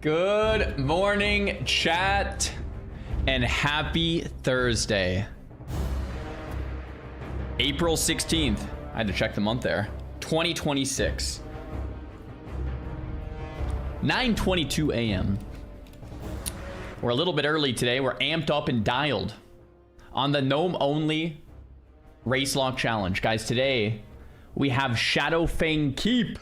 Good morning, chat, and happy Thursday. April 16th. I had to check the month there. 2026. 9:22 a.m. We're a little bit early today. We're amped up and dialed on the Gnome only race lock challenge. Guys, today we have Shadow Fang Keep.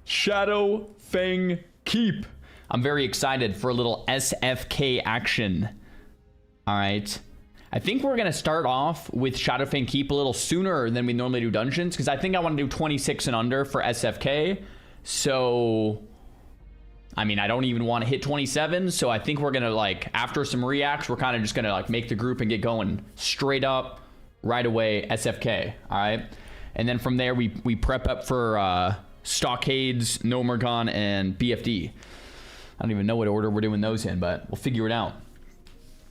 Shadow Fang Keep. I'm very excited for a little SFK action. All right. I think we're going to start off with Shadow Fang Keep a little sooner than we normally do dungeons, because I think I want to do 26 and under for SFK. So, I mean, I don't even want to hit 27. So I think we're going to, like, after some reacts, we're kind of just going to, like, make the group and get going straight up right away SFK. All right. And then from there, we prep up for Stockades, Nomergon, and BFD. I don't even know what order we're doing those in, but we'll figure it out.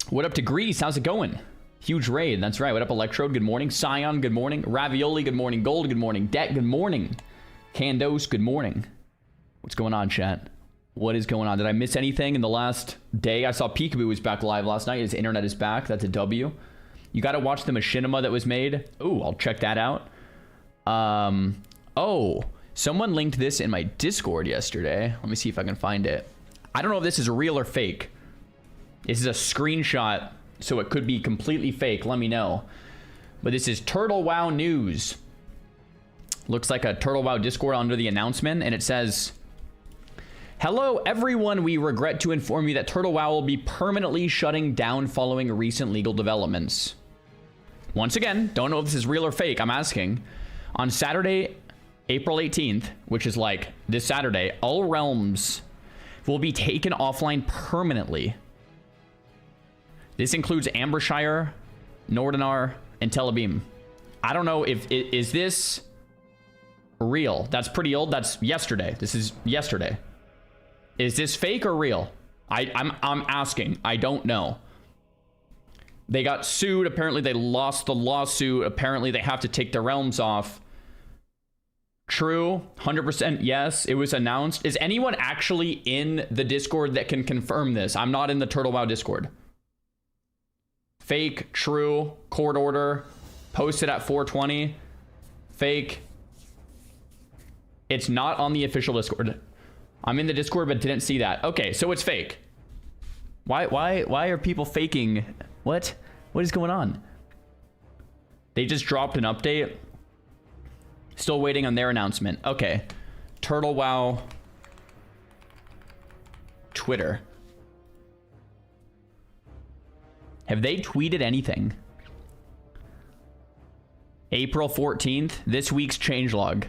What up to Greece? How's it going? Huge raid. That's right. What up, Electrode? Good morning. Scion, good morning. Ravioli, good morning. Gold, good morning. Det, good morning. Candos, good morning. What's going on, chat? What is going on? Did I miss anything in the last day? I saw Peekaboo was back live last night. His internet is back. That's a W. You got to watch the machinima that was made. Ooh, I'll check that out. Oh, someone linked this in my Discord yesterday. Let me see if I can find it. I don't know if this is real or fake. This is a screenshot, so it could be completely fake. Let me know. But this is Turtle Wow News. Looks like a Turtle Wow Discord under the announcement, and it says, "Hello, everyone. We regret to inform you that Turtle Wow will be permanently shutting down following recent legal developments." Once again, don't know if this is real or fake. I'm asking. On Saturday, April 18th, which is like this Saturday, all realms will be taken offline permanently. This includes Ambershire, Nordinar, and Tel Aviv. I don't know if is this real. That's pretty old. That's yesterday. This is yesterday. Is this fake or real? I'm asking. I don't know. They got sued. Apparently they lost the lawsuit. Apparently they have to take the realms off. True. 100% yes. It was announced. Is anyone actually in the Discord that can confirm this? I'm not in the Turtle Wow Discord. Fake, true, court order, posted at 4:20. Fake. It's not on the official Discord. I'm in the Discord but didn't see that. Okay, so it's fake. Why are people faking? What is going on? They just dropped an update. Still waiting on their announcement. Okay. Turtle Wow Twitter. Have they tweeted anything? April 14th, this week's changelog.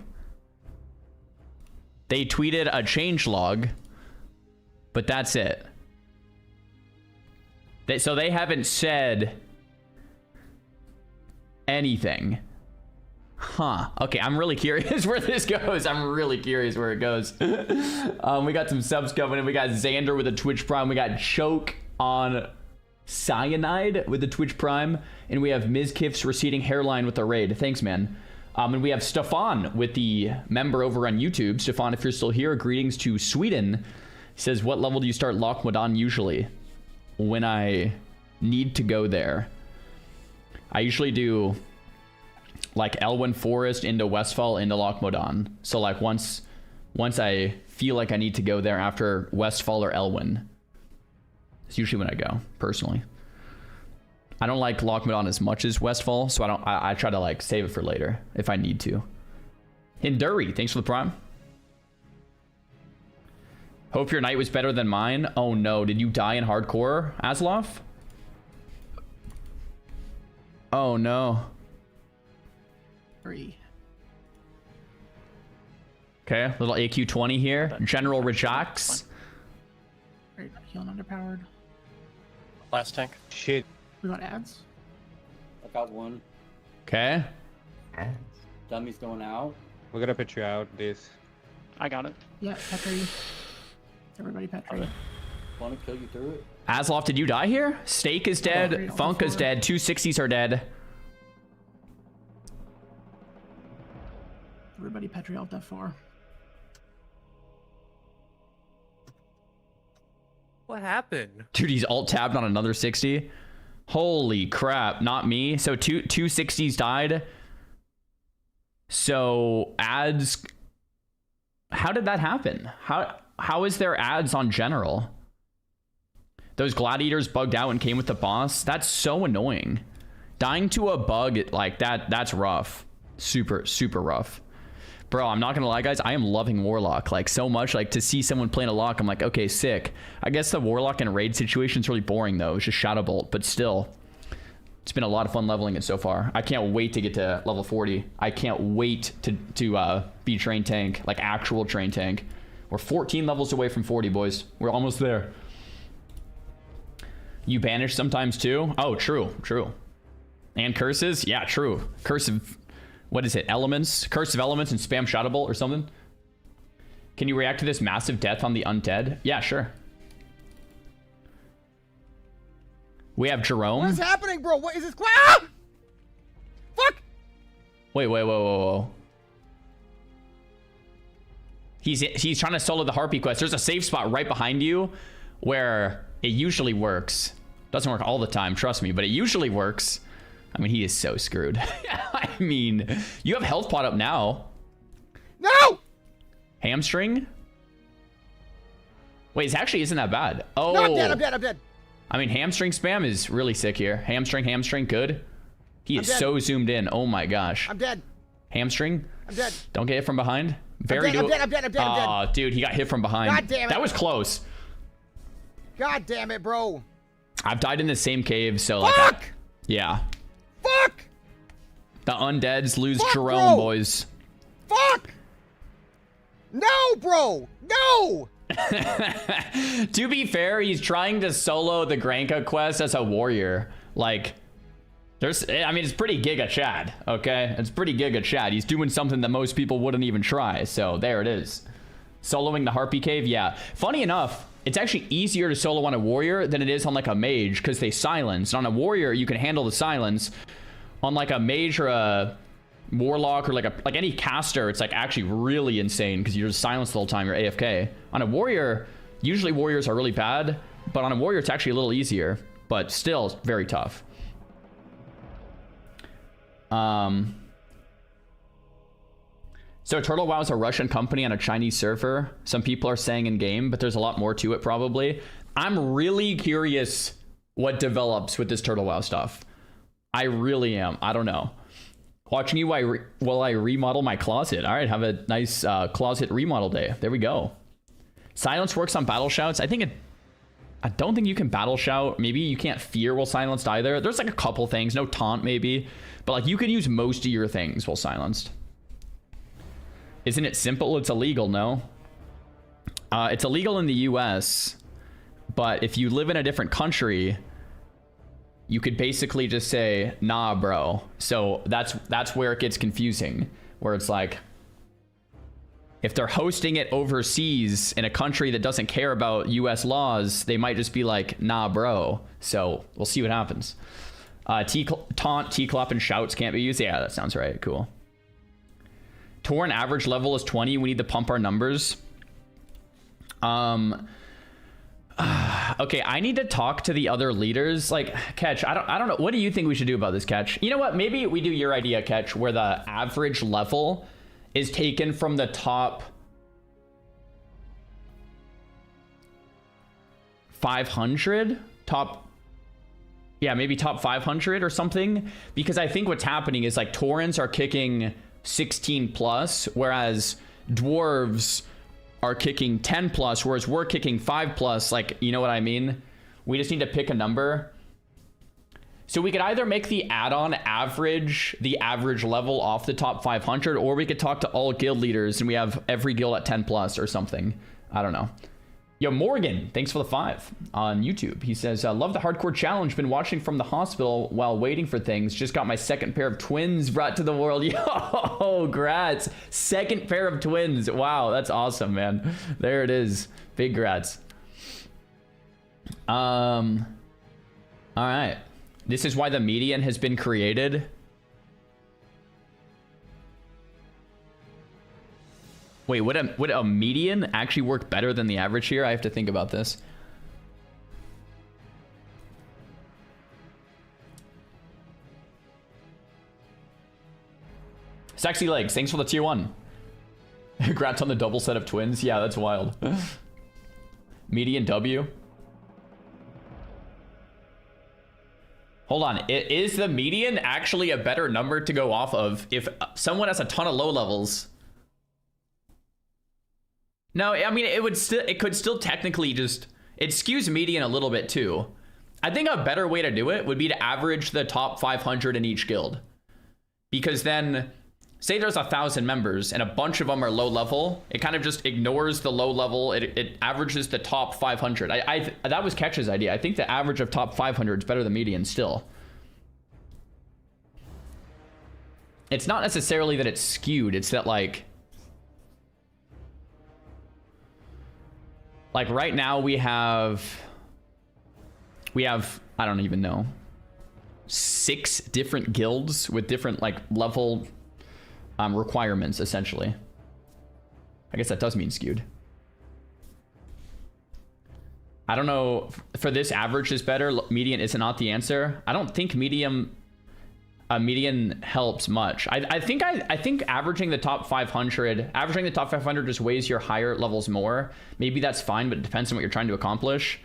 They tweeted a changelog, but that's it. So they haven't said anything. Huh. Okay, I'm really curious where this goes. I'm really curious where it goes. We got some subs coming in. We got Xander with a Twitch Prime. We got Choke on Cyanide with the Twitch Prime. And we have Ms. Kiff's receding hairline with the raid. Thanks, man. And we have Stefan with the member over on YouTube. Stefan, if you're still here, greetings to Sweden. He says, what level do you start Lochmodon usually? When I need to go there. I usually do like Elwyn Forest into Westfall into Lochmodon. So like once I feel like I need to go there after Westfall or Elwyn. It's usually when I go, personally. I don't like Lochmodon as much as Westfall, so I try to like save it for later if I need to. Hinduri, thanks for the prime. Hope your night was better than mine. Oh no, did you die in hardcore, Asloff? Oh no. 3. Okay, little AQ20 here. General Rajax. Great, healing underpowered. Last tank. Shit. We got ads. I got one. Okay. Dummy's going out. We're gonna put you out, this. I got it. Yeah, Petri. Everybody Petri. Want to kill you through it? Asloff, did you die here? Steak is dead. Funk is dead. 260s are dead. Everybody Petri alt F4. What happened? Dude, he's alt-tabbed on another 60. Holy crap, not me. So two 60s died. So ads... How did that happen? How is there ads on general? Those gladiators bugged out and came with the boss? That's so annoying. Dying to a bug like that's rough. Super, super rough. Bro, I'm not gonna lie, guys. I am loving Warlock like so much. Like to see someone playing a lock, I'm like, okay, sick. I guess the Warlock and raid situation is really boring though. It's just Shadow Bolt, but still, it's been a lot of fun leveling it so far. I can't wait to get to level 40. I can't wait to be train tank, like actual train tank. We're 14 levels away from 40, boys. We're almost there. You banish sometimes too? Oh, true, true. And curses? Yeah, true. Curse of, what is it? Elements? Curse of elements and spam Shadow Bolt or something? Can you react to this massive death on the undead? Yeah, sure. We have Jerome. What is happening, bro? What is this? Ah! Fuck! Wait, whoa. He's trying to solo the Harpy quest. There's a safe spot right behind you where it usually works. Doesn't work all the time, trust me, but it usually works. I mean, he is so screwed. I mean, you have health pot up now. No! Hamstring? Wait, it actually isn't that bad. Oh. No, I'm dead. I mean, hamstring spam is really sick here. Hamstring, good. He is so zoomed in. Oh my gosh. I'm dead. Hamstring? I'm dead. Don't get hit from behind. Very I'm good. dead. I'm dead. Aw, dude, he got hit from behind. God damn it. That was close. God damn it, bro. I've died in the same cave, so Fuck! like... yeah. Fuck! The undeads lose Fuck, Jerome, bro. boys. Fuck! No, bro! No! To be fair, he's trying to solo the Granka quest as a warrior. Like, I mean, it's pretty Giga Chad, okay? It's pretty Giga Chad. He's doing something that most people wouldn't even try, so there it is. Soloing the Harpy Cave, yeah. Funny enough, it's actually easier to solo on a warrior than it is on like a mage because they silence. On a warrior, you can handle the silence. On like a mage or a warlock or like any caster, it's like actually really insane because you're just silenced the whole time. You're AFK. On a warrior, usually warriors are really bad, but on a warrior, it's actually a little easier, but still very tough. So Turtle WoW is a Russian company on a Chinese server. Some people are saying in game, but there's a lot more to it probably. I'm really curious what develops with this Turtle WoW stuff. I really am. I don't know. Watching you while I remodel my closet. All right, have a nice closet remodel day. There we go. Silence works on battle shouts. I don't think you can battle shout. Maybe you can't fear while silenced either. There's like a couple things. No taunt maybe. But like you can use most of your things while silenced. Isn't it simple? It's illegal, no? It's illegal in the US. But if you live in a different country, you could basically just say, nah, bro. So that's where it gets confusing. Where it's like, if they're hosting it overseas in a country that doesn't care about US laws, they might just be like, nah, bro. So we'll see what happens. Taunt, T-Clop, and shouts can't be used. Yeah, that sounds right. Cool. Torn average level is 20. We need to pump our numbers. Okay, I need to talk to the other leaders. Like, Catch, I don't know. What do you think we should do about this, Catch? You know what? Maybe we do your idea, Catch, where the average level is taken from the top 500? Yeah, maybe top 500 or something. Because I think what's happening is like Taurens are kicking 16 plus, whereas dwarves are kicking 10 plus, whereas we're kicking 5 plus. Like, you know what I mean? We just need to pick a number. So we could either make the add-on average the average level off the top 500, or we could talk to all guild leaders and we have every guild at 10 plus or something. I don't know. Yo, Morgan, thanks for the 5 on YouTube. He says, love the hardcore challenge. Been watching from the hospital while waiting for things. Just got my second pair of twins brought to the world. Yo, grats. Second pair of twins. Wow, that's awesome, man. There it is. Big grats. All right. This is why the median has been created. Wait, would a median actually work better than the average here? I have to think about this. Sexy Legs, thanks for the tier 1. Congrats on the double set of twins. Yeah, that's wild. Median W. Hold on, is the median actually a better number to go off of if someone has a ton of low levels? No, I mean, it could still technically just, it skews median a little bit too. I think a better way to do it would be to average the top 500 in each guild. Because then, say there's 1,000 members and a bunch of them are low level, it kind of just ignores the low level, it averages the top 500. That was Ketch's idea. I think the average of top 500 is better than median still. It's not necessarily that it's skewed, it's that like right now we have, I don't even know, 6 different guilds with different like level requirements, essentially. I guess that does mean skewed. I don't know, for this average is better, median is not the answer. I don't think median helps much. I think averaging the top 500, just weighs your higher levels more. Maybe that's fine, but it depends on what you're trying to accomplish.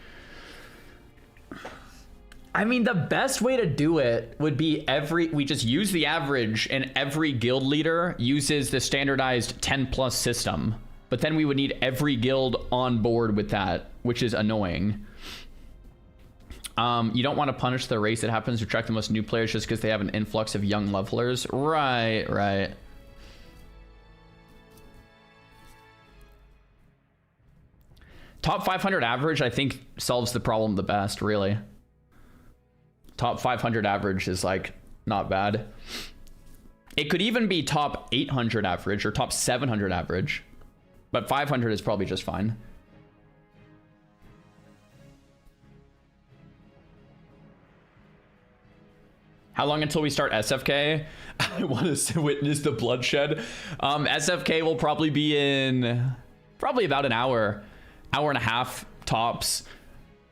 I mean, the best way to do it would be we just use the average and every guild leader uses the standardized 10+ system. But then we would need every guild on board with that, which is annoying. You don't want to punish the race that happens to attract the most new players just because they have an influx of young levelers. Right, right. Top 500 average, I think, solves the problem the best, really. Top 500 average is like not bad. It could even be top 800 average or top 700 average, but 500 is probably just fine. How long until we start SFK? I want to witness the bloodshed. SFK will probably be in about an hour and a half tops.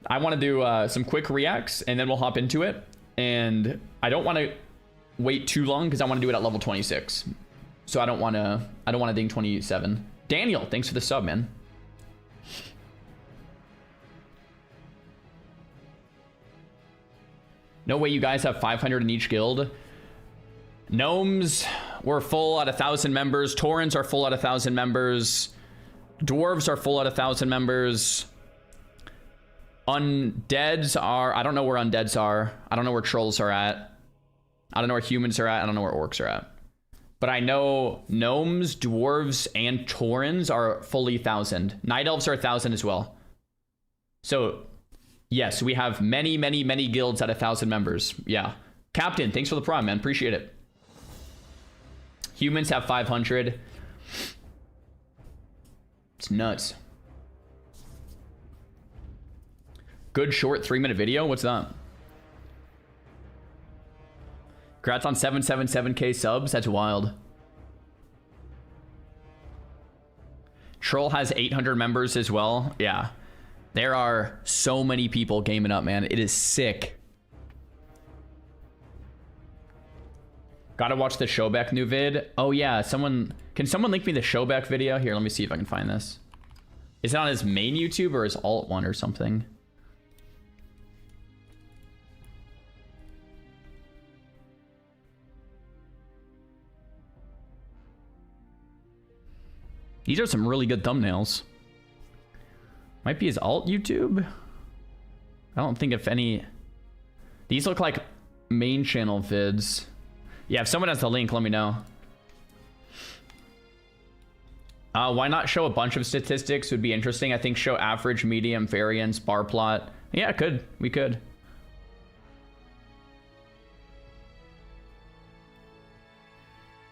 I want to do some quick reacts and then we'll hop into it. And I don't want to wait too long because I want to do it at level 26. So I don't want to ding 27. Daniel, thanks for the sub, man. No way you guys have 500 in each guild. Gnomes were full at 1,000 members. Taurens are full at 1,000 members. Dwarves are full at 1,000 members. Undeads are, I don't know where undeads are. I don't know where trolls are at. I don't know where humans are at. I don't know where orcs are at. But I know gnomes, dwarves, and taurens are fully 1,000. Night elves are 1,000 as well. So yes, we have many, many, many guilds at 1,000 members. Yeah. Captain, thanks for the prime, man. Appreciate it. Humans have 500. It's nuts. Good short 3-minute video? What's that? Congrats on 777k subs. That's wild. Troll has 800 members as well. Yeah. There are so many people gaming up, man. It is sick. Gotta watch the Showback new vid. Oh yeah, can someone link me the Showback video? Here, let me see if I can find this. Is it on his main YouTube or his alt one or something? These are some really good thumbnails. Might be his alt YouTube. I don't think if any. These look like main channel vids. Yeah, if someone has the link, let me know. Why not show a bunch of statistics would be interesting. I think show average, medium, variance, bar plot. Yeah, could. We could.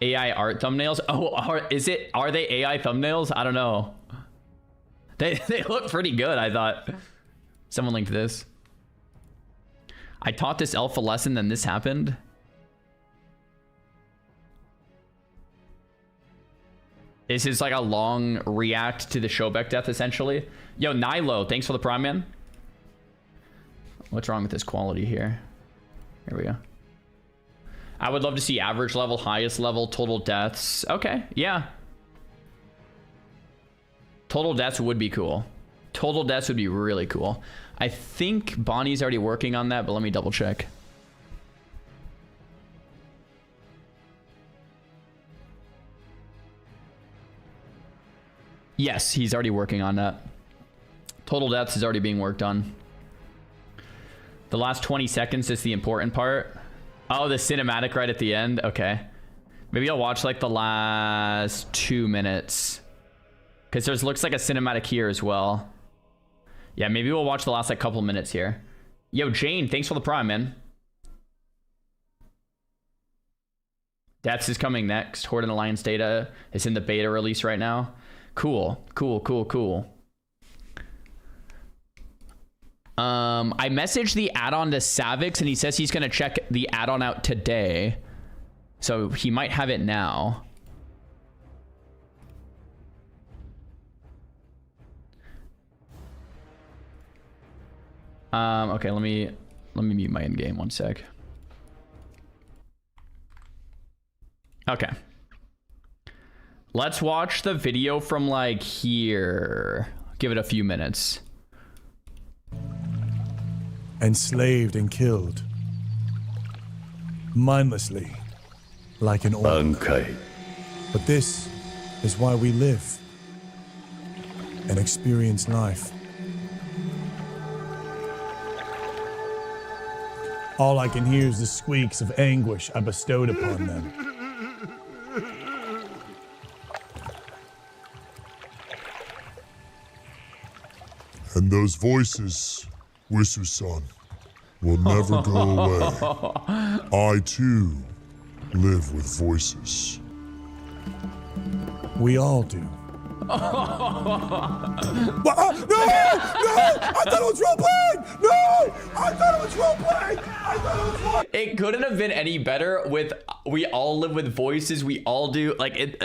AI art thumbnails. Oh, are they AI thumbnails? I don't know. They look pretty good, I thought. Someone linked this. I taught this elf a lesson, then this happened. This is like a long react to the Showbeck death, essentially. Yo, Nilo, thanks for the prime, man. What's wrong with this quality here? Here we go. I would love to see average level, highest level, total deaths. Okay, yeah. Total deaths would be cool. Total deaths would be really cool. I think Bonnie's already working on that, but let me double check. Yes, he's already working on that. Total deaths is already being worked on. The last 20 seconds is the important part. Oh, the cinematic right at the end? Okay. Maybe I'll watch like the last 2 minutes. Because there's looks like a cinematic here as well. Yeah, maybe we'll watch the last like couple minutes here. Yo, Jane, thanks for the prime, man. Deaths is coming next. Horde and Alliance data is in the beta release right now. Cool, cool, cool, cool. I messaged the add-on to Savix and he says he's gonna check the add-on out today. So he might have it now. Okay, let me mute my in-game 1 sec. Okay. Let's watch the video from like here. Give it a few minutes. Enslaved and killed. Mindlessly. Like an orc. But this is why we live. And experience life. All I can hear is the squeaks of anguish I bestowed upon them. And those voices, Wisu-san, will never go away. I too live with voices. We all do. No! No! I thought it was role-playing! No! I thought it was role-playing! I thought it was role-playing! It couldn't have been any better with we all live with voices, we all do. Like it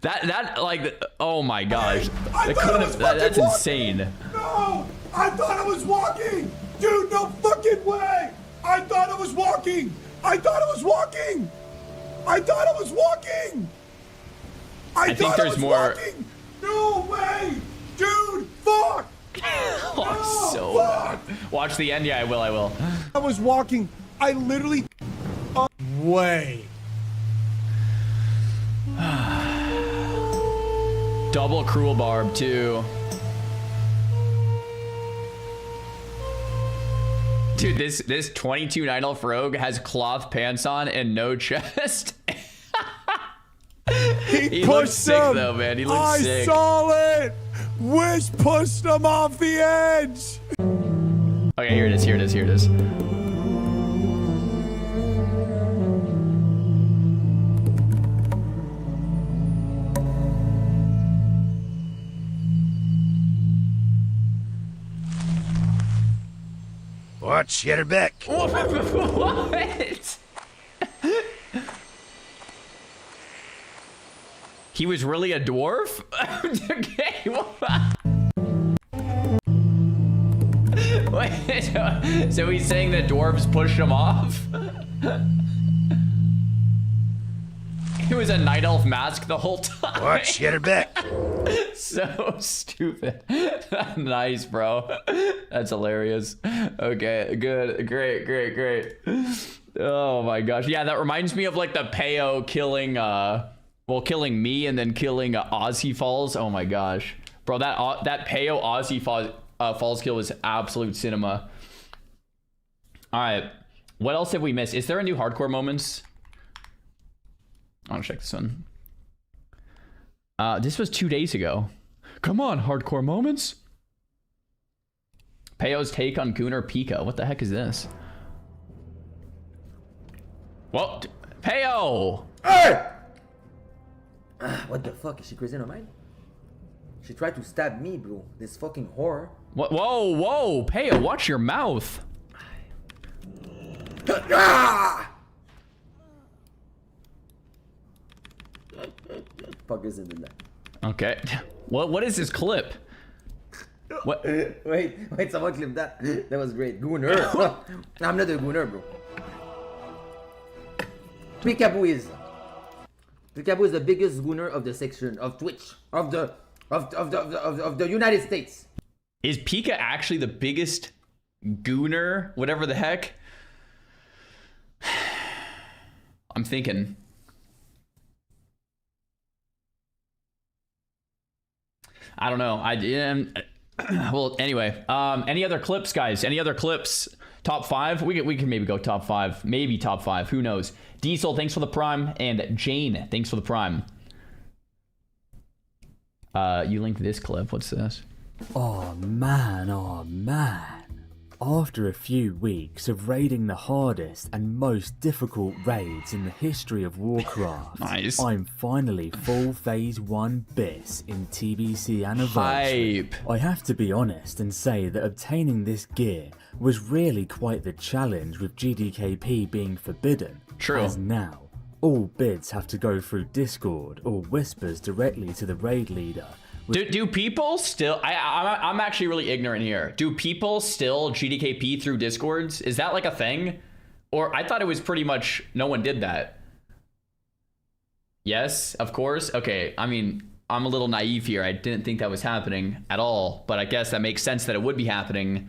that like oh my gosh. It couldn't have, that's insane. No! I thought I was walking! Dude, no fucking way! I thought I was walking! I thought I was walking! I thought I was walking! I think there's more. Walking. No way! Dude, fuck! Oh, so bad. Watch the end, yeah, I will. I was walking. I literally... way. Double cruel barb, too. Dude, this 22 Night Elf Rogue has cloth pants on and no chest. He looks sick though, man. He looks sick. I saw it! Wish pushed him off the edge! Okay, here it is. Watch, get her back. What? He was really a dwarf? Okay, wait, so he's saying that dwarves pushed him off? He was a night elf mask the whole time. Watch, get her back. So stupid. Nice, bro. That's hilarious. Okay, good, great. Oh my gosh. Yeah, that reminds me of like the Peo killing killing me and then killing Ozzy Falls. Oh my gosh, bro, that Peo Ozzy Falls kill was absolute cinema. All right, what else have we missed? Is there a new hardcore moments? I want to check this one. This was 2 days ago. Come on, hardcore moments. Peo's take on Gunnar Pika. What the heck is this? Well, Peo. Hey! What the fuck? Is she crazy in her mind? She tried to stab me, bro. This fucking whore. What? Whoa, Peo, watch your mouth. Fuck isn't in that. Okay. What is this clip? What? Wait, someone clip that. That was great. Gunnar. I'm not a Gunnar, bro. Peekaboo is. Peekaboo is the biggest gooner of the section of Twitch of the United States. Is Pika actually the biggest gooner? Whatever the heck. I'm thinking. I don't know. Well, anyway. Any other clips, guys? Any other clips? Top 5? We can maybe go top 5. Maybe top 5. Who knows? Diesel, thanks for the prime. And Jane, thanks for the prime. You linked this clip. What's this? Oh man, oh man. After a few weeks of raiding the hardest and most difficult raids in the history of Warcraft, nice. I'm finally full Phase 1 BIS in TBC Anniversary. Hype. I have to be honest and say that obtaining this gear was really quite the challenge, with GDKP being forbidden. True. As now, all bids have to go through Discord or whispers directly to the raid leader. Do people still... I'm actually really ignorant here. Do people still GDKP through Discords? Is that like a thing? Or I thought it was pretty much no one did that. Yes, of course. Okay, I mean, I'm a little naive here. I didn't think that was happening at all. But I guess that makes sense that it would be happening.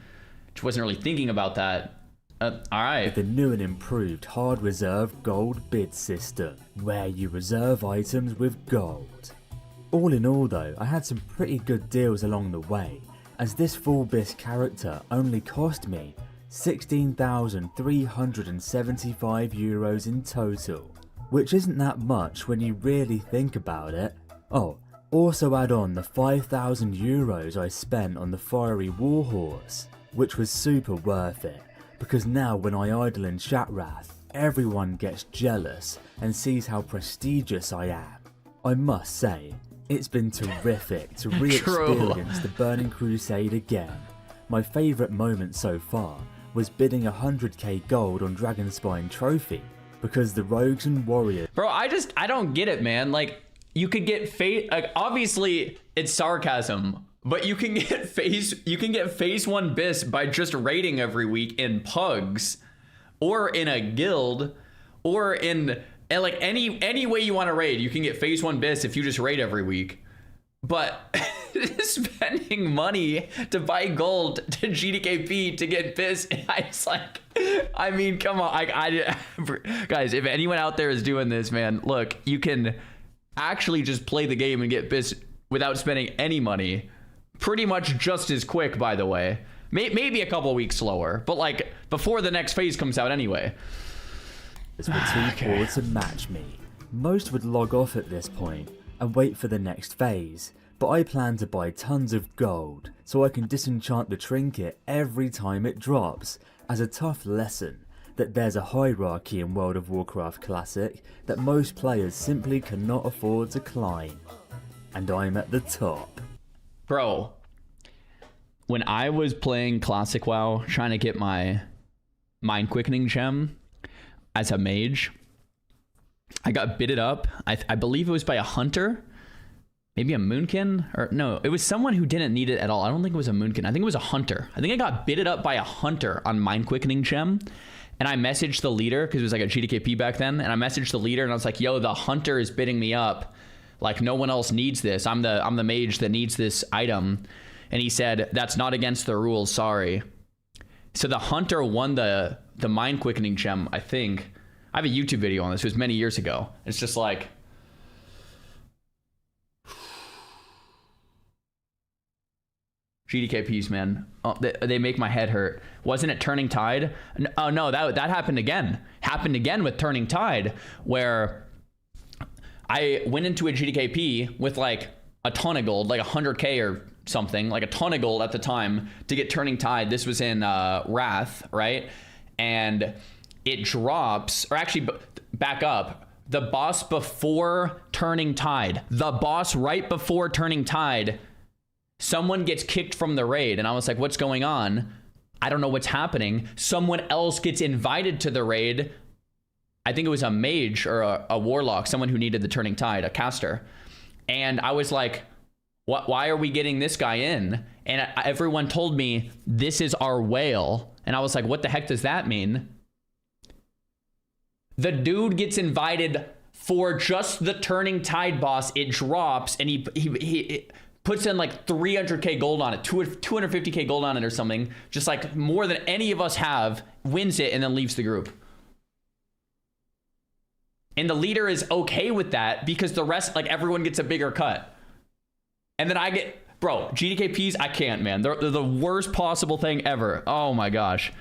Just wasn't really thinking about that. All right. With the new and improved hard reserve gold bid system, where you reserve items with gold. All in all though, I had some pretty good deals along the way, as this full BIS character only cost me 16,375 euros in total, which isn't that much when you really think about it. Oh, also add on the 5,000 euros I spent on the fiery warhorse, which was super worth it, because now when I idle in Chatrath, everyone gets jealous and sees how prestigious I am. I must say, it's been terrific to re-experience the Burning Crusade again. My favourite moment so far was bidding 100k gold on Dragonspine Trophy, because the rogues and warriors... Bro, I don't get it, man. Like, you could get like, obviously it's sarcasm, but you can get phase 1 BIS by just raiding every week in pugs, or in a guild, or in... And like any way you want to raid, you can get phase 1 BIS if you just raid every week. But spending money to buy gold to GDKP to get BIS, it's like, I mean, come on. Guys, if anyone out there is doing this, man, look, you can actually just play the game and get BIS without spending any money. Pretty much just as quick, by the way. Maybe a couple weeks slower, but like before the next phase comes out anyway. were too poor to match me. Most would log off at this point and wait for the next phase, but I plan to buy tons of gold so I can disenchant the trinket every time it drops, as a tough lesson that there's a hierarchy in World of Warcraft Classic that most players simply cannot afford to climb. And I'm at the top. Bro, when I was playing Classic WoW, trying to get my Mind Quickening gem as a mage, I got bidded up. I believe it was by a hunter, maybe a moonkin, or no, it was someone who didn't need it at all. I don't think it was a moonkin. I think it was a hunter. I think I got bidded up by a hunter on Mind Quickening gem, and I messaged the leader because it was like a GDKP back then, and I messaged the leader and I was like, "Yo, the hunter is bidding me up. Like no one else needs this. I'm the mage that needs this item." And he said, "That's not against the rules. Sorry." So the hunter won the Mind Quickening gem, I think. I have a YouTube video on this. It was many years ago. It's just like, GDKPs, man. Oh, they make my head hurt. Wasn't it Turning Tide? Oh no, that happened again. Happened again with Turning Tide, where I went into a GDKP with like a ton of gold, like 100k or something, like a ton of gold at the time to get Turning Tide. This was in Wrath, right? And it drops, or actually back up, the boss before Turning Tide, the boss right before Turning Tide, someone gets kicked from the raid. And I was like, what's going on? I don't know what's happening. Someone else gets invited to the raid. I think it was a mage or a warlock, someone who needed the Turning Tide, a caster. And I was like, why are we getting this guy in? And everyone told me, this is our whale. And I was like, what the heck does that mean? The dude gets invited for just the Turning Tide boss. It drops, and he puts in like 300k gold on it, 250k gold on it or something, just like more than any of us have, wins it, and then leaves the group. And the leader is okay with that because the rest, like everyone gets a bigger cut. And then I get, bro, GDKPs, I can't, man. They're the worst possible thing ever. Oh my gosh.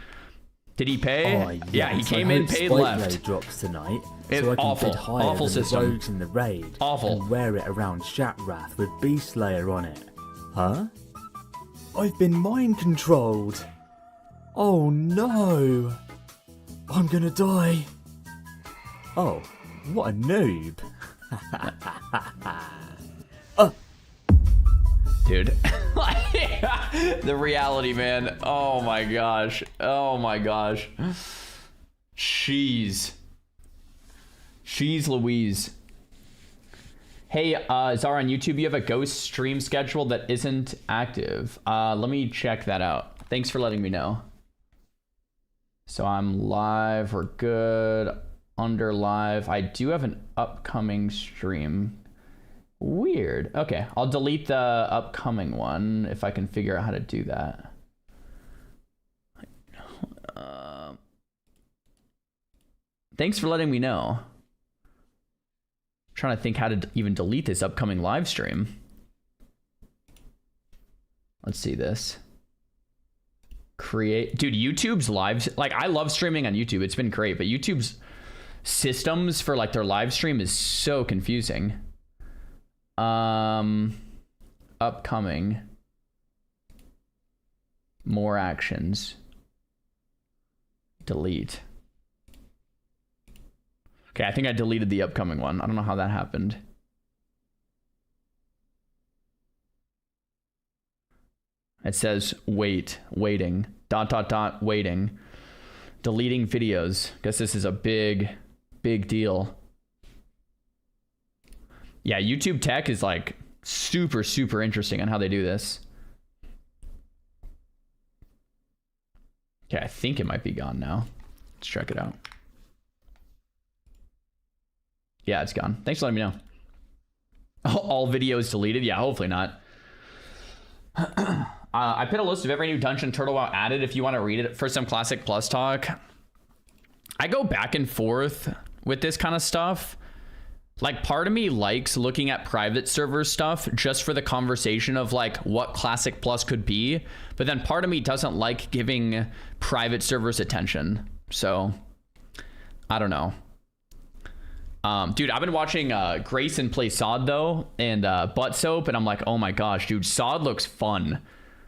Did he pay? Oh, yes. Yeah, he came in, paid, Spike left. Load drops tonight, It's so I can awful. bid higher Awful than system. the rogues in the raid. Awful. And wear it around Shatrath with Beast Slayer on it. Huh? I've been mind controlled. Oh no. I'm gonna die. Oh, what a noob. Dude. The reality, man. Oh my gosh. Oh my gosh. Jeez. Jeez Louise. Hey, Zara, on YouTube, you have a ghost stream schedule that isn't active. Let me check that out. Thanks for letting me know. So I'm live. We're good. Under live. I do have an upcoming stream. Weird. Okay, I'll delete the upcoming one if I can figure out how to do that. Thanks for letting me know. Trying to think how to even delete this upcoming live stream. Let's see this. Create. Dude, YouTube's live. Like, I love streaming on YouTube. It's been great. But YouTube's systems for like their live stream is so confusing. Upcoming. More actions. Delete. Okay, I think I deleted the upcoming one. I don't know how that happened. It says waiting, waiting. Deleting videos. Guess this is a big deal. Yeah, YouTube tech is like super interesting on how they do this. Okay, I think it might be gone now. Let's check it out. Yeah, it's gone. Thanks for letting me know. All videos deleted? Yeah, hopefully not. I put a list of every new dungeon Turtle WoW added if you want to read it for some Classic Plus talk. I go back and forth with this kind of stuff. Like, part of me likes looking at private server stuff just for the conversation of like what Classic Plus could be. But then part of me doesn't like giving private servers attention. So, I don't know. Dude, I've been watching Grayson play Sod though, and Butt Soap, and I'm like, oh my gosh, dude, Sod looks fun.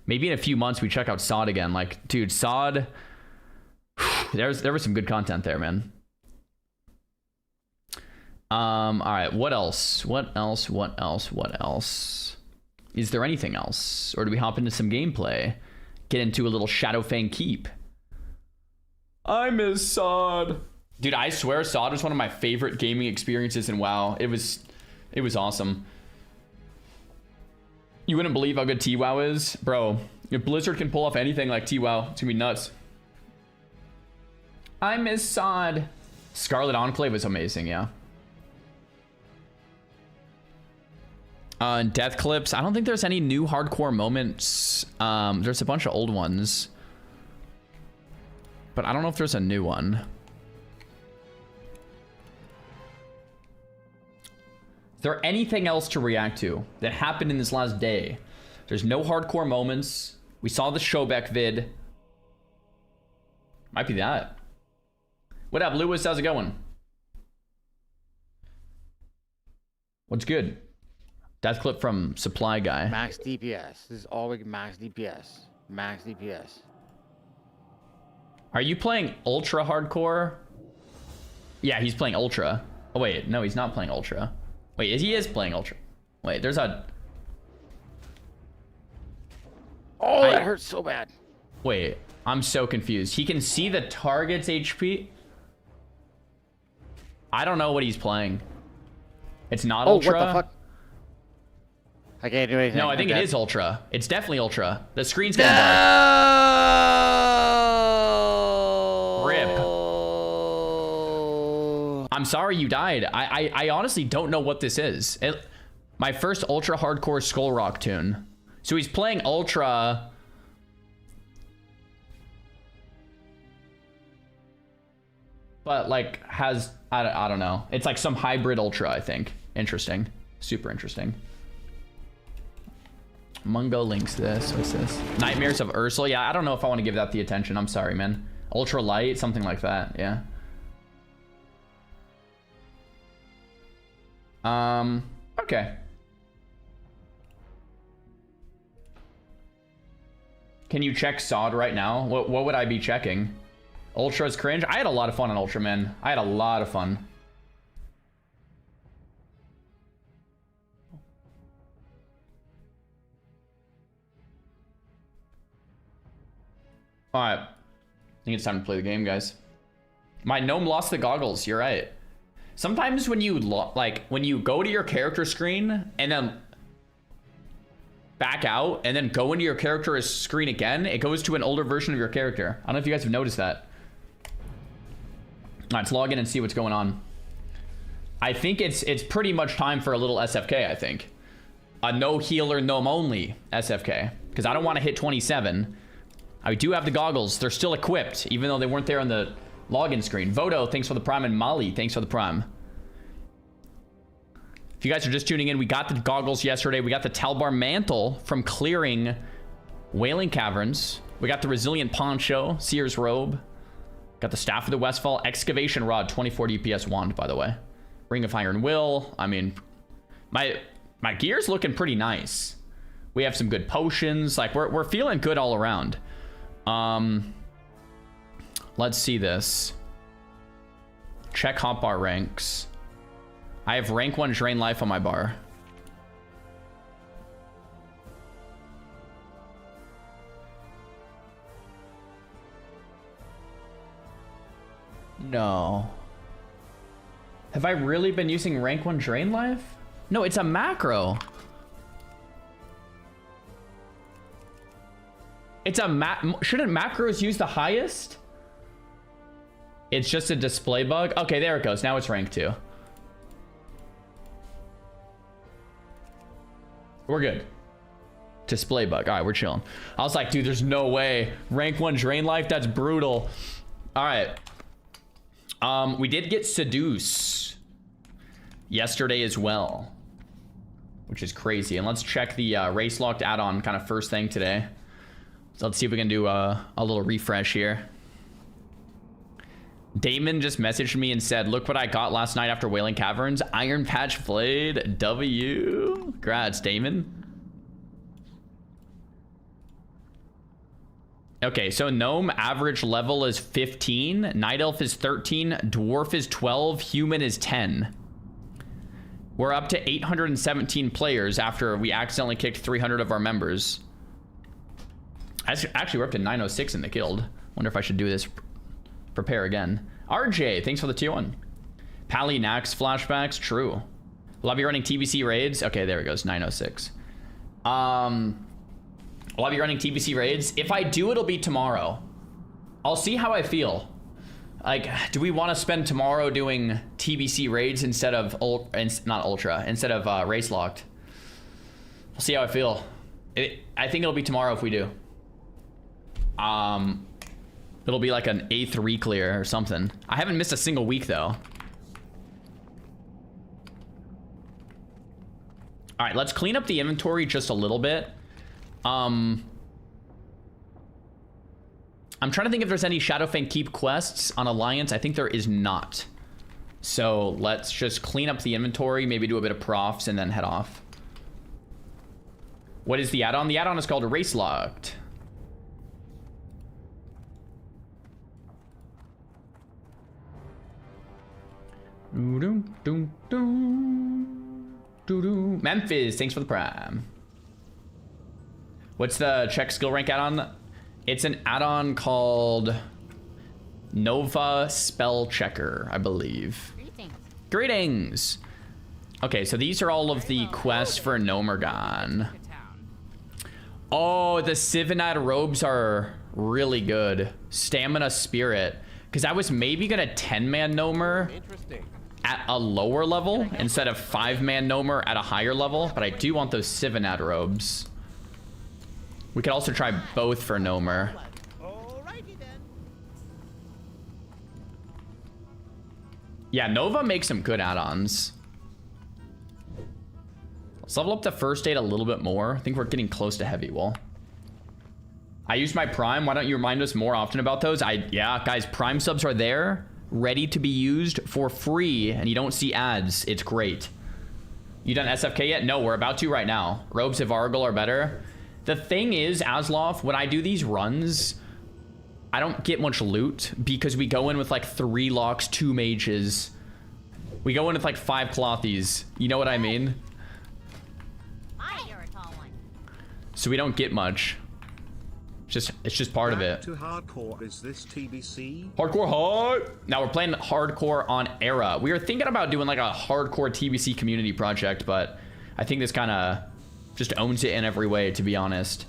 Maybe in a few months we check out Sod again. Like, dude, Sod, there was some good content there, man. All right, what else? What else? Is there anything else? Or do we hop into some gameplay? Get into a little Shadow Fang Keep. I miss Sod. Dude, I swear Sod was one of my favorite gaming experiences in WoW. It was awesome. You wouldn't believe how good T-WoW is? Bro, if Blizzard can pull off anything like T-WoW, it's gonna be nuts. I miss Sod. Scarlet Enclave was amazing, yeah. Death clips. I don't think there's any new hardcore moments. There's a bunch of old ones. But I don't know if there's a new one. Is there anything else to react to that happened in this last day? There's no hardcore moments. We saw the Showbeck vid. Might be that. What up, Lewis? How's it going? What's good? Death clip from Supply Guy. Max DPS. This is always max DPS. Max DPS. Are you playing Ultra Hardcore? Yeah, he's playing Ultra. Oh, wait. No, he's not playing Ultra. Wait, he is playing Ultra. Wait, there's a... Oh, that hurts so bad. Wait, I'm so confused. He can see the target's HP? I don't know what he's playing. It's not Ultra? Oh, what the fuck? I can't do anything. No, I think it is Ultra. It's definitely Ultra. The screen's getting dark. Rip. I'm sorry you died. I honestly don't know what this is. My first ultra hardcore Skull Rock tune. So he's playing ultra. But like has, I don't know. It's like some hybrid ultra, I think. Interesting. Super interesting. Mungo links this. What's this? Nightmares of Ursula. Yeah, I don't know if I want to give that the attention. I'm sorry, man. Ultra light, something like that. Yeah. Okay. Can you check SOD right now? What would I be checking? Ultra's cringe? I had a lot of fun on Ultra, man. I had a lot of fun. Alright. I think it's time to play the game, guys. My gnome lost the goggles. You're right. Sometimes when you when you go to your character screen and then back out and then go into your character's screen again, it goes to an older version of your character. I don't know if you guys have noticed that. All right, let's log in and see what's going on. I think it's pretty much time for a little SFK, I think. A no healer, gnome only SFK. Because I don't want to hit 27. I do have the goggles. They're still equipped, even though they weren't there on the login screen. Vodo, thanks for the prime, and Molly, thanks for the prime. If you guys are just tuning in, we got the goggles yesterday. We got the Talbar mantle from clearing Wailing Caverns. We got the Resilient Poncho, Seer's Robe. Got the Staff of the Westfall, Excavation Rod, 24 DPS wand, by the way. Ring of Iron Will. I mean, my gear's looking pretty nice. We have some good potions. Like, we're feeling good all around. Let's see this. Check hotbar ranks. I have rank 1 drain life on my bar. No. Have I really been using rank 1 drain life? No, it's a macro. It's a shouldn't macros use the highest? It's just a display bug. Okay, there it goes. Now it's rank 2. We're good. Display bug. All right, we're chilling. I was like, dude, there's no way. Rank 1 drain life? That's brutal. All right. We did get Seduce yesterday as well, which is crazy. And let's check the race locked add-on kind of first thing today. So let's see if we can do a little refresh here. Damon just messaged me and said, look what I got last night after Wailing Caverns. Iron Patch Blade W. Congrats, Damon. Okay, so Gnome average level is 15. Night Elf is 13. Dwarf is 12. Human is 10. We're up to 817 players after we accidentally kicked 300 of our members. Actually, we're up to 906 in the guild. Wonder if I should do this. Prepare again. RJ, thanks for the tier 1. Pally Nax flashbacks, true. Will I be running TBC raids? Okay, there it goes, 906. Will I be running TBC raids? If I do, it'll be tomorrow. I'll see how I feel. Like, do we want to spend tomorrow doing TBC raids instead of instead of race locked? We'll see how I feel. I think it'll be tomorrow if we do. It'll be like an 8th re-clear or something. I haven't missed a single week though. All right, let's clean up the inventory just a little bit. I'm trying to think if there's any Shadowfang Keep quests on Alliance. I think there is not. So let's just clean up the inventory, maybe do a bit of profs and then head off. What is the add-on? The add-on is called Race Locked. Memphis, thanks for the prime. What's the check skill rank add-on? It's an add-on called Nova Spell Checker, I believe. Greetings. Okay, so these are all of the quests for Gnomergon. Oh, the Sivanad robes are really good. Stamina Spirit. Because I was maybe gonna 10-man Gnomer. at a lower level instead of 5-man Gnomer at a higher level, but I do want those Sivanat robes. We could also try both for Gnomer. Yeah, Nova makes some good add-ons. Let's level up the first aid a little bit more. I think we're getting close to heavy wall. I used my Prime. Why don't you remind us more often about those? Yeah, guys, Prime subs are there, ready to be used for free, and you don't see ads. It's great. You done SFK yet? No, we're about to right now. Robes of Argol are better. The thing is, Asloff, when I do these runs, I don't get much loot because we go in with like 3 locks, 2 mages. We go in with like 5 clothies. You know what I mean? So we don't get much. It's just part of it. To hardcore, is this TBC? Hardcore hard. Now we're playing hardcore on Era. We were thinking about doing like a hardcore TBC community project, but I think this kind of just owns it in every way, to be honest.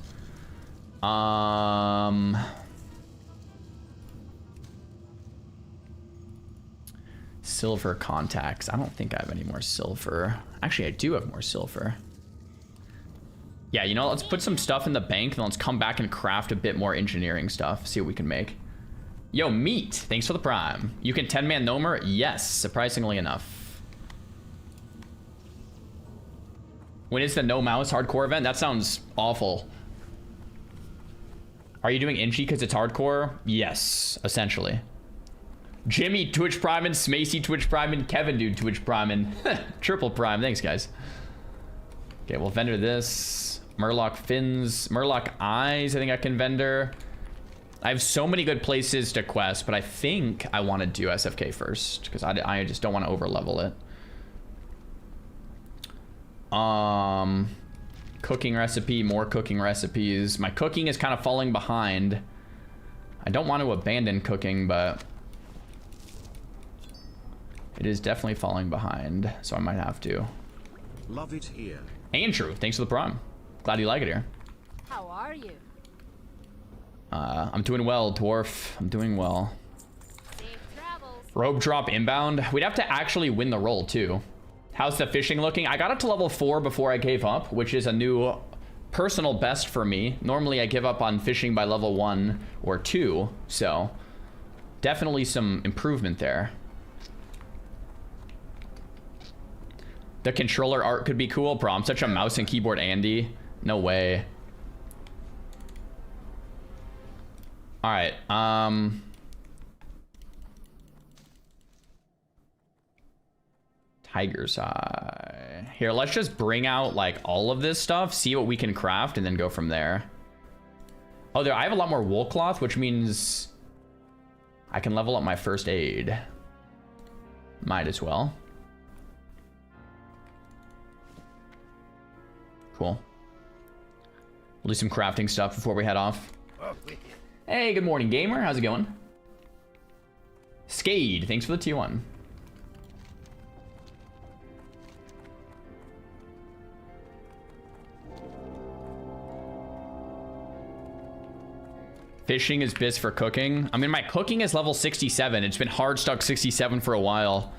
Silver contacts. I don't think I have any more silver. Actually, I do have more silver. Yeah, you know, let's put some stuff in the bank and let's come back and craft a bit more engineering stuff. See what we can make. Yo, Meat, thanks for the Prime. You can 10-man Gnomer? Yes, surprisingly enough. When is the No Mouse hardcore event? That sounds awful. Are you doing Inchi because it's hardcore? Yes, essentially. Jimmy Twitch Prime and Smacy Twitch Prime and Kevin Dude Twitch Prime and Triple Prime. Thanks, guys. Okay, we'll vendor this. Murloc fins, Murloc eyes, I think I can vendor. I have so many good places to quest, but I think I want to do SFK first because I just don't want to over level it. Cooking recipe, more cooking recipes. My cooking is kind of falling behind. I don't want to abandon cooking, but it is definitely falling behind, so I might have to. Love it here. Andrew, thanks for the Prime. Glad you like it here. How are you? I'm doing well, Dwarf. I'm doing well. Safe travels. Robe drop inbound. We'd have to actually win the roll, too. How's the fishing looking? I got it to level 4 before I gave up, which is a new personal best for me. Normally, I give up on fishing by level 1 or 2, so definitely some improvement there. The controller art could be cool, bro. I'm such a mouse and keyboard Andy. No way. All right. Tiger's Eye. Here, let's just bring out like all of this stuff, see what we can craft, and then go from there. Oh, I have a lot more wool cloth, which means I can level up my first aid. Might as well. Cool. We'll do some crafting stuff before we head off. Hey, good morning, gamer. How's it going? Skade, thanks for the T1. Fishing is best for cooking. I mean, my cooking is level 67. It's been hard stuck 67 for a while.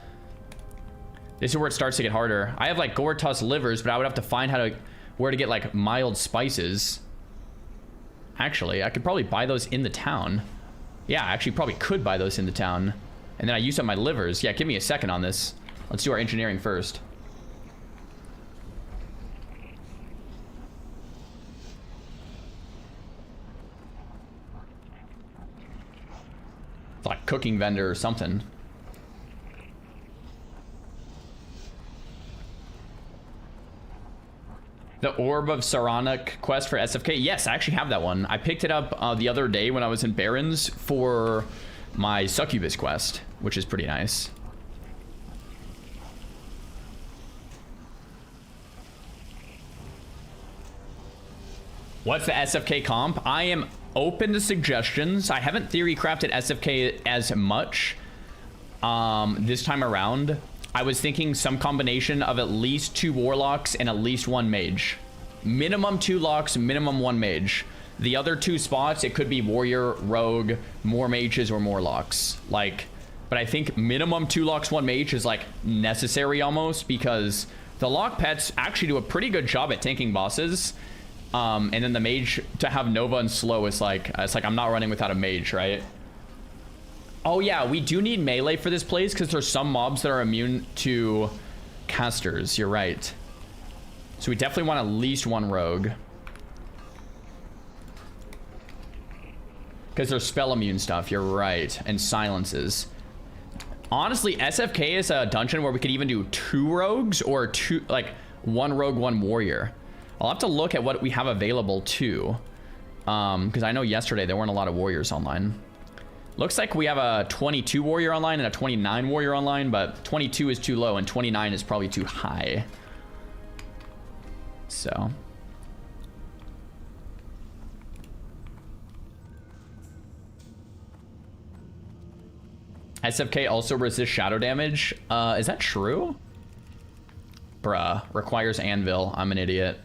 This is where it starts to get harder. I have like Gortus livers, but I would have to find where to get like mild spices. Actually, I could probably buy those in the town. Yeah, I actually probably could buy those in the town. And then I use up my livers. Yeah, give me a second on this. Let's do our engineering first. It's like cooking vendor or something. The Orb of Saronic quest for SFK. Yes, I actually have that one. I picked it up the other day when I was in Barrens for my Succubus quest, which is pretty nice. What's the SFK comp? I am open to suggestions. I haven't theory crafted SFK as much this time around. I was thinking some combination of at least 2 warlocks and at least 1 mage. Minimum 2 locks, minimum 1 mage. The other 2 spots, it could be warrior, rogue, more mages, or more locks. Like, But I think minimum 2 locks, 1 mage is like necessary almost, because the lock pets actually do a pretty good job at tanking bosses. And then the mage to have Nova and slow is like, it's like I'm not running without a mage, right? Oh yeah, we do need melee for this place because there's some mobs that are immune to casters. You're right. So we definitely want at least 1 rogue. Because there's spell immune stuff, you're right. And silences. Honestly, SFK is a dungeon where we could even do 2 rogues or 2, like 1 rogue, 1 warrior. I'll have to look at what we have available too. Because I know yesterday there weren't a lot of warriors online. Looks like we have a 22 warrior online and a 29 warrior online, but 22 is too low and 29 is probably too high. So. SFK also resists shadow damage. Is that true? Bruh, requires anvil. I'm an idiot.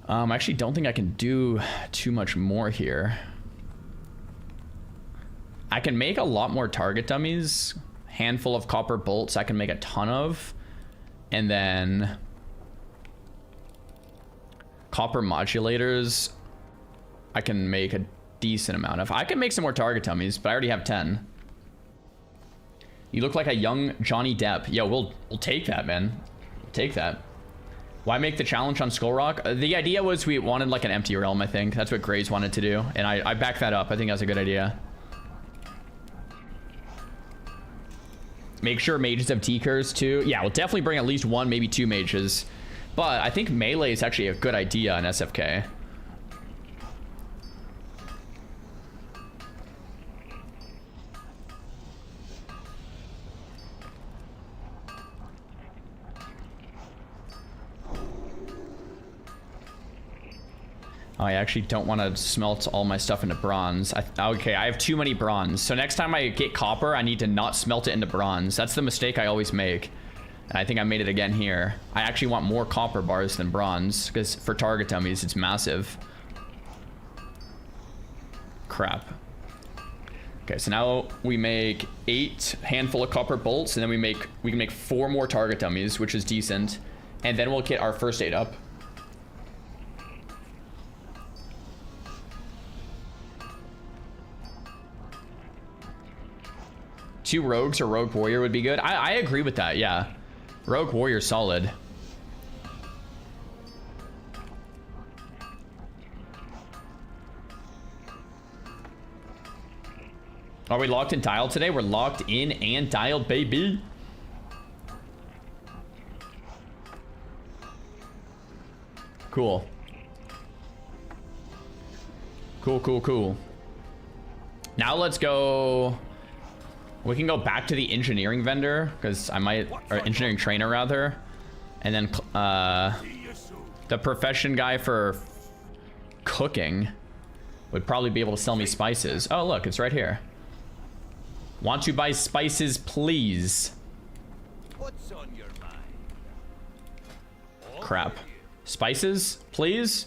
I actually don't think I can do too much more here. I can make a lot more target dummies. Handful of copper bolts I can make a ton of. And then copper modulators I can make a decent amount of. I can make some more target dummies, but I already have 10. You look like a young Johnny Depp. Yo, we'll take that, man. We'll take that. Why make the challenge on Skull Rock? The idea was we wanted like an empty realm, I think. That's what Graves wanted to do. And I back that up. I think that's a good idea. Make sure mages have T-Curs too. Yeah, we'll definitely bring at least 1, maybe 2 mages. But I think melee is actually a good idea in SFK. I actually don't want to smelt all my stuff into bronze. Okay, I have too many bronze. So next time I get copper, I need to not smelt it into bronze. That's the mistake I always make. And I think I made it again here. I actually want more copper bars than bronze, because for target dummies, it's massive. Crap. Okay, so now we make 8 handful of copper bolts, and then we can make 4 more target dummies, which is decent. And then we'll get our first aid up. Two rogues or rogue warrior would be good. I agree with that, yeah. Rogue warrior solid. Are we locked and dialed today? We're locked in and dialed, baby. Cool. Cool. Now let's go. We can go back to the engineering vendor, because I might, or engineering trainer rather. And then the profession guy for cooking would probably be able to sell me spices. Oh, look, it's right here. Want to buy spices, please? What's on your mind? Crap. Spices, please?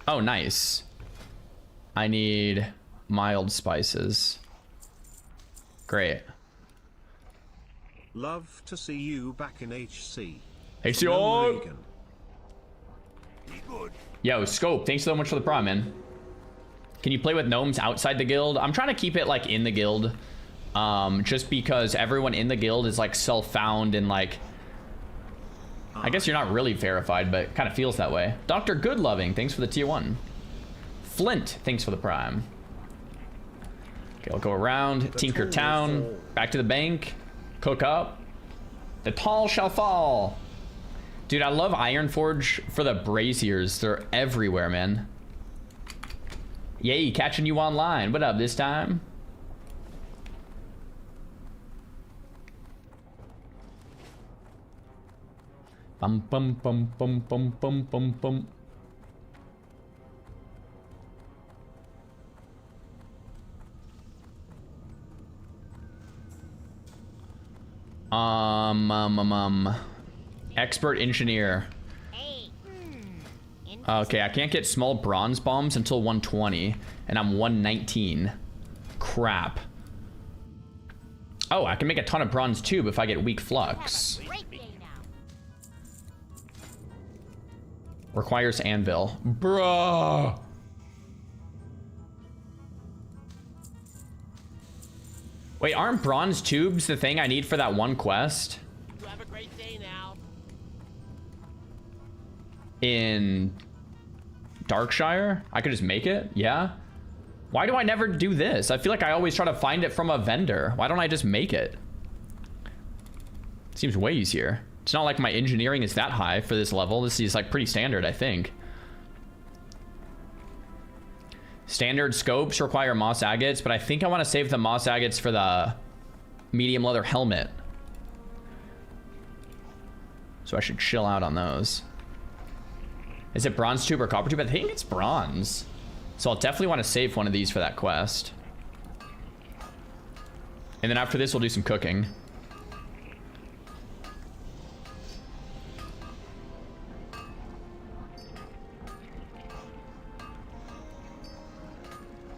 Oh, nice. I need mild spices. Great. Love to see you back in HC. HC. Yo, Scope, thanks so much for the prime, man. Can you play with gnomes outside the guild? I'm trying to keep it like in the guild. Just because everyone in the guild is like self-found and like, I guess you're not really verified, but it kind of feels that way. Dr. Goodloving, thanks for the tier 1. Flint, thanks for the prime. Okay, I'll go around, Tinker Town, back to the bank, cook up. The tall shall fall. Dude, I love Ironforge for the braziers. They're everywhere, man. Yay, catching you online. What up this time? Bum bum bum bum bum bum bum bum. Expert engineer. Okay, I can't get small bronze bombs until 120, and I'm 119. crap. Oh, I can make a ton of bronze tube if I get weak flux. Requires anvil. Bruh. Wait, aren't bronze tubes the thing I need for that one quest? You have a great day now. In Darkshire? I could just make it? Yeah. Why do I never do this? I feel like I always try to find it from a vendor. Why don't I just make it? Seems way easier. It's not like my engineering is that high for this level. This is like pretty standard, I think. Standard scopes require moss agates, but I think I want to save the moss agates for the medium leather helmet. So I should chill out on those. Is it bronze tube or copper tube? I think it's bronze. So I'll definitely want to save one of these for that quest. And then after this, we'll do some cooking.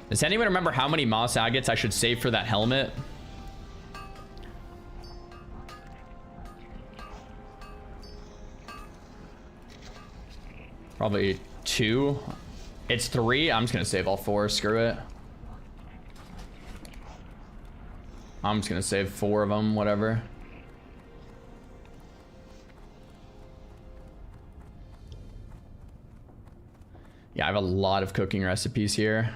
Does anyone remember how many moss agates I should save for that helmet? Probably 2. It's 3. I'm just gonna save all 4. Screw it. I'm just gonna save 4 of them, whatever. Yeah, I have a lot of cooking recipes here.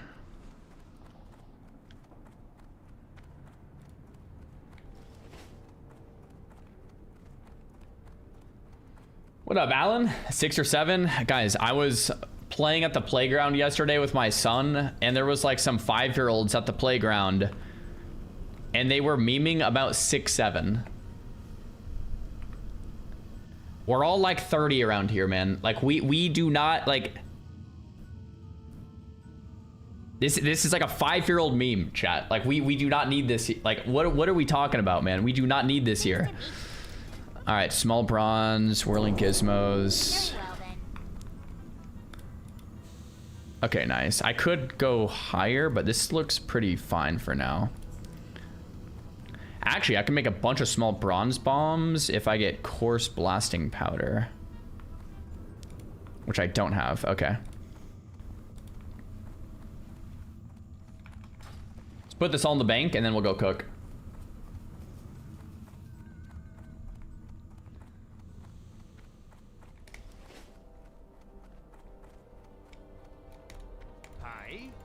What up, Alan? 6 or 7? Guys, I was playing at the playground yesterday with my son, and there was like some 5-year-olds at the playground, and they were memeing about 6-7. We're all like 30 around here, man. Like we do not like this is like a 5-year-old meme, chat. Like we do not need this. Like what are we talking about, man? We do not need this here. All right, small bronze, whirling gizmos. Okay, nice. I could go higher, but this looks pretty fine for now. Actually, I can make a bunch of small bronze bombs if I get coarse blasting powder, which I don't have. Okay. Let's put this all in the bank and then we'll go cook.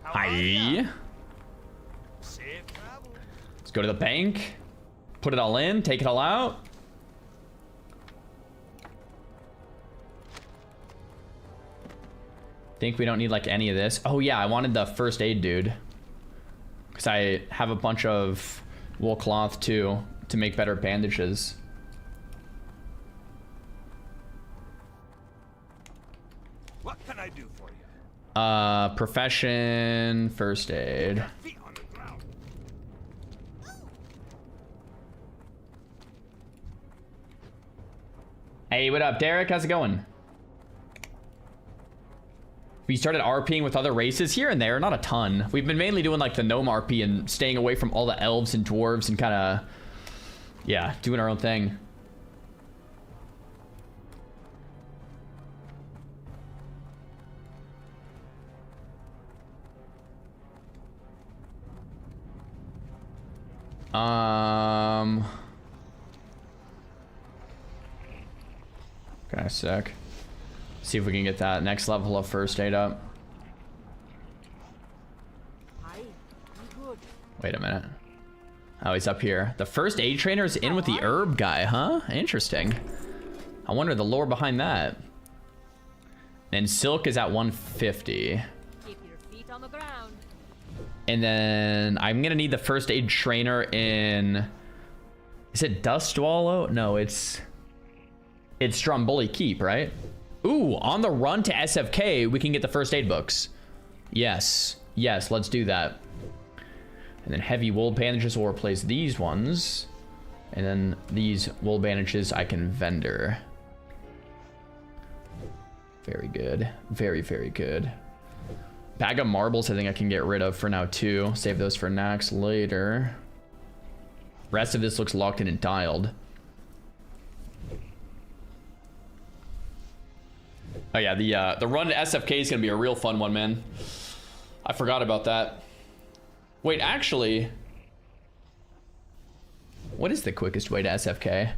Hi. Let's go to the bank. Put it all in. Take it all out. Think we don't need like any of this. Oh yeah, I wanted the first aid dude, because I have a bunch of wool cloth too to make better bandages. What can I do for you? Profession, first aid. Hey, what up, Derek? How's it going? We started RPing with other races here and there, not a ton. We've been mainly doing like the gnome RP and staying away from all the elves and dwarves and kind of, yeah, doing our own thing. Okay, a sec. See if we can get that next level of first aid up. Wait a minute. Oh, he's up here. The first aid trainer is in with the herb guy, huh? Interesting. I wonder the lore behind that. And silk is at 150. Keep your feet on the ground. And then I'm gonna need the first aid trainer in. Is it Dustwallow? No, it's Stromboli Keep, right? Ooh, on the run to SFK, we can get the first aid books. Yes, yes, let's do that. And then heavy wool bandages will replace these ones. And then these wool bandages I can vendor. Very good. Very, very good. Bag of marbles I think I can get rid of for now too. Save those for Nax later. Rest of this looks locked in and dialed. Oh yeah, the run to SFK is gonna be a real fun one, man. I forgot about that. Wait, actually, what is the quickest way to SFK?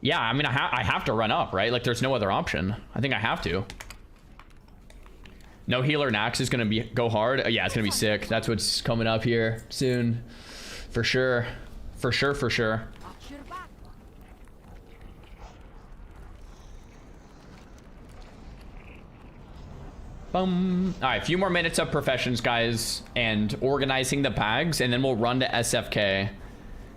Yeah, I mean, I have to run up, right? Like, there's no other option. I think I have to. No healer Nax is gonna go hard. Yeah, it's gonna be sick. That's what's coming up here soon, for sure. For sure, for sure. All right, a few more minutes of professions, guys, and organizing the bags, and then we'll run to SFK.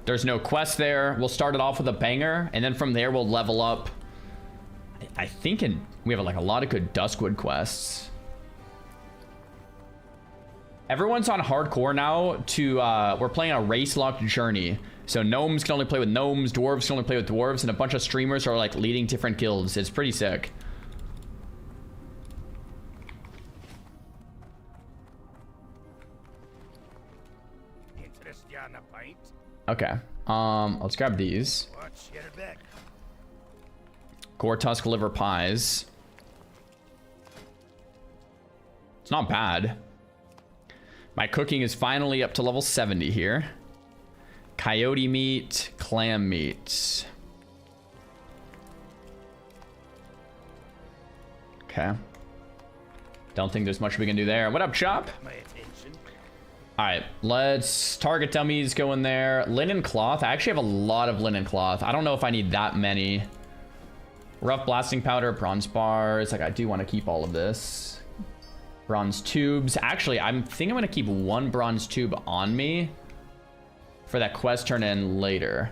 There's no quest there. We'll start it off with a banger, and then from there we'll level up. I think we have like a lot of good Duskwood quests. Everyone's on hardcore now we're playing a race locked journey. So gnomes can only play with gnomes, dwarves can only play with dwarves, and a bunch of streamers are like leading different guilds. It's pretty sick. Okay. Let's grab these. Gore tusk liver pies. It's not bad. My cooking is finally up to level 70 here. Coyote meat, clam meat. Okay. Don't think there's much we can do there. What up, Chop? All right, let's target dummies go in there. Linen cloth. I actually have a lot of linen cloth. I don't know if I need that many. Rough blasting powder, bronze bars. Like, I do want to keep all of this. Bronze tubes. Actually, I think I'm going to keep one bronze tube on me for that quest turn in later.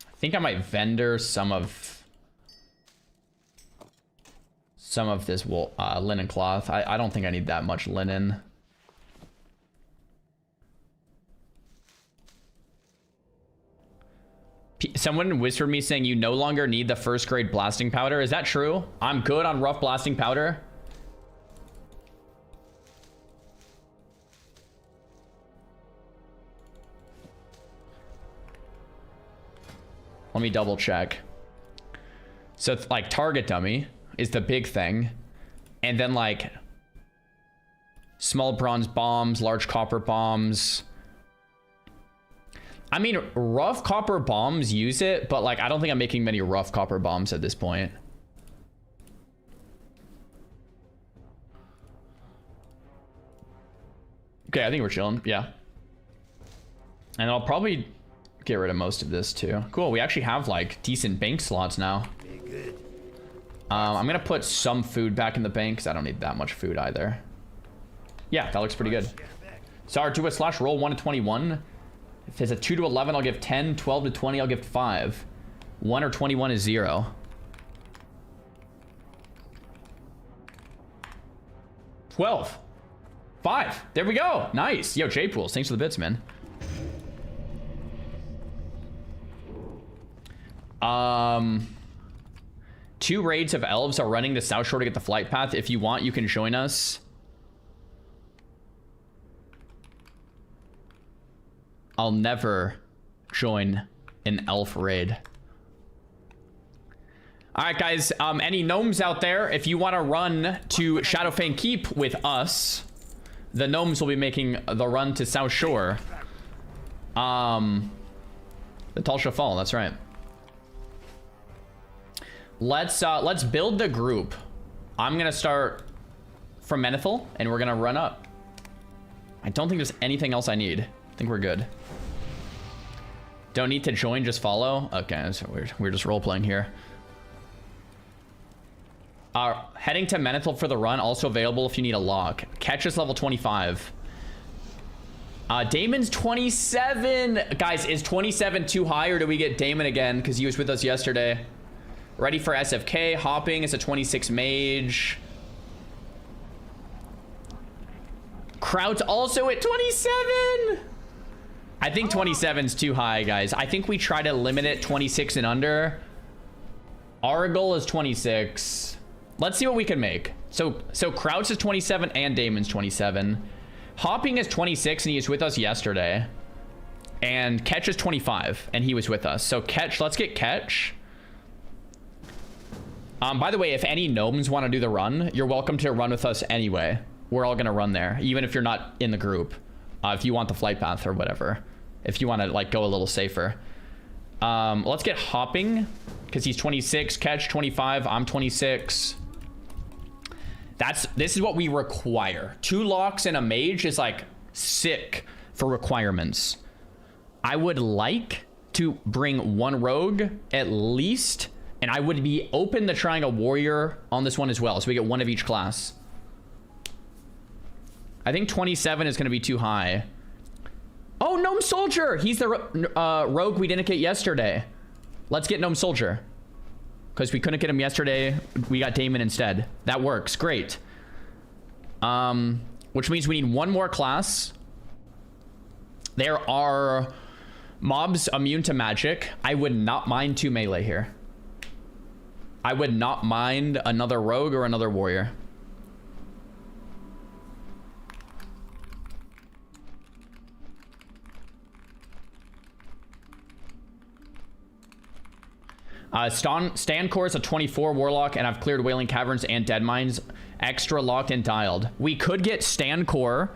I think I might vendor some of this linen cloth. I don't think I need that much linen. Someone whispered me saying you no longer need the first grade blasting powder. Is that true? I'm good on rough blasting powder. Let me double check. So it's like target dummy is the big thing. And then like small bronze bombs, large copper bombs. I mean, rough copper bombs use it, but like I don't think I'm making many rough copper bombs at this point. Okay, I think we're chilling. Yeah. And I'll probably get rid of most of this too. Cool, we actually have like decent bank slots now. I'm gonna put some food back in the bank because I don't need that much food either. Yeah, that looks pretty good. So do a slash roll 1 to 21. If it's a 2 to 11, I'll give 10. 12 to 20, I'll give 5. 1 or 21 is 0. 12. 5. There we go. Nice. Yo, J-Pools, thanks for the bits, man. Two raids of elves are running the South Shore to get the flight path. If you want, you can join us. I'll never join an elf raid. All right, guys. Any gnomes out there, if you want to run to Shadowfang Keep with us, the gnomes will be making the run to South Shore. The Talsha Fall, that's right. Let's build the group. I'm gonna start from Menethil, and we're gonna run up. I don't think there's anything else I need. I think we're good. Don't need to join, just follow. Okay, that's weird. We're just role playing here. Heading to Menethil for the run, also available if you need a lock. Catch is level 25. Damon's 27. Guys, is 27 too high, or do we get Damon again? Because he was with us yesterday. Ready for SFK. Hopping is a 26 mage. Kraut's also at 27. I think 27's too high, guys. I think we try to limit it 26 and under. Our goal is 26. Let's see what we can make. So Krauts is 27 and Damon's 27. Hopping is 26 and he was with us yesterday. And Ketch is 25 and he was with us. So Ketch, let's get Ketch. By the way, if any gnomes want to do the run, you're welcome to run with us anyway. We're all gonna run there, even if you're not in the group. If you want the flight path or whatever. If you want to like go a little safer. Let's get Hopping because he's 26, Ketch 25, I'm 26. This is what we require. 2 locks and a mage is like sick for requirements. I would like to bring 1 rogue at least, and I would be open to trying a warrior on this one as well, so we get 1 of each class. I think 27 is going to be too high. Oh, Gnome Soldier! He's the rogue we didn't get yesterday. Let's get Gnome Soldier. Because we couldn't get him yesterday. We got Damon instead. That works. Great. Which means we need 1 more class. There are mobs immune to magic. I would not mind 2 melee here. I would not mind another rogue or another warrior. Stand core is a 24 warlock, and I've cleared Wailing Caverns and Dead Mines. Extra locked and dialed. We could get stand core,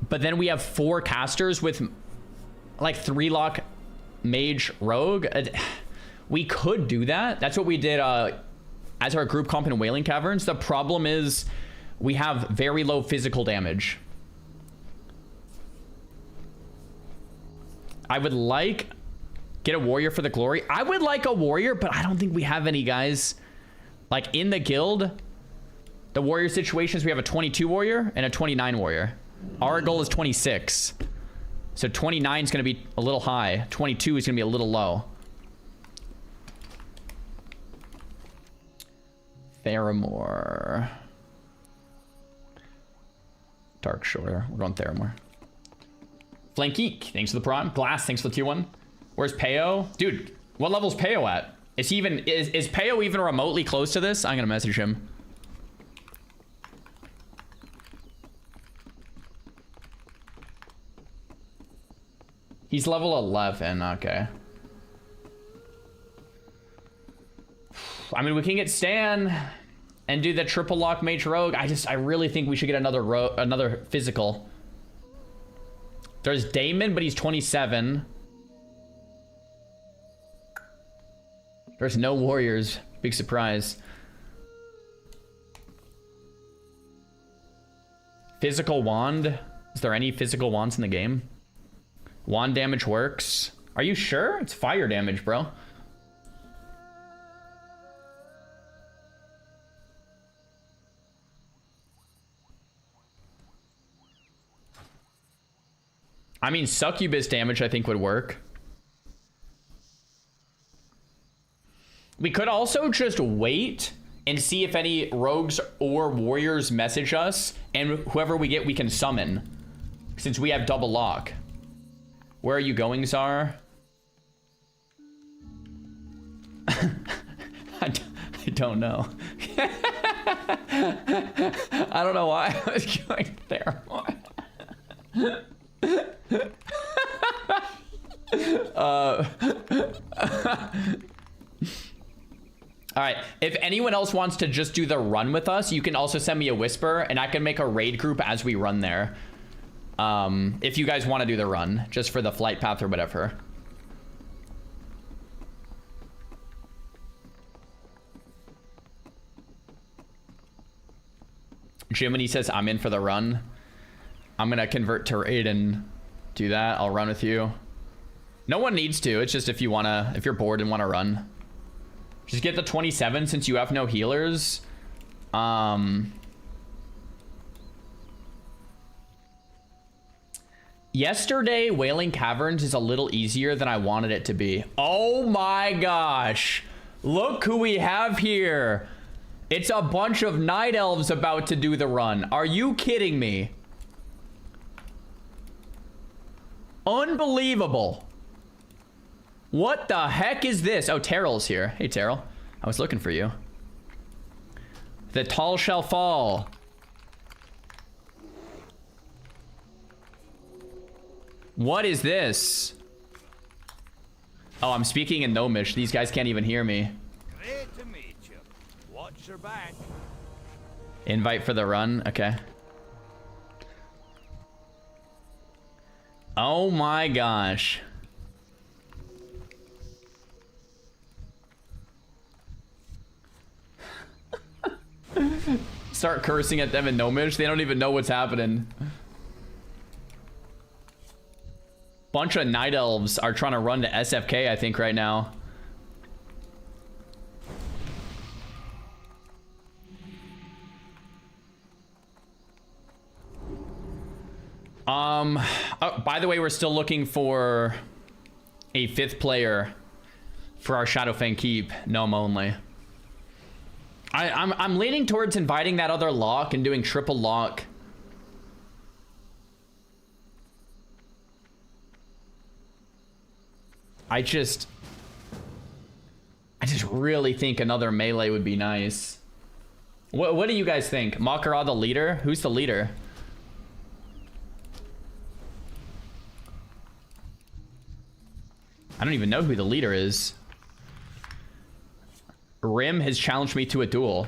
but then we have 4 casters with like 3 lock mage rogue. We could do that. That's what we did as our group comp in Wailing Caverns. The problem is we have very low physical damage. I would like get a warrior for the glory. I would like a warrior, but I don't think we have any guys like in the guild. The warrior situations, we have a 22 warrior and a 29 warrior. Our goal is 26. So 29 is going to be a little high. 22 is going to be a little low. Theramore. Dark Shore. We're going Theramore. Flankeek, thanks for the prime. Glass, thanks for the tier 1. Where's Peo? Dude, what level's Peo at? Is he even is Peo even remotely close to this? I'm gonna message him. He's level 11, okay. I mean, we can get Stan and do the triple lock mage rogue. I really think we should get another physical. There's Damon, but he's 27. There's no warriors. Big surprise. Physical wand. Is there any physical wands in the game? Wand damage works. Are you sure? It's fire damage, bro. I mean, succubus damage I think would work. We could also just wait and see if any rogues or warriors message us, and whoever we get, we can summon, since we have double lock. Where are you going, Czar? I don't know. I don't know why I was going there. All right, if anyone else wants to just do the run with us, you can also send me a whisper and I can make a raid group as we run there. If you guys want to do the run, just for the flight path or whatever. Jiminy says, I'm in for the run. I'm going to convert to raid and do that. I'll run with you. No one needs to. It's just if you want to, if you're bored and want to run. Just get the 27 since you have no healers. Yesterday, Wailing Caverns is a little easier than I wanted it to be. Oh my gosh. Look who we have here. It's a bunch of night elves about to do the run. Are you kidding me? Unbelievable. What the heck is this? Oh, Terrell's here. Hey, Terrell. I was looking for you. The tall shall fall. What is this? Oh, I'm speaking in Gnomish. These guys can't even hear me. Great to meet you. Watch your back. Invite for the run. Okay. Oh my gosh. Start cursing at them in Gnomish. They don't even know what's happening. Bunch of night elves are trying to run to SFK, I think, right now. Oh, by the way, we're still looking for a 5th player for our Shadowfang Keep, Gnome only. I'm leaning towards inviting that other lock and doing triple lock. I just really think another melee would be nice. What do you guys think? Makara the leader? Who's the leader? I don't even know who the leader is. Rim has challenged me to a duel.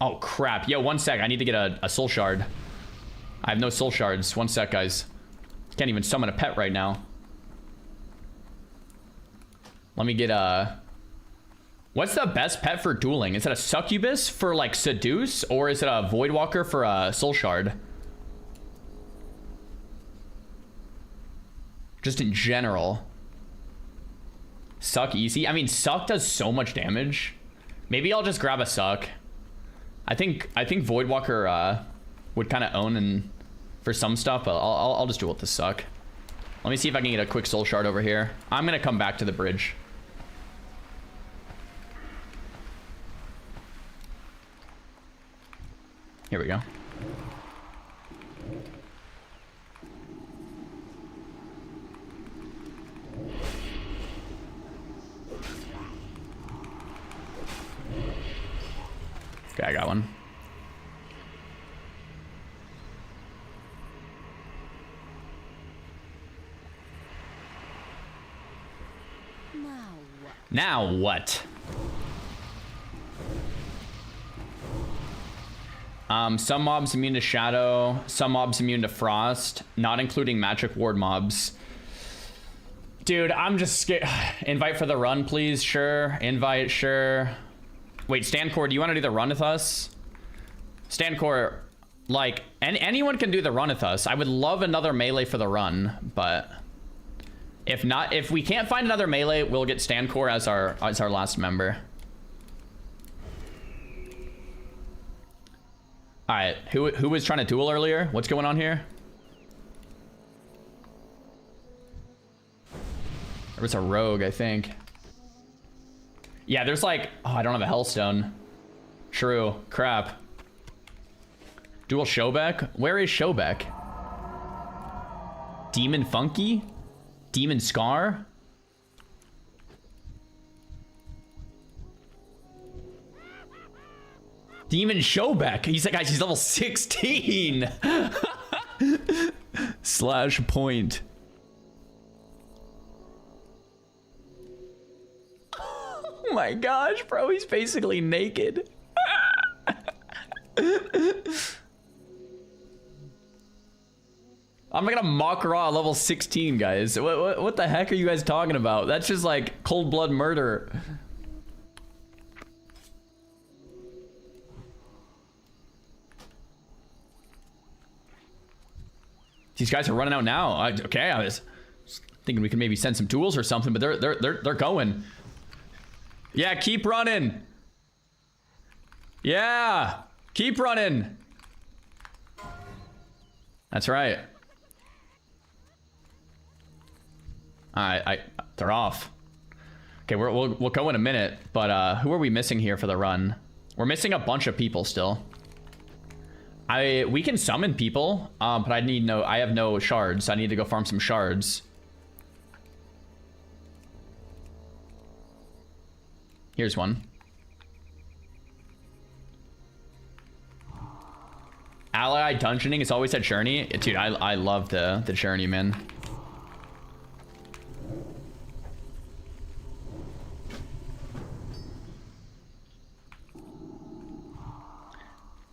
Oh, crap. Yo, 1 sec. I need to get a soul shard. I have no soul shards. 1 sec, guys. Can't even summon a pet right now. Let me get a... What's the best pet for dueling? Is it a succubus for, like, seduce? Or is it a voidwalker for a soul shard? Just in general. Suck easy. I mean, suck does so much damage. Maybe I'll just grab a suck. I think voidwalker would kind of own and for some stuff, but I'll just duel with the suck. Let me see if I can get a quick soul shard over here. I'm gonna come back to the bridge. Here we go. Okay, I got one. Now what? Some mobs immune to shadow, some mobs immune to frost, not including magic ward mobs. Dude, I'm just scared. Invite for the run, please. Sure. Invite, sure. Wait, Stancore, do you want to do the run with us? Stancore, like, anyone can do the run with us. I would love another melee for the run, but if not, if we can't find another melee, we'll get Stancore as our last member. All right, who was trying to duel earlier? What's going on here? There was a rogue, I think. Yeah, there's like... Oh, I don't have a Hellstone. True. Crap. Dual Showback? Where is Showback? Demon Funky? Demon Scar? Demon Showback. He's like, guys, he's level 16. Slash point. Oh my gosh, bro, he's basically naked. I'm gonna mock raw level 16, guys. What the heck are you guys talking about? That's just like cold blood murder. These guys are running out now. Okay, I was thinking we could maybe send some tools or something, but they're going. Yeah, keep running. Yeah, keep running. That's right. All right, they're off. Okay, we'll go in a minute, but who are we missing here for the run? We're missing a bunch of people still. We can summon people, but I have no shards. I need to go farm some shards. Here's one. Ally dungeoning is always a journey. Dude, I love the journey, man.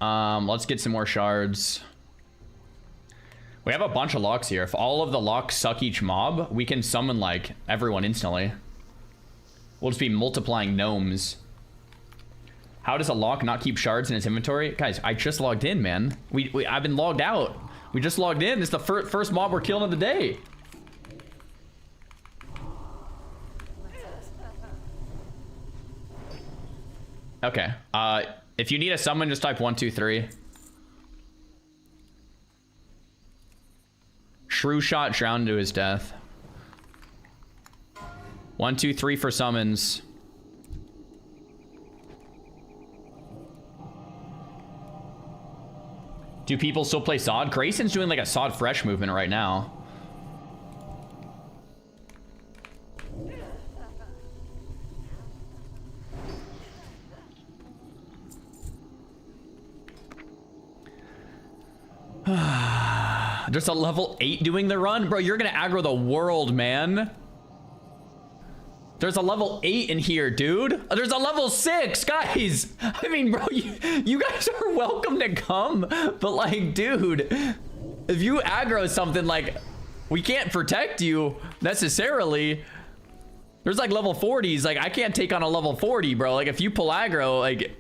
Let's get some more shards. We have a bunch of locks here. If all of the locks suck each mob, we can summon like everyone instantly. We'll just be multiplying gnomes. How does a lock not keep shards in its inventory? Guys, I just logged in, man. I've been logged out. We just logged in. This is the first mob we're killing of the day. Okay. If you need a summon, just type 1, 2, 3. Shrew shot drowned to his death. 1, 2, 3 for summons. Do people still play Sod? Grayson's doing like a Sod Fresh movement right now. There's a level 8 doing the run? Bro, you're gonna aggro the world, man. There's a level 8 in here, dude. There's a level 6, guys. I mean, bro, you guys are welcome to come. But like, dude, if you aggro something, like, we can't protect you necessarily. There's like level 40s. Like, I can't take on a level 40, bro. Like, if you pull aggro, like...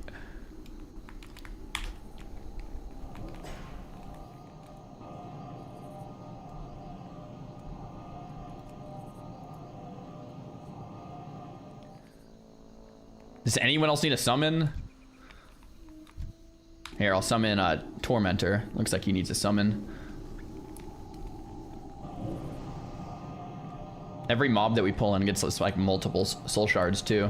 Does anyone else need a summon? Here, I'll summon Tormentor. Looks like he needs a summon. Every mob that we pull in gets like multiple soul shards too.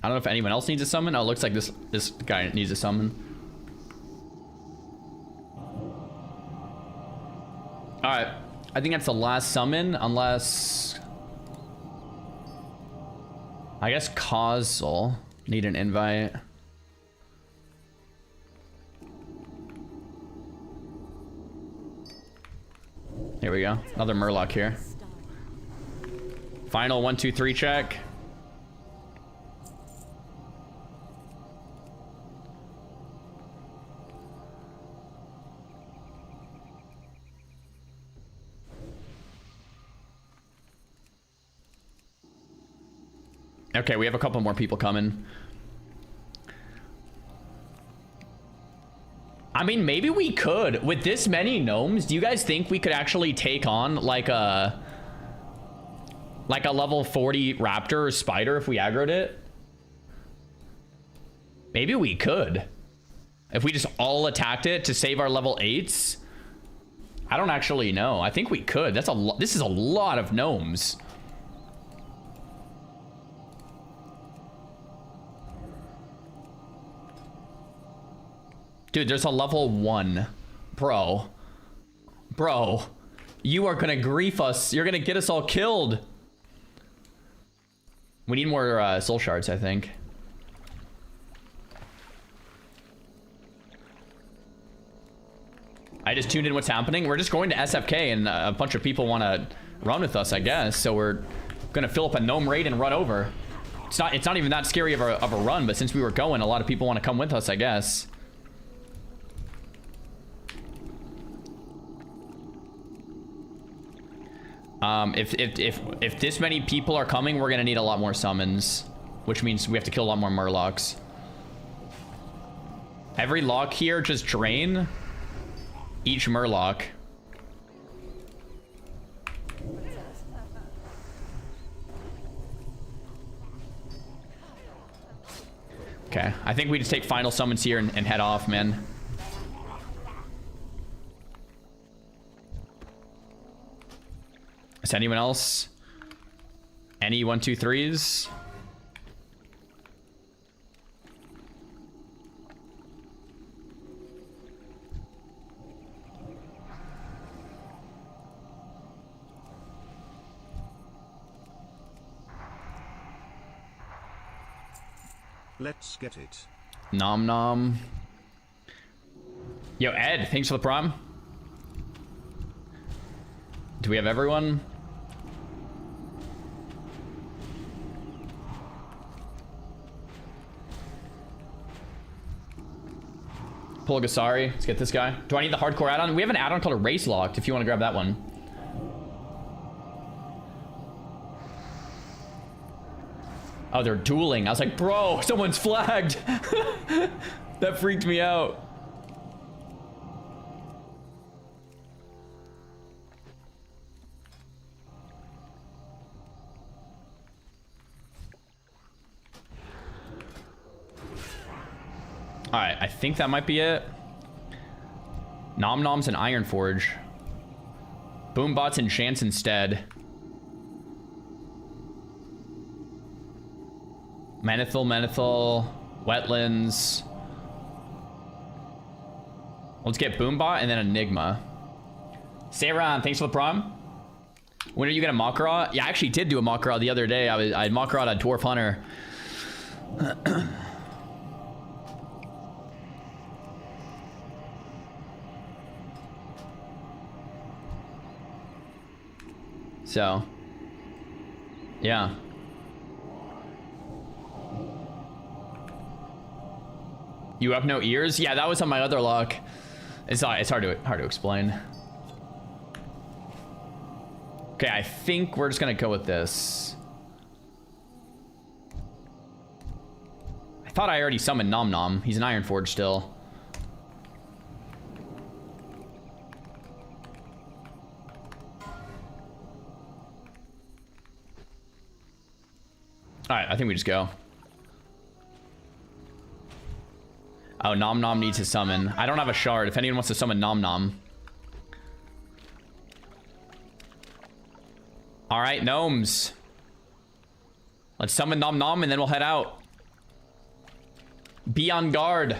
I don't know if anyone else needs a summon. Oh, it looks like this guy needs a summon. Alright, I think that's the last summon, unless... I guess Causal need an invite. Here we go, another Murloc here. Final 1, 2, 3 check. Okay, we have a couple more people coming. I mean, maybe we could. With this many gnomes, do you guys think we could actually take on like a level 40 raptor or spider if we aggroed it? Maybe we could. If we just all attacked it to save our level 8s? I don't actually know. I think we could. This is a lot of gnomes. Dude, there's a level 1. Bro, you are gonna grief us. You're gonna get us all killed. We need more soul shards, I think. I just tuned in what's happening. We're just going to SFK and a bunch of people want to run with us, I guess. So we're gonna fill up a gnome raid and run over. It's not even that scary of a run, but since we were going, a lot of people want to come with us, I guess. If this many people are coming, we're gonna need a lot more summons, which means we have to kill a lot more Murlocs. Every lock here just drain each Murloc. Okay, I think we just take final summons here and head off, man. Is anyone else? Any 1, 2, 3s? Let's get it. Nom nom. Yo, Ed, thanks for the prime. Do we have everyone? Pulgasari, let's get this guy. Do I need the hardcore add-on? We have an add-on called a Race Locked if you want to grab that one. Oh, they're dueling. I was like, bro, someone's flagged. That freaked me out. All right, I think that might be it. Nom Noms and Iron Forge. Boombots and Chance instead. Manethil, Wetlands. Let's get Boombot and then Enigma. Seiran, thanks for the prom. When are you gonna Makara? Yeah, I actually did do a Makara the other day. I Makara'd a Dwarf Hunter. So, yeah. You have no ears? Yeah, that was on my other lock. It's hard to explain. Okay, I think we're just gonna go with this. I thought I already summoned Nom Nom. He's an Iron Forge still. Alright, I think we just go. Oh, Nom Nom needs to summon. I don't have a shard. If anyone wants to summon Nom Nom. Alright, gnomes. Let's summon Nom Nom and then we'll head out. Be on guard.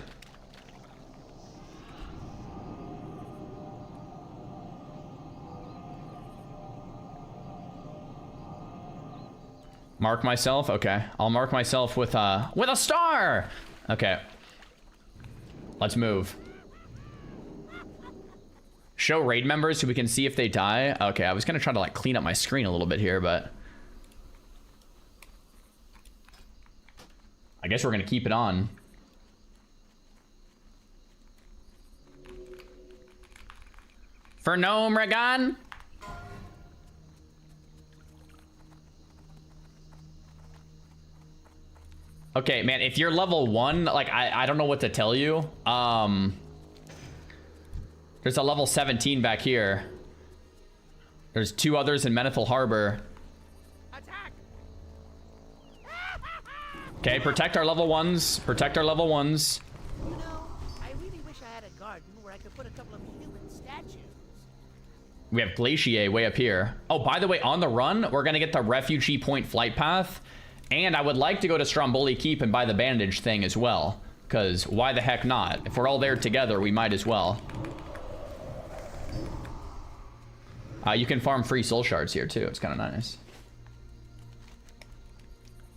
Mark myself? Okay. I'll mark myself with a star! Okay. Let's move. Show raid members so we can see if they die. Okay, I was gonna try to like clean up my screen a little bit here, but I guess we're gonna keep it on. For Gnome Regan. Okay, man, if you're level 1, like, I don't know what to tell you. There's a level 17 back here. There's 2 others in Menethil Harbor. Okay, protect our level 1s. Protect our level 1s. You know, I really wish I had a garden where I could put a couple of human statues. We have Glacier way up here. Oh, by the way, on the run, we're gonna get the Refugee Point flight path. And I would like to go to Stromboli Keep and buy the bandage thing as well. Because why the heck not? If we're all there together, we might as well. You can farm free soul shards here too. It's kind of nice.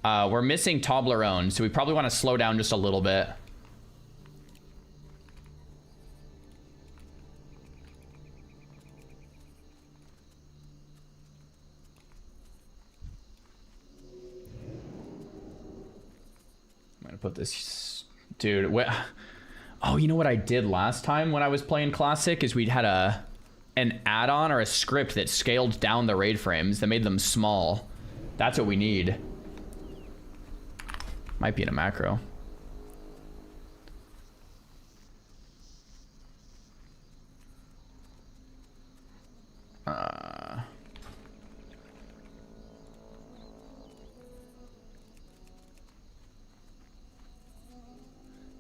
We're missing Toblerone, so we probably want to slow down just a little bit. Put this, dude. What? Oh, you know what I did last time when I was playing Classic is we'd had an add-on or a script that scaled down the raid frames that made them small. That's what we need. Might be in a macro.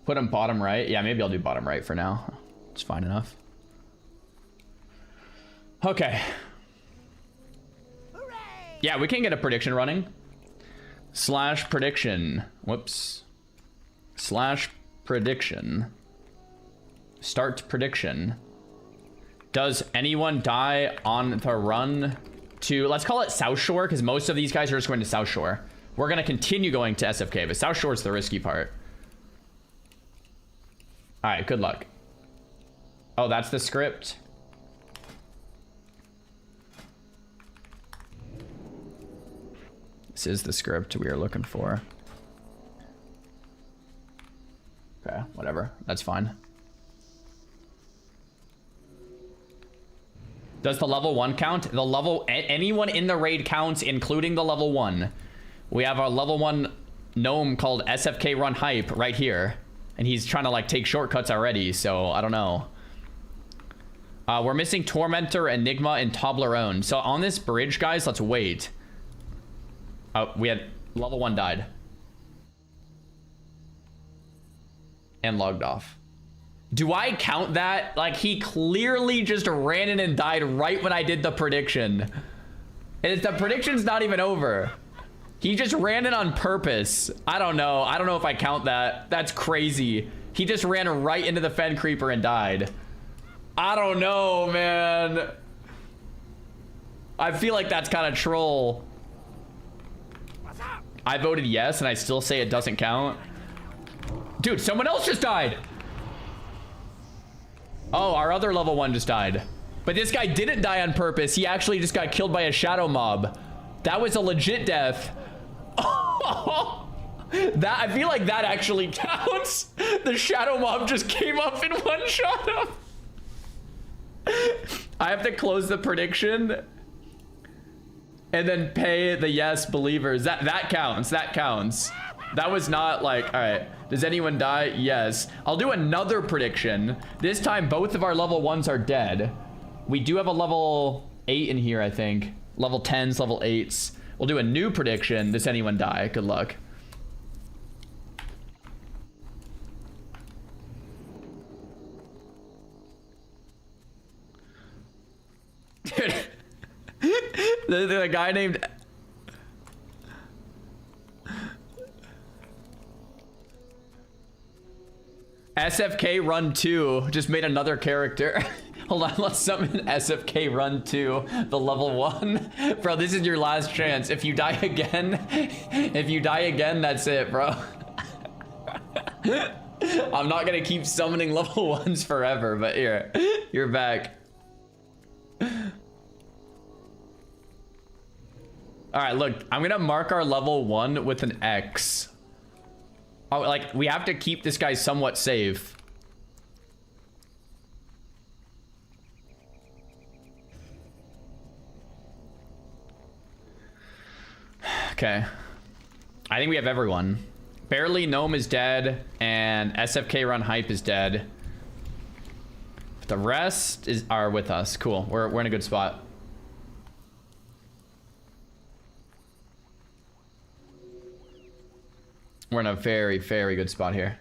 Put them bottom right. Yeah, maybe I'll do bottom right for now. It's fine enough. Okay. Hooray! Yeah, we can get a prediction running. Slash prediction. Whoops. Slash prediction. Start prediction. Does anyone die on the run to... Let's call it South Shore, because most of these guys are just going to South Shore. We're gonna continue going to SFK, but South Shore's the risky part. All right, good luck. Oh, that's the script. This is the script we are looking for. Okay, whatever. That's fine. Does the level 1 count? The level... Anyone in the raid counts, including the level 1. We have our level 1 gnome called SFK Run Hype right here. And he's trying to, like, take shortcuts already, so I don't know. We're missing Tormentor, Enigma, and Toblerone. So on this bridge, guys, let's wait. Oh, we had... Level 1 died. And logged off. Do I count that? Like, he clearly just ran in and died right when I did the prediction. And the prediction's not even over. He just ran in on purpose. I don't know. I don't know if I count that. That's crazy. He just ran right into the Fen Creeper and died. I don't know, man. I feel like that's kind of troll. I voted yes, and I still say it doesn't count. Dude, someone else just died. Oh, our other level 1 just died. But this guy didn't die on purpose. He actually just got killed by a shadow mob. That was a legit death. That, I feel like that actually counts. The shadow mob just came up and one-shot him. I have to close the prediction and then pay the yes believers. That counts. That counts. That was not like, all right, does anyone die? Yes. I'll do another prediction. This time, both of our level 1s are dead. We do have a level 8 in here, I think. Level 10s, level 8s. We'll do a new prediction. Does anyone die? Good luck. Dude. the guy named... SFK Run 2 just made another character. Hold on, let's summon SFK Run 2, the level 1. Bro, this is your last chance. If you die again, that's it, bro. I'm not gonna keep summoning level 1s forever, but here, you're back. All right, look, I'm gonna mark our level 1 with an X. Oh, like, we have to keep this guy somewhat safe. Okay. I think we have everyone. Barely Gnome is dead, and SFK Run Hype is dead. The rest are with us. Cool. We're in a good spot. We're in a very, very good spot here.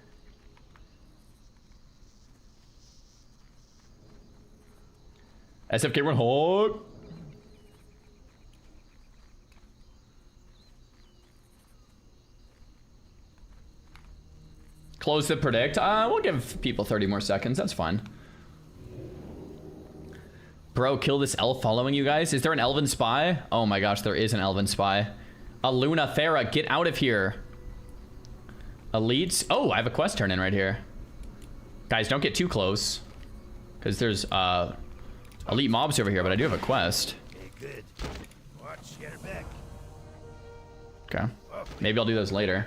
SFK Run Hype. Close the predict. We'll give people 30 more seconds. That's fine. Bro, kill this elf following you guys. Is there an elven spy? Oh my gosh, there is an elven spy. Aluna Thera, get out of here. Elites. Oh, I have a quest turn in right here. Guys, don't get too close. Because there's elite mobs over here, but I do have a quest. Okay, good. Watch, get her back. Okay. Maybe I'll do those later.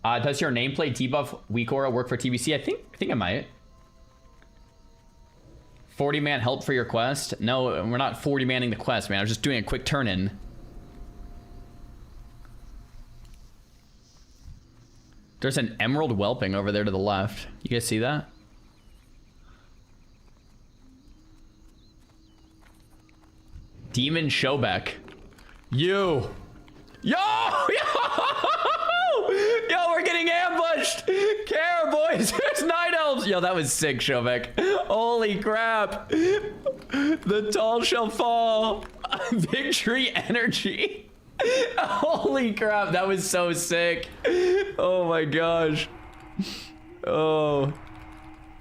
Does your nameplate debuff weak aura work for TBC? I think I might. 40-man help for your quest? No, we're not 40-manning the quest, man. I was just doing a quick turn-in. There's an emerald whelping over there to the left. You guys see that? Demon Showbeck. You. Yo! Yo, we're getting ambushed! Care, boys! There's night elves! Yo, that was sick, Showbeck. Holy crap. The tall shall fall. Victory energy. Holy crap, that was so sick. Oh my gosh. Oh.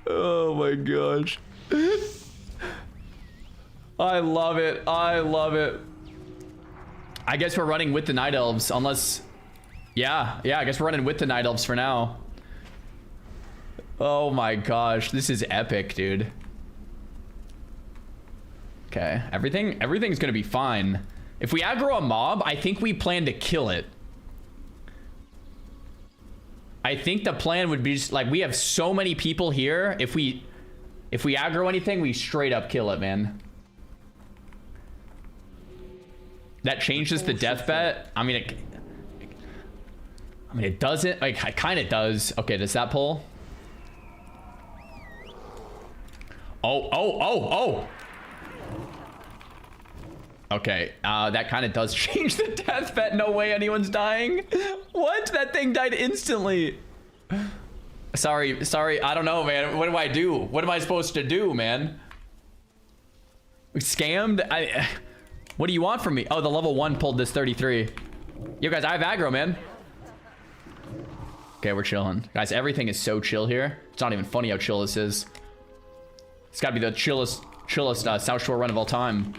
Oh my gosh. I love it. I love it. I guess we're running with the Night Elves, unless... Yeah, I guess we're running with the Night Elves for now. Oh my gosh, this is epic, dude. Okay, everything's gonna be fine. If we aggro a mob, I think we plan to kill it. I think the plan would be just like, we have so many people here. If we aggro anything, we straight up kill it, man. That changes the death bet. I mean, it doesn't. Like, it kind of does. Okay, does that pull? Oh. Okay, that kind of does change the death bet. No way anyone's dying. What? That thing died instantly. Sorry. I don't know, man. What do I do? What am I supposed to do, man? Scammed? What do you want from me? Oh, the level 1 pulled this 33. Yo, guys, I have aggro, man. Okay, we're chilling. Guys, everything is so chill here. It's not even funny how chill this is. It's gotta be the chillest South Shore run of all time.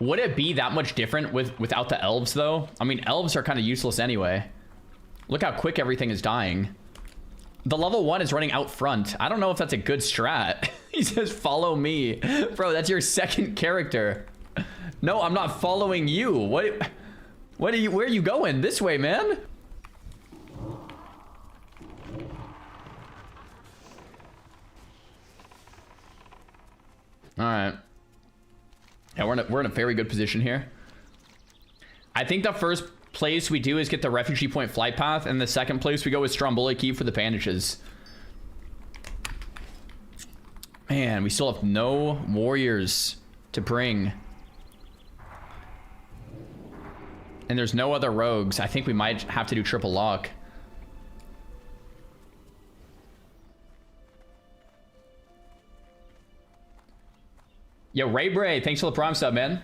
Would it be that much different without the elves, though? I mean, elves are kind of useless anyway. Look how quick everything is dying. The level 1 is running out front. I don't know if that's a good strat. He says, follow me. Bro, that's your second character. No, I'm not following you. Where are you going? This way, man. All right. Yeah, we're in a very good position here. I think the first place we do is get the refugee point flight path, and the second place we go with Stromboli Keep for the bandages. Man, we still have no warriors to bring. And there's no other rogues. I think we might have to do triple lock. Yo, Ray Bray, thanks for the prime sub, man.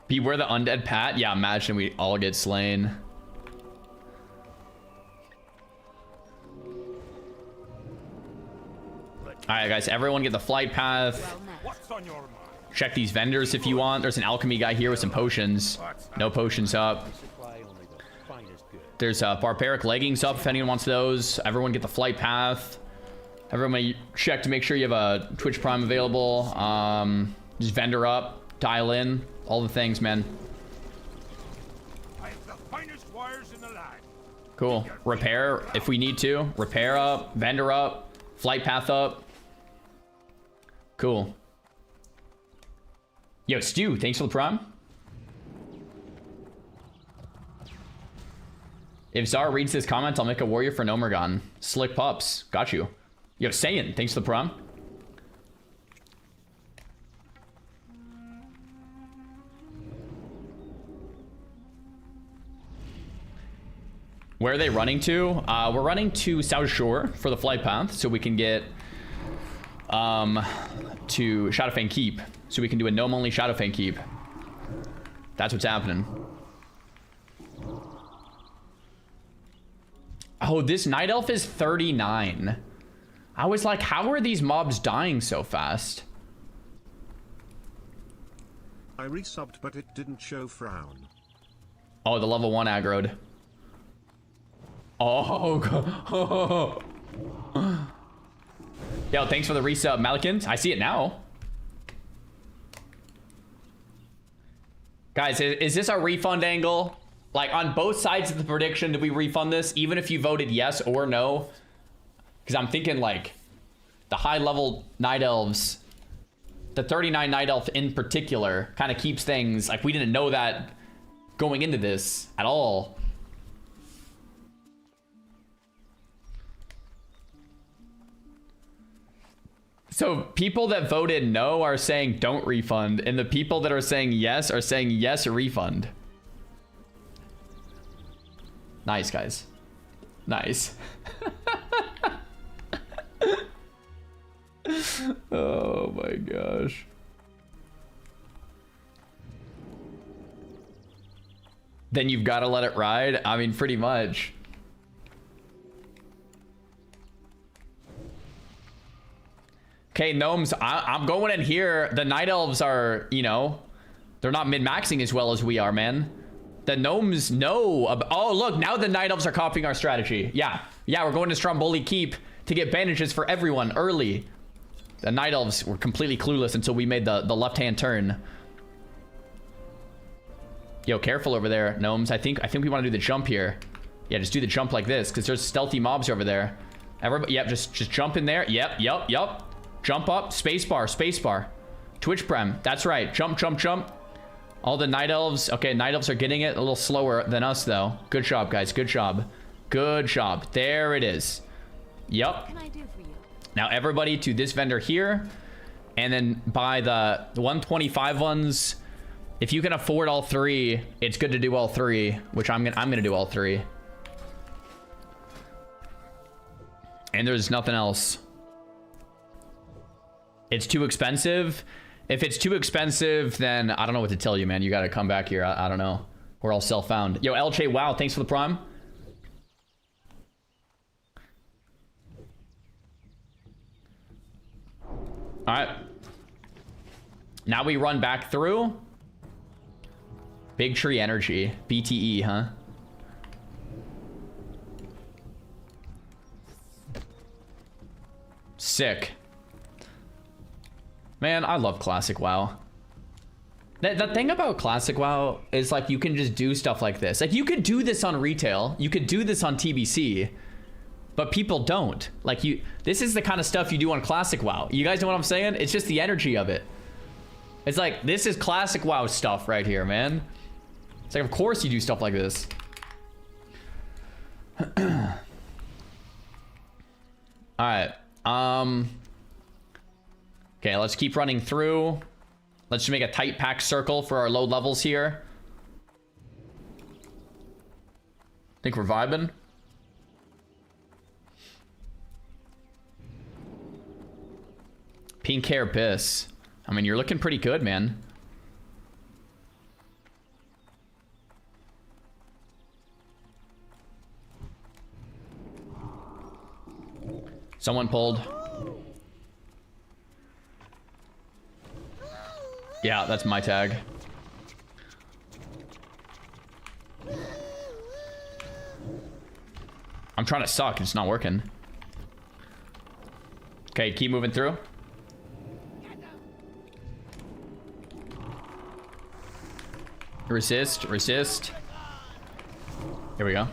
Beware the undead Pat. Yeah, imagine we all get slain. Alright, guys, everyone get the flight path. What's on your mind? Check these vendors if you want. There's an alchemy guy here with some potions. No potions up. There's barbaric leggings up if anyone wants those. Everyone get the flight path. Everyone check to make sure you have a Twitch Prime available. Just vendor up, dial in, all the things, man. I have the finest wires in the land. Cool. Repair if we need to. Repair up, vendor up, flight path up. Cool. Yo, Stu, thanks for the prime. If Zara reads this comment, I'll make a warrior for Nomergon. Slick pups. Got you. Yo, Saiyan, thanks for the prime. Where are they running to? We're running to South Shore for the flight path so we can get to Shadowfang Keep. So we can do a gnome-only Shadowfang Keep. That's what's happening. Oh, this Night Elf is 39. I was like, how are these mobs dying so fast? I resubbed, but it didn't show frown. Oh, the level 1 aggroed. Oh, God. Yo, thanks for the resub, Malikins. I see it now. Guys, is this a refund angle? Like, on both sides of the prediction, did we refund this? Even if you voted yes or no? Because I'm thinking, like, the high-level Night Elves, the 39 Night Elf in particular, kind of keeps things... Like, we didn't know that going into this at all. So people that voted no are saying don't refund, and the people that are saying yes are saying yes, refund. Nice, guys. Nice. Oh my gosh. then you've got to let it ride. I mean, pretty much. Okay, gnomes, I'm going in here. The night elves are, you know, they're not min-maxing as well as we are, man. The gnomes know about, oh, look, now the night elves are copying our strategy. Yeah, we're going to Stromboli Keep to get bandages for everyone early. The night elves were completely clueless until we made the left-hand turn. Yo, careful over there, gnomes. I think we want to do the jump here. Yeah, just do the jump like this, because there's stealthy mobs over there. Everybody, yep, just jump in there. Yep. Jump up, spacebar. Twitch prem, that's right. Jump. All the night elves, okay, night elves are getting it a little slower than us though. Good job, guys, good job. There it is. Yep. What can I do for you? Now everybody to this vendor here, and then buy the 125 ones. If you can afford all three, it's good to do all three, which I'm gonna do all three. And there's nothing else. It's too expensive. If it's too expensive, then I don't know what to tell you, man. You got to come back here. I don't know. We're all self-found. Yo, LJ, wow, thanks for the prime. All right. Now we run back through. Big tree energy. BTE, huh? Sick. Man, I love Classic WoW. The thing about Classic WoW is like you can just do stuff like this. Like you could do this on retail, you could do this on TBC, but people don't. Like this is the kind of stuff you do on Classic WoW. You guys know what I'm saying? It's just the energy of it. It's like, this is Classic WoW stuff right here, man. It's like, of course you do stuff like this. All right. Okay, let's keep running through. Let's just make a tight pack circle for our low levels here. Think we're vibing. Pink hair Biss. I mean, you're looking pretty good, man. Someone pulled. Yeah, that's my tag. I'm trying to suck, it's not working. Okay, keep moving through. Resist. Here we go.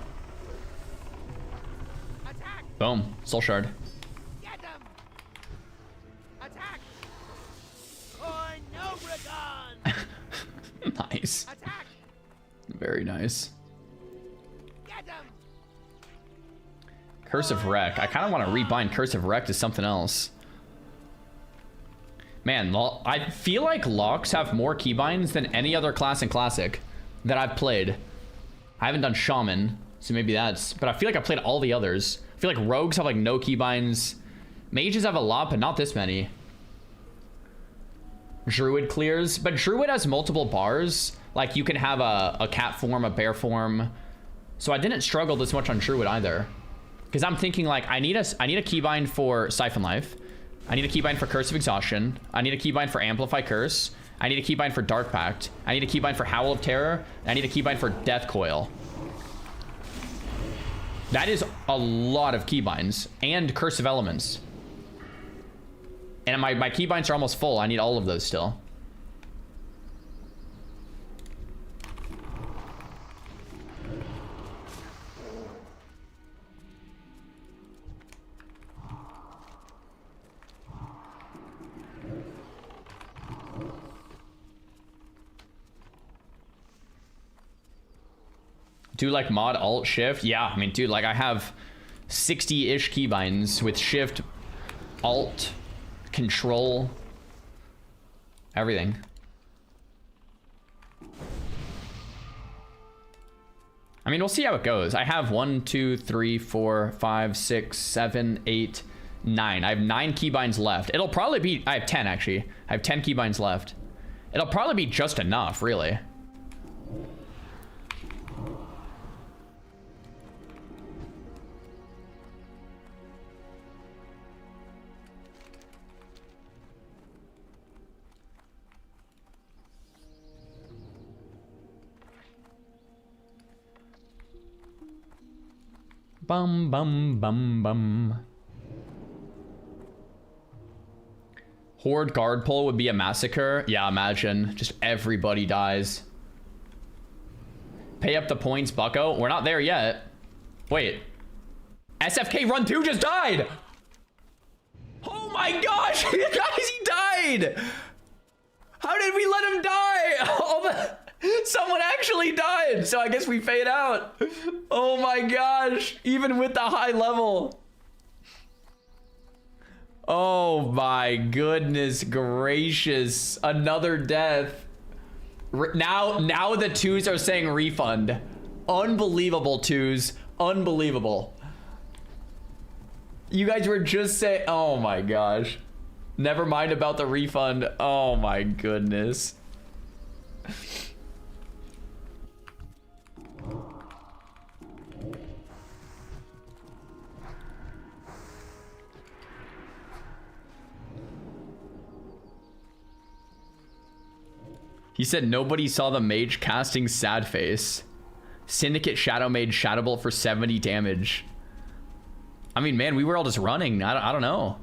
Boom, soul shard. Nice. Very nice. Curse of Wreck. I kind of want to rebind Curse of Wreck to something else. Man, I feel like locks have more keybinds than any other class in Classic that I've played. I haven't done Shaman, so maybe that's... But I feel like I played all the others. I feel like Rogues have like no keybinds. Mages have a lot, but not this many. Druid clears, but Druid has multiple bars. Like you can have a cat form, a bear form. So I didn't struggle this much on Druid either. Because I'm thinking like, I need a keybind for Siphon Life. I need a keybind for Curse of Exhaustion. I need a keybind for Amplify Curse. I need a keybind for Dark Pact. I need a keybind for Howl of Terror. I need a keybind for Death Coil. That is a lot of keybinds. And Curse of Elements. And my keybinds are almost full. I need all of those still. Do like mod alt shift? Yeah, I mean, dude, like I have 60-ish keybinds with shift, alt, control, everything. I mean, we'll see how it goes. I have 1, 2, 3, 4, 5, 6, 7, 8, 9. I have 9 keybinds left. It'll probably be, I have 10 actually. I have 10 keybinds left. It'll probably be just enough, really. Bum bum bum bum. Horde guard pull would be a massacre. Yeah, imagine. Just everybody dies. Pay up the points, bucko. We're not there yet. Wait. SFK run 2 just died! Oh my gosh! Guys, he died! How did we let him die? Someone actually died! So I guess we fade out. Oh my gosh! Even with the high level. Oh my goodness gracious. Another death. Now the 2s are saying refund. Unbelievable, 2s. Unbelievable. You guys were just saying, oh my gosh. Never mind about the refund. Oh my goodness. He said nobody saw the mage casting sad face. Syndicate Shadow Mage Shadow Bolt for 70 damage. I mean, man, we were all just running. I don't know.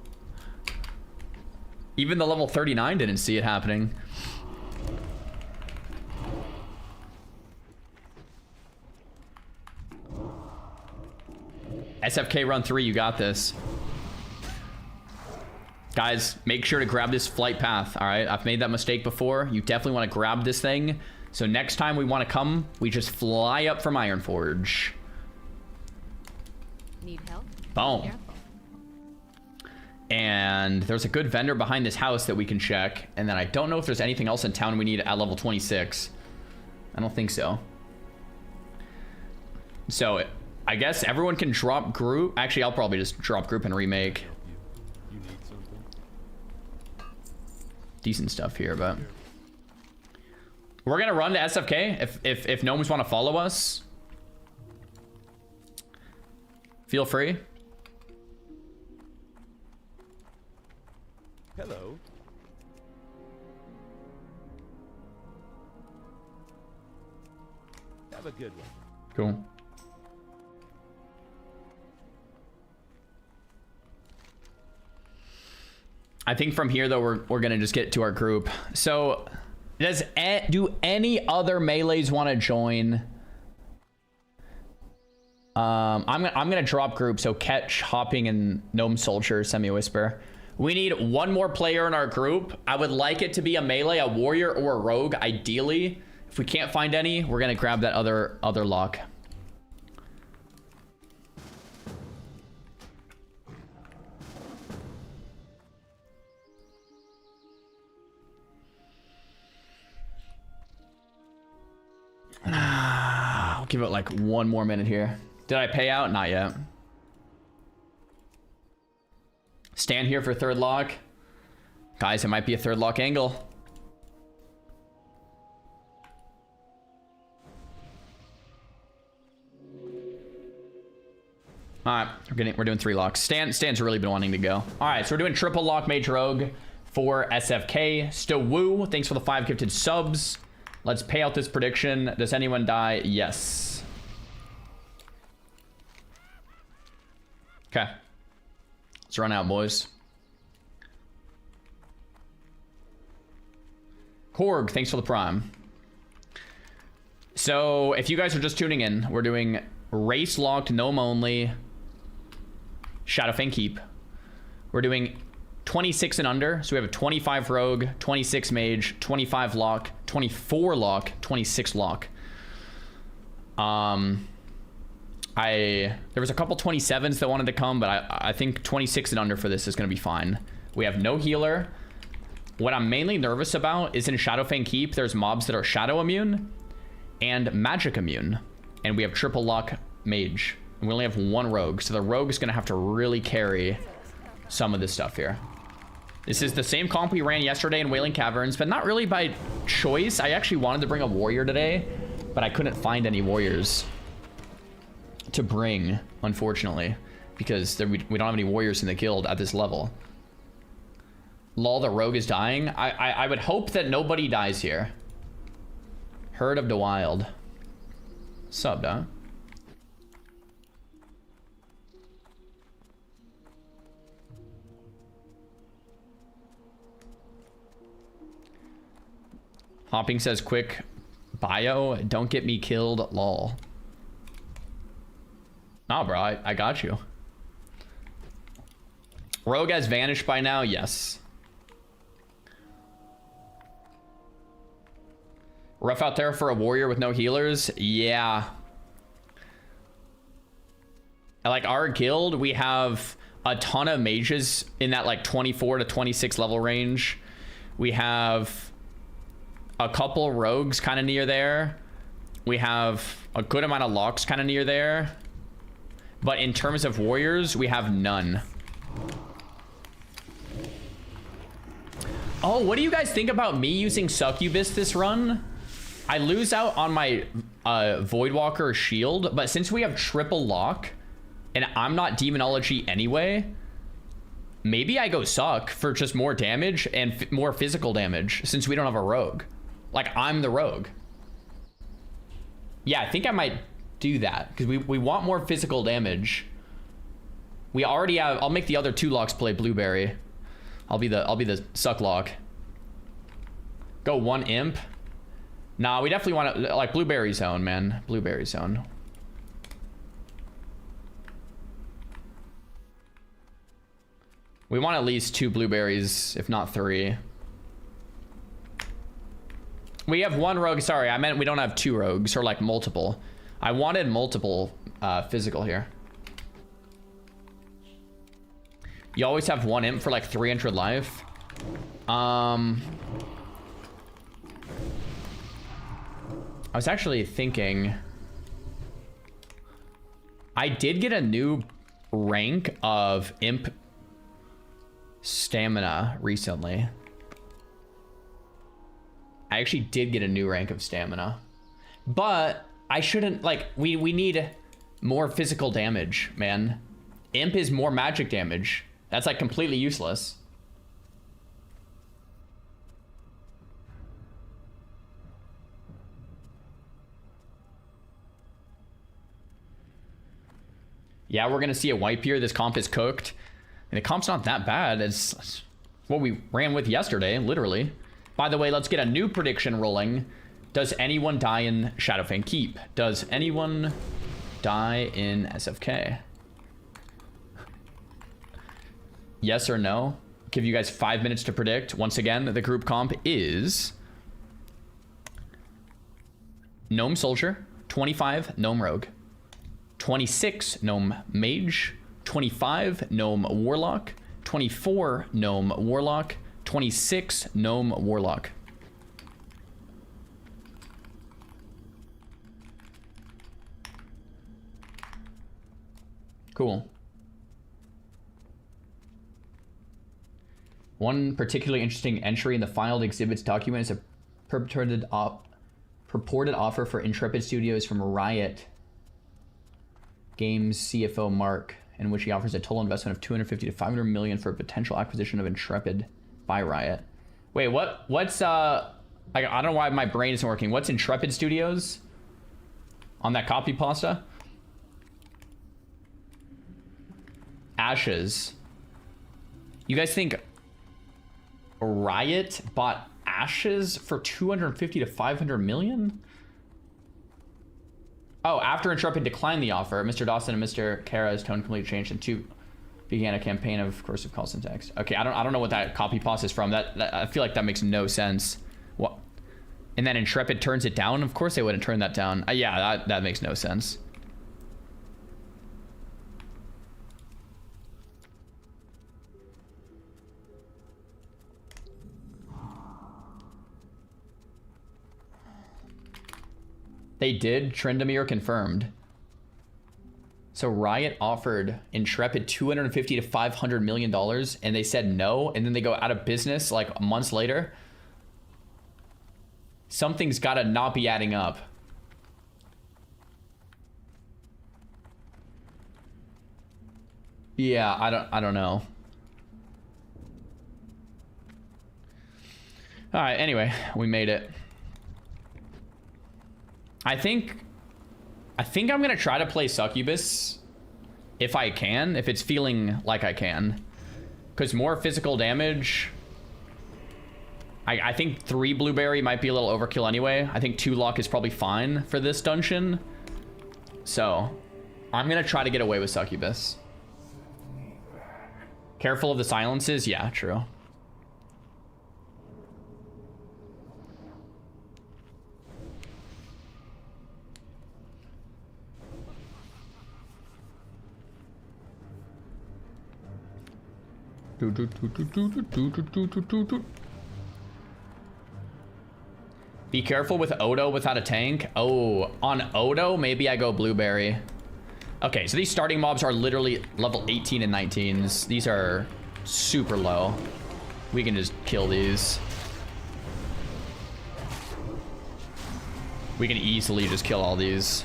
Even the level 39 didn't see it happening. SFK run 3, you got this. Guys, make sure to grab this flight path, all right? I've made that mistake before. You definitely want to grab this thing. So next time we want to come, we just fly up from Ironforge. Need help? Boom. And there's a good vendor behind this house that we can check. And then I don't know if there's anything else in town we need at level 26. I don't think so. So I guess everyone can drop group. Actually, I'll probably just drop group and remake. You need something? Decent stuff here, but we're gonna run to SFK if gnomes want to follow us. Feel free. Hello. Have a good one. Cool. I think from here though we're gonna just get to our group. So do any other melees want to join? I'm gonna drop group. So Catch, Hopping, and Gnome Soldier, Semi-Whisper. We need one more player in our group. I would like it to be a melee, a warrior, or a rogue, ideally. If we can't find any, we're gonna grab that other lock. I'll give it like one more minute here. Did I pay out? Not yet. Stand here for third lock. Guys, it might be a third lock angle. Alright, we're doing 3 locks. Stan's really been wanting to go. Alright, so we're doing triple lock Mage Rogue for SFK. Stow, thanks for the 5 gifted subs. Let's pay out this prediction. Does anyone die? Yes. Okay. Let's run out, boys. Korg, thanks for the prime. So, if you guys are just tuning in, we're doing race locked, gnome only, Shadow Fang Keep. We're doing 26 and under. So we have a 25 rogue, 26 mage, 25 lock, 24 lock, 26 lock. There was a couple 27s that wanted to come, but I think 26 and under for this is going to be fine. We have no healer. What I'm mainly nervous about is in Shadow Fang Keep, there's mobs that are shadow immune and magic immune. And we have triple lock mage. And we only have 1 rogue, so the rogue is going to have to really carry some of this stuff here. This is the same comp we ran yesterday in Wailing Caverns, but not really by choice. I actually wanted to bring a warrior today, but I couldn't find any warriors to bring, unfortunately, because we don't have any warriors in the guild at this level. Lol, the rogue is dying. I would hope that nobody dies here. Herd of the Wild. Subbed, huh? Hopping says quick bio, don't get me killed, lol. Nah, bro, I got you. Rogue has vanished by now, yes. Rough out there for a warrior with no healers, yeah. Like our guild, we have a ton of mages in that like 24 to 26 level range. We have a couple rogues kind of near there. We have a good amount of locks kind of near there. But in terms of warriors, we have none. Oh, what do you guys think about me using Succubus this run? I lose out on my Voidwalker shield, but since we have triple lock, and I'm not demonology anyway, maybe I go Suck for just more damage and more physical damage since we don't have a rogue. Like, I'm the rogue. Yeah, I think I might do that because we want more physical damage. We already have, I'll make the other 2 locks play Blueberry. I'll be the Suck lock. Go 1 imp. Nah, we definitely want to, like, Blueberry zone, man. Blueberry zone. We want at least 2 blueberries, if not 3. We have 1 rogue. Sorry, I meant we don't have 2 rogues or like multiple. I wanted multiple physical here. You always have 1 imp for like 300 life. I was actually thinking I did get a new rank of imp stamina recently. I actually did get a new rank of stamina, but I shouldn't, like, we need more physical damage, man. Imp is more magic damage. That's like completely useless. Yeah, we're gonna see a wipe here. This comp is cooked. And the comp's not that bad. It's what we ran with yesterday, literally. By the way, let's get a new prediction rolling. Does anyone die in Shadowfang Keep? Does anyone die in SFK? Yes or no? Give you guys 5 minutes to predict. Once again, the group comp is Gnome Soldier, 25 Gnome Rogue, 26 Gnome Mage, 25 Gnome Warlock, 24 Gnome Warlock, 26 Gnome Warlock. Cool. One particularly interesting entry in the filed exhibits document is a purported offer for Intrepid Studios from Riot Games CFO Mark, in which he offers a total investment of 250 to 500 million for a potential acquisition of Intrepid by Riot. Wait, what's I don't know why my brain isn't working. What's Intrepid Studios on that copy pasta? Ashes. You guys think Riot bought Ashes for 250 to 500 million? Oh, after Intrepid declined the offer, Mr. Dawson and Mr. Kara's tone completely changed and 2 began a campaign of cursive call syntax. Okay, I don't know what that copy pasta is from. That I feel like that makes no sense. What? And then Intrepid turns it down? Of course they wouldn't turn that down. Yeah, that makes no sense. They did. Trendamir confirmed. So Riot offered Intrepid 250 to 500 million dollars, and they said no, and then they go out of business like months later. Something's got to not be adding up. Yeah, I don't know. All right. Anyway, we made it. I think I'm gonna try to play Succubus if I can, if it's feeling like I can, because more physical damage. I think 3 blueberry might be a little overkill anyway. I think 2 luck is probably fine for this dungeon. So, I'm gonna try to get away with succubus. Careful of the silences? Yeah, true. Be careful with Odo without a tank. Oh, on Odo, maybe I go blueberry. Okay, so these starting mobs are literally level 18 and 19s. These are super low. We can just kill these. We can easily just kill all these.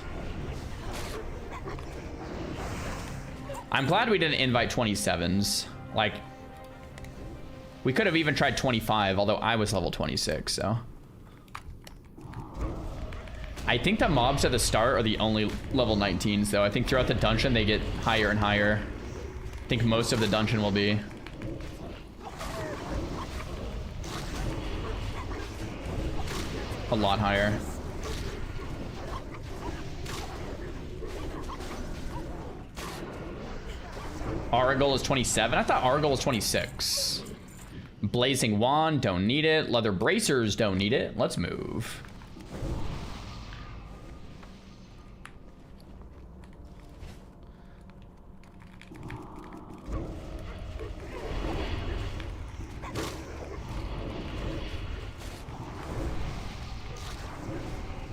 I'm glad we didn't invite 27s. Like, we could have even tried 25, although I was level 26, so. I think the mobs at the start are the only level 19s, though. I think throughout the dungeon, they get higher and higher. I think most of the dungeon will be. A lot higher. Argyle is 27. I thought Argyle was 26. Blazing Wand, don't need it. Leather Bracers, don't need it. Let's move.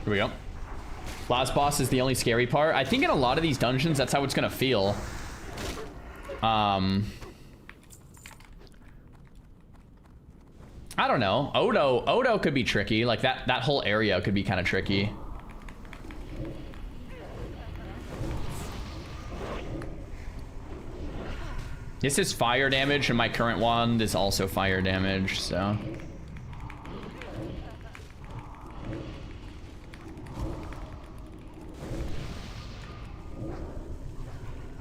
Here we go. Last boss is the only scary part. I think in a lot of these dungeons, that's how it's gonna feel. I don't know. Odo could be tricky. Like that whole area could be kind of tricky. This is fire damage, and my current wand is also fire damage, so.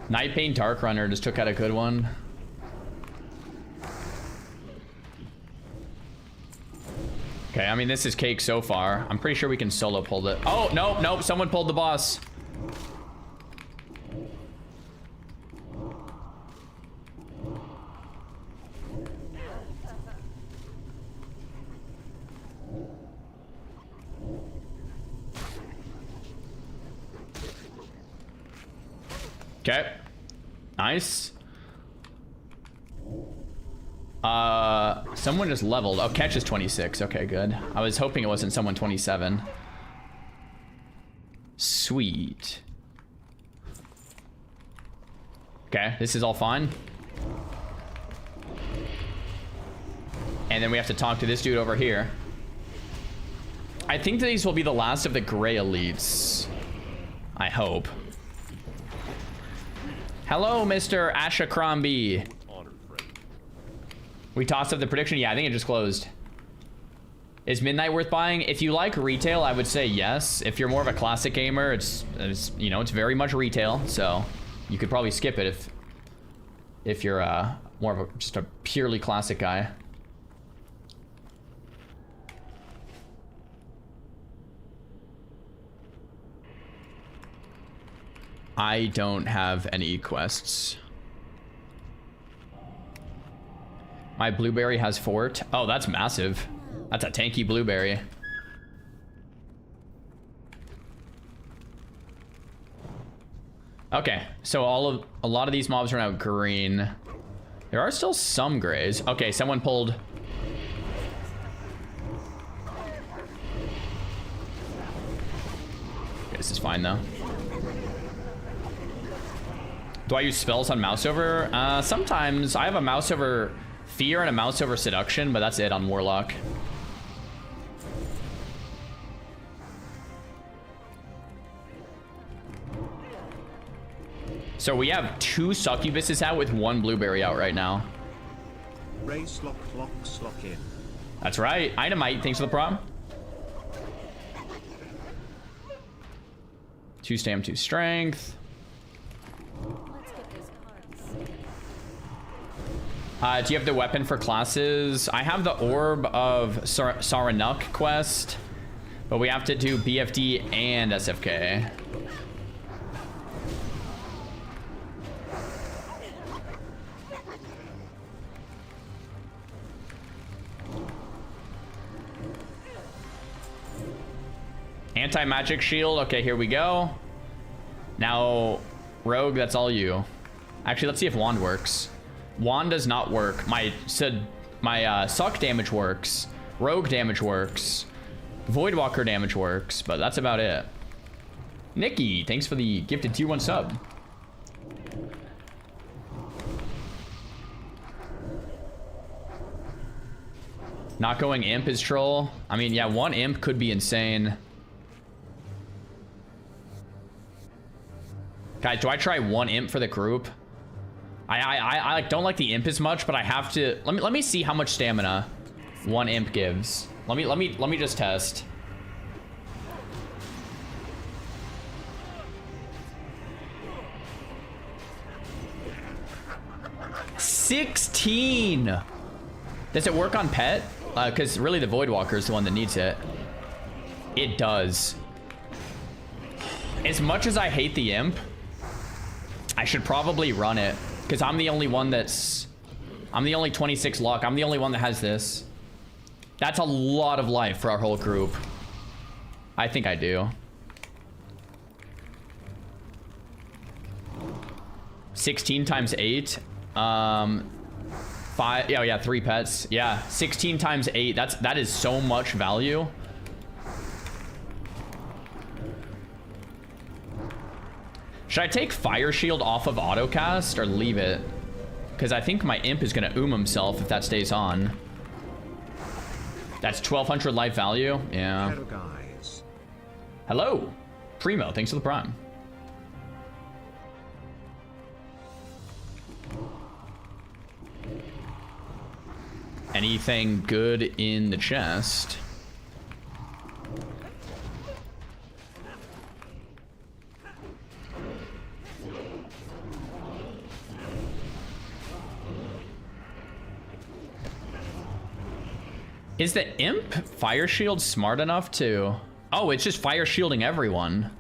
Night Pain Dark Runner just took out a good one. Okay, I mean, this is cake so far. I'm pretty sure we can solo pull it. Oh, nope, someone pulled the boss. Okay. Nice. Someone just leveled. Oh, catch is 26. Okay, good. I was hoping it wasn't someone 27. Sweet. Okay, this is all fine. And then we have to talk to this dude over here. I think these will be the last of the gray elites. I hope. Hello, Mr. Ashacrombie. We tossed up the prediction. Yeah, I think it just closed. Is Midnight worth buying? If you like retail, I would say yes. If you're more of a classic gamer, it's you know, it's very much retail. So you could probably skip it if you're more of just a purely classic guy. I don't have any quests. My blueberry has fort. Oh, that's massive. That's a tanky blueberry. Okay, so a lot of these mobs are now green. There are still some grays. Okay, someone pulled. Okay, this is fine though. Do I use spells on mouse over? Sometimes. I have a mouse over fear and a mouse over seduction, but that's it on Warlock. So we have 2 succubuses out with 1 blueberry out right now. Race lock in. That's right. Dynamite, thanks for the prop. 2 stam, 2 strength. Do you have the weapon for classes? I have the Orb of Saranuk quest, but we have to do BFD and SFK. Anti-magic shield. Okay, here we go. Now, Rogue, that's all you. Actually, let's see if Wand works. Wand does not work. My suck damage works. Rogue damage works. Voidwalker damage works, but that's about it. Nikki, thanks for the gifted tier 1 sub. Not going imp is troll. I mean, yeah, 1 imp could be insane. Guys, do I try 1 imp for the group? I don't like the imp as much, but I have to. Let me see how much stamina 1 imp gives. Let me just test. $16. Does it work on pet? Because really the Voidwalker is the one that needs it. It does. As much as I hate the imp, I should probably run it. Because I'm the only one that's... I'm the only 26 luck. I'm the only one that has this. That's a lot of life for our whole group. I think I do. 16 times 8. 5... yeah, 3 pets. Yeah, 16 times 8. That is so much value. Should I take Fire Shield off of autocast or leave it? Because I think my imp is going to himself if that stays on. That's 1,200 life value. Yeah. Hello, guys. Hello. Primo, thanks for the prime. Anything good in the chest? Is the imp fire shield smart enough to... Oh, it's just fire shielding everyone.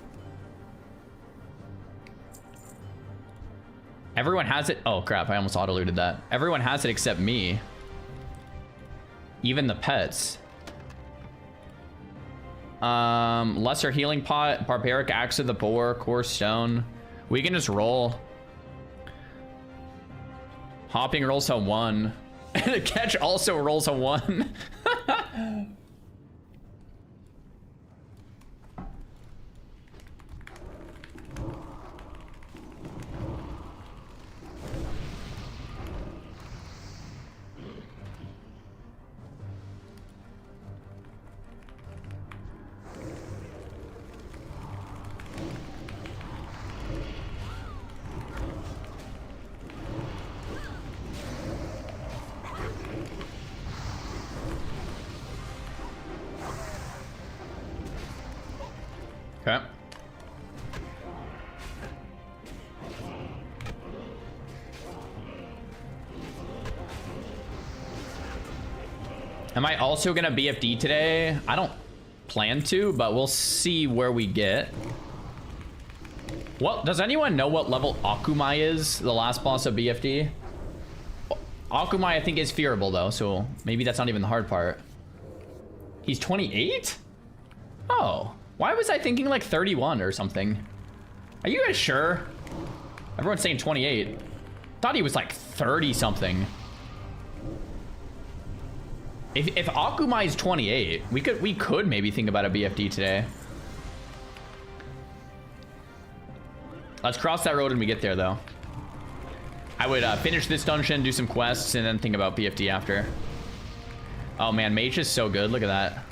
Everyone has it. Oh, crap. I almost auto-looted that. Everyone has it except me. Even the pets. Lesser healing pot, barbaric axe of the boar, core stone. We can just roll. Hopping rolls a 1. Catch also rolls a 1. Okay. Am I also gonna BFD today? I don't plan to, but we'll see where we get. Well, does anyone know what level Akumai is, the last boss of BFD? Akumai, I think, is fearable, though, so maybe that's not even the hard part. He's 28? Oh. Why was I thinking like 31 or something? Are you guys sure? Everyone's saying 28. Thought he was like 30 something. If Akumai is 28, we could maybe think about a BFD today. Let's cross that road when we get there, though. I would finish this dungeon, do some quests, and then think about BFD after. Oh man, Mage is so good. Look at that.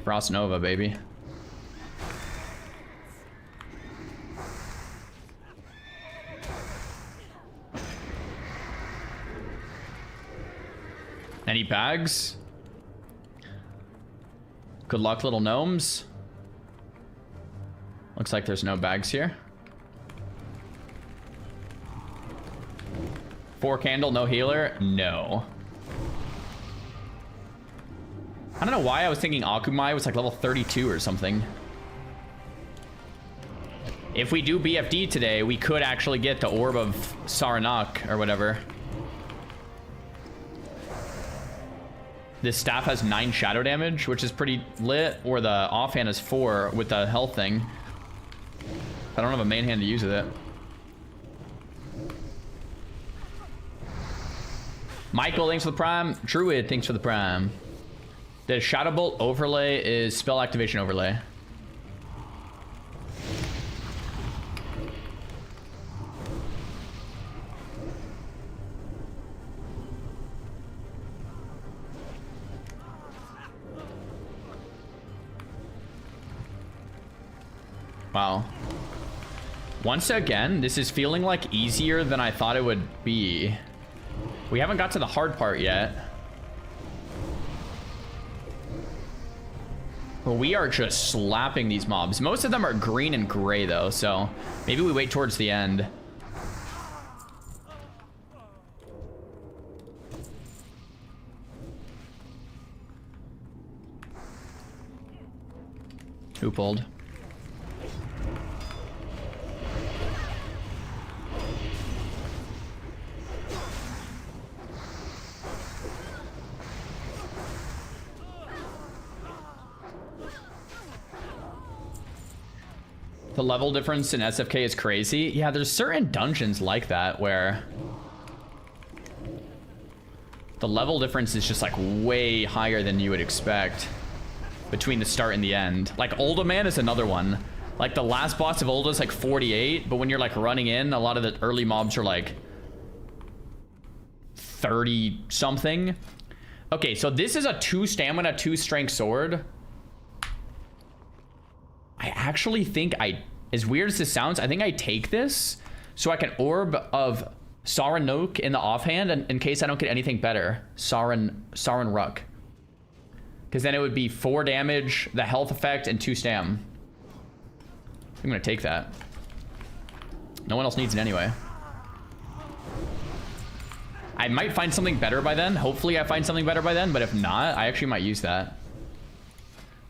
Frost Nova, baby. Any bags? Good luck, little gnomes. Looks like there's no bags here. 4 candle, no healer? No. I don't know why I was thinking Akumai was like level 32 or something. If we do BFD today, we could actually get the Orb of Saranak or whatever. This staff has 9 shadow damage, which is pretty lit, or the offhand is 4 with the health thing. I don't have a main hand to use with it. Michael, thanks for the prime. Druid, thanks for the prime. The Shadow Bolt overlay is spell activation overlay. Wow. Once again, this is feeling like easier than I thought it would be. We haven't got to the hard part yet. But we are just slapping these mobs. Most of them are green and gray though, so maybe we wait towards the end. Who pulled? The level difference in SFK is crazy. Yeah, there's certain dungeons like that where the level difference is just like way higher than you would expect between the start and the end. Like Ulda Man is another one. Like the last boss of Ulda is like 48, but when you're like running in, a lot of the early mobs are like 30 something. Okay, so this is a 2 stamina, 2 strength sword. I actually think as weird as this sounds, I think I take this so I can Orb of Saranok in the offhand in case I don't get anything better. Saranruk. Because then it would be 4 damage, the health effect, and 2 stam. I'm gonna take that. No one else needs it anyway. I might find something better by then. Hopefully I find something better by then, but if not, I actually might use that.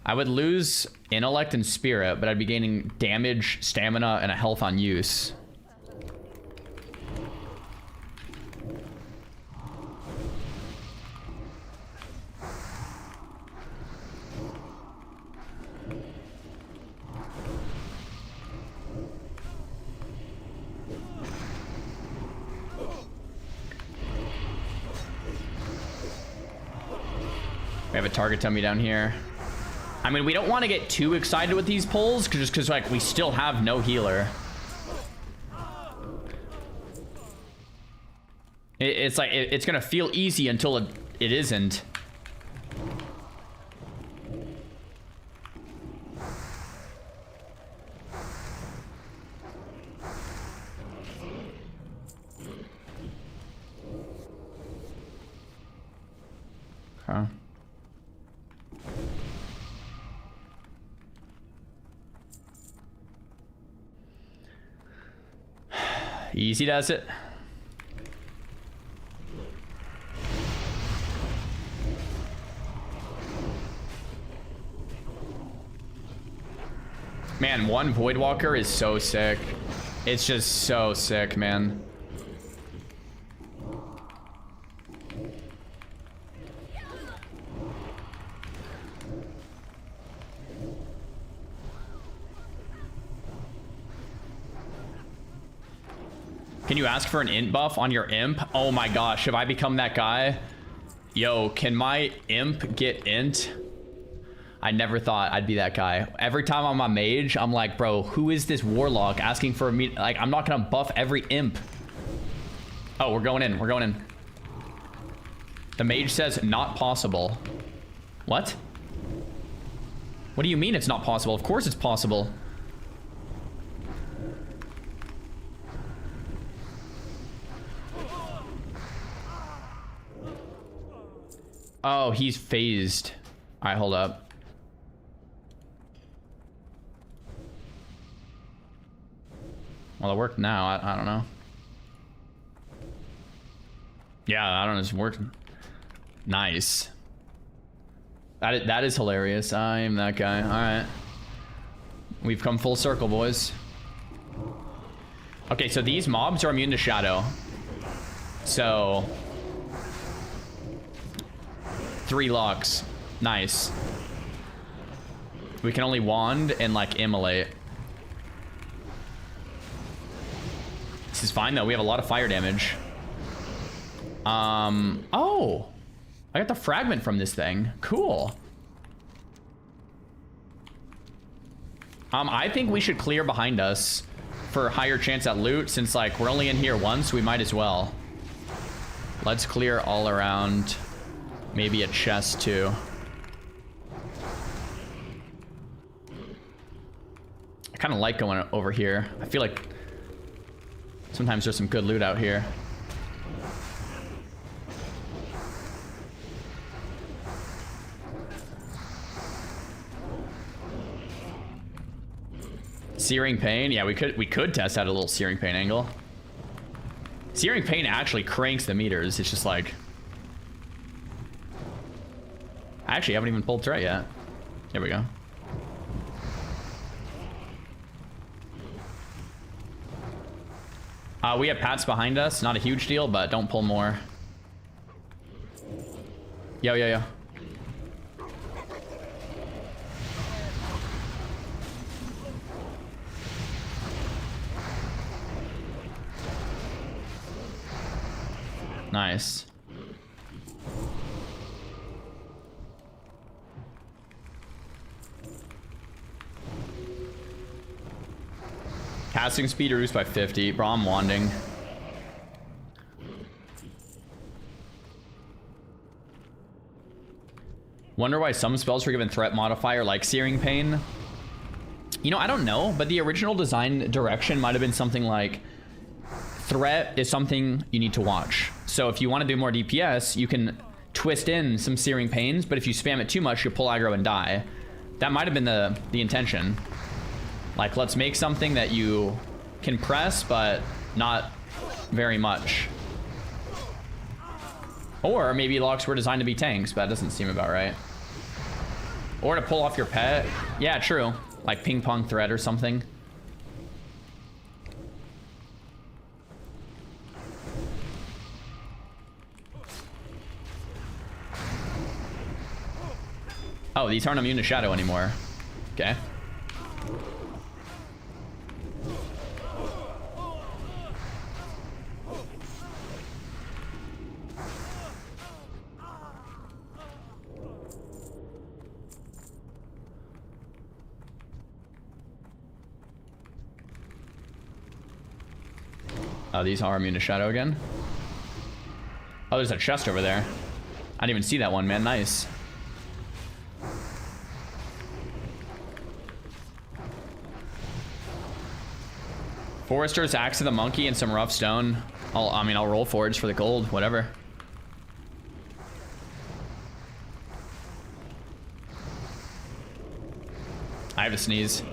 I would lose intellect and spirit, but I'd be gaining damage, stamina, and a health on use. We have a target dummy down here. I mean, we don't want to get too excited with these pulls, just because like we still have no healer. It's like it's gonna feel easy until it isn't. Huh. Easy does it. Man, one Voidwalker is so sick. It's just so sick, man. Can you ask for an int buff on your imp? Oh my gosh, if I become that guy, yo, can my imp get int? I never thought I'd be that guy. Every time I'm on mage, I'm like, bro, who is this warlock asking for me? Like, I'm not gonna buff every imp. Oh, we're going in, we're going in. The mage says not possible. What? What do you mean it's not possible? Of course it's possible. Oh, he's phased. All right, hold up. Well, it worked now. I don't know. Yeah, I don't know, it's working. Nice. That is hilarious. I'm that guy. All right. We've come full circle, boys. Okay, so these mobs are immune to shadow. So 3 locks. Nice. We can only wand and like immolate. This is fine though. We have a lot of fire damage. Oh, I got the fragment from this thing. Cool. I think we should clear behind us for a higher chance at loot, since like we're only in here once, we might as well. Let's clear all around. Maybe a chest too. I kind of like going over here. I feel like sometimes there's some good loot out here. Searing Pain? Yeah, we could test out a little Searing Pain angle. Searing Pain actually cranks the meters. It's just like... I actually haven't even pulled threat yet. Here we go. We have Pats behind us. Not a huge deal, but don't pull more. Yo, yo, yo. Nice. Casting speed reduced by 50. Bro, I'm wanding. Wonder why some spells were given threat modifier like Searing Pain. You know, I don't know, but the original design direction might have been something like threat is something you need to watch. So if you want to do more DPS, you can twist in some Searing Pains, but if you spam it too much, you'll pull aggro and die. That might have been the intention. Like, let's make something that you can press, but not very much. Or maybe locks were designed to be tanks, but that doesn't seem about right. Or to pull off your pet. Yeah, true. Like ping pong thread or something. Oh, these aren't immune to shadow anymore. Okay. Oh, these are immune to shadow again. Oh, there's a chest over there. I didn't even see that one, man. Nice. Forester's Axe of the Monkey and some rough stone. I'll roll forwards for the gold, whatever. I have a sneeze.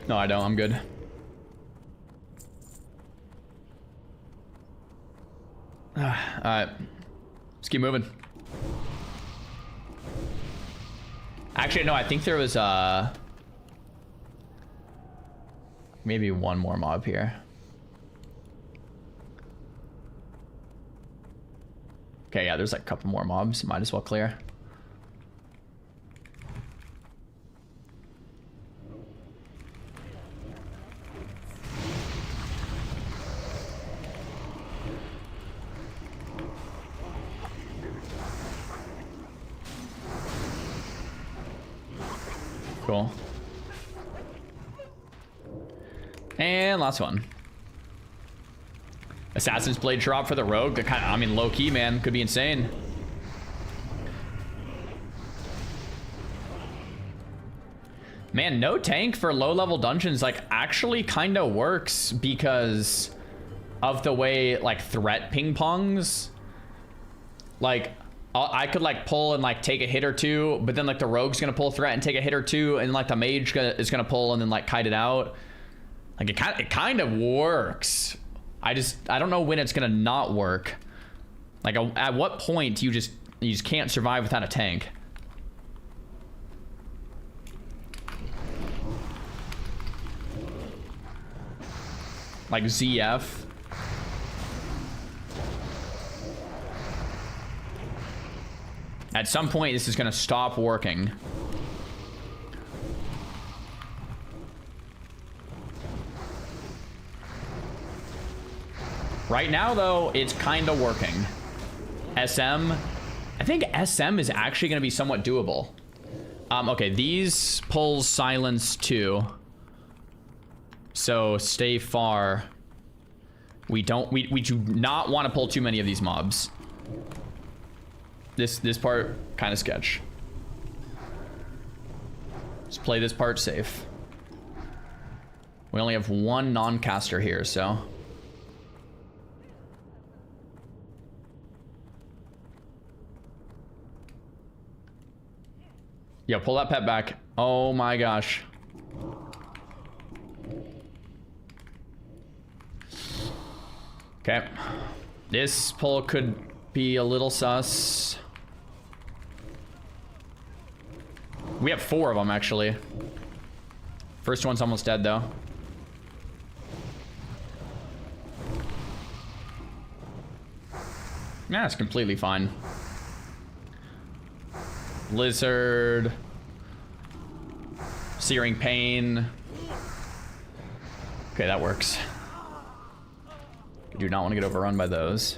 No, I don't. I'm good. Alright. Let's keep moving. Actually, no, I think there was maybe one more mob here. Okay, yeah, there's like a couple more mobs. Might as well clear. Cool. And last one. Assassin's Blade drop for the rogue. That kind of, I mean, low key, man. Could be insane. Man, no tank for low level dungeons like actually kind of works because of the way like threat ping pongs. Like I could like pull and like take a hit or two, but then like the rogue's gonna pull threat and take a hit or two, and like the mage is gonna pull and then like kite it out. Like it kind of works I don't know when it's gonna not work. Like, at what point you just can't survive without a tank. Like ZF. At some point, this is gonna stop working. Right now, though, it's kind of working. SM. I think SM is actually going to be somewhat doable. Okay, these pulls silence too. So stay far. We do not want to pull too many of these mobs. This part kind of sketch. Let's play this part safe. We only have one non-caster here, so. Yo, pull that pet back. Oh my gosh. Okay. This pull could be a little sus. We have 4 of them, actually. First one's almost dead, though. Nah, it's completely fine. Lizard. Searing Pain. Okay, that works. I do not want to get overrun by those.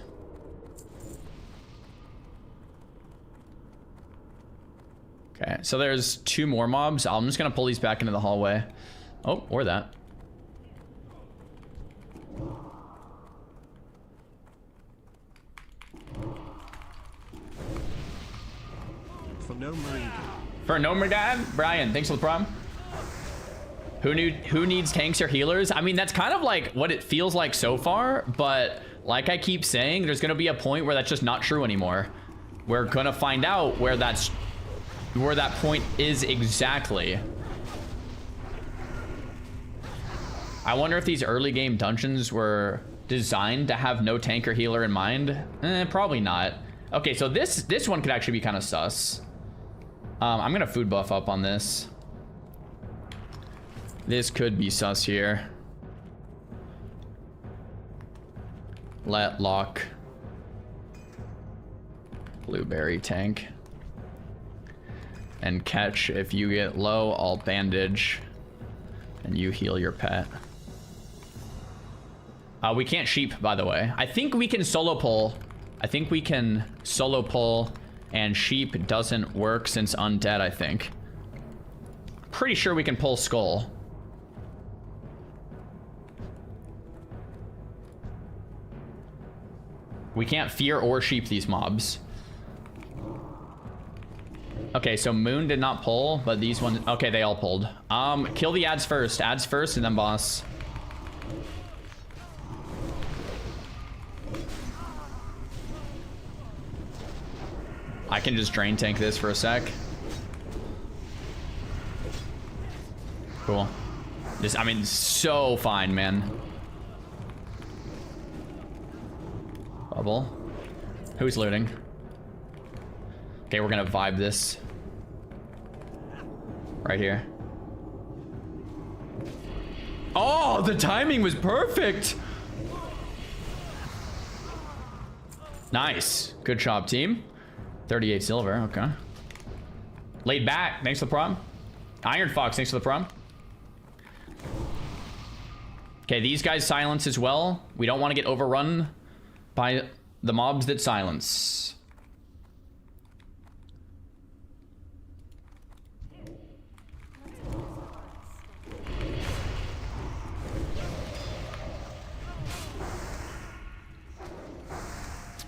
Okay, so there's 2 more mobs. I'm just gonna pull these back into the hallway. Oh, or that. For no Meridian, Brian, thanks for the prom. Who needs tanks or healers? I mean, that's kind of like what it feels like so far, but like I keep saying, there's gonna be a point where that's just not true anymore. We're gonna find out where that point is exactly. I wonder if these early game dungeons were designed to have no tank or healer in mind. Probably not. Okay, so this one could actually be kind of sus. I'm gonna food buff up on this. This could be sus here. Let lock. Blueberry tank. And catch. If you get low, I'll bandage. And you heal your pet. We can't sheep, by the way. I think we can solo pull. I think we can solo pull. And sheep doesn't work since undead, I think. Pretty sure we can pull skull. We can't fear or sheep these mobs. Okay, so Moon did not pull, but these ones... Okay, they all pulled. Kill the ads first. Ads first, and then boss. I can just drain tank this for a sec. Cool. This, I mean, so fine, man. Bubble. Who's looting? Okay, we're gonna vibe this. Right here. Oh, the timing was perfect! Nice. Good job, team. 38 silver, okay. Laid back, thanks for the prom. Iron Fox, thanks for the prom. Okay, these guys silence as well. We don't want to get overrun by the mobs that silence.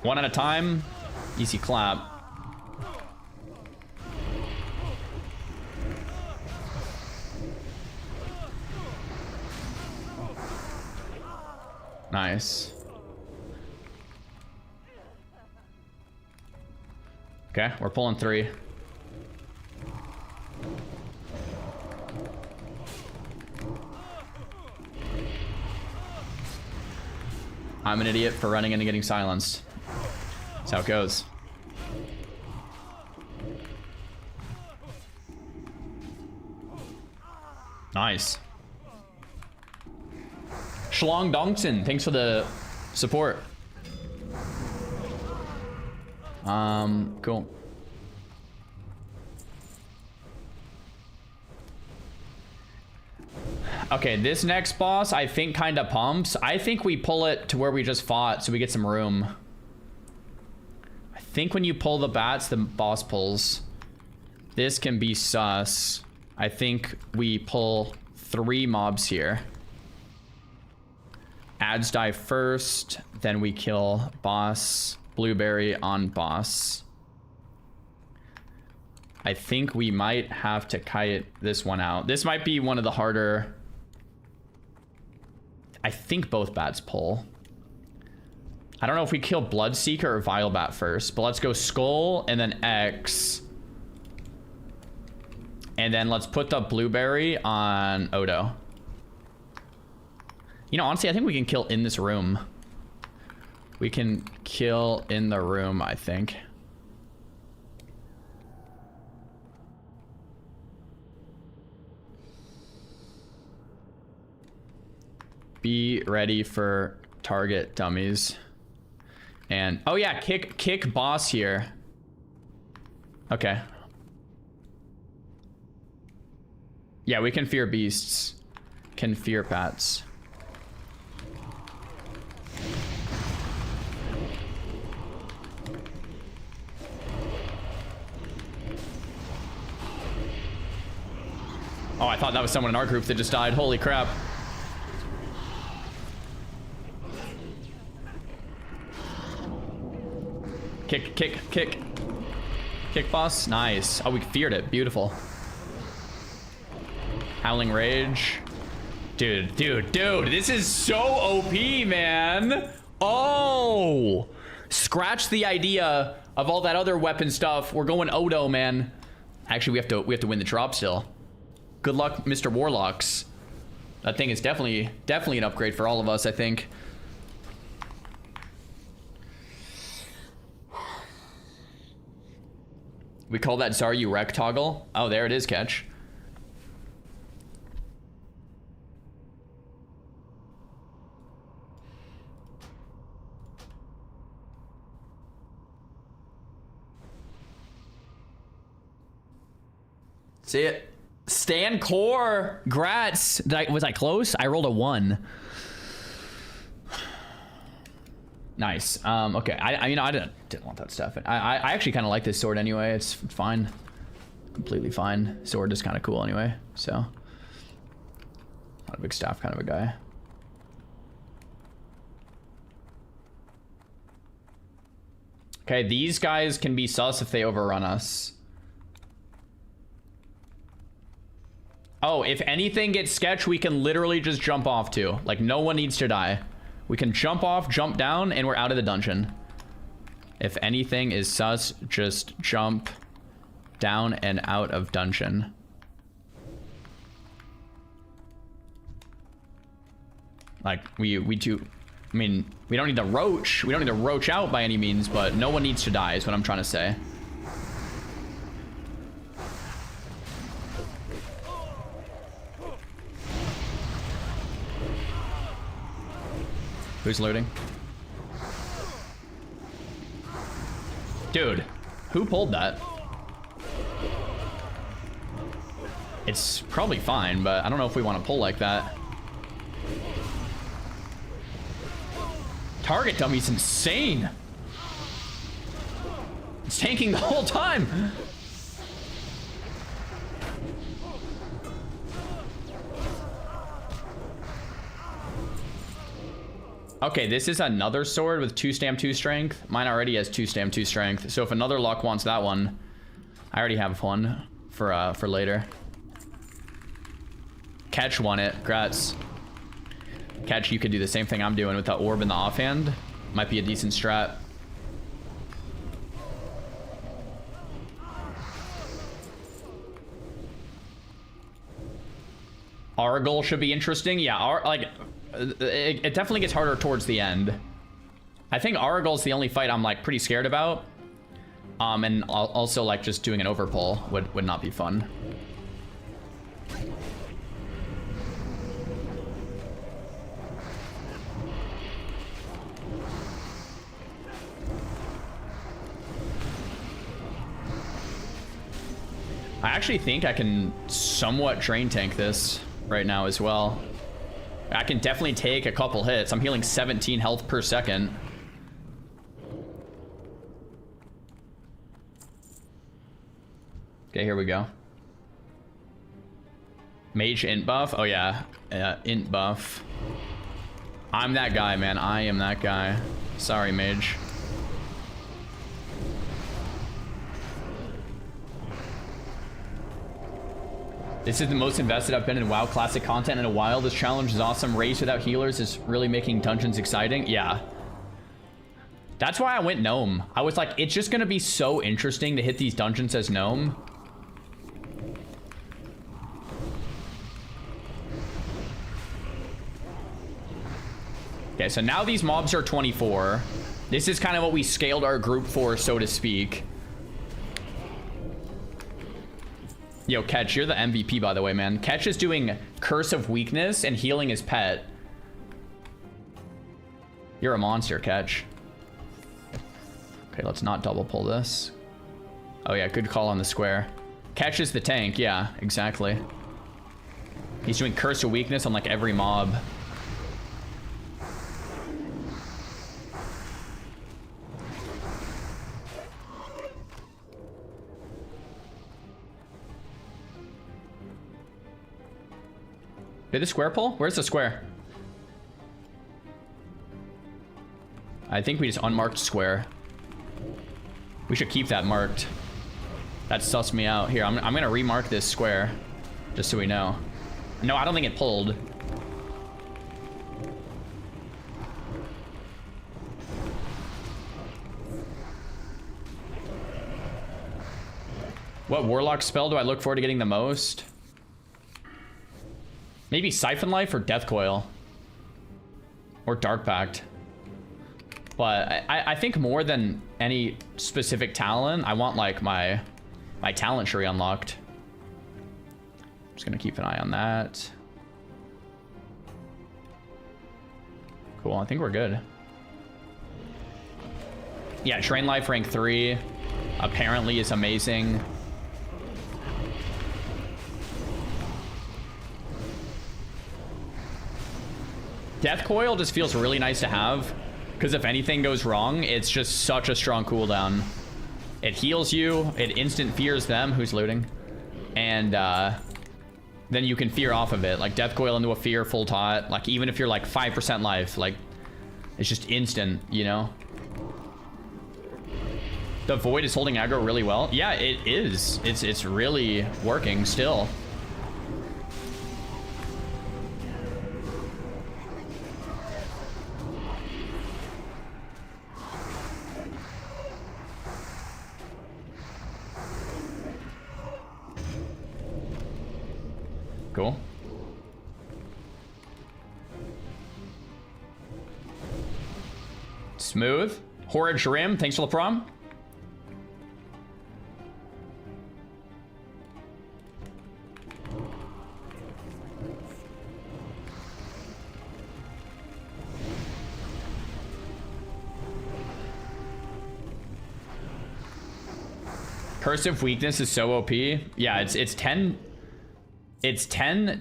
One at a time. Easy clap. Nice. Okay, we're pulling 3. I'm an idiot for running in and getting silenced. That's how it goes. Nice. Schlong Dongson, thanks for the support. Cool. Okay, this next boss I think kind of pumps. I think we pull it to where we just fought so we get some room. I think when you pull the bats, the boss pulls. This can be sus. I think we pull 3 mobs here. Ads die first, then we kill boss, blueberry on boss. I think we might have to kite this one out. This might be one of the harder. I think both bats pull. I don't know if we kill Bloodseeker or Vilebat first, but let's go Skull and then X. And then let's put the blueberry on Odo. You know, honestly, I think we can kill in this room. We can kill in the room, I think. Be ready for target, dummies. And oh yeah, kick boss here. Okay. Yeah, we can fear beasts. Can fear bats. Oh, I thought that was someone in our group that just died. Holy crap. Kick boss. Nice. Oh, we feared it. Beautiful. Howling Rage. Dude. This is so OP, man. Oh. Scratch the idea of all that other weapon stuff. We're going Odo, man. Actually, we have to win the drop still. Good luck, Mr. Warlocks. That thing is definitely an upgrade for all of us, I think. We call that Zaryu Rec toggle. Oh, there it is, Catch. See it. Stan Core. Grats. Was I close? I rolled a 1. Nice. Okay. I mean, I didn't want that stuff. I actually kind of like this sword anyway. It's fine. Completely fine. Sword is kind of cool anyway. So, not a big staff kind of a guy. Okay, these guys can be sus if they overrun us. Oh, if anything gets sketch, we can literally just jump off too. Like, no one needs to die. We can jump off, jump down, and we're out of the dungeon. If anything is sus, just jump down and out of dungeon. Like, we do... I mean, we don't need to roach. We don't need to roach out by any means, but no one needs to die is what I'm trying to say. Who's looting? Dude, who pulled that? It's probably fine, but I don't know if we want to pull like that. Target dummy's insane. It's tanking the whole time. Okay, this is another sword with 2 stam 2 strength. Mine already has 2 stam 2 strength. So if another luck wants that one, I already have one for later. Catch won it. Grats. Catch, you could do the same thing I'm doing with the orb in the offhand. Might be a decent strat. Our goal should be interesting. Yeah, it definitely gets harder towards the end. I think Aragol's the only fight I'm like pretty scared about. And also like just doing an overpull would not be fun. I actually think I can somewhat drain tank this right now as well. I can definitely take a couple hits. I'm healing 17 health per second. Okay, here we go. Mage int buff. Oh yeah, int buff. I'm that guy, man. I am that guy. Sorry, mage. This is the most invested I've been in WoW Classic content in a while. This challenge is awesome. Raised without healers is really making dungeons exciting. Yeah. That's why I went Gnome. I was like, it's just gonna be so interesting to hit these dungeons as Gnome. Okay, so now these mobs are 24. This is kind of what we scaled our group for, so to speak. Yo, Ketch, you're the MVP, by the way, man. Ketch is doing Curse of Weakness and healing his pet. You're a monster, Ketch. Okay, let's not double pull this. Oh yeah, good call on the square. Ketch is the tank, yeah, exactly. He's doing Curse of Weakness on like every mob. Did the square pull? Where's the square? I think we just unmarked square. We should keep that marked. That sussed me out. Here, I'm gonna remark this square, just so we know. No, I don't think it pulled. What warlock spell do I look forward to getting the most? Maybe Siphon Life or Death Coil. Or Dark Pact. But I think more than any specific talent, I want like my talent tree unlocked. Just gonna keep an eye on that. Cool, I think we're good. Yeah, Train Life rank 3 apparently is amazing. Death Coil just feels really nice to have, because if anything goes wrong, it's just such a strong cooldown. It heals you, it instant fears them, who's looting, and then you can fear off of it. Like Death Coil into a fear full tot, like even if you're like 5% life, like it's just instant, you know? The Void is holding aggro really well. Yeah, it is. It's really working still. Cool. Smooth. Horrid Shrim, thanks for the prom. Curse of Weakness is so OP. Yeah, it's 10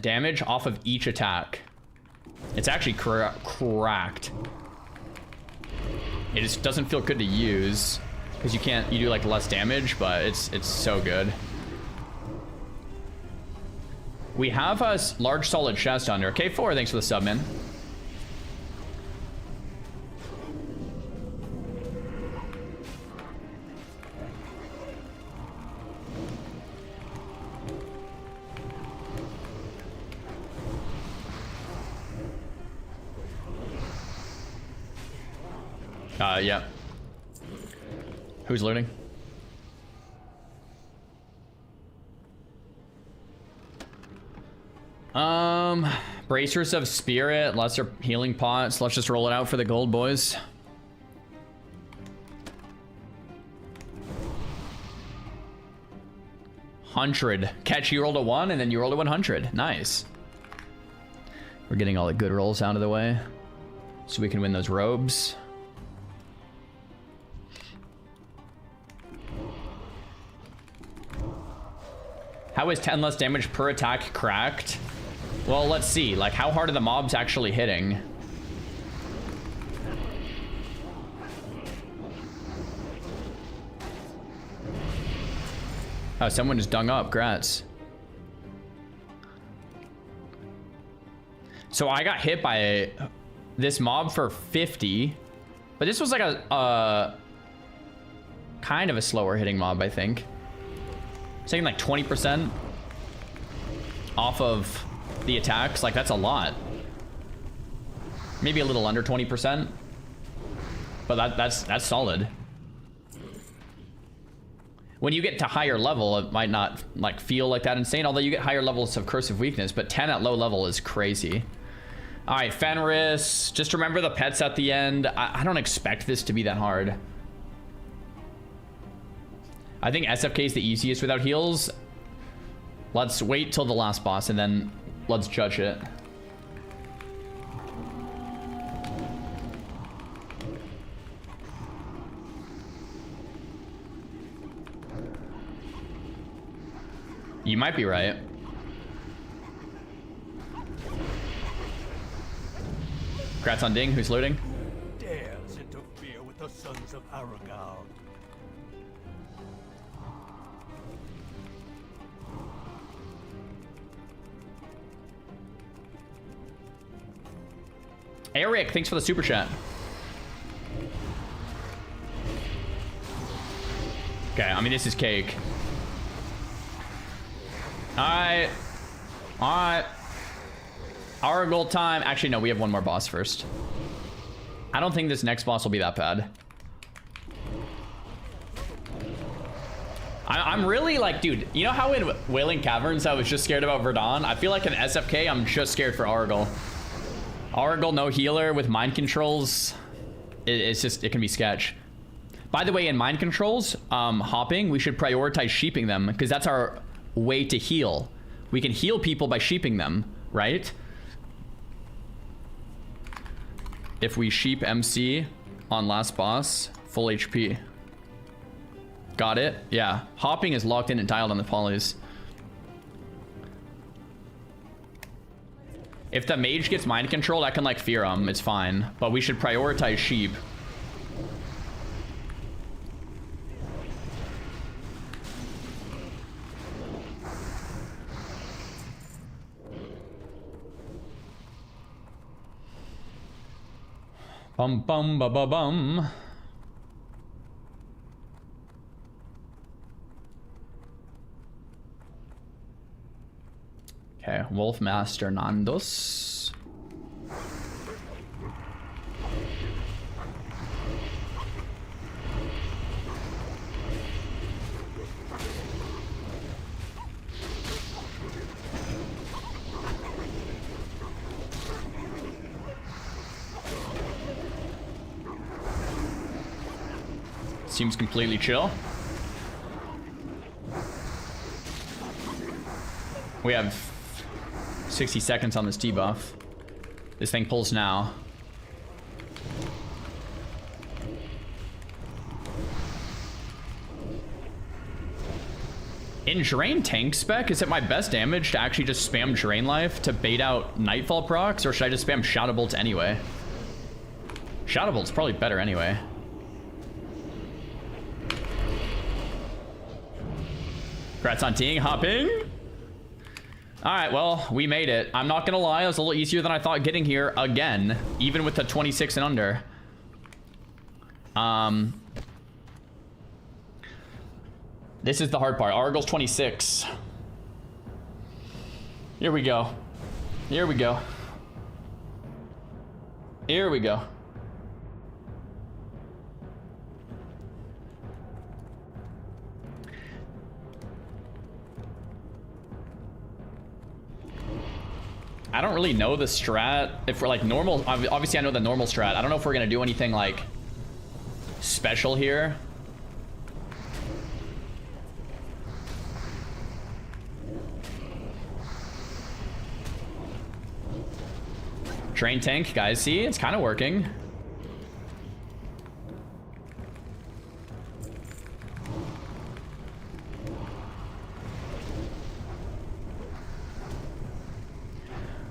damage off of each attack. It's actually cracked. It just doesn't feel good to use because you do like less damage, but it's so good. We have a large solid chest under. K4, thanks for the sub, man. Yeah. Who's looting? Bracers of Spirit, lesser healing pots. Let's just roll it out for the gold, boys. 100. Catch, you rolled a 1 and then you rolled a 100. Nice. We're getting all the good rolls out of the way so we can win those robes. How is 10 less damage per attack cracked? Well, let's see. Like, how hard are the mobs actually hitting? Oh, someone just dung up. Grats. So I got hit by this mob for 50. But this was like a kind of a slower hitting mob, I think. It's taking like 20% off of the attacks. Like, that's a lot. Maybe a little under 20%. But that's solid. When you get to higher level, it might not like feel like that insane, although you get higher levels of cursive weakness, but 10 at low level is crazy. All right, Fenris, just remember the pets at the end. I don't expect this to be that hard. I think SFK is the easiest without heals. Let's wait till the last boss and then let's judge it. You might be right. Congrats on Ding, who's looting. Dares interfere with the sons of Aragal. Eric, thanks for the super chat. Okay, I mean, this is cake. Alright. Alright. Our goal time. Actually, no, we have one more boss first. I don't think this next boss will be that bad. I'm really like, dude, you know how in Wailing Caverns I was just scared about Verdun? I feel like in SFK, I'm just scared for Argal. Argal, no healer with mind controls. It's just, it can be sketch. By the way, in mind controls, hopping, we should prioritize sheeping them because that's our way to heal. We can heal people by sheeping them, right? If we sheep MC on last boss, full HP. Got it? Yeah. Hopping is locked in and dialed on the polys. If the mage gets mind controlled, I can like fear him. It's fine. But we should prioritize sheep. Bum bum ba ba bum. Okay, Wolfmaster Nandos. Seems completely chill. We have 60 seconds on this debuff. This thing pulls now. In Drain tank spec, is it my best damage to actually just spam Drain Life to bait out Nightfall procs, or should I just spam Shadow Bolt anyway? Shadow Bolt's probably better anyway. Congrats on teeing, hopping. All right, well, we made it. I'm not gonna lie, it was a little easier than I thought getting here again, even with the 26 and under. This is the hard part. Argal's 26. Here we go. Here we go. Here we go. I don't really know the strat. If we're like normal, obviously I know the normal strat. I don't know if we're gonna do anything like special here. Train tank, guys. See, it's kind of working.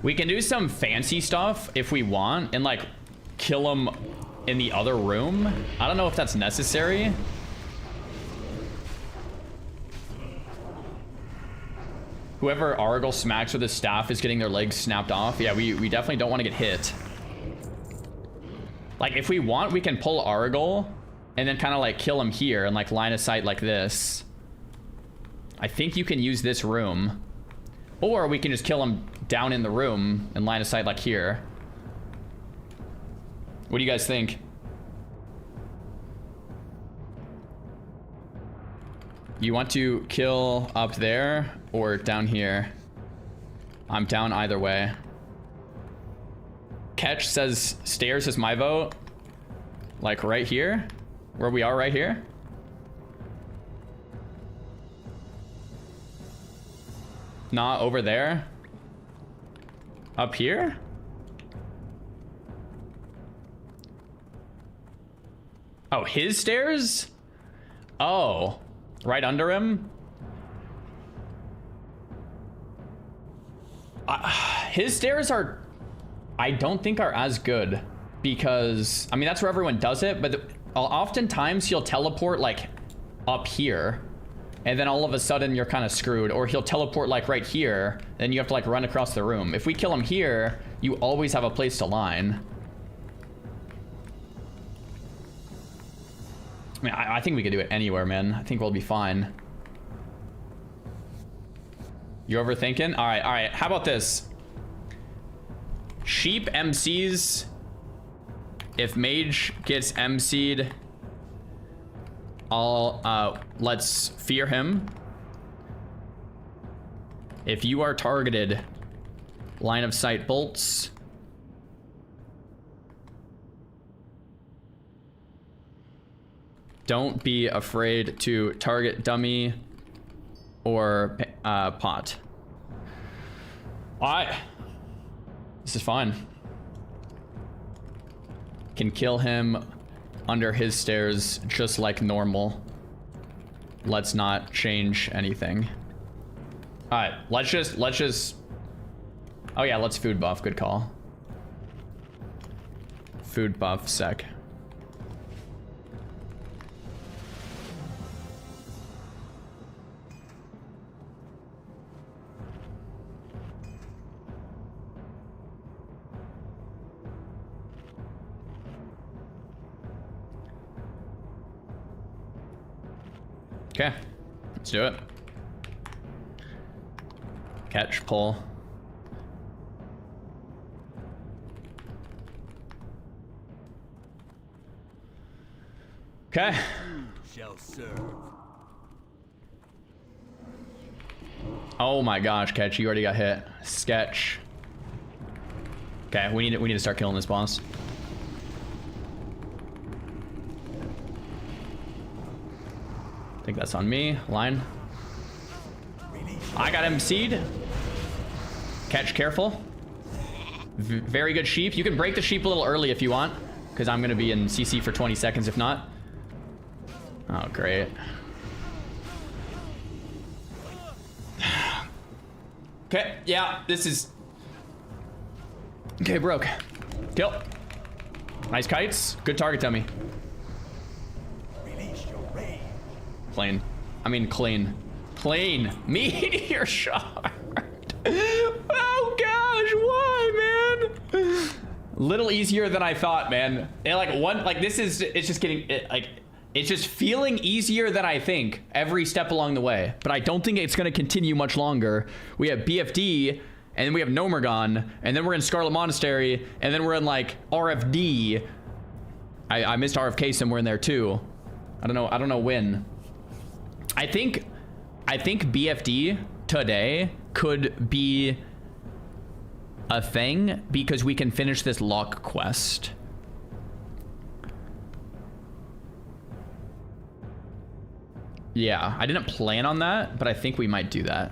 We can do some fancy stuff if we want and like kill him in the other room. I don't know if that's necessary. Whoever Argyle smacks with his staff is getting their legs snapped off. Yeah, we definitely don't want to get hit. Like if we want, we can pull Argyle and then kind of like kill him here and like line of sight like this. I think you can use this room. Or we can just kill him down in the room and line of sight like here. What do you guys think? You want to kill up there or down here? I'm down either way. Catch says stairs is my vote. Like right here? Where we are right here? Not over there? Up here? Oh, his stairs? Oh, right under him? His stairs are, I don't think are as good because, I mean, that's where everyone does it, but oftentimes he'll teleport like up here and then all of a sudden you're kind of screwed, or he'll teleport like right here, then you have to like run across the room. If we kill him here, you always have a place to line. I mean, I think we could do it anywhere, man. I think we'll be fine. You overthinking? All right. How about this? Sheep MCs. If Mage gets MC'd, let's fear him. If you are targeted, line of sight bolts. Don't be afraid to target dummy or pot. All right. This is fine. Can kill him under his stairs just like normal. Let's not change anything. All right, let's just. Oh yeah, let's food buff. Good call. Food buff sec. Okay, let's do it. Catch, pull. Okay. Shall serve. Oh my gosh, Catch, you already got hit. Sketch. Okay, we need to start killing this boss. I think that's on me. Line. I got MC'd. Catch, careful. Very good sheep. You can break the sheep a little early if you want, because I'm going to be in CC for 20 seconds if not. Oh, great. Okay, yeah, this is... Okay, broke. Kill. Nice kites. Good target dummy. Plain. I mean, clean. Clean. Meteor shard. Oh gosh, why, man? Little easier than I thought, man. And like this is, it's just getting, it's just feeling easier than I think every step along the way. But I don't think it's gonna continue much longer. We have BFD, and then we have Nomergon, and then we're in Scarlet Monastery, and then we're in like RFD. I missed RFK somewhere in there too. I don't know when. I think BFD today could be a thing because we can finish this lock quest. Yeah, I didn't plan on that, but I think we might do that.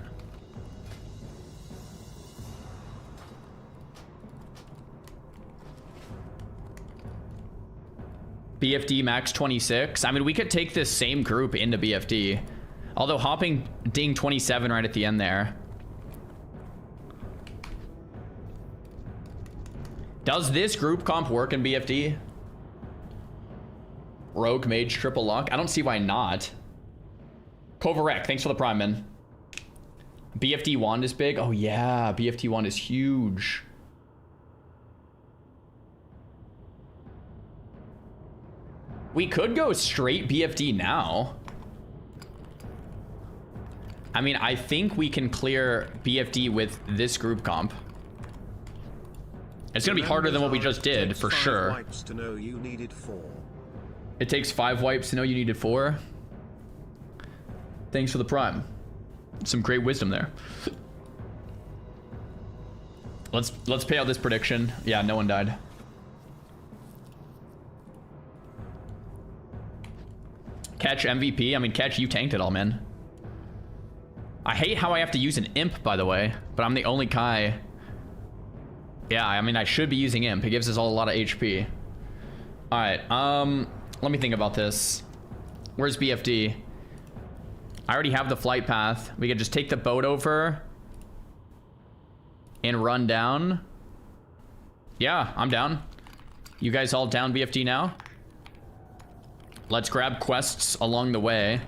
BFD max 26. I mean, we could take this same group into BFD. Although hopping ding 27 right at the end there. Does this group comp work in BFD? Rogue Mage triple lock? I don't see why not. Kovarek, thanks for the prime, man. BFD wand is big. Oh yeah, BFD wand is huge. We could go straight BFD now. I mean, I think we can clear BFD with this group comp. It's gonna be harder than what we just did, for sure. It takes 5 wipes to know you needed 4. Thanks for the prime. Some great wisdom there. Let's pay out this prediction. Yeah, no one died. Catch MVP. I mean, Catch, you tanked it all, man. I hate how I have to use an imp, by the way, but I'm the only Kai. Yeah, I mean, I should be using imp. It gives us all a lot of HP. All right, let me think about this. Where's BFD? I already have the flight path. We could just take the boat over and run down. Yeah, I'm down. You guys all down BFD now? Let's grab quests along the way.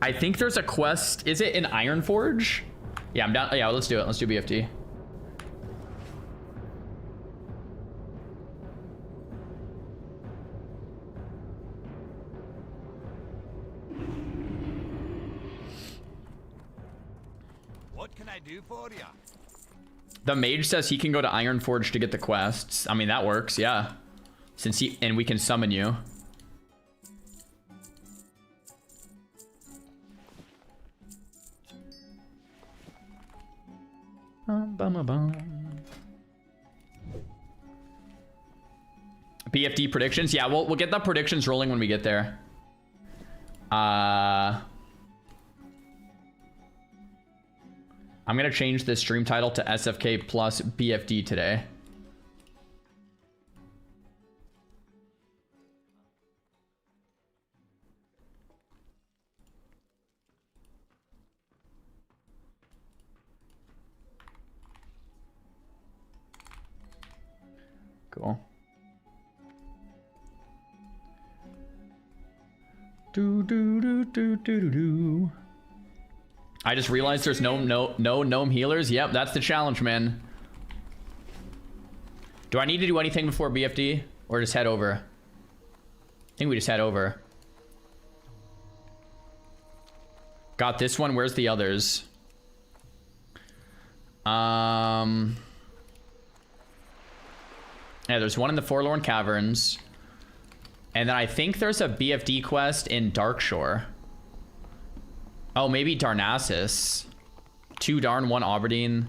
I think there's a quest. Is it in Ironforge? Yeah, I'm down. Yeah, let's do it. Let's do BFD. What can I do for you? The mage says he can go to Ironforge to get the quests. I mean, that works, yeah. Since he, and we can summon you. BFD predictions? Yeah, we'll get the predictions rolling when we get there. I'm gonna change the stream title to Sfk+Bfd today. Cool. Do. I just realized there's no gnome healers. Yep, that's the challenge, man. Do I need to do anything before BFD or just head over? I think we just head over. Got this one. Where's the others? Yeah, there's one in the Forlorn Caverns. And then I think there's a BFD quest in Darkshore. Oh, maybe Darnassus. 2 Darn, 1 Aberdeen.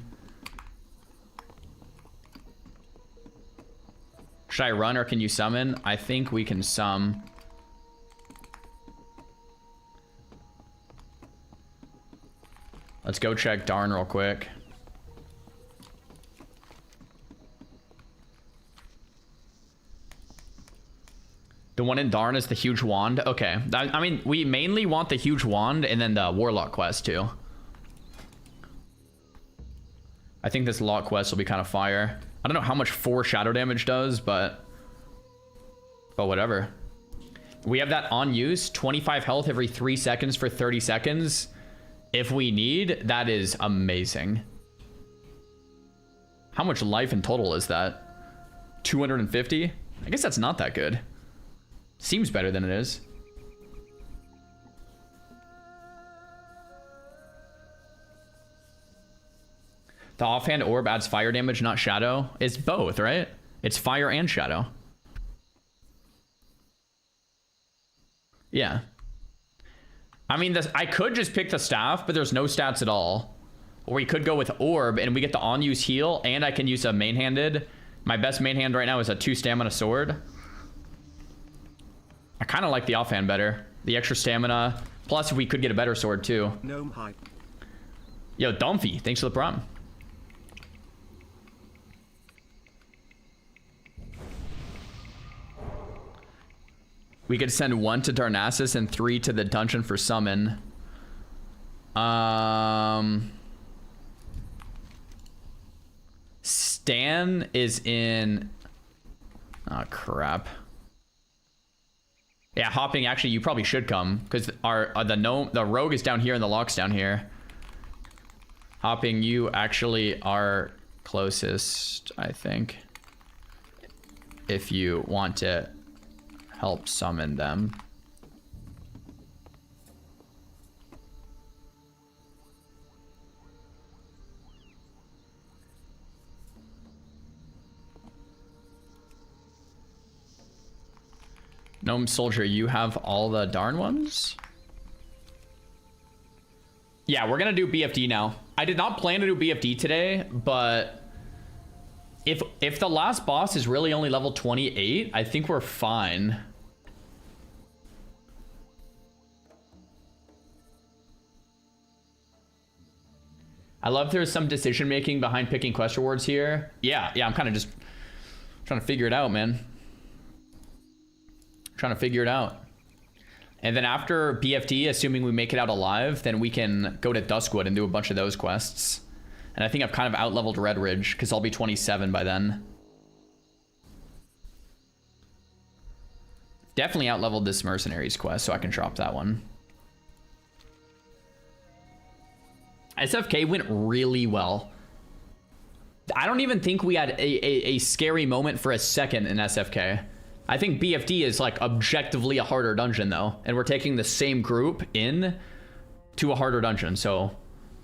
Should I run or can you summon? I think we can sum. Let's go check Darn real quick. The one in Darn is the huge wand. Okay. I mean, we mainly want the huge wand and then the warlock quest too. I think this lock quest will be kind of fire. I don't know how much 4 shadow damage does, but whatever. We have that on use, 25 health every 3 seconds for 30 seconds. If we need, that is amazing. How much life in total is that? 250? I guess that's not that good. Seems better than it is. The offhand orb adds fire damage, not shadow. It's both, right? It's fire and shadow. Yeah. I mean, I could just pick the staff, but there's no stats at all. Or we could go with orb and we get the on-use heal, and I can use a main-handed. My best main hand right now is a 2 stamina sword. I kind of like the offhand better. The extra stamina. Plus, if we could get a better sword, too. Gnome hype. Yo, Dumphy, thanks for the prompt. We could send 1 to Darnassus and 3 to the dungeon for summon. Stan is in... Oh, crap. Yeah, hopping, actually, you probably should come. Because the rogue is down here and the lock's down here. Hopping, you actually are closest, I think. If you want to help summon them. Gnome Soldier, you have all the darn ones? Yeah, we're gonna do BFD now. I did not plan to do BFD today, but if the last boss is really only level 28, I think we're fine. I love there's some decision making behind picking quest rewards here. Yeah, I'm kind of just trying to figure it out, man. Trying to figure it out. And then after BFD, assuming we make it out alive, then we can go to Duskwood and do a bunch of those quests. And I think I've kind of out-leveled Red Ridge, because I'll be 27 by then. Definitely out-leveled this Mercenaries quest, so I can drop that one. SFK went really well. I don't even think we had a scary moment for a second in SFK. I think BFD is like objectively a harder dungeon though, and we're taking the same group in to a harder dungeon. So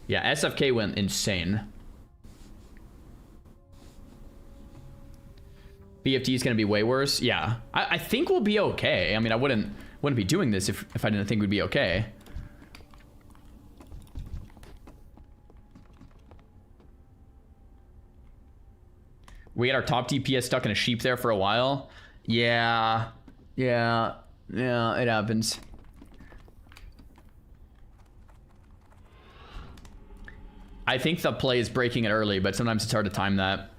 yeah, SFK went insane. BFD is gonna be way worse. Yeah, I think we'll be okay. I mean, I wouldn't be doing this if I didn't think we'd be okay. We had our top DPS stuck in a sheep there for a while. Yeah, it happens. I think the play is breaking it early, but sometimes it's hard to time that.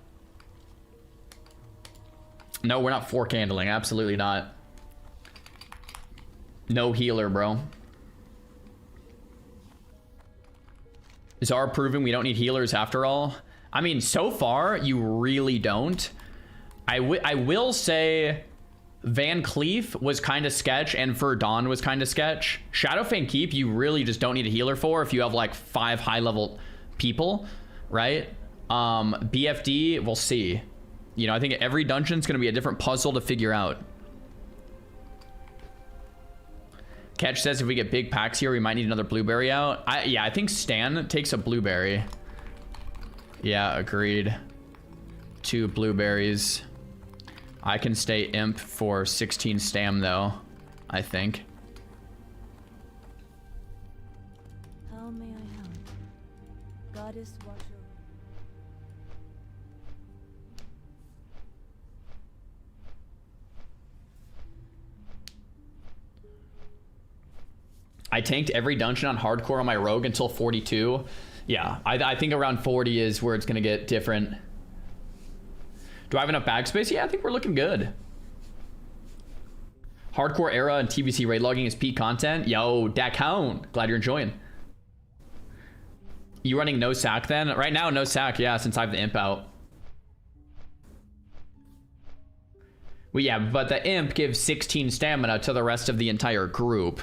No, we're not fork handling. Absolutely not. No healer, bro. Is our proving we don't need healers after all? I mean, so far, you really don't. I will say Van Cleef was kind of sketch and Verdon was kind of sketch. Shadowfang Keep, you really just don't need a healer for if you have like 5 high-level people, right? BFD, we'll see. You know, I think every dungeon's going to be a different puzzle to figure out. Catch says if we get big packs here, we might need another blueberry out. Yeah, I think Stan takes a blueberry. Yeah, agreed. 2 blueberries. I can stay imp for 16 stam though, I think. How may I help? Goddess watch over. I tanked every dungeon on hardcore on my rogue until 42. Yeah, I think around 40 is where it's gonna get different. Do I have enough bag space? Yeah, I think we're looking good. Hardcore era and TBC raid logging is peak content. Yo, Dakhound, glad you're enjoying. You running no sack then? Right now, no sack, yeah, since I have the imp out. Well, yeah, but the imp gives 16 stamina to the rest of the entire group,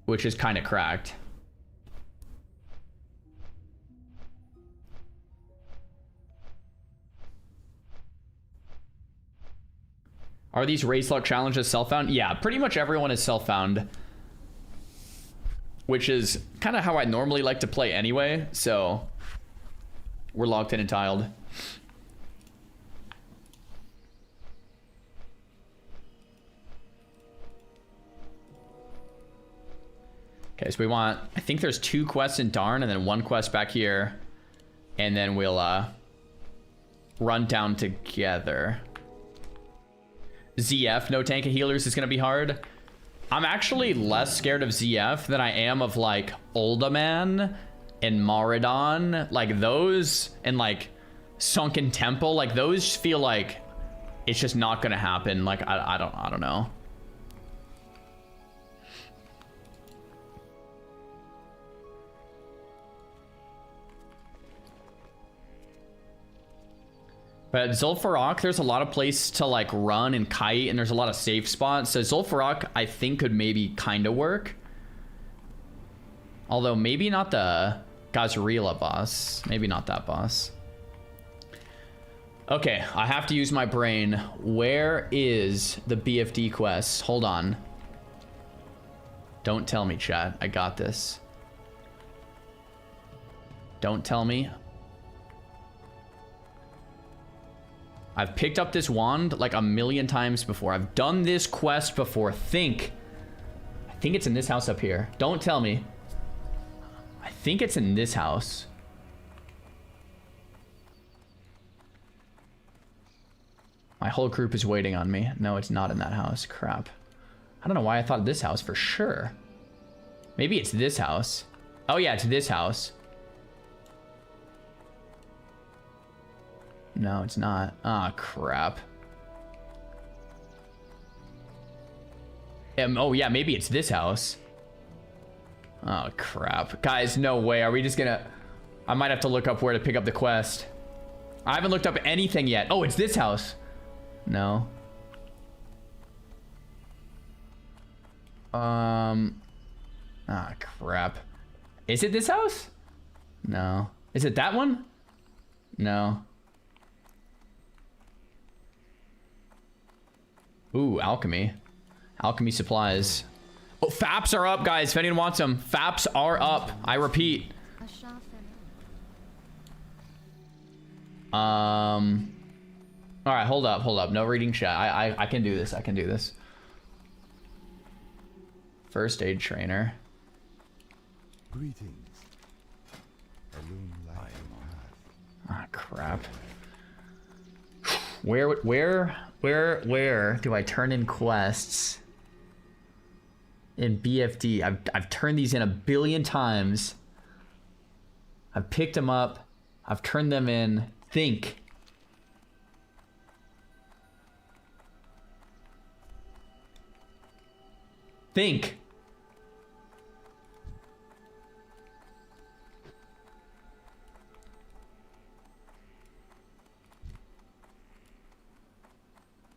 which is kind of cracked. Are these race luck challenges self-found? Yeah, pretty much everyone is self-found. Which is kind of how I normally like to play anyway, so we're locked in and tiled. Okay, so we want, I think there's 2 quests in Darn and then 1 quest back here. And then we'll run down together. ZF, no tank of healers is going to be hard. I'm actually less scared of ZF than I am of like Uldaman and Maridon. Like those and like Sunken Temple, like those feel like it's just not going to happen. Like I don't know. But Zul'Farrak, there's a lot of place to like run and kite, and there's a lot of safe spots. So Zul'Farrak, I think, could maybe kind of work. Although maybe not the Gazarila boss. Maybe not that boss. Okay, I have to use my brain. Where is the BFD quest? Hold on. Don't tell me, chat. I got this. Don't tell me. I've picked up this wand like a million times before. I've done this quest before. I think it's in this house up here. Don't tell me. I think it's in this house. My whole group is waiting on me. No, it's not in that house. Crap. I don't know why I thought this house for sure. Maybe it's this house. Oh yeah, it's this house. No, it's not. Ah, crap. Oh yeah, maybe it's this house. Oh crap. Guys, no way. Are we just gonna... I might have to look up where to pick up the quest. I haven't looked up anything yet. Oh, it's this house. No. Ah, crap. Is it this house? No. Is it that one? No. Ooh, alchemy. Alchemy supplies. Oh, FAPs are up, guys. If anyone wants them, FAPs are up. I repeat. All right, hold up. No reading chat. I can do this. I can do this. First aid trainer. Greetings. Ah, crap. Where do I turn in quests? In BFD. I've turned these in a billion times. I've picked them up. I've turned them in. Think. Think.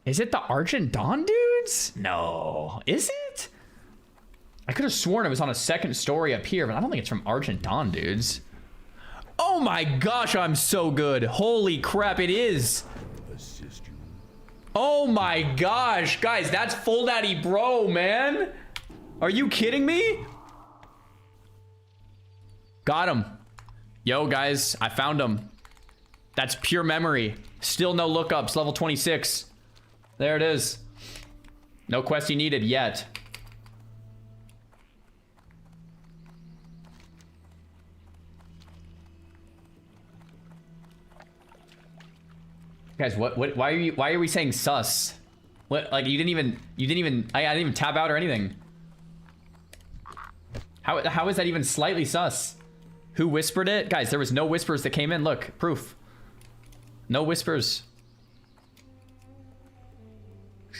Is it the Argent Dawn dudes? No. Is it? I could have sworn it was on a second story up here, but I don't think it's from Argent Dawn dudes. Oh my gosh, I'm so good. Holy crap, it is. Oh my gosh. Guys, that's full daddy bro, man. Are you kidding me? Got him. Yo, guys, I found him. That's pure memory. Still no lookups, level 26. There it is. No quest you needed yet. Guys, why are we saying sus? What, like you didn't even I didn't even tap out or anything. How is that even slightly sus? Who whispered it? Guys, there was no whispers that came in. Look, proof. No whispers.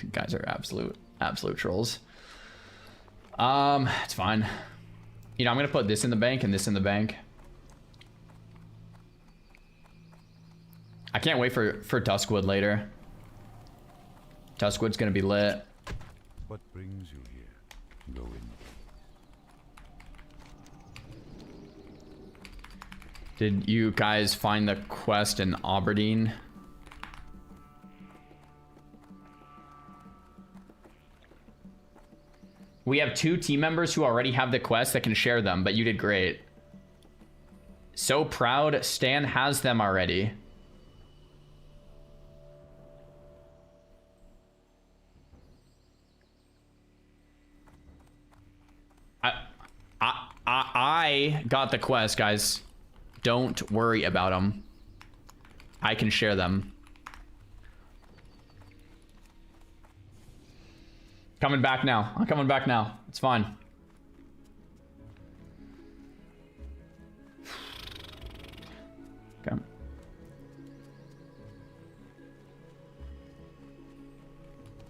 You guys are absolute trolls. It's fine. You know, I'm gonna put this in the bank and this in the bank. I can't wait for Duskwood later. Duskwood's gonna be lit. What brings you here? Go in. Did you guys find the quest in Aberdeen? We have 2 team members who already have the quest that can share them, but you did great. So proud, Stan has them already. I got the quest, guys. Don't worry about them. I can share them. Coming back now. I'm coming back now. It's fine. Okay.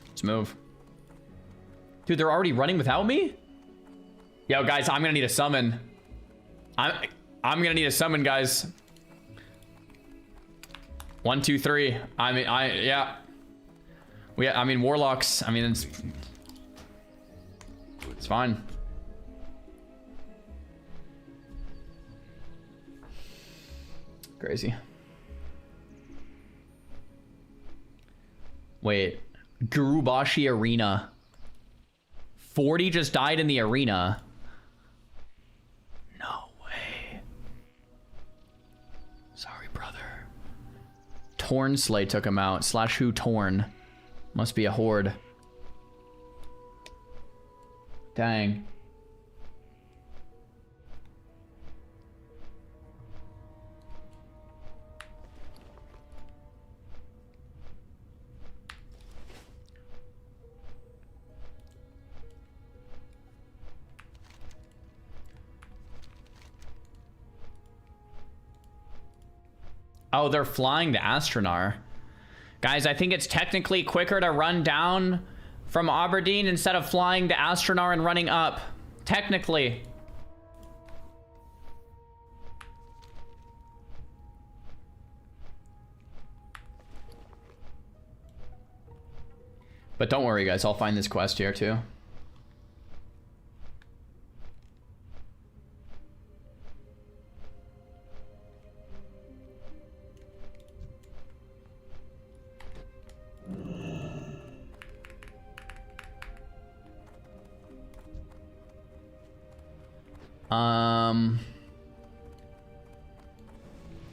Let's move. Dude, they're already running without me? Yo, guys, I'm gonna need a summon. I'm gonna need a summon, guys. 1, 2, 3. I mean, yeah. I mean, warlocks. I mean, it's fine. Crazy. Wait, Gurubashi Arena. 40 just died in the arena. No way. Sorry, brother. Torn Slay took him out. Slash who Torn. Must be a horde. Dang. Oh, they're flying the Astronar. Guys, I think it's technically quicker to run down from Aberdeen instead of flying the Astronar and running up. Technically. But don't worry, guys. I'll find this quest here, too.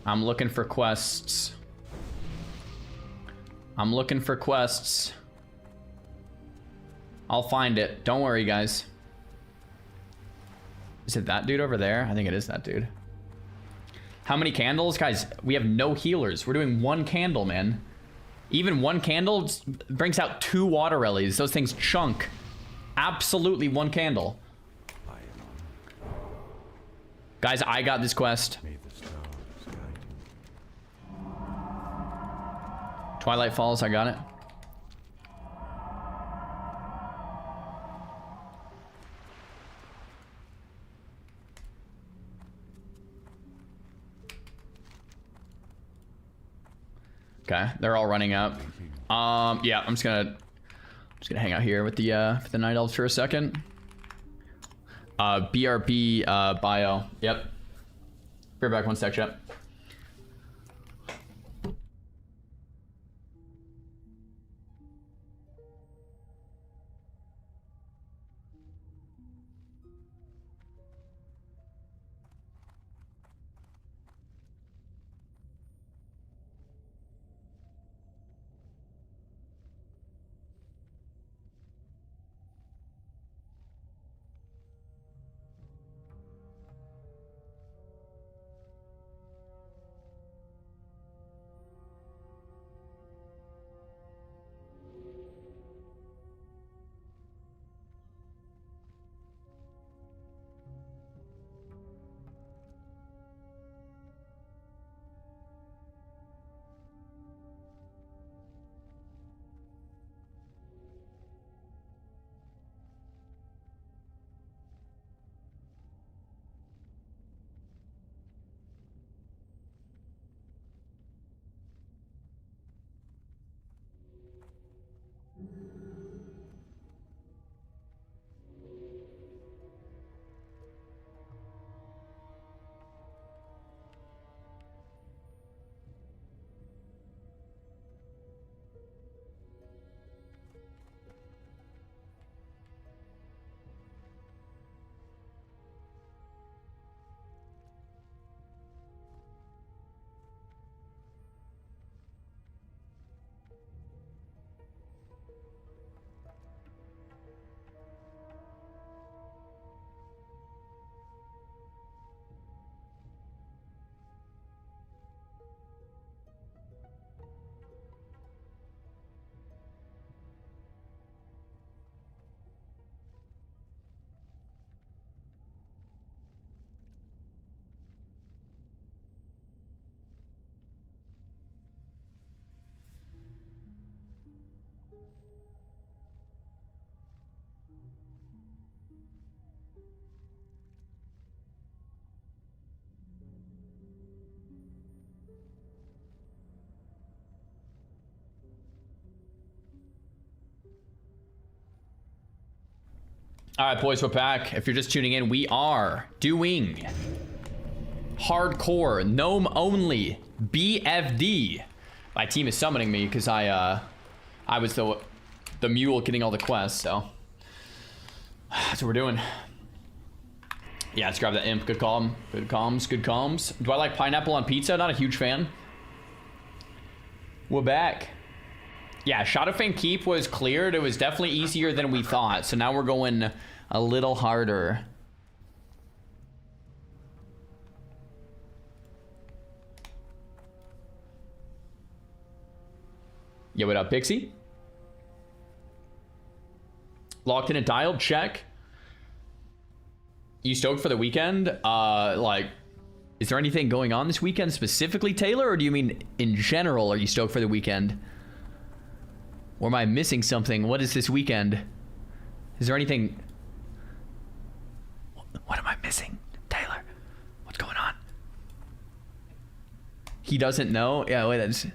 I'm looking for quests. I'm looking for quests. I'll find it. Don't worry, guys. Is it that dude over there? I think it is that dude. How many candles? Guys, we have no healers. We're doing 1 candle, man. Even 1 candle brings out 2 water relies. Those things chunk. Absolutely 1 candle. Guys, I got this quest. Twilight Falls, I got it. Okay, they're all running up. Yeah, I'm just gonna hang out here with the night elves for a second. BRB bio. Yep. Be right back, 1 sec, chat. All right, boys, we're back. If you're just tuning in, we are doing hardcore gnome only BFD. My team is summoning me because I was the mule getting all the quests, so that's what we're doing. Yeah, let's grab that imp. Good call. Good comms. Good comms. Do I like pineapple on pizza? Not a huge fan. We're back. Yeah, Fang Keep was cleared. It was definitely easier than we thought. So now we're going a little harder. Yo, what up, Pixie? Locked in and dialed? Check. You stoked for the weekend? Like, is there anything going on this weekend specifically, Taylor? Or do you mean in general, are you stoked for the weekend? Or am I missing something? What is this weekend? Is there anything? What am I missing, Taylor? What's going on? He doesn't know? Yeah, wait, that's...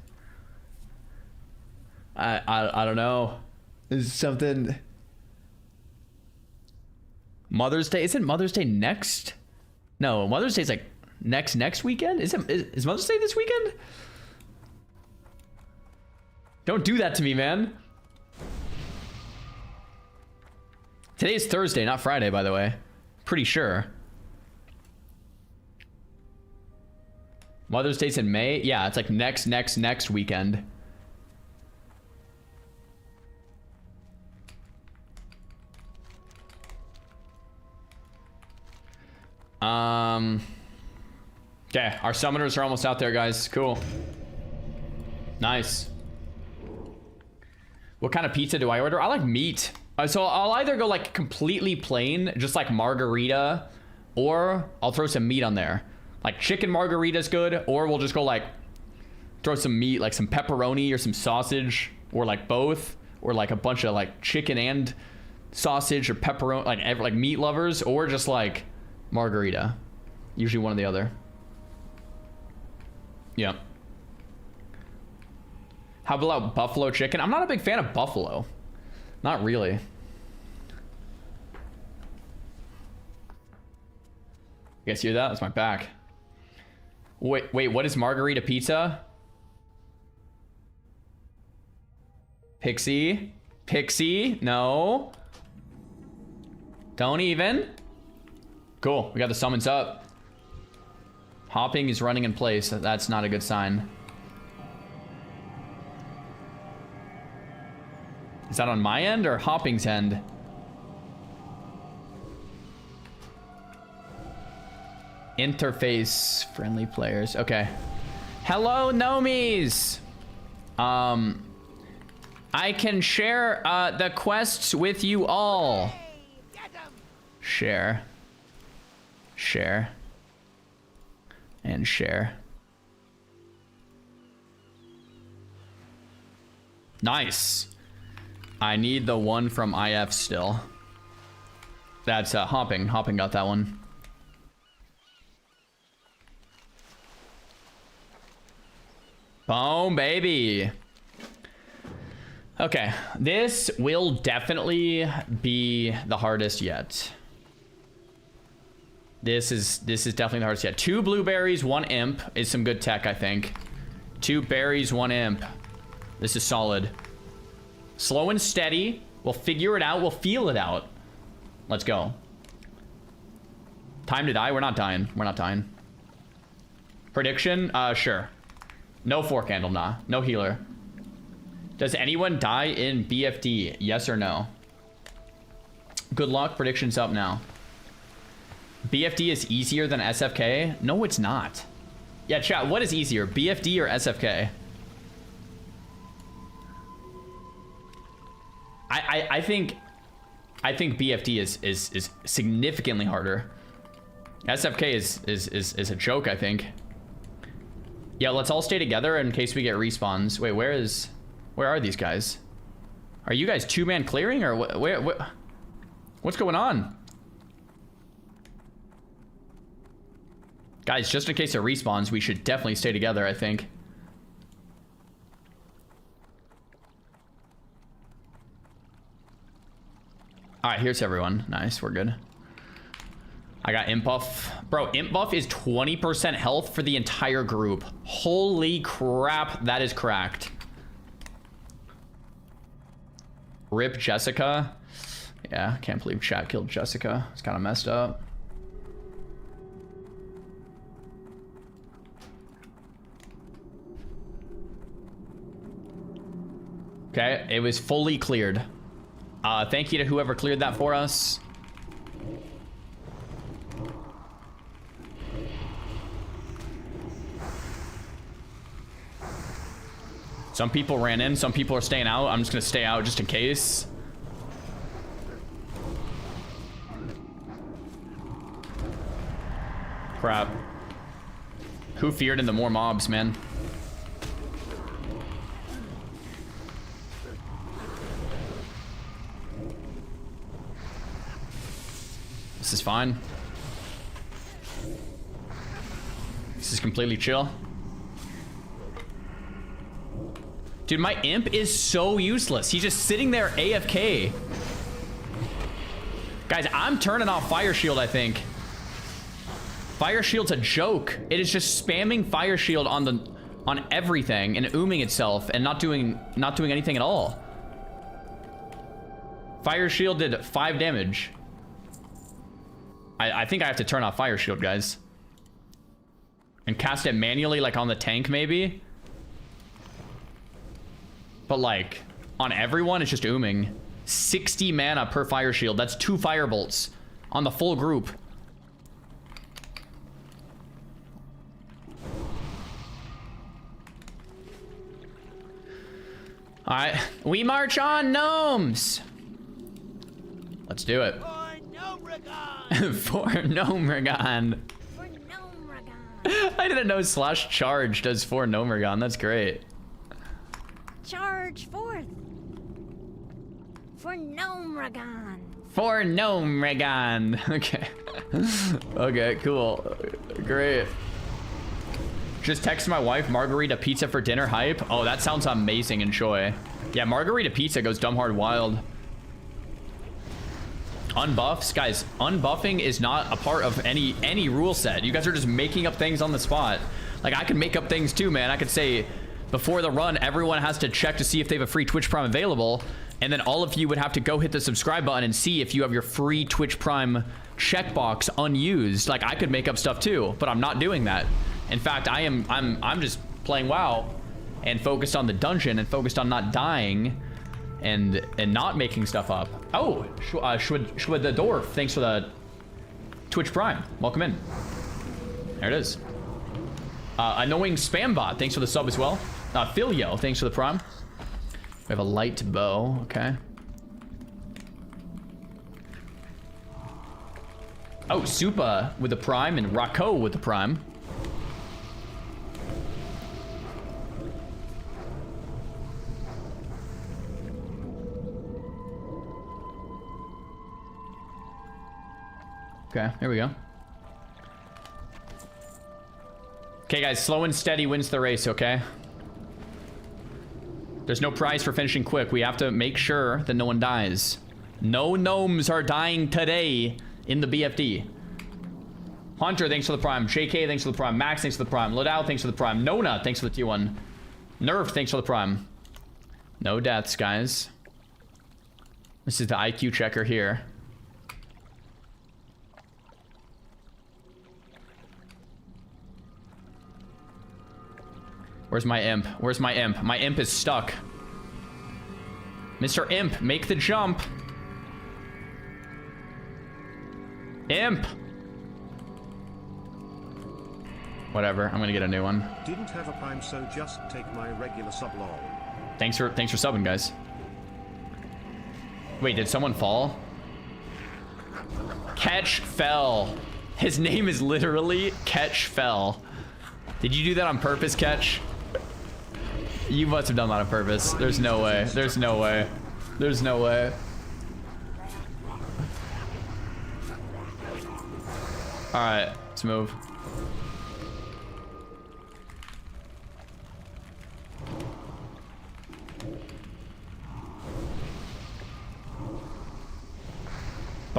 I don't know. Is something... Mother's Day? Isn't Mother's Day next? No, Mother's Day's like next weekend? Is Mother's Day this weekend? Don't do that to me, man. Today is Thursday, not Friday, by the way. Pretty sure. Mother's Day's in May? Yeah, it's like next weekend. Okay, our summoners are almost out there, guys. Cool. Nice. What kind of pizza do I order? I like meat. So I'll either go like completely plain, just like margarita, or I'll throw some meat on there. Like chicken margarita's good, or we'll just go like throw some meat, like some pepperoni or some sausage, or like both, or like a bunch of like chicken and sausage or pepperoni, like meat lovers, or just like margarita. Usually one or the other. Yeah. How about buffalo chicken? I'm not a big fan of buffalo. Not really. You guys hear that? That's my back. Wait, what is margarita pizza? Pixie? No. Don't even. Cool, we got the summons up. Hopping is running in place. That's not a good sign. Is that on my end or Hopping's end? Interface friendly players. Okay. Hello, Gnomies. I can share the quests with you all. Share. And share. Nice. I need the one from IF still. That's Hopping. Hopping got that one. Boom, baby. Okay, this will definitely be the hardest yet. This is definitely the hardest yet. 2 blueberries, 1 imp is some good tech, I think. 2 berries, 1 imp. This is solid. Slow and steady. We'll figure it out. We'll feel it out. Let's go. Time to die? We're not dying. We're not dying. Prediction? Sure. No fork handle, nah. No healer. Does anyone die in BFD? Yes or no? Good luck. Prediction's up now. BFD is easier than SFK? No, it's not. Yeah, chat, what is easier, BFD or SFK? I think BFD is significantly harder. SFK is a joke, I think. Yeah, let's all stay together in case we get respawns. Wait, where are these guys? Are you guys 2-man clearing or what's going on? Guys, just in case it respawns, we should definitely stay together, I think. All right, here's everyone. Nice, we're good. I got imp buff. Bro, imp buff is 20% health for the entire group. Holy crap, that is cracked. Rip Jessica. Yeah, can't believe chat killed Jessica. It's kind of messed up. Okay, it was fully cleared. Thank you to whoever cleared that for us. Some people ran in, some people are staying out. I'm just gonna stay out just in case. Crap. Who feared in the more mobs, man? This is fine. This is completely chill. Dude, my imp is so useless. He's just sitting there AFK. Guys, I'm turning off Fire Shield, I think. Fire Shield's a joke. It is just spamming Fire Shield on everything and ooming itself and not doing anything at all. Fire Shield did 5 damage. I think I have to turn off Fire Shield, guys. And cast it manually, like on the tank, maybe. But like, on everyone, it's just ooming. 60 mana per Fire Shield. That's 2 Firebolts on the full group. Alright, we march on, gnomes! Let's do it. For Gnomregon. I didn't know slash charge does for Gnomregon. That's great. Charge forth for Gnomregon. For Gnomregon. Okay. Okay, cool. Great. Just text my wife, margarita pizza for dinner hype. Oh, that sounds amazing. Enjoy. Yeah, margarita pizza goes dumb hard wild. Unbuffs, guys, unbuffing is not a part of any rule set. You guys are just making up things on the spot. Like, I can make up things too, man. I could say before the run, everyone has to check to see if they have a free Twitch Prime available, and then all of you would have to go hit the subscribe button and see if you have your free Twitch Prime checkbox unused. Like, I could make up stuff too, but I'm not doing that. In fact, I'm just playing WoW and focused on the dungeon and focused on not dying and not making stuff up. Oh, Shwed the Dwarf, thanks for the Twitch Prime. Welcome in. There it is. Annoying Spambot, thanks for the sub as well. Filio, thanks for the Prime. We have a light bow, okay. Oh, Supa with the Prime and Rako with the Prime. Okay, here we go. Okay, guys, slow and steady wins the race, okay? There's no prize for finishing quick. We have to make sure that no one dies. No gnomes are dying today in the BFD. Hunter, thanks for the Prime. JK, thanks for the Prime. Max, thanks for the Prime. Ladao, thanks for the Prime. Nona, thanks for the T1. Nerf, thanks for the Prime. No deaths, guys. This is the IQ checker here. Where's my imp? Where's my imp? My imp is stuck. Mr. Imp, make the jump. Imp. Whatever, I'm gonna get a new one. Didn't have a prime, so just take my regular sub lol. Thanks for subbing, guys. Wait, did someone fall? Catch fell. His name is literally Catch fell. Did you do that on purpose, Catch? You must have done that on purpose. There's no way. There's no way. There's no way. Alright, let's move.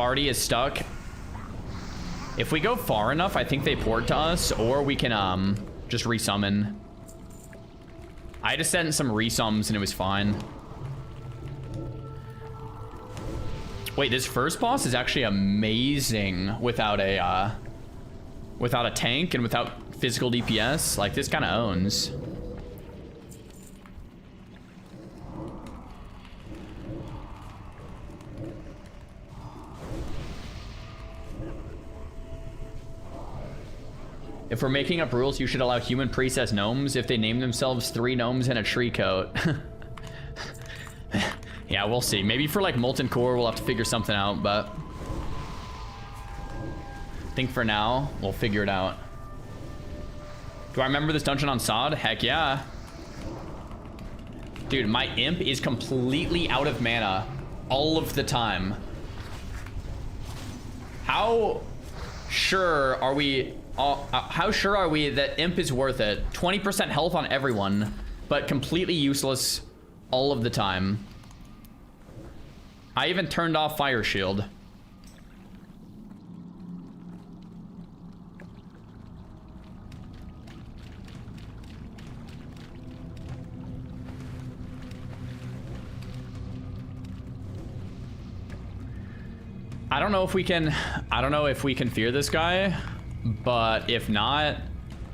Barty is stuck. If we go far enough, I think they port to us, or we can just resummon. I just sent some resums and it was fine. Wait, this first boss is actually amazing without a tank and without physical DPS. Like, this kind of owns. If we're making up rules, you should allow human priests as gnomes if they name themselves 3 gnomes and a tree coat. Yeah, we'll see. Maybe for like Molten Core, we'll have to figure something out, but I think for now, we'll figure it out. Do I remember this dungeon on Sod? Heck yeah. Dude, my imp is completely out of mana all of the time. How sure are we that imp is worth it? 20% health on everyone, but completely useless all of the time. I even turned off Fire Shield. I don't know if we can fear this guy, but if not,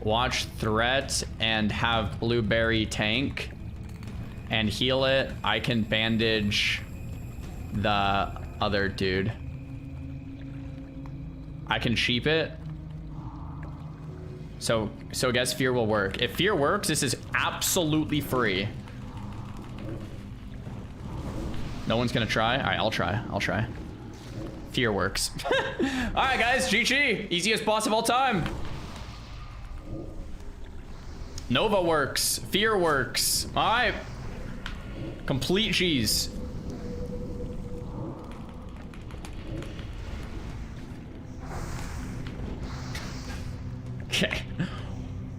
watch Threat and have Blueberry tank and heal it. I can bandage the other dude. I can sheep it. So I guess fear will work. If fear works, this is absolutely free. No one's gonna try? All right, I'll try. Fear works. All right, guys, GG. Easiest boss of all time. Nova works. Fear works. All right. Complete cheese. Okay.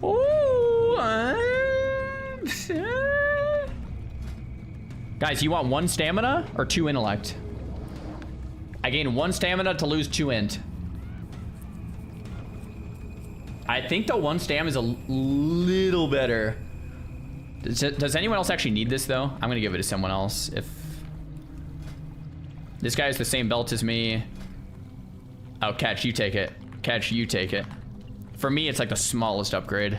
Ooh, guys, you want 1 stamina or 2 intellect? I gain 1 stamina to lose 2 int. I think the 1 stam is a little better. Does anyone else actually need this though? I'm gonna give it to someone else. If this guy has the same belt as me. Oh, Catch, you take it. Catch, you take it. For me, it's like the smallest upgrade.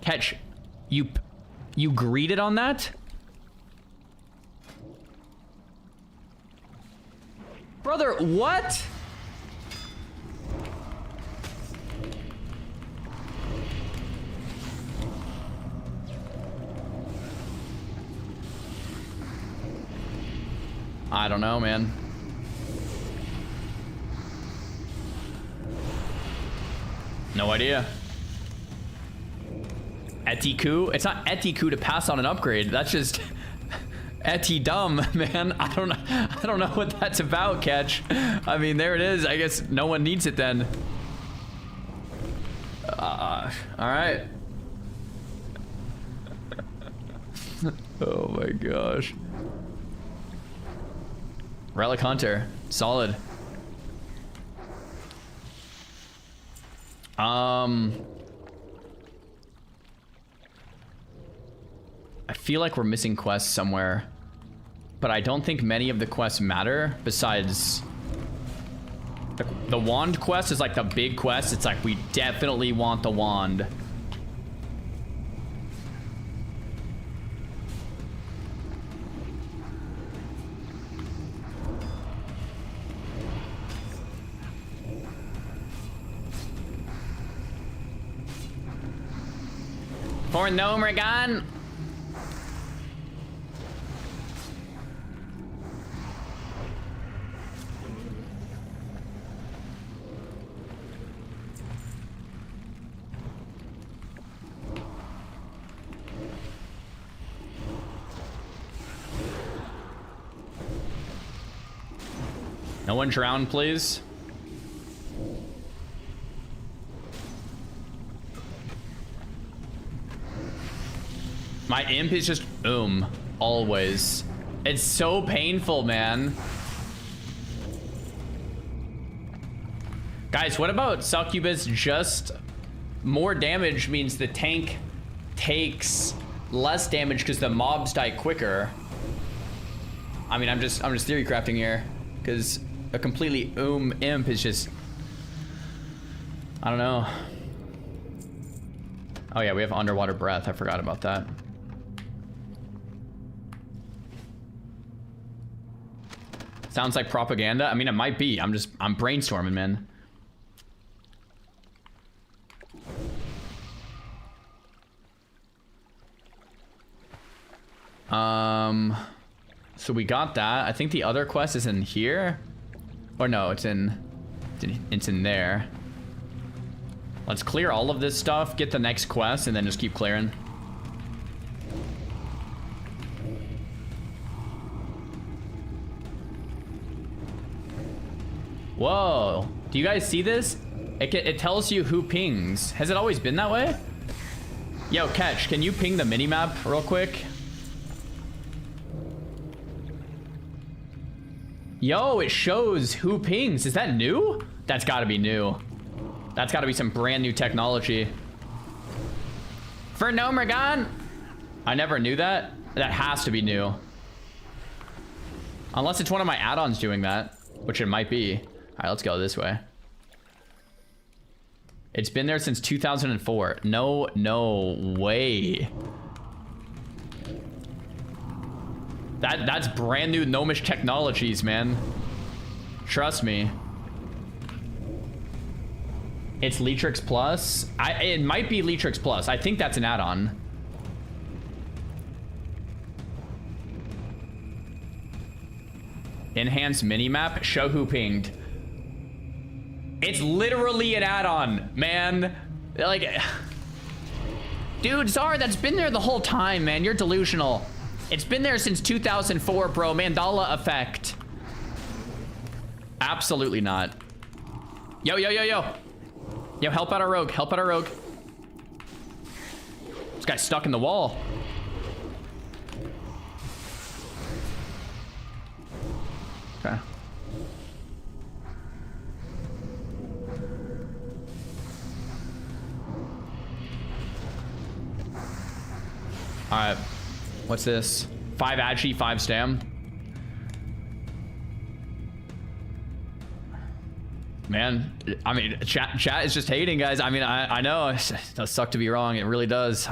Catch, you greeted on that? Brother, what? I don't know, man. No idea. Etiku? It's not Etiku to pass on an upgrade. That's just Eti dumb, man. I don't know what that's about, Catch. I mean, there it is. I guess no one needs it then. All right. Oh my gosh. Relic Hunter, solid. I feel like we're missing quests somewhere, but I don't think many of the quests matter besides the wand quest is like the big quest. It's like we definitely want the wand. For Gnome Regan. No one drown, please. My imp is just boom. Always. It's so painful, man. Guys, what about Succubus? Just more damage means the tank takes less damage because the mobs die quicker. I mean, I'm just theory crafting here because a completely imp is just, I don't know. Oh yeah, we have underwater breath. I forgot about that. Sounds like propaganda. I mean, it might be. I'm brainstorming, man. So we got that. I think the other quest is in here. Or no, it's in there. Let's clear all of this stuff, get the next quest, and then just keep clearing. Whoa. Do you guys see this? It tells you who pings. Has it always been that way? Yo, Catch, can you ping the minimap real quick? Yo, it shows who pings. Is that new? That's gotta be new. That's gotta be some brand new technology. For Nomergon? I never knew that. That has to be new. Unless it's one of my add-ons doing that, which it might be. All right, let's go this way. It's been there since 2004. No way. That's brand new gnomish technologies, man. Trust me. It's Leatrix Plus. It might be Leatrix Plus. I think that's an add-on. Enhanced minimap. Show who pinged. It's literally an add-on, man. Like, dude, Czar, that's been there the whole time, man. You're delusional. It's been there since 2004, bro. Mandala effect. Absolutely not. Yo. Yo, help out our rogue. Help out our rogue. This guy's stuck in the wall. Okay. All right. What's this? 5 agi, 5 stam. Man, I mean, chat is just hating, guys. I mean, I know it does suck to be wrong. It really does.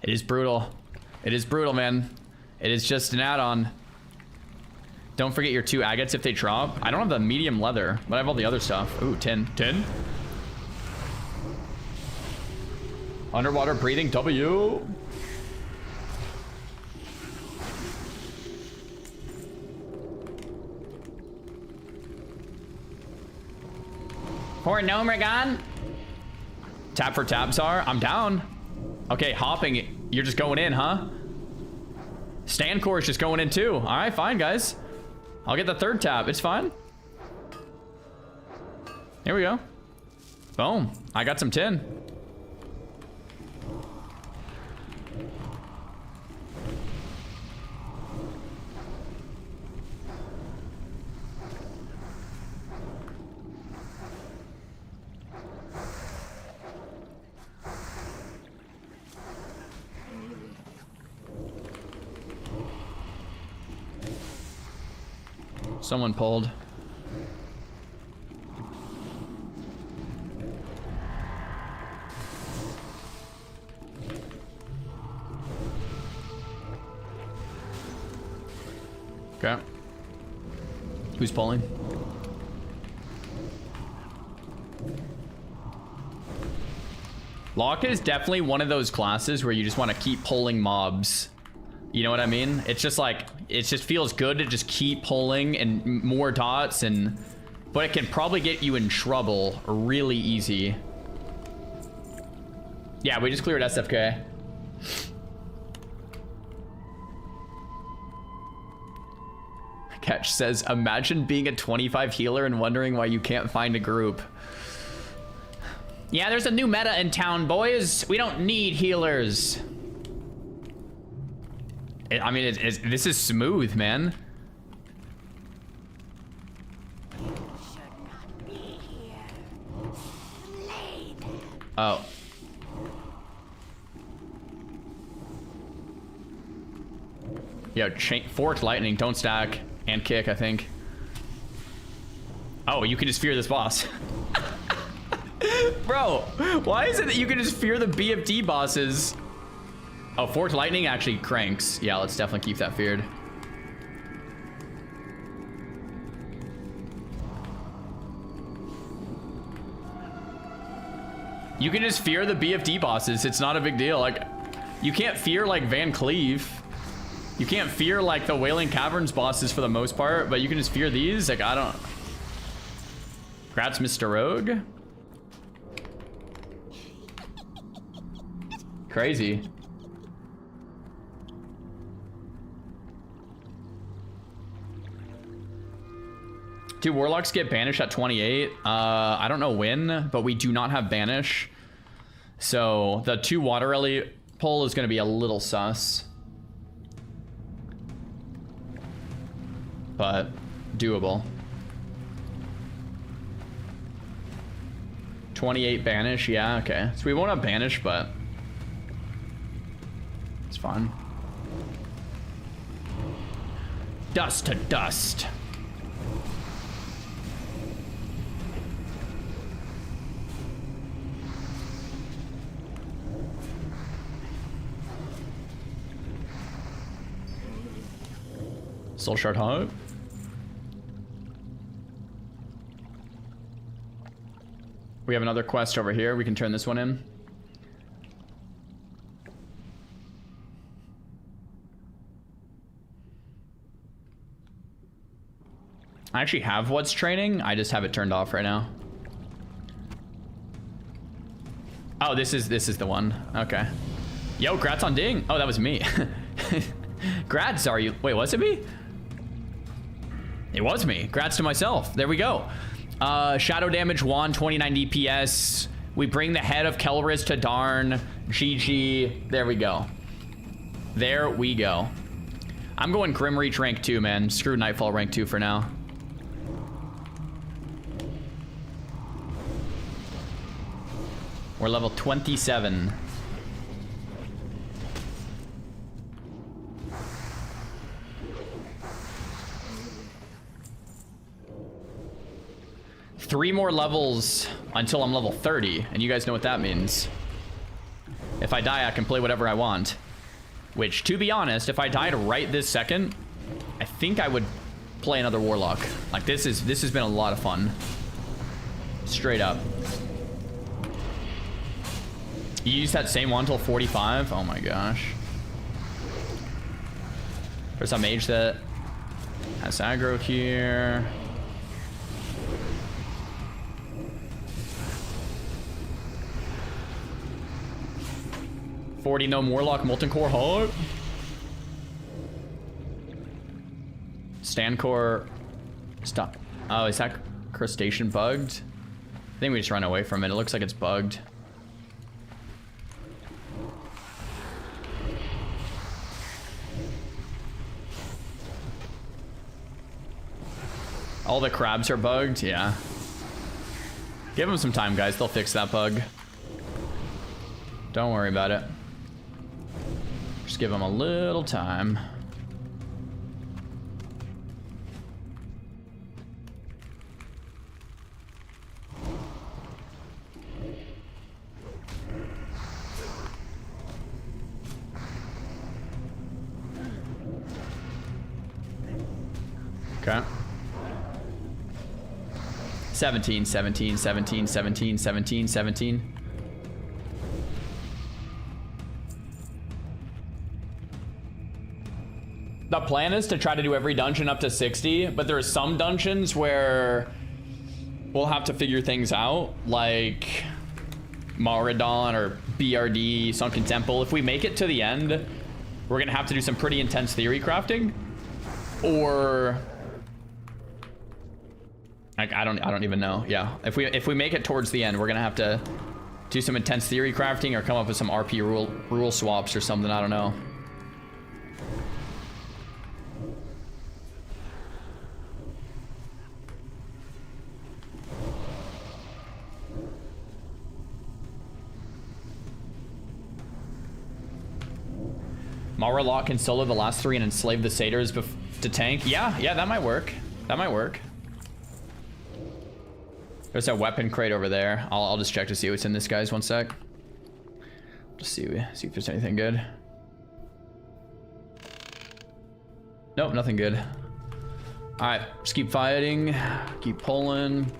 It is brutal. It is brutal, man. It is just an add-on. Don't forget your 2 agates if they drop. I don't have the medium leather, but I have all the other stuff. Ooh, 10. Underwater breathing, W. Poor Nomergon. Tap for Tabzar. I'm down. Okay, hopping. You're just going in, huh? Stancore is just going in too. All right, fine, guys. I'll get the 3rd tab. It's fine. Here we go. Boom. I got some tin. Someone pulled. Okay. Who's pulling? Locket is definitely one of those classes where you just want to keep pulling mobs. You know what I mean? It's just like, it just feels good to just keep pulling and more dots, and but it can probably get you in trouble really easy. Yeah, we just cleared SFK. Catch says, imagine being a 25 healer and wondering why you can't find a group. Yeah, there's a new meta in town, boys. We don't need healers. I mean, this is smooth, man. Oh. Yo, forked lightning, don't stack, and kick, I think. Oh, you can just fear this boss. Bro, why is it that you can just fear the BFD bosses? Oh, forked lightning actually cranks. Yeah, let's definitely keep that feared. You can just fear the BFD bosses. It's not a big deal. Like, you can't fear like Van Cleave. You can't fear like the Wailing Caverns bosses for the most part, but you can just fear these. Like, I don't. Grats, Mr. Rogue. Crazy. Do Warlocks get banished at 28? I don't know when, but we do not have banish. So the 2 water elite pull is going to be a little sus. But doable. 28 banish, yeah, okay. So we won't have banish, but it's fine. Dust to dust. Soul Shard Hope. We have another quest over here. We can turn this one in. I actually have what's training. I just have it turned off right now. Oh, this is the one. Okay. Yo, grats on ding. Oh, that was me. Grats, are you? Wait, was it me? It was me. Grats to myself. There we go. Shadow damage 1, 29 DPS. We bring the head of Kelris to Darn. GG. There we go. There we go. I'm going Grim Reach rank 2, man. Screw Nightfall rank 2 for now. We're level 27. Three more levels until I'm level 30, and you guys know what that means. If I die, I can play whatever I want. Which, to be honest, if I died right this second, I think I would play another Warlock. Like, this has been a lot of fun. Straight up. You use that same one till 45? Oh my gosh. There's a mage that has aggro here. No Warlock, Molten Core Heart. Stand Core. Stop. Oh, is that crustacean bugged? I think we just run away from it. It looks like it's bugged. All the crabs are bugged? Yeah. Give them some time, guys. They'll fix that bug. Don't worry about it. Just give them a little time. Okay. 17, 17, 17, 17, 17, 17. The plan is to try to do every dungeon up to 60, but there are some dungeons where we'll have to figure things out, like Maradon or BRD, Sunken Temple. If we make it to the end, we're gonna have to do some pretty intense theory crafting, or like I don't even know. Yeah, if we make it towards the end, we're gonna have to do some intense theory crafting or come up with some RP rule swaps or something. I don't know. Mara Lock can solo the last 3 and enslave the satyrs to tank. Yeah, that might work. That might work. There's a weapon crate over there. I'll just check to see what's in this, guys. 1 sec. Just see if there's anything good. Nope, nothing good. All right, just keep fighting, keep pulling.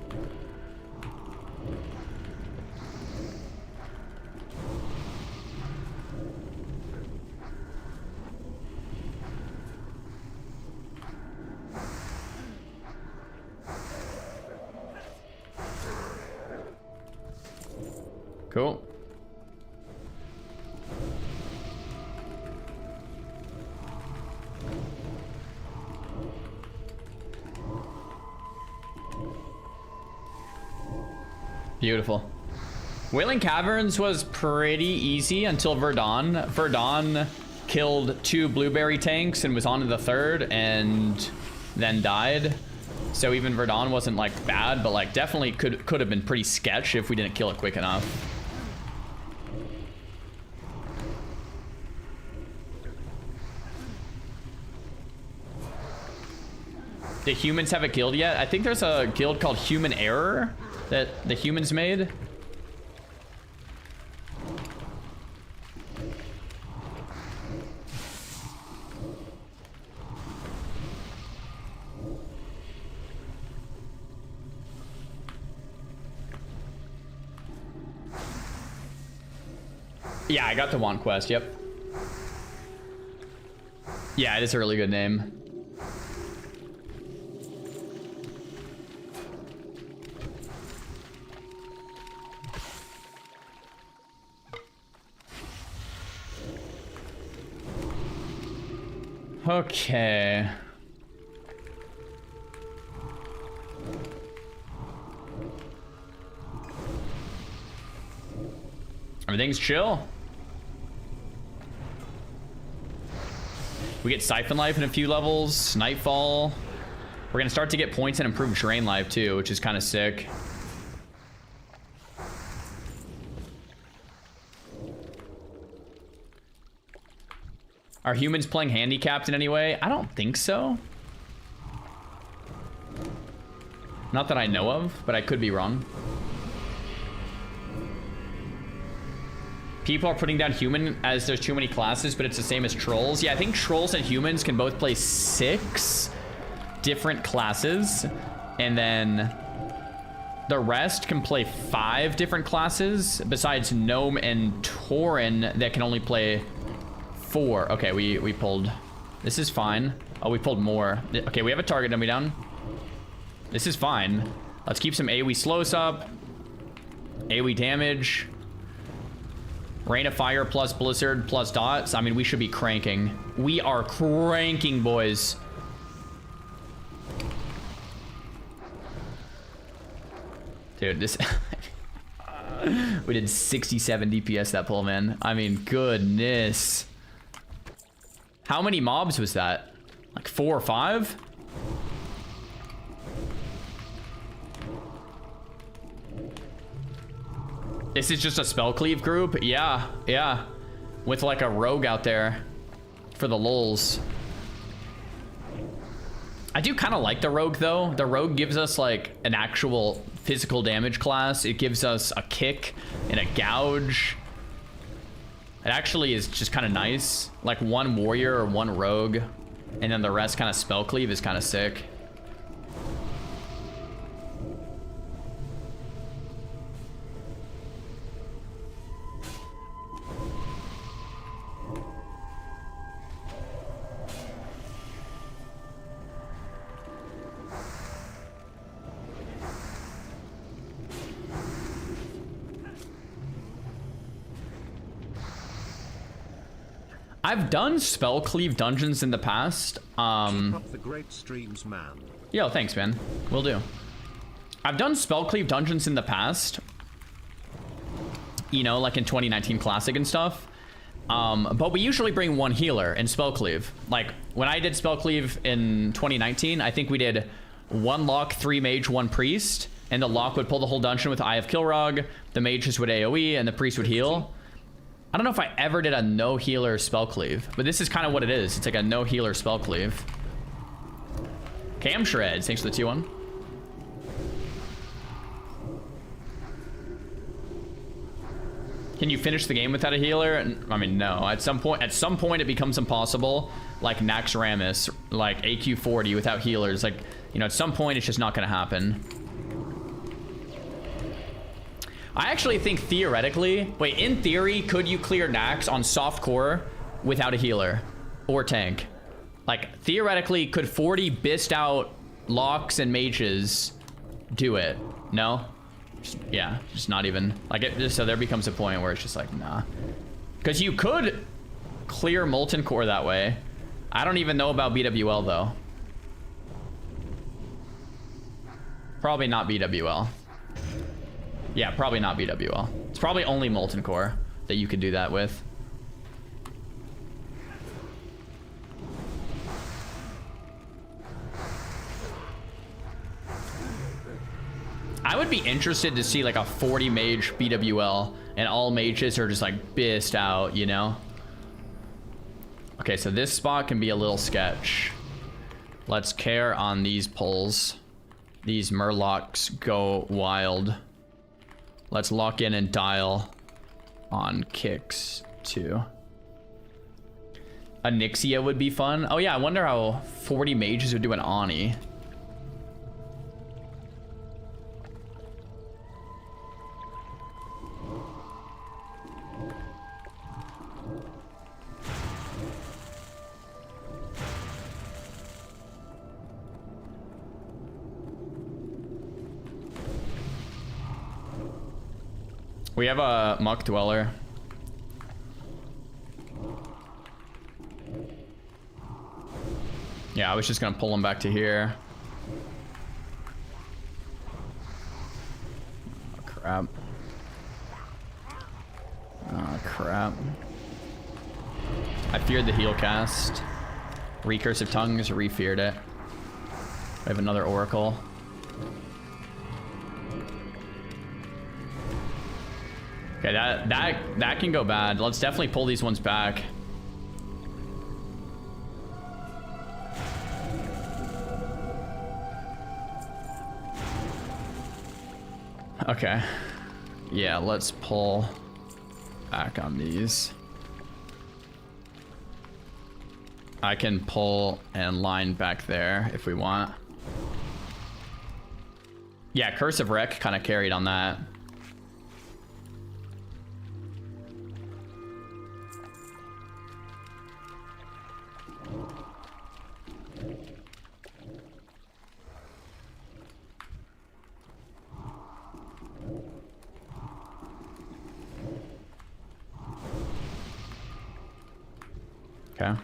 Cool. Beautiful. Wailing Caverns was pretty easy until Verdun. Verdun killed 2 blueberry tanks and was on to the 3rd and then died. So even Verdun wasn't like bad, but like definitely could have been pretty sketch if we didn't kill it quick enough. Do humans have a guild yet? I think there's a guild called Human Error that the humans made. Yeah, I got the Wand Quest, yep. Yeah, it is a really good name. Okay. Everything's chill. We get Siphon Life in a few levels, Nightfall. We're gonna start to get points and improve Drain Life too, which is kind of sick. Are humans playing handicapped in any way? I don't think so. Not that I know of, but I could be wrong. People are putting down human as there's too many classes, but it's the same as trolls. Yeah, I think trolls and humans can both play 6 different classes, and then the rest can play 5 different classes, besides Gnome and Tauren that can only play 4. Okay, we pulled. This is fine. Oh, we pulled more. Okay, we have a target dummy down. This is fine. Let's keep some AoE slows up. AoE damage. Rain of Fire plus Blizzard plus dots. I mean, we should be cranking. We are cranking, boys. Dude, this... we did 67 DPS that pull, man. I mean, goodness. How many mobs was that? Like 4 or 5? This is just a spell cleave group? Yeah. With like a rogue out there for the lulz. I do kind of like the rogue though. The rogue gives us like an actual physical damage class. It gives us a kick and a gouge. It actually is just kind of nice. Like 1 warrior or 1 rogue, and then the rest kind of spell cleave is kind of sick. I've done spell cleave dungeons in the past. Keep up the great streams, man. Yo, thanks, man. Will do. I've done spell cleave dungeons in the past. You know, like in 2019 Classic and stuff. But we usually bring 1 healer in spell cleave. Like when I did spell cleave in 2019, I think we did 1 lock, 3 mage, 1 priest, and the lock would pull the whole dungeon with Eye of Kilrog. The mages would AoE, and the priest would heal. I don't know if I ever did a no healer spell cleave, but this is kind of what it is. It's like a no healer spell cleave. Cam Shreds, thanks for the T1. Can you finish the game without a healer? I mean, no. At some point it becomes impossible. Like Naxxramas, like AQ40 without healers. Like, you know, at some point it's just not gonna happen. I actually think theoretically, wait, in theory, could you clear Nax on soft core without a healer or tank? Like, theoretically, could 40 bist out locks and mages do it? No? Yeah, just not even. Like, so there becomes a point where it's just like, nah. Because you could clear Molten Core that way. I don't even know about BWL, though. Probably not BWL. Yeah, probably not BWL. It's probably only Molten Core that you could do that with. I would be interested to see like a 40 mage BWL and all mages are just like bist out, you know? Okay, so this spot can be a little sketch. Let's care on these pulls. These Murlocs go wild. Let's lock in and dial on kicks too. Onyxia would be fun. Oh yeah, I wonder how 40 mages would do an Ani. We have a Muck Dweller. Yeah, I was just gonna pull him back to here. Oh, crap. Oh, crap. I feared the heal cast. Recursive Tongues, re-feared it. We have another Oracle. Okay, that can go bad. Let's definitely pull these ones back. Okay. Yeah, let's pull back on these. I can pull and line back there if we want. Yeah, Curse of Wreck kind of carried on that. Okay. I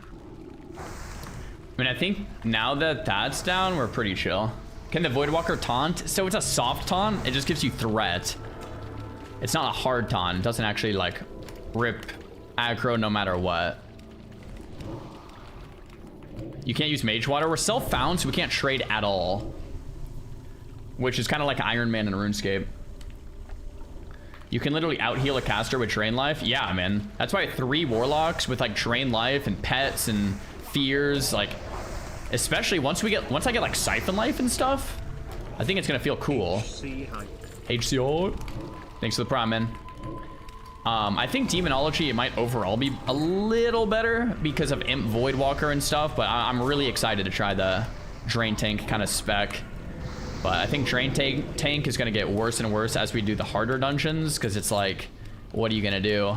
mean, I think now that that's down, we're pretty chill. Can the Voidwalker taunt? So it's a soft taunt. It just gives you threat. It's not a hard taunt. It doesn't actually, like, rip aggro no matter what. You can't use Mage Water. We're self-found, so we can't trade at all. Which is kind of like Iron Man in RuneScape. You can literally out-heal a caster with Drain Life. Yeah, man. That's why 3 Warlocks with, like, Drain Life and Pets and Fears, like... Especially once I get, like, Siphon Life and stuff, I think it's gonna feel cool. HCO. Thanks for the prime, man. I think Demonology, it might overall be a little better because of Imp Voidwalker and stuff, but I'm really excited to try the Drain Tank kind of spec. But I think Drain Tank is gonna get worse and worse as we do the harder dungeons, because it's like, what are you gonna do?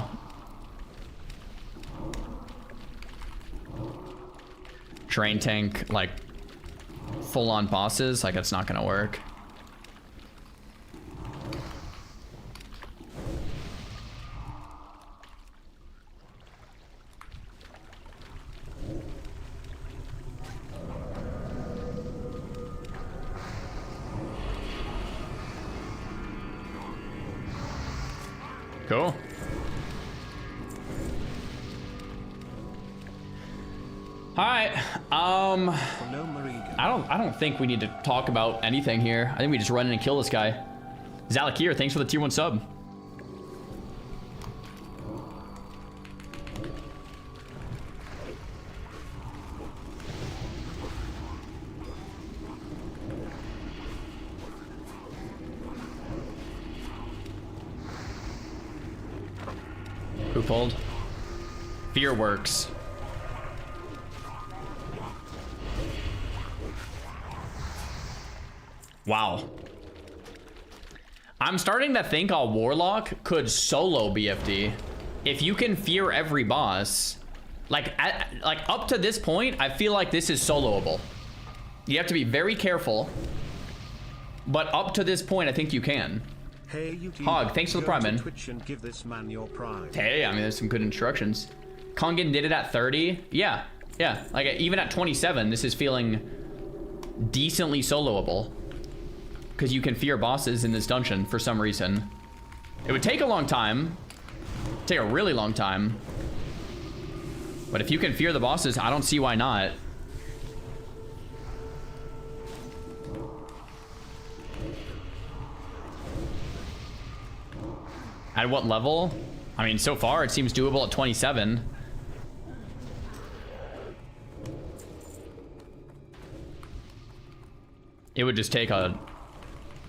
Drain Tank, like, full-on bosses, like, it's not gonna work. Cool. All right. I don't think we need to talk about anything here. I think we just run in and kill this guy. Zalakir, thanks for the tier 1 sub. Who pulled? Fear works. Wow. I'm starting to think a Warlock could solo BFD. If you can fear every boss, like up to this point, I feel like this is soloable. You have to be very careful, but up to this point, I think you can. Hey, Hog, thanks for the prime, man. Twitch and give this man your prime. Hey, I mean, there's some good instructions. Kongan did it at 30. Yeah, yeah. Like, even at 27, this is feeling decently soloable. Because you can fear bosses in this dungeon for some reason. It would take a long time. Take a really long time. But if you can fear the bosses, I don't see why not. At what level? I mean, so far it seems doable at 27. It would just take a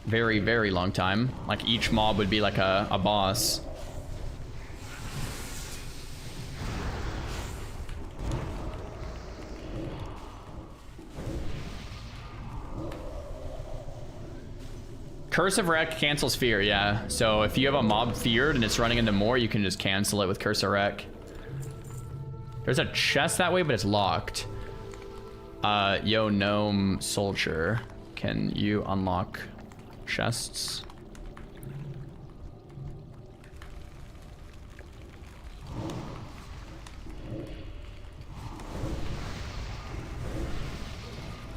very, very long time. Like each mob would be like a boss. Curse of Wreck cancels fear, yeah. So if you have a mob feared and it's running into more, you can just cancel it with Curse of Wreck. There's a chest that way, but it's locked. Yo, Gnome Soldier, can you unlock chests?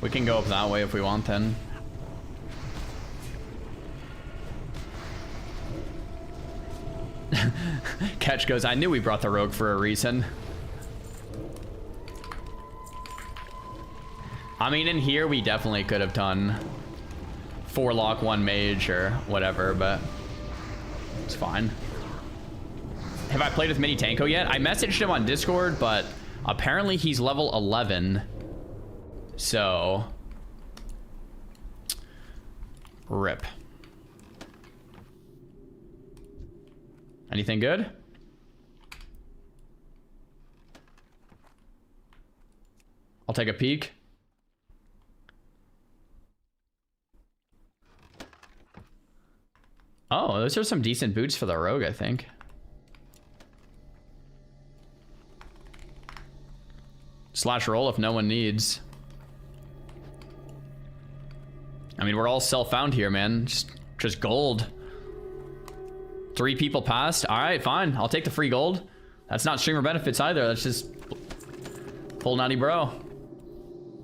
We can go up that way if we want then. Catch goes, I knew we brought the rogue for a reason. I mean, in here we definitely could have done 4 lock, 1 mage or whatever, but it's fine. Have I played with Mini Tanko yet? I messaged him on Discord, but apparently he's level 11. So, rip. Anything good? I'll take a peek. Oh, those are some decent boots for the rogue, I think. Slash roll if no one needs. I mean, we're all self-found here, man. Just gold. 3 people passed. All right, fine. I'll take the free gold. That's not streamer benefits either. That's just full nutty bro.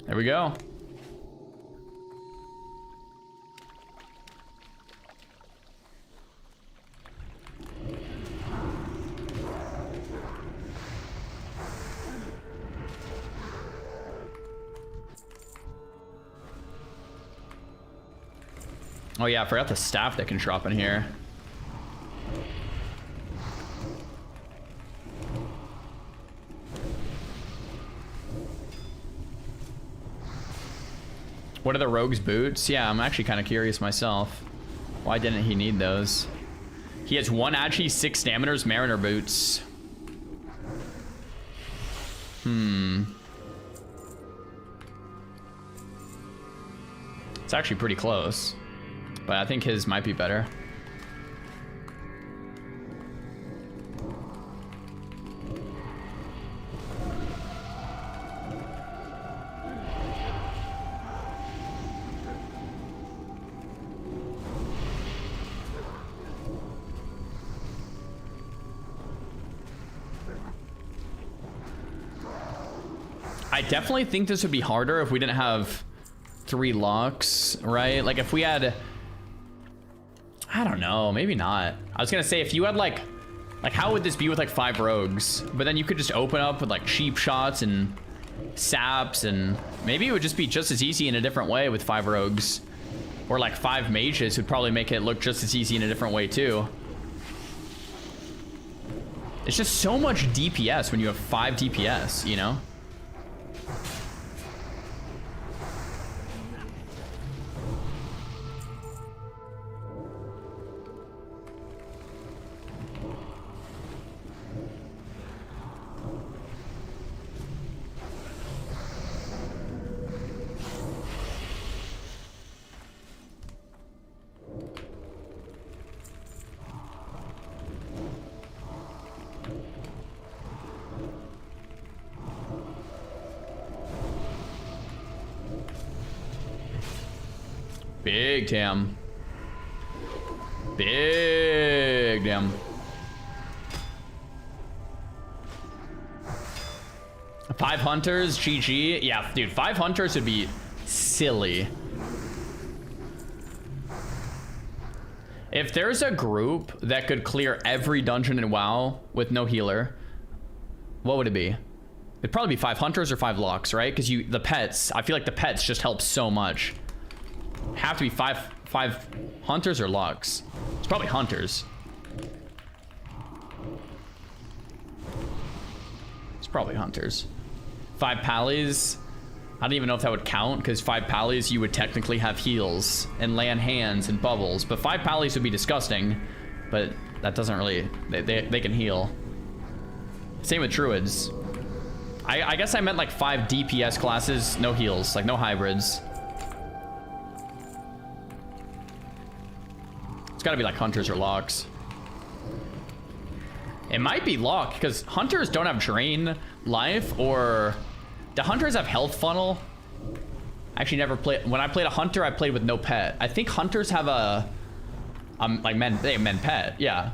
There we go. Oh yeah, I forgot the staff that can drop in here. What are the rogue's boots? Yeah, I'm actually kind of curious myself. Why didn't he need those? He has 1 Agi, 6 Staminers, Mariner boots. It's actually pretty close. But I think his might be better. I definitely think this would be harder if we didn't have 3 locks, right? Like if we had, I don't know, maybe not. I was gonna say if you had like how would this be with like 5 rogues? But then you could just open up with like cheap shots and saps, and maybe it would just be just as easy in a different way with 5 rogues. Or like 5 mages would probably make it look just as easy in a different way too. It's just so much DPS when you have 5 DPS, you know? Big Tam. Big damn. 5 hunters, GG. Yeah, dude, 5 hunters would be silly. If there's a group that could clear every dungeon in WoW with no healer, what would it be? It'd probably be 5 hunters or 5 locks, right? Because the pets, I feel like the pets just help so much. Have to be 5 hunters or locks. It's probably hunters. It's probably hunters. 5 pallies. I don't even know if that would count, because 5 pallies you would technically have heals and land hands and bubbles, but 5 pallies would be disgusting. But that doesn't really, they can heal. Same with druids. I guess I meant like 5 DPS classes, no heals, like no hybrids. It's gotta be like hunters or locks. It might be lock, because hunters don't have drain life, or do hunters have health funnel? I actually never played. When I played a hunter, I played with no pet. I think hunters have a like men, they have men pet, yeah.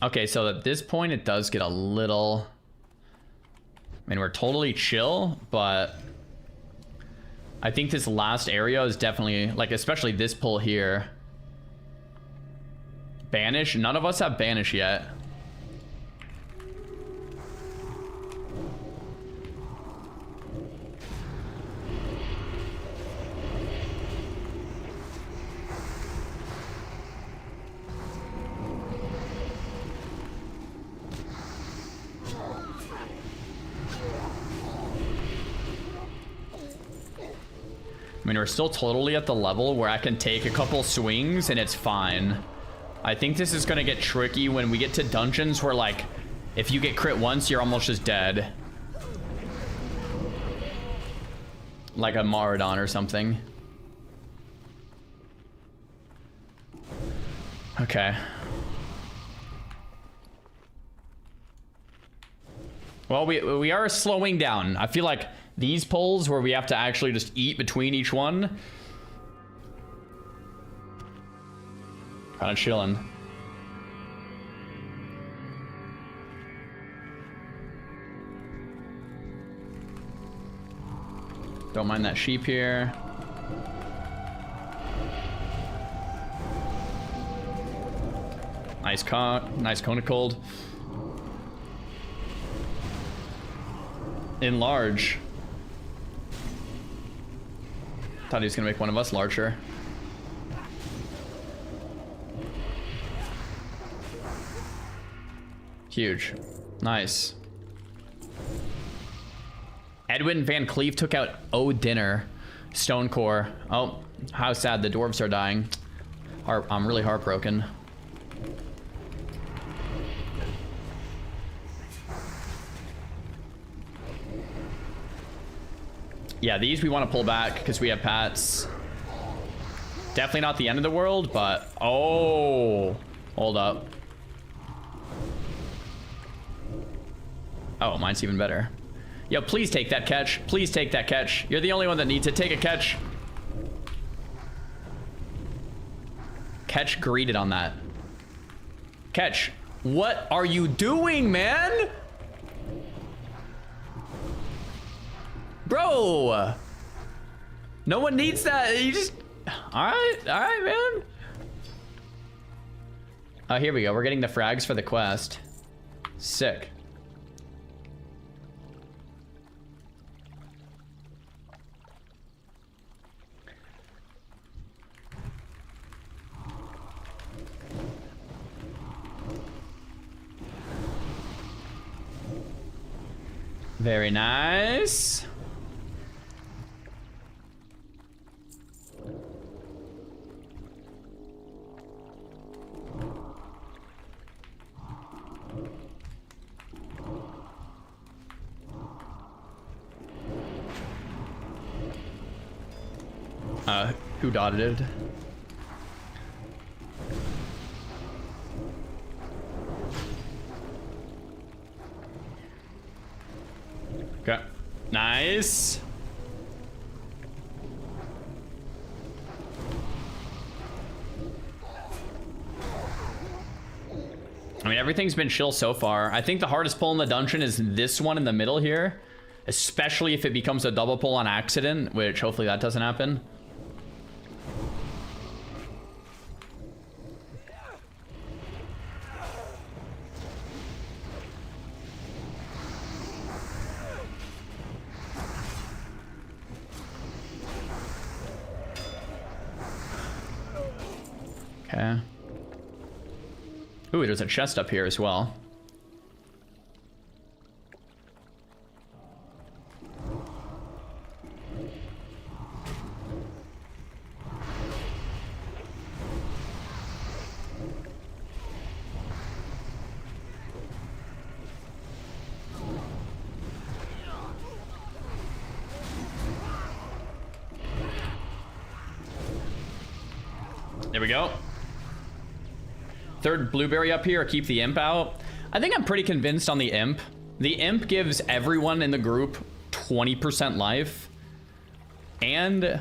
Okay, so at this point it does get a little, I mean, we're totally chill, but I think this last area is definitely, like, especially this pull here. Banish? None of us have banish yet. I mean, we're still totally at the level where I can take a couple swings and it's fine. I think this is gonna get tricky when we get to dungeons where, like, if you get crit once, you're almost just dead. Like a Maradon or something. Okay. Well, we are slowing down. I feel like these pulls where we have to actually just eat between each one, kind of chilling. Don't mind that sheep here. Nice cone of cold. Enlarge. Thought he was gonna make one of us larger. Huge. Nice. Edwin Van Cleef took out O Dinner. Stone Core. Oh, how sad, the dwarves are dying. I'm really heartbroken. Yeah, these we want to pull back because we have Pats. Definitely not the end of the world, but... Oh! Hold up. Oh, mine's even better. Yo, please take that catch. Please take that catch. You're the only one that needs to take a catch. Catch greeted on that. Catch. What are you doing, man? Bro, no one needs that. You just, all right, man. Oh, here we go. We're getting the frags for the quest. Sick. Very nice. Who dotted it? Okay. Nice. I mean, everything's been chill so far. I think the hardest pull in the dungeon is this one in the middle here. Especially if it becomes a double pull on accident, which hopefully that doesn't happen. Okay. Ooh, there's a chest up here as well. There we go. Third blueberry up here, or keep the imp out. I think I'm pretty convinced on the imp. The imp gives everyone in the group 20% life. And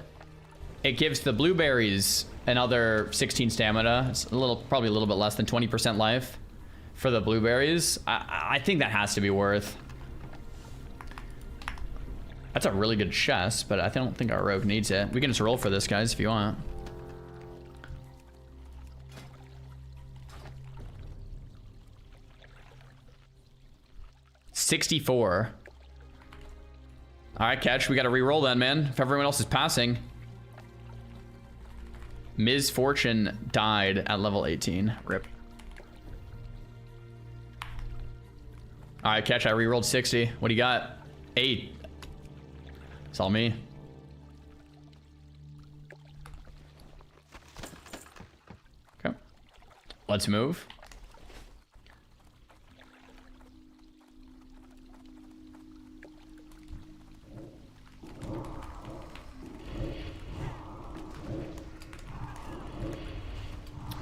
it gives the blueberries another 16 stamina. It's probably a little bit less than 20% life for the blueberries. I think that has to be worth. That's a really good chest, but I don't think our rogue needs it. We can just roll for this, guys, if you want. $64. All right, Catch, we got to re-roll then, man. If everyone else is passing. Ms. Fortune died at level 18. Rip. All right, Catch, I re-rolled 60. What do you got? 8. It's all me. Okay. Let's move.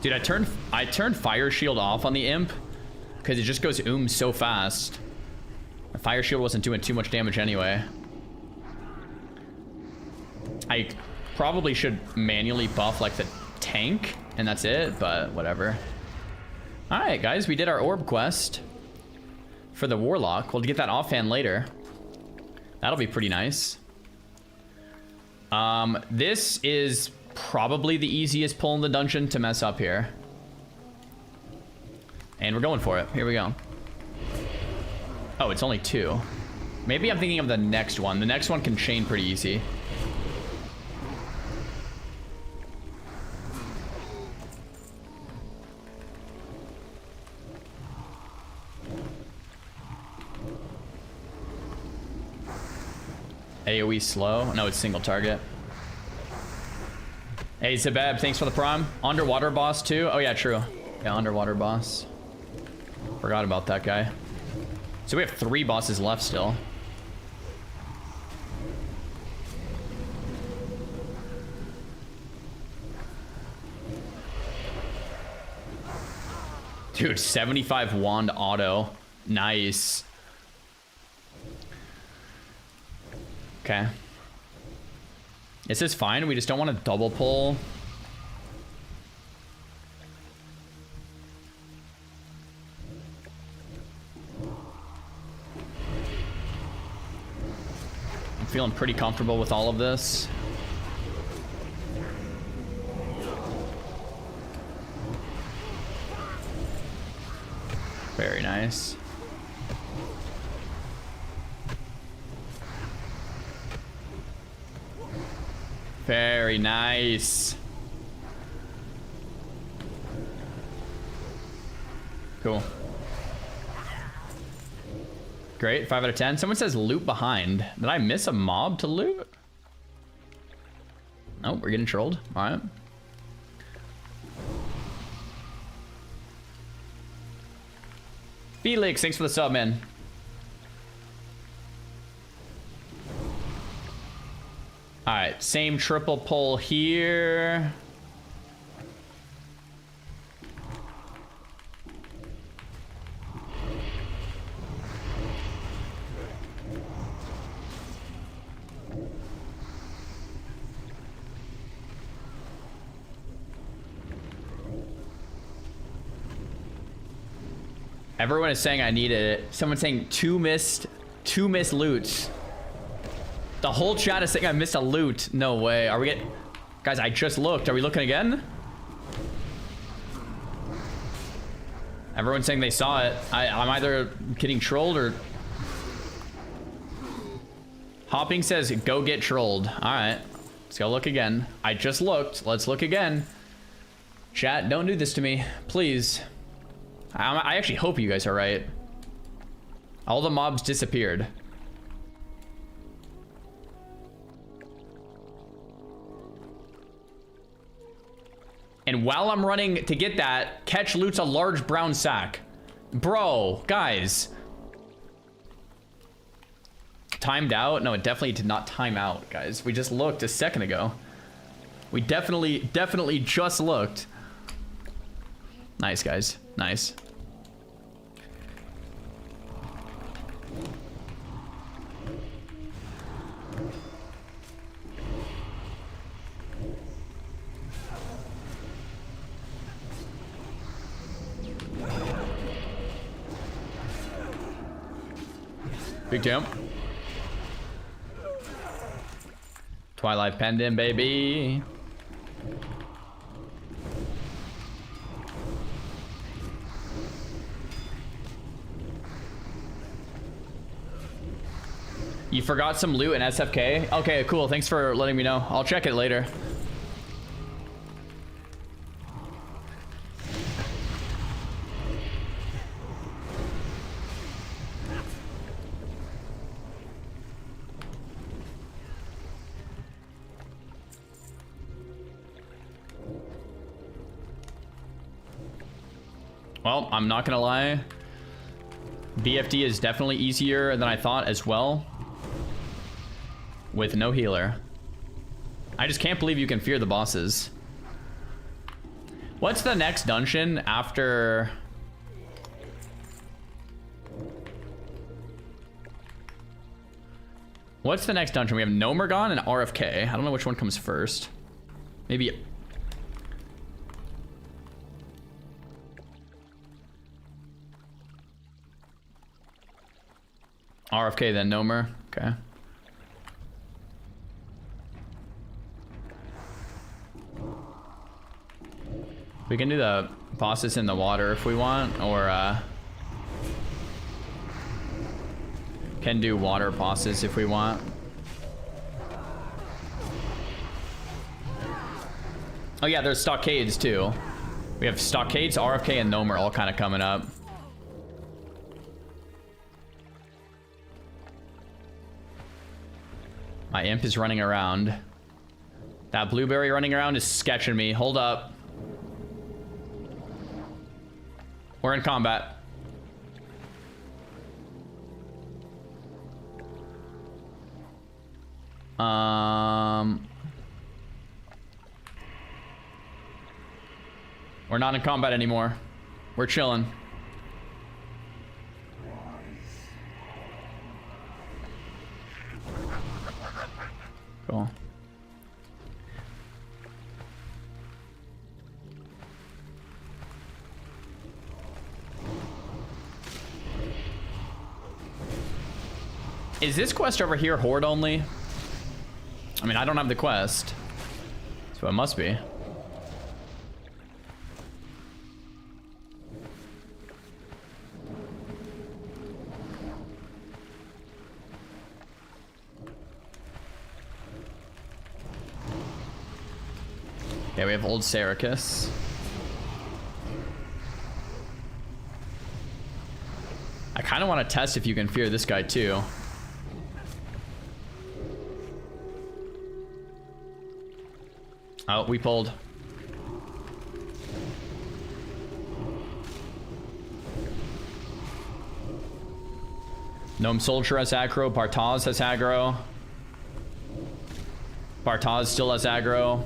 Dude, I turned Fire Shield off on the imp because it just goes so fast. The Fire Shield wasn't doing too much damage anyway. I probably should manually buff like the tank and that's it, but whatever. All right, guys, we did our orb quest for the Warlock. We'll get that offhand later. That'll be pretty nice. This is probably the easiest pull in the dungeon to mess up here. And we're going for it. Here we go. Oh, it's only 2. Maybe I'm thinking of the next one. The next one can chain pretty easy. AoE slow? No, it's single target. Hey, Zabab, thanks for the prime. Underwater boss, too? Oh, yeah, true. Yeah, underwater boss. Forgot about that guy. So we have 3 bosses left still. Dude, 75 wand auto. Nice. Okay. This is fine. We just don't want to double pull. I'm feeling pretty comfortable with all of this. Very nice. Very nice. Cool. Great, 5 out of 10. Someone says loot behind. Did I miss a mob to loot? Oh, we're getting trolled. All right. Felix, thanks for the sub, man. All right, same triple pull here. Everyone is saying I needed it. Someone's saying two missed loots. The whole chat is saying I missed a loot. No way. Are we getting... Guys, I just looked. Are we looking again? Everyone's saying they saw it. I'm either getting trolled or... Hopping says, go get trolled. All right. Let's go look again. I just looked. Let's look again. Chat, don't do this to me. Please. I actually hope you guys are right. All the mobs disappeared. And while I'm running to get that, Catch loots a large brown sack. Bro, guys. Timed out? No, it definitely did not time out, guys. We just looked a second ago. We definitely just looked. Nice, guys. Nice. Big jump. Twilight Pendant, baby. You forgot some loot in SFK? Okay, cool. Thanks for letting me know. I'll check it later. Well, I'm not gonna lie. BFD is definitely easier than I thought as well. With no healer. I just can't believe you can fear the bosses. What's the next dungeon after... What's the next dungeon? We have Gnomergon and RFK. I don't know which one comes first. Maybe... RFK, then Gnomer. Okay. We can do the bosses in the water if we want, or can do water bosses if we want. Oh yeah, there's stockades too. We have stockades, RFK, and Gnomer all kind of coming up. My imp is running around. That blueberry running around is sketching me. Hold up. We're in combat. We're not in combat anymore. We're chilling. Cool. Is this quest over here horde only? I mean, I don't have the quest, so it must be. Okay, we have Old Syracuse. I kind of want to test if you can fear this guy too. Oh, we pulled. Gnome Soldier has aggro. Bartaz has aggro. Bartaz still has aggro.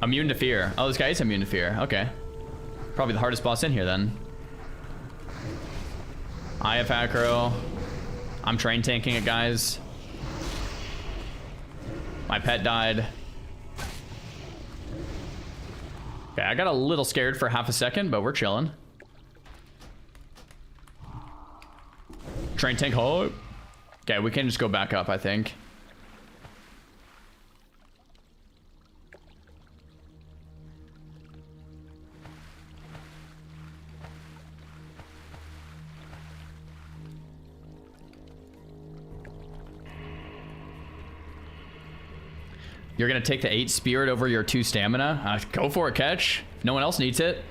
Immune to fear. Oh, this guy is immune to fear. Okay. Probably the hardest boss in here then. I have aggro. I'm train tanking it, guys. My pet died. Okay, I got a little scared for half a second, but we're chilling. Train tank hold. Okay, we can just go back up, I think. You're gonna take the 8 spirit over your 2 stamina? Go for it, Catch. If no one else needs it.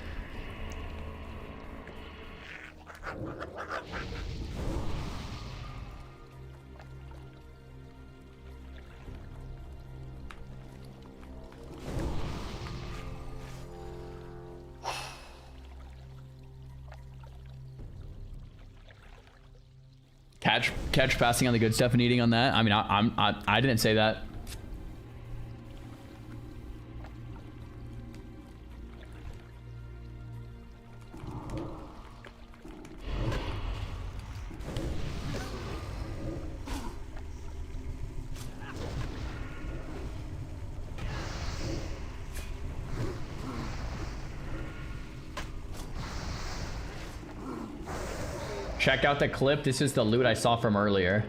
Catch passing on the good stuff and eating on that. I mean, I didn't say that. Check out the clip. This is the loot I saw from earlier.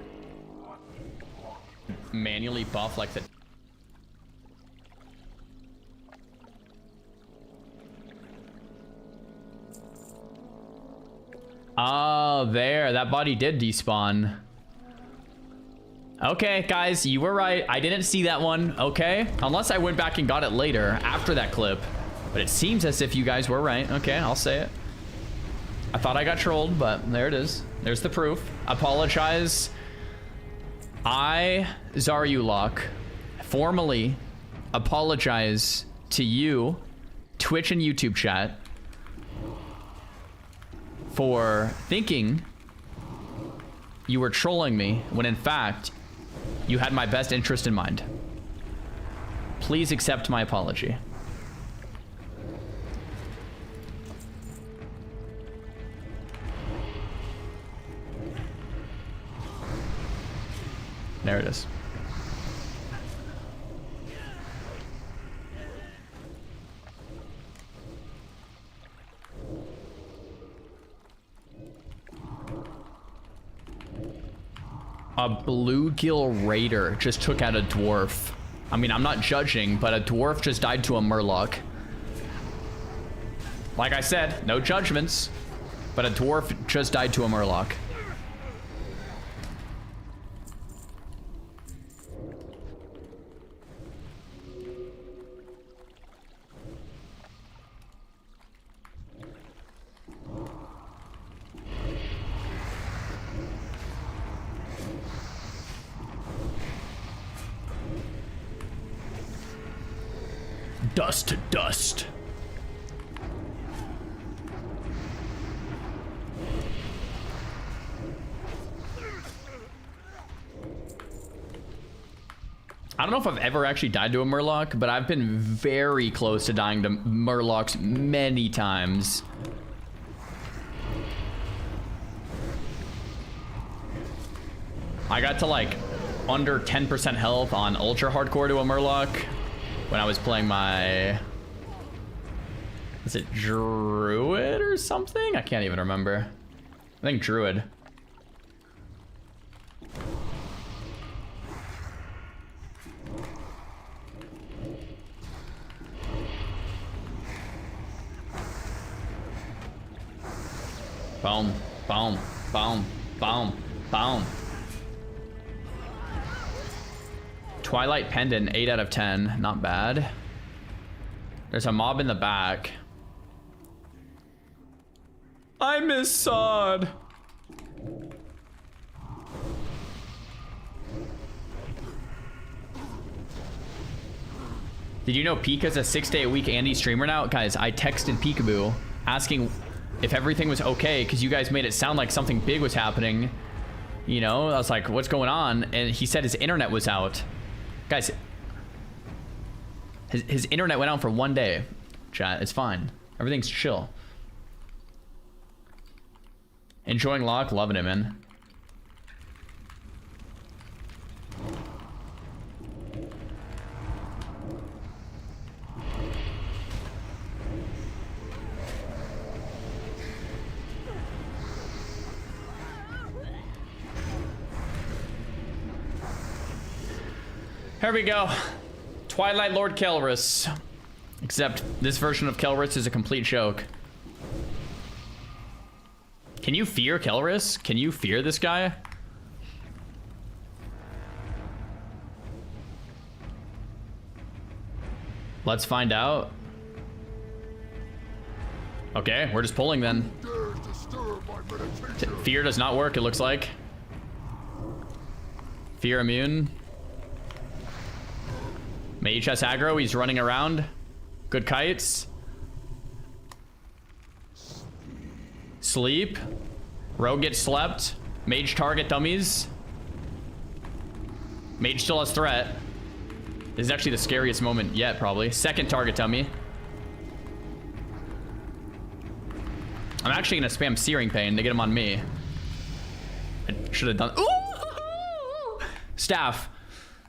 Manually buff like the... Oh, there. That body did despawn. Okay, guys, you were right. I didn't see that one, okay? Unless I went back and got it later, after that clip. But it seems as if you guys were right. Okay, I'll say it. I thought I got trolled, but there it is. There's the proof. Apologize. I, Zaryulok, formally apologize to you, Twitch and YouTube chat, for thinking you were trolling me when in fact you had my best interest in mind. Please accept my apology. There it is. A bluegill raider just took out a dwarf. I mean, I'm not judging, but a dwarf just died to a murloc. Like I said, no judgments, but a dwarf just died to a murloc. Dust to dust. I don't know if I've ever actually died to a murloc, but I've been very close to dying to murlocs many times. I got to like under 10% health on ultra hardcore to a murloc when I was playing my... Is it Druid or something? I can't even remember. I think Druid. Boom, boom, boom, boom, boom. Twilight Pendant, 8 out of 10. Not bad. There's a mob in the back. I miss Sod. Did you know Pika's a 6-day-a-week Andy streamer now? Guys, I texted Peekaboo asking if everything was okay because you guys made it sound like something big was happening. You know, I was like, what's going on? And he said his internet was out. Guys, his internet went out for 1 day. Chat, it's fine. Everything's chill. Enjoying Locke, loving it, man. Here we go. Twilight Lord Kelrus. Except this version of Kelrus is a complete joke. Can you fear Kelrus? Can you fear this guy? Let's find out. Okay, we're just pulling then. Fear does not work, it looks like. Fear immune. Mage has aggro, he's running around. Good kites. Sleep. Rogue gets slept. Mage target dummies. Mage still has threat. This is actually the scariest moment yet, probably. Second target dummy. I'm actually gonna spam Searing Pain to get him on me. I should have done. Ooh! Staff.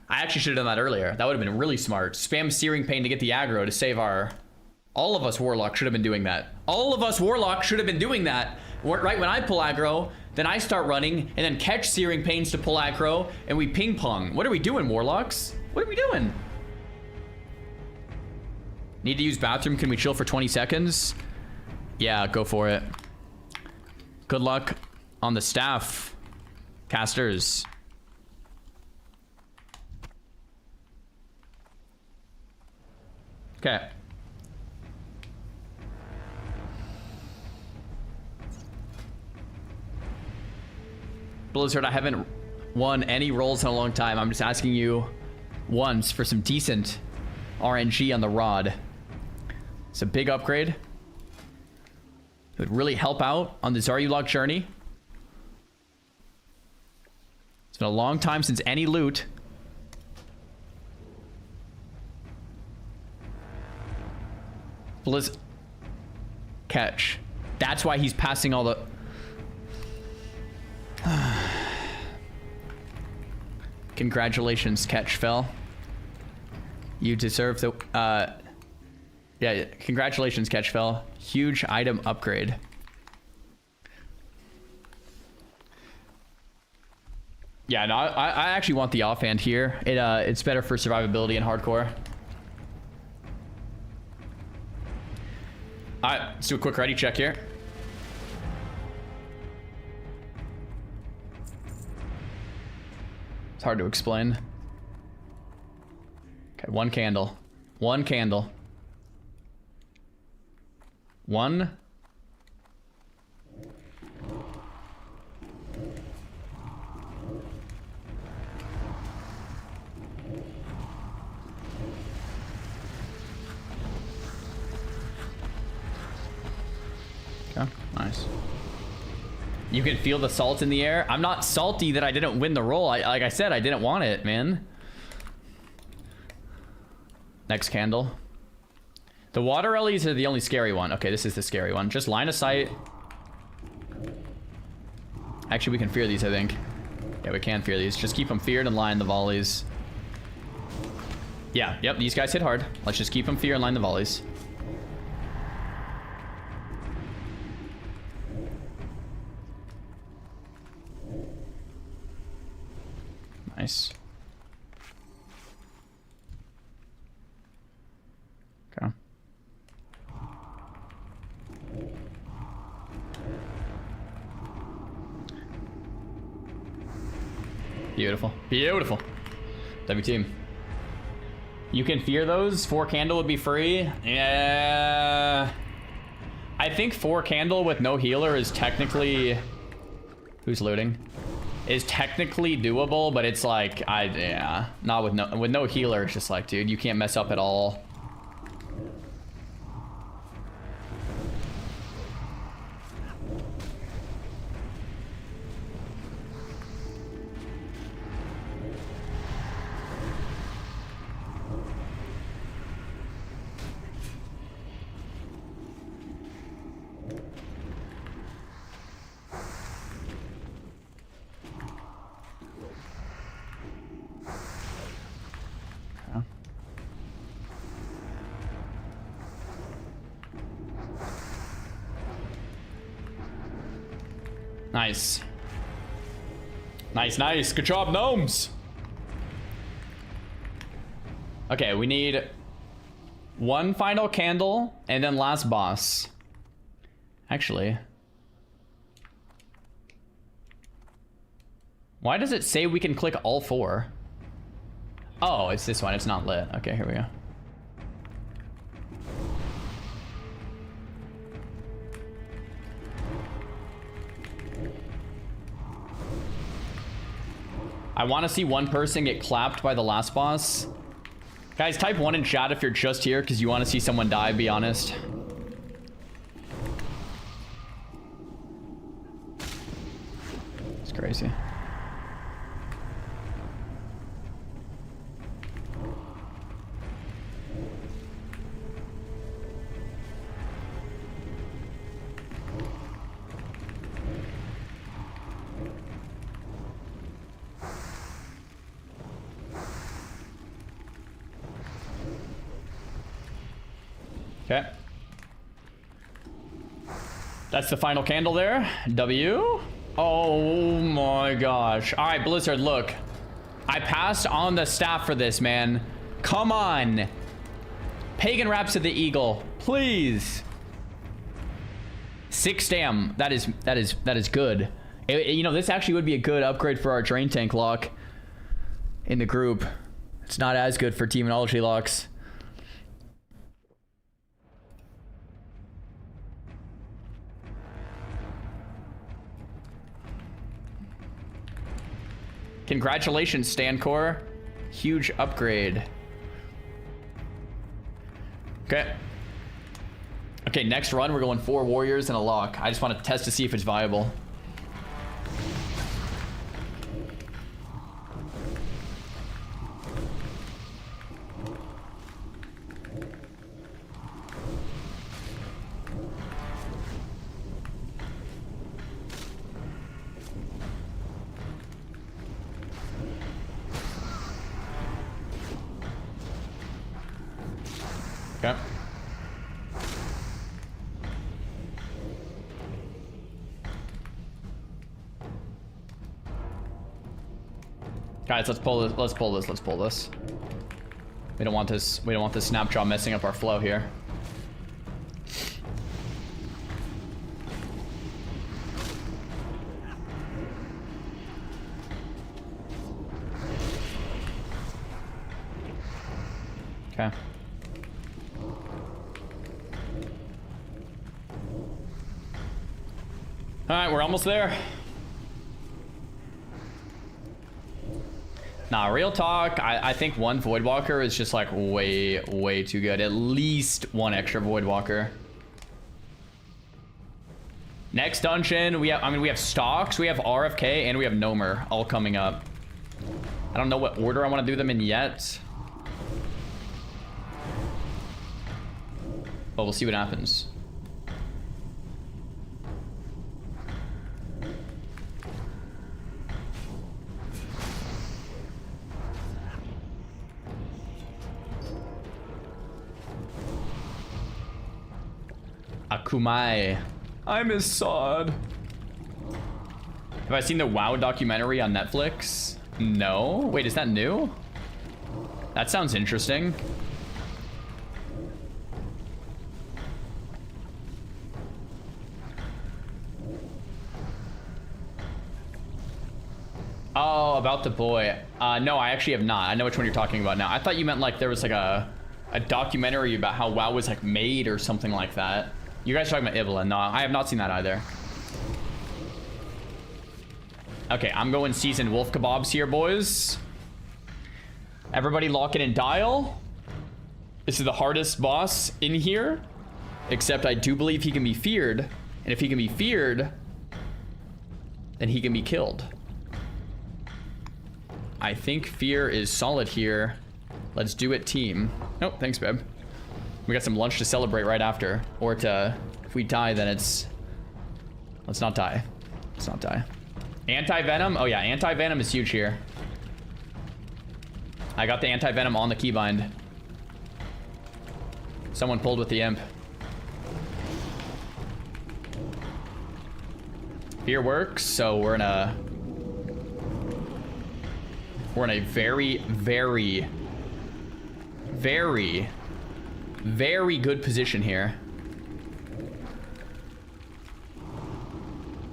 I actually should have done that earlier. That would have been really smart. Spam Searing Pain to get the aggro to save our... All of us Warlock should have been doing that. All of us Warlock should have been doing that. Right when I pull aggro, then I start running, and then catch Searing Pains to pull aggro, and we ping pong. What are we doing, Warlocks? What are we doing? Need to use bathroom? Can we chill for 20 seconds? Yeah, go for it. Good luck on the staff, casters. Okay. Blizzard, I haven't won any rolls in a long time. I'm just asking you once for some decent RNG on the rod. It's a big upgrade. It would really help out on the Zarulog journey. It's been a long time since any loot. Blizz... Catch. That's why he's passing all the... Congratulations, Catch fell. You deserve the... Yeah, congratulations, Catch fell. Huge item upgrade. Yeah, no, I actually want the offhand here. It's better for survivability in hardcore. Alright, let's do a quick ready check here. It's hard to explain. Okay, one candle. One candle. One. Okay, nice. You can feel the salt in the air. I'm not salty that I didn't win the roll. Like I said, I didn't want it, man. Next candle. The water relies are the only scary one. Okay, this is the scary one. Just line of sight. Actually, we can fear these, I think. Yeah, we can fear these. Just keep them feared and line the volleys. Yeah, yep, these guys hit hard. Let's just keep them feared and line the volleys. Nice. Okay. Beautiful. Beautiful. W team. You can fear those. 4 candle would be free. Yeah. I think 4 candle with no healer is technically... Who's looting? Is technically doable, but it's like, yeah. Not with no healer. It's just like, dude, you can't mess up at all. Nice. Nice, nice. Good job, gnomes. Okay, we need one final candle and then last boss. Actually, why does it say we can click all 4? Oh, it's this one. It's not lit. Okay, here we go. I want to see one person get clapped by the last boss. Guys, type 1 in chat if you're just here because you want to see someone die, be honest. It's crazy. Okay. That's the final candle there. W. Oh my gosh. All right, Blizzard, look. I passed on the staff for this, man. Come on. Pagan Raps of the Eagle, please. 6 stam. That is good. You know, this actually would be a good upgrade for our drain tank lock in the group. It's not as good for Demonology locks. Congratulations, Stancor. Huge upgrade. Okay. Okay, next run, we're going 4 warriors and a lock. I just want to test to see if it's viable. Okay. Guys, let's pull this. Let's pull this. Let's pull this. We don't want this. We don't want this snapjaw messing up our flow here. Okay. All right, we're almost there. Nah, real talk, I think 1 Voidwalker is just like way too good. At least 1 extra Voidwalker. Next dungeon, we have Stalks, we have RFK, and we have Gnomer all coming up. I don't know what order I want to do them in yet. But we'll see what happens. Akumai. I miss Sod. Have I seen the WoW documentary on Netflix? No. Wait, is that new? That sounds interesting. Oh, about the boy. No, I actually have not. I know which one you're talking about now. I thought you meant like there was like a documentary about how WoW was like made or something like that. You guys are talking about Evelyn. No, I have not seen that either. Okay, I'm going seasoned wolf kebabs here, boys. Everybody lock in and dial. This is the hardest boss in here. Except I do believe he can be feared. And if he can be feared, then he can be killed. I think fear is solid here. Let's do it, team. Oh, thanks, babe. We got some lunch to celebrate right after. Or to, if we die, then it's... Let's not die. Let's not die. Anti-venom? Oh yeah, anti-venom is huge here. I got the anti-venom on the keybind. Someone pulled with the imp. Fear works, so we're in a very very, very good position here.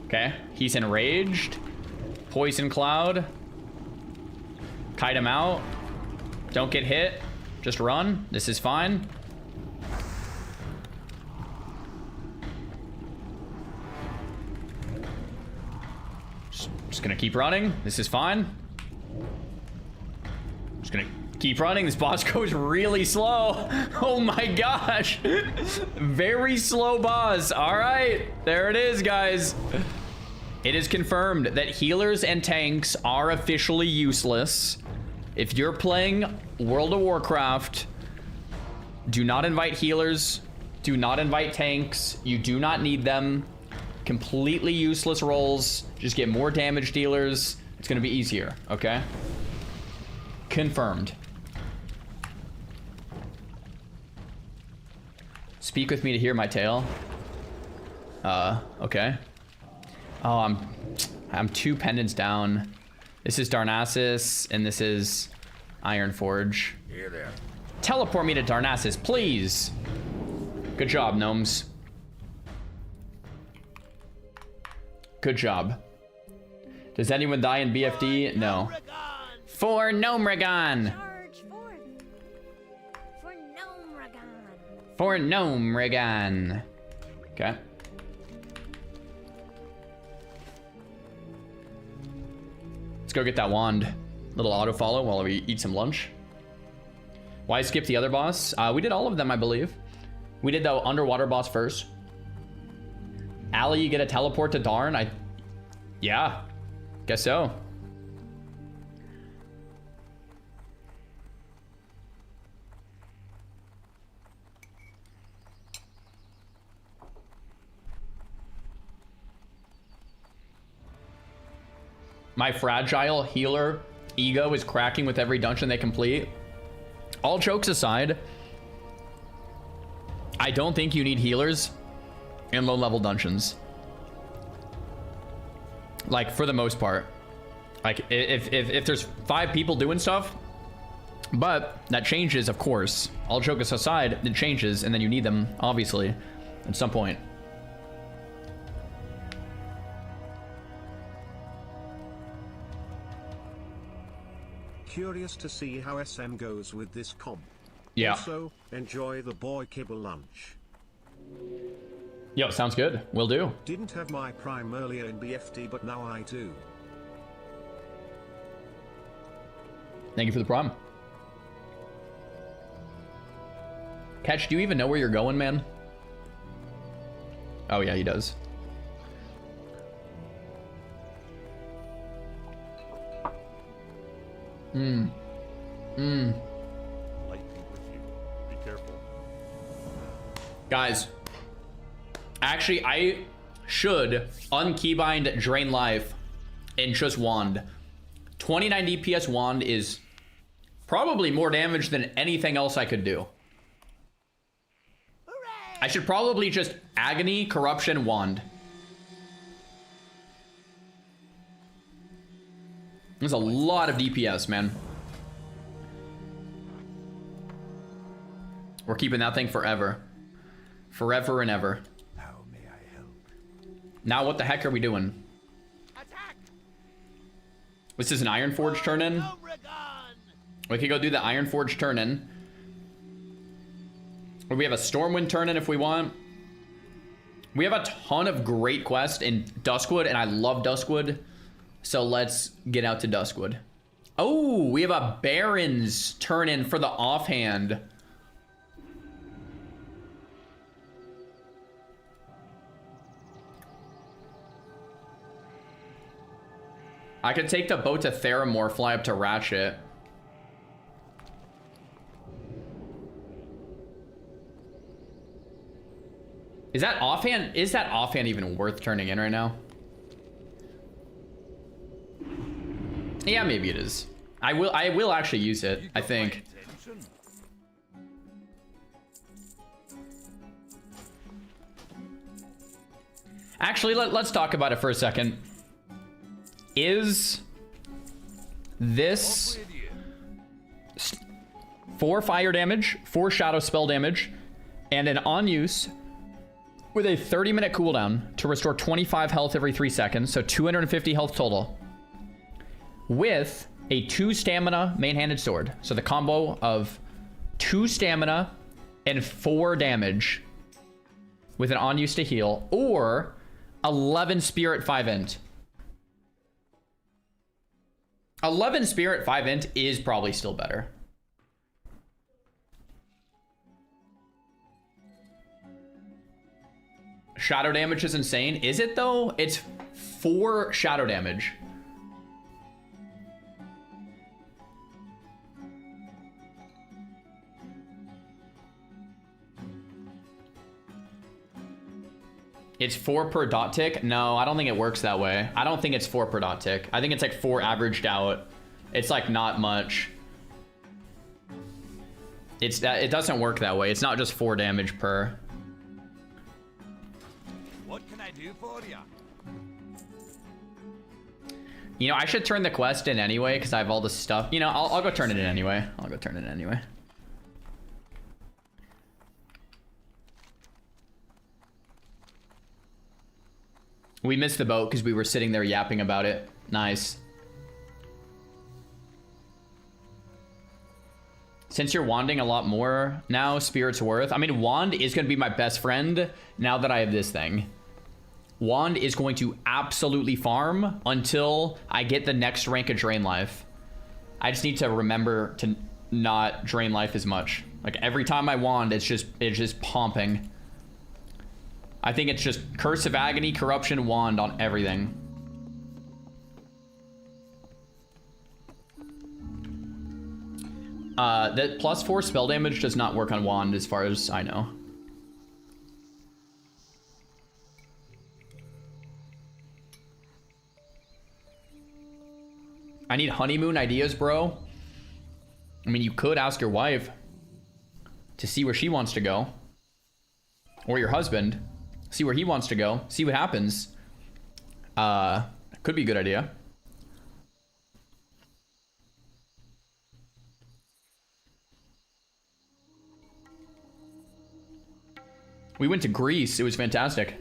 Okay, he's enraged. Poison cloud. Kite him out. Don't get hit. Just run. This is fine. Just gonna keep running. This is fine. Just gonna keep running. This boss goes really slow. Oh my gosh. Very slow boss. All right, there it is, guys. It is confirmed that healers and tanks are officially useless. If you're playing World of Warcraft, do not invite healers. Do not invite tanks. You do not need them. Completely useless roles. Just get more damage dealers. It's gonna be easier, okay? Confirmed. Speak with me to hear my tale. Okay. Oh, I'm 2 pendants down. This is Darnassus, and this is Ironforge. Here there. Teleport me to Darnassus, please. Good job, gnomes. Good job. Does anyone die in BFD? No. For Gnomregan. For Gnomregan. Okay. Let's go get that wand. Little auto follow while we eat some lunch. Why skip the other boss? We did all of them, I believe. We did the underwater boss first. Allie, you get a teleport to Darn? Yeah, guess so. My fragile healer ego is cracking with every dungeon they complete. All jokes aside, I don't think you need healers in low-level dungeons. Like, for the most part. Like, if there's 5 people doing stuff, but that changes, of course. All jokes aside, it changes, and then you need them, obviously, at some point. Curious to see how SM goes with this comp. Yeah. Also, enjoy the boy kibble lunch. Yo, sounds good. Will do. Didn't have my prime earlier in BFD, but now I do. Thank you for the prime. Catch, do you even know where you're going, man? Oh, yeah, he does. Lightning with you. Be careful. Guys, actually, I should unkeybind Drain Life and just Wand. 29 DPS Wand is probably more damage than anything else I could do. I should probably just Agony, Corruption, Wand. There's a lot of DPS, man. We're keeping that thing forever. Forever and ever. How may I help? Now what the heck are we doing? Attack! This is an Ironforge turn-in. We could go do the Ironforge turn-in. Or we have a Stormwind turn-in if we want. We have a ton of great quests in Duskwood, and I love Duskwood. So let's get out to Duskwood. Oh, we have a Baron's turn-in for the offhand. I could take the boat to Theramore, fly up to Ratchet. Is that offhand even worth turning in right now? Yeah, maybe it is. I will actually use it, I think. Actually, let's talk about it for a second. Is this 4 fire damage, 4 shadow spell damage, and an on use with a 30-minute cooldown to restore 25 health every 3 seconds, so 250 health total, with a 2 stamina main-handed sword. So the combo of 2 stamina and 4 damage with an on use to heal, or 11 spirit 5 int. 11 spirit 5 int is probably still better. Shadow damage is insane. Is it though? It's 4 shadow damage. It's 4 per dot tick? No, I don't think it works that way. I don't think it's 4 per dot tick. I think it's like 4 averaged out. It's like not much. It doesn't work that way. It's not just 4 damage per. What can I do for you? You know, I should turn the quest in anyway because I have all this stuff. You know, I'll go turn it in anyway. I'll go turn it in anyway. We missed the boat because we were sitting there yapping about it. Nice. Since you're wanding a lot more now, Spirit's Worth. I mean, Wand is going to be my best friend now that I have this thing. Wand is going to absolutely farm until I get the next rank of Drain Life. I just need to remember to not drain life as much. Like every time I wand, it's just pumping. I think it's just Curse of Agony, Corruption, Wand on everything. That +4 spell damage does not work on Wand as far as I know. I need honeymoon ideas, bro. I mean, you could ask your wife to see where she wants to go. Or your husband. See where he wants to go. See what happens. Could be a good idea. We went to Greece. It was fantastic.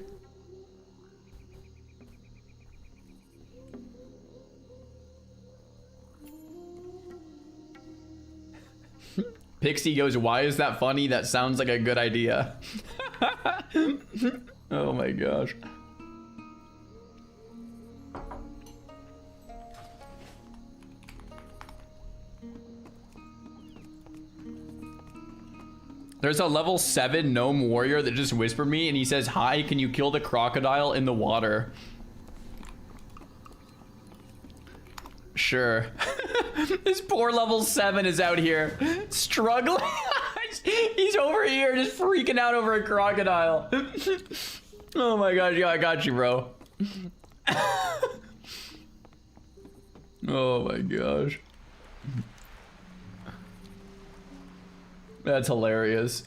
Pixie goes, why is that funny? That sounds like a good idea. Oh my gosh. There's a level 7 gnome warrior that just whispered me and he says, hi, can you kill the crocodile in the water? Sure. This poor level 7 is out here struggling. He's over here just freaking out over a crocodile. Oh my gosh, yeah, I got you, bro. Oh my gosh. That's hilarious.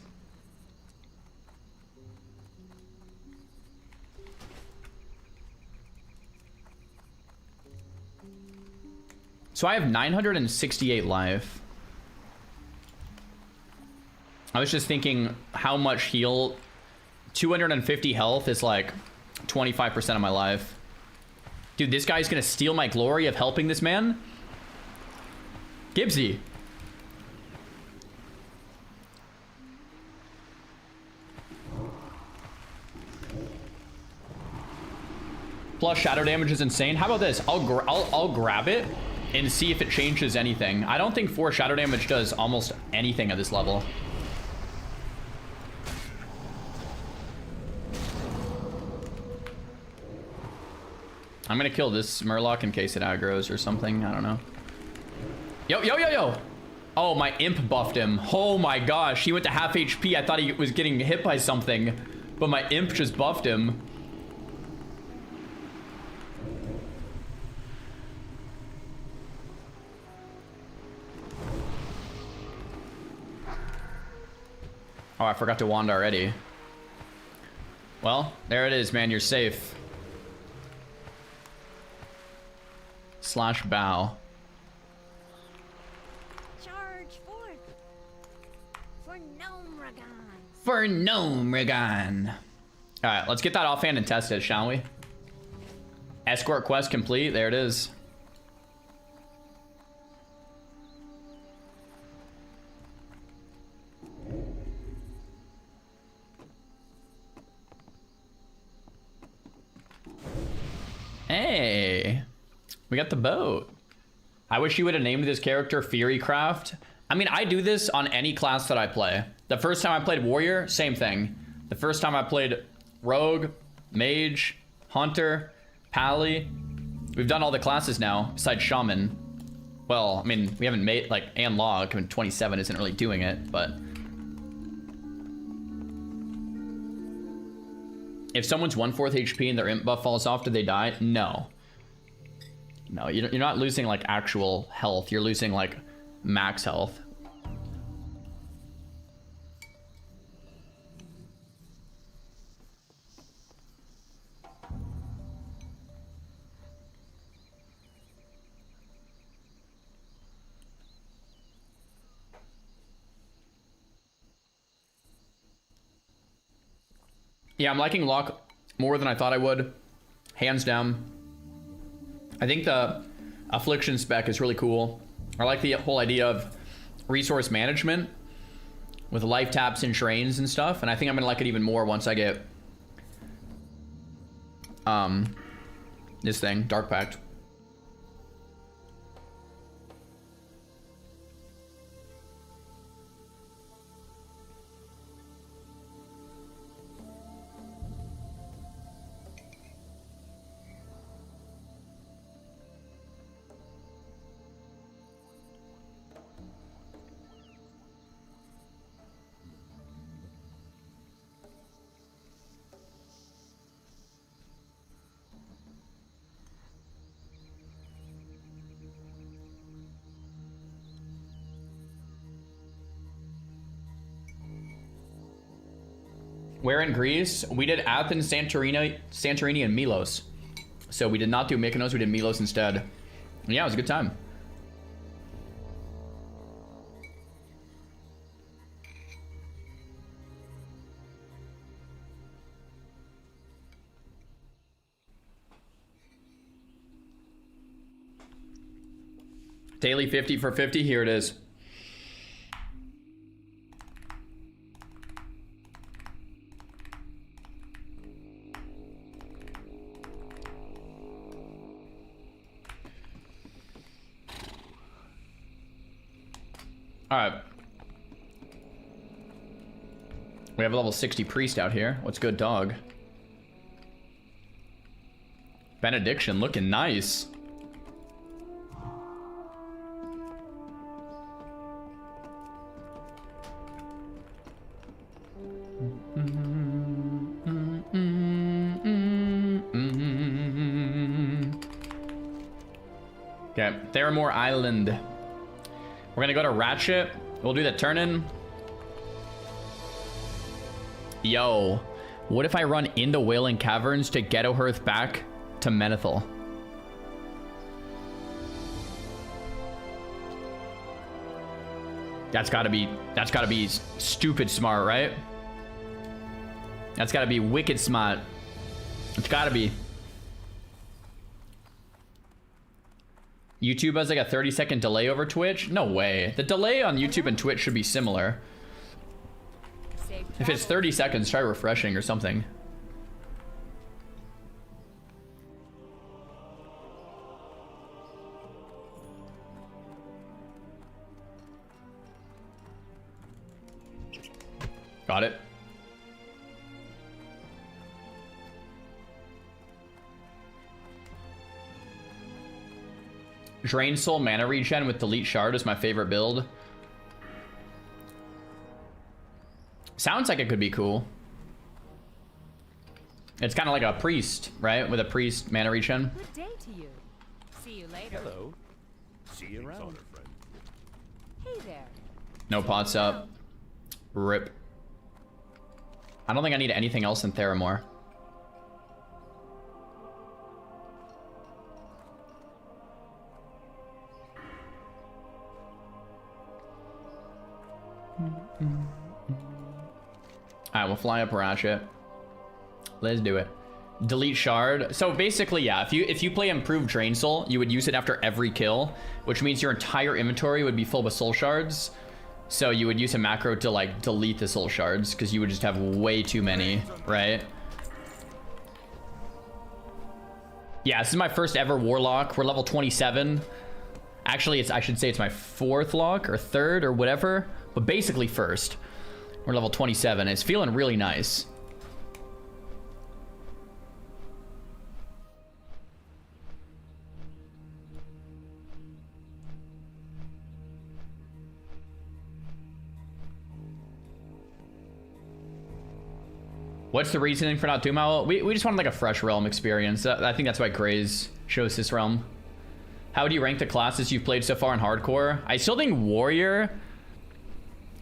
So I have 968 life. I was just thinking how much heal. 250 health is like 25% of my life. Dude, this guy's gonna steal my glory of helping this man. Gibbsy. Plus shadow damage is insane. How about this? I'll grab it and see if it changes anything. I don't think 4 shadow damage does almost anything at this level. I'm gonna kill this Murloc in case it aggroes or something. I don't know. Yo. Oh, my imp buffed him. Oh my gosh, he went to half HP. I thought he was getting hit by something, but my imp just buffed him. Oh, I forgot to wand already. Well, there it is, man. You're safe. /bow. Charge forth. For Gnome Ragon. For Gnome Ragon. Alright, let's get that offhand and test it, shall we? Escort quest complete. There it is. Hey, we got the boat. I wish you would have named this character Furycraft. I mean, I do this on any class that I play. The first time I played Warrior, same thing. The first time I played Rogue, Mage, Hunter, Pally. We've done all the classes now, besides Shaman. Well, I mean, we haven't made, like, and Log, I mean, 27 isn't really doing it, but... If someone's 1/4 HP and their imp buff falls off, do they die? No. No, you're not losing, like, actual health. You're losing, like, max health. Yeah, I'm liking Locke more than I thought I would. Hands down. I think the Affliction spec is really cool. I like the whole idea of resource management with life taps and shrines and stuff. And I think I'm gonna like it even more once I get this thing, Dark Pact. Where in Greece? We did Athens, Santorini, and Milos. So we did not do Mykonos, we did Milos instead. And yeah, it was a good time. Daily 50 for 50, here it is. All right. We have a level 60 priest out here. What's good, dog? Benediction looking nice. Okay, Theramore Island. We're gonna go to Ratchet. We'll do the turn-in. Yo, what if I run into Wailing Caverns to Ghetto Hearth back to Menethil? That's gotta be stupid smart, right? That's gotta be wicked smart. It's gotta be. YouTube has like a 30-second delay over Twitch? No way. The delay on YouTube and Twitch should be similar. If it's 30 seconds, try refreshing or something. Got it. Drain Soul mana regen with Delete Shard is my favorite build. Sounds like it could be cool. It's kind of like a priest, right? With a priest mana regen. Good day to you. See you later. Hello. See you around. Hey there. No pots up. Rip. I don't think I need anything else in Theramore. Alright, we'll fly up Ratchet. Let's do it. Delete shard. So basically, yeah, if you play improved Drain Soul, you would use it after every kill, which means your entire inventory would be full with soul shards. So you would use a macro to like delete the soul shards because you would just have way too many, right? Yeah, this is my first ever Warlock. We're level 27. Actually, I should say it's my 4th lock or 3rd or whatever, but basically first. We're level 27. It's feeling really nice. What's the reasoning for not Doom Owl? We just wanted like a fresh realm experience. I think that's why Graze chose this realm. How would you rank the classes you've played so far in hardcore? I still think Warrior,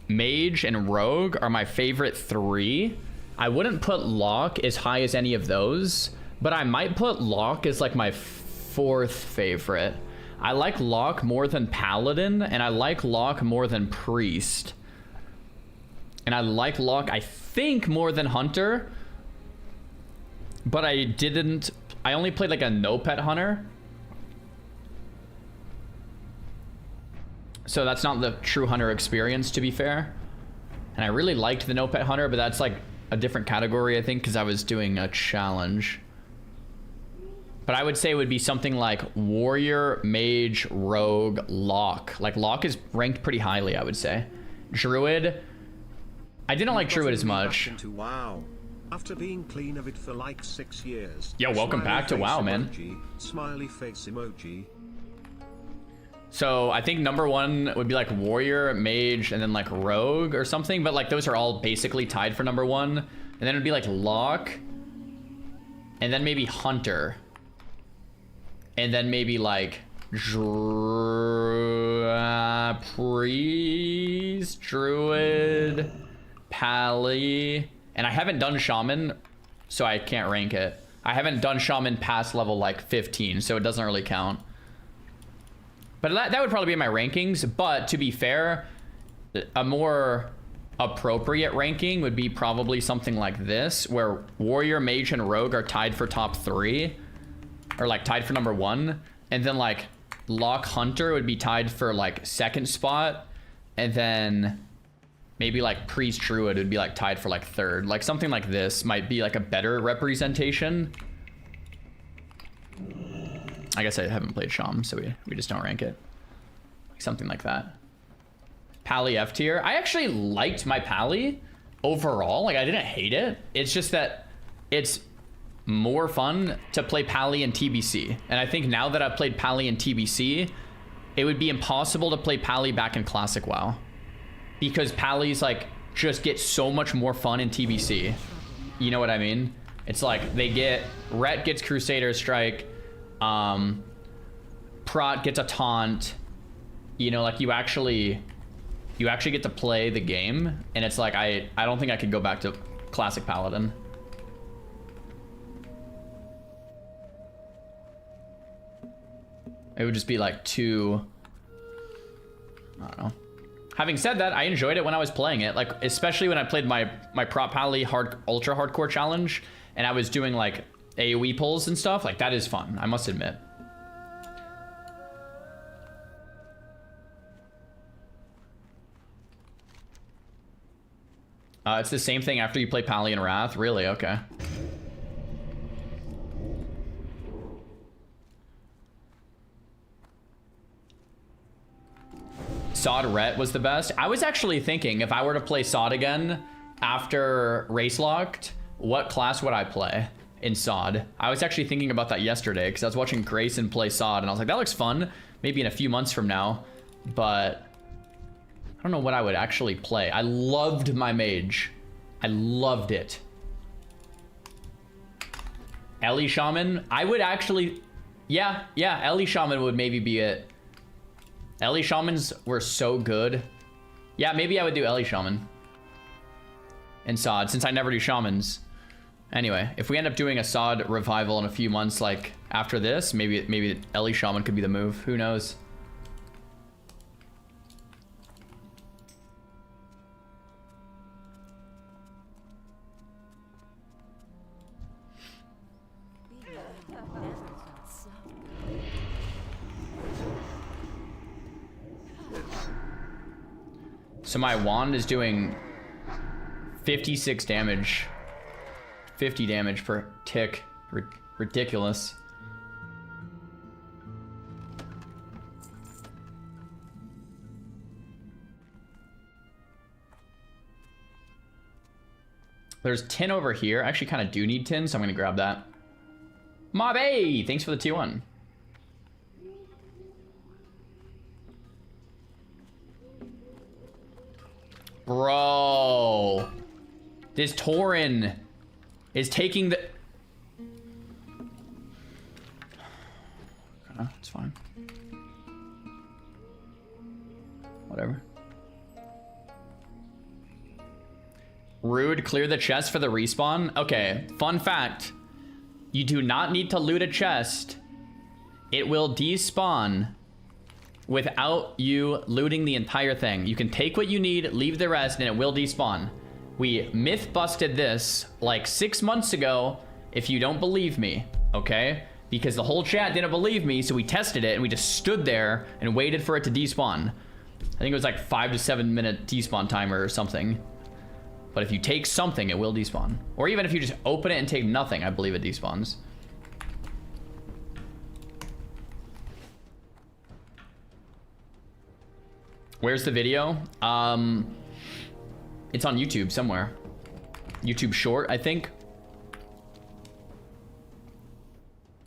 Mage, and Rogue are my favorite 3. I wouldn't put Lock as high as any of those, but I might put Lock as like my 4th favorite. I like Lock more than Paladin, and I like Lock more than Priest. And I like Lock, I think, more than Hunter. But I only played like a no pet Hunter. So that's not the true Hunter experience, to be fair. And I really liked the no pet Hunter, but that's like a different category, I think, because I was doing a challenge. But I would say it would be something like Warrior, Mage, Rogue, Lock. Like Lock is ranked pretty highly, I would say. Druid, I didn't like Druid as much. WoW. After being clean of it for like 6 years. Yo, welcome back to WoW, man. Smiley face emoji. So I think number 1 would be like Warrior, Mage, and then like Rogue or something. But like those are all basically tied for number 1. And then it'd be like Lock. And then maybe Hunter. And then maybe like Priest, Druid, Pally. And I haven't done Shaman, so I can't rank it. I haven't done Shaman past level like 15, so it doesn't really count. But that would probably be my rankings. But to be fair, a more appropriate ranking would be probably something like this, where Warrior, Mage, and Rogue are tied for top 3. Or like tied for number 1. And then like Lock, Hunter would be tied for like 2nd spot. And then maybe like Priest, Druid would be like tied for like 3rd. Like something like this might be like a better representation. I guess I haven't played Sham, so we just don't rank it. Something like that. Pally F tier. I actually liked my Pally overall. Like I didn't hate it. It's just that it's more fun to play Pally in TBC. And I think now that I've played Pally in TBC, it would be impossible to play Pally back in Classic WoW. Because Pally's like just get so much more fun in TBC. You know what I mean? It's like they get, Rhett gets Crusader Strike, Prot gets a taunt, you know, like you actually get to play the game, and it's like I don't think I could go back to Classic Paladin. It would just be like too, I don't know. Having said that, I enjoyed it when I was playing it, like especially when I played my Prot Pally ultra hardcore challenge, and I was doing like AoE pulls and stuff. Like that is fun, I must admit. It's the same thing after you play Pally and Wrath. Really? Okay. Sod Ret was the best. I was actually thinking if I were to play Sod again after Race Locked, what class would I play in Sod? I was actually thinking about that yesterday because I was watching Grayson play Sod and I was like, that looks fun. Maybe in a few months from now, but I don't know what I would actually play. I loved my Mage. I loved it. Ellie Shaman, I would actually, yeah, Ellie Shaman would maybe be it. Ellie Shamans were so good. Yeah, maybe I would do Ellie Shaman and Sod, since I never do Shamans. Anyway, if we end up doing a Sod revival in a few months, like after this, maybe Ellie Shaman could be the move. Who knows? So my wand is doing 56 damage. 50 damage per tick. Ridiculous. There's tin over here. I actually kind of do need tin, so I'm going to grab that. Mabe! Thanks for the T1. Bro. This Tauren is taking the... It's fine. Whatever. Rude, clear the chest for the respawn. Okay, fun fact. You do not need to loot a chest. It will despawn without you looting the entire thing. You can take what you need, leave the rest, and it will despawn. We myth busted this like 6 months ago, if you don't believe me, okay? Because the whole chat didn't believe me, so we tested it and we just stood there and waited for it to despawn. I think it was like 5 to 7 minute despawn timer or something. But if you take something, it will despawn. Or even if you just open it and take nothing, I believe it despawns. Where's the video? It's on YouTube somewhere. YouTube short, I think.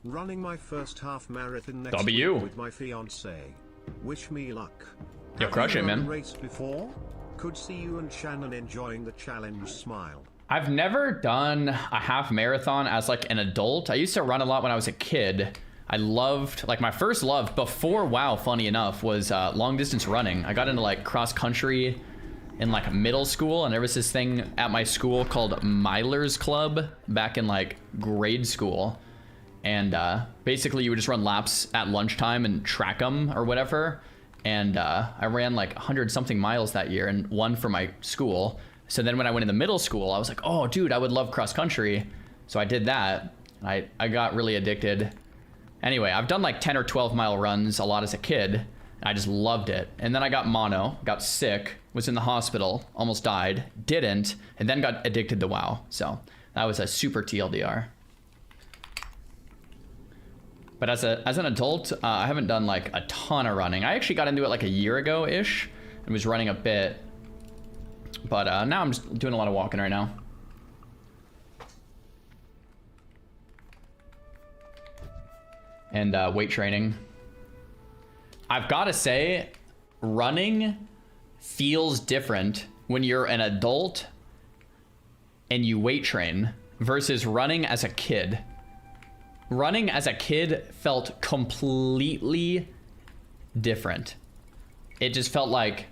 Running my first half marathon next W. week with my fiance. Wish me luck. Yo, crush it, man. Race before? Could see you and Shannon enjoying the challenge. Smile. I've never done a half marathon as like an adult. I used to run a lot when I was a kid. I loved, like my first love before WoW, funny enough, was long distance running. I got into like cross country in like middle school, and there was this thing at my school called Milers Club back in like grade school. And basically you would just run laps at lunchtime and track them or whatever. And I ran like 100 something miles that year and won for my school. So then when I went into middle school, I was like, oh dude, I would love cross country. So I did that. I got really addicted. Anyway, I've done like 10 or 12 mile runs a lot as a kid. I just loved it. And then I got mono, got sick, was in the hospital, almost died, didn't, and then got addicted to WoW. So that was a super TLDR. But as an adult, I haven't done like a ton of running. I actually got into it like a year ago-ish and was running a bit. But now I'm just doing a lot of walking right now. And weight training. I've got to say, running feels different when you're an adult and you weight train versus running as a kid. Running as a kid felt completely different. It just felt like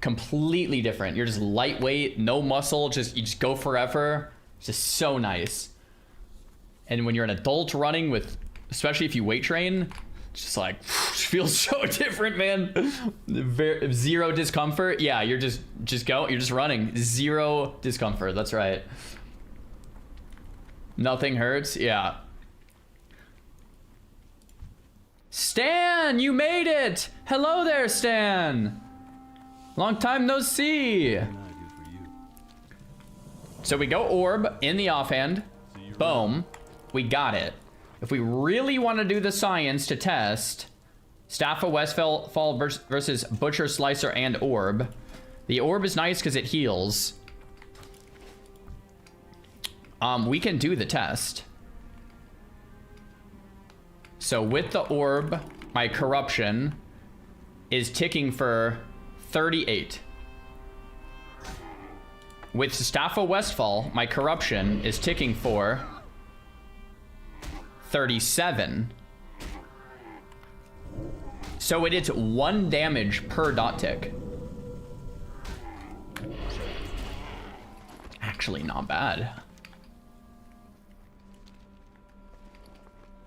completely different. You're just lightweight, no muscle, you just go forever. It's just so nice. And when you're an adult running with, especially if you weight train, it's just like, it feels so different, man. Zero discomfort. Yeah, you're just go, you're just running. Zero discomfort, that's right. Nothing hurts, yeah. Stan, you made it! Hello there, Stan! Long time no see! So we go orb in the offhand. Boom. We got it. If we really want to do the science to test Staff of Westfall versus Butcher, Slicer, and Orb. The Orb is nice because it heals. We can do the test. So with the Orb, my Corruption is ticking for 38. With Staff of Westfall, my Corruption is ticking for 37. So it is 1 damage per dot tick. Actually not bad.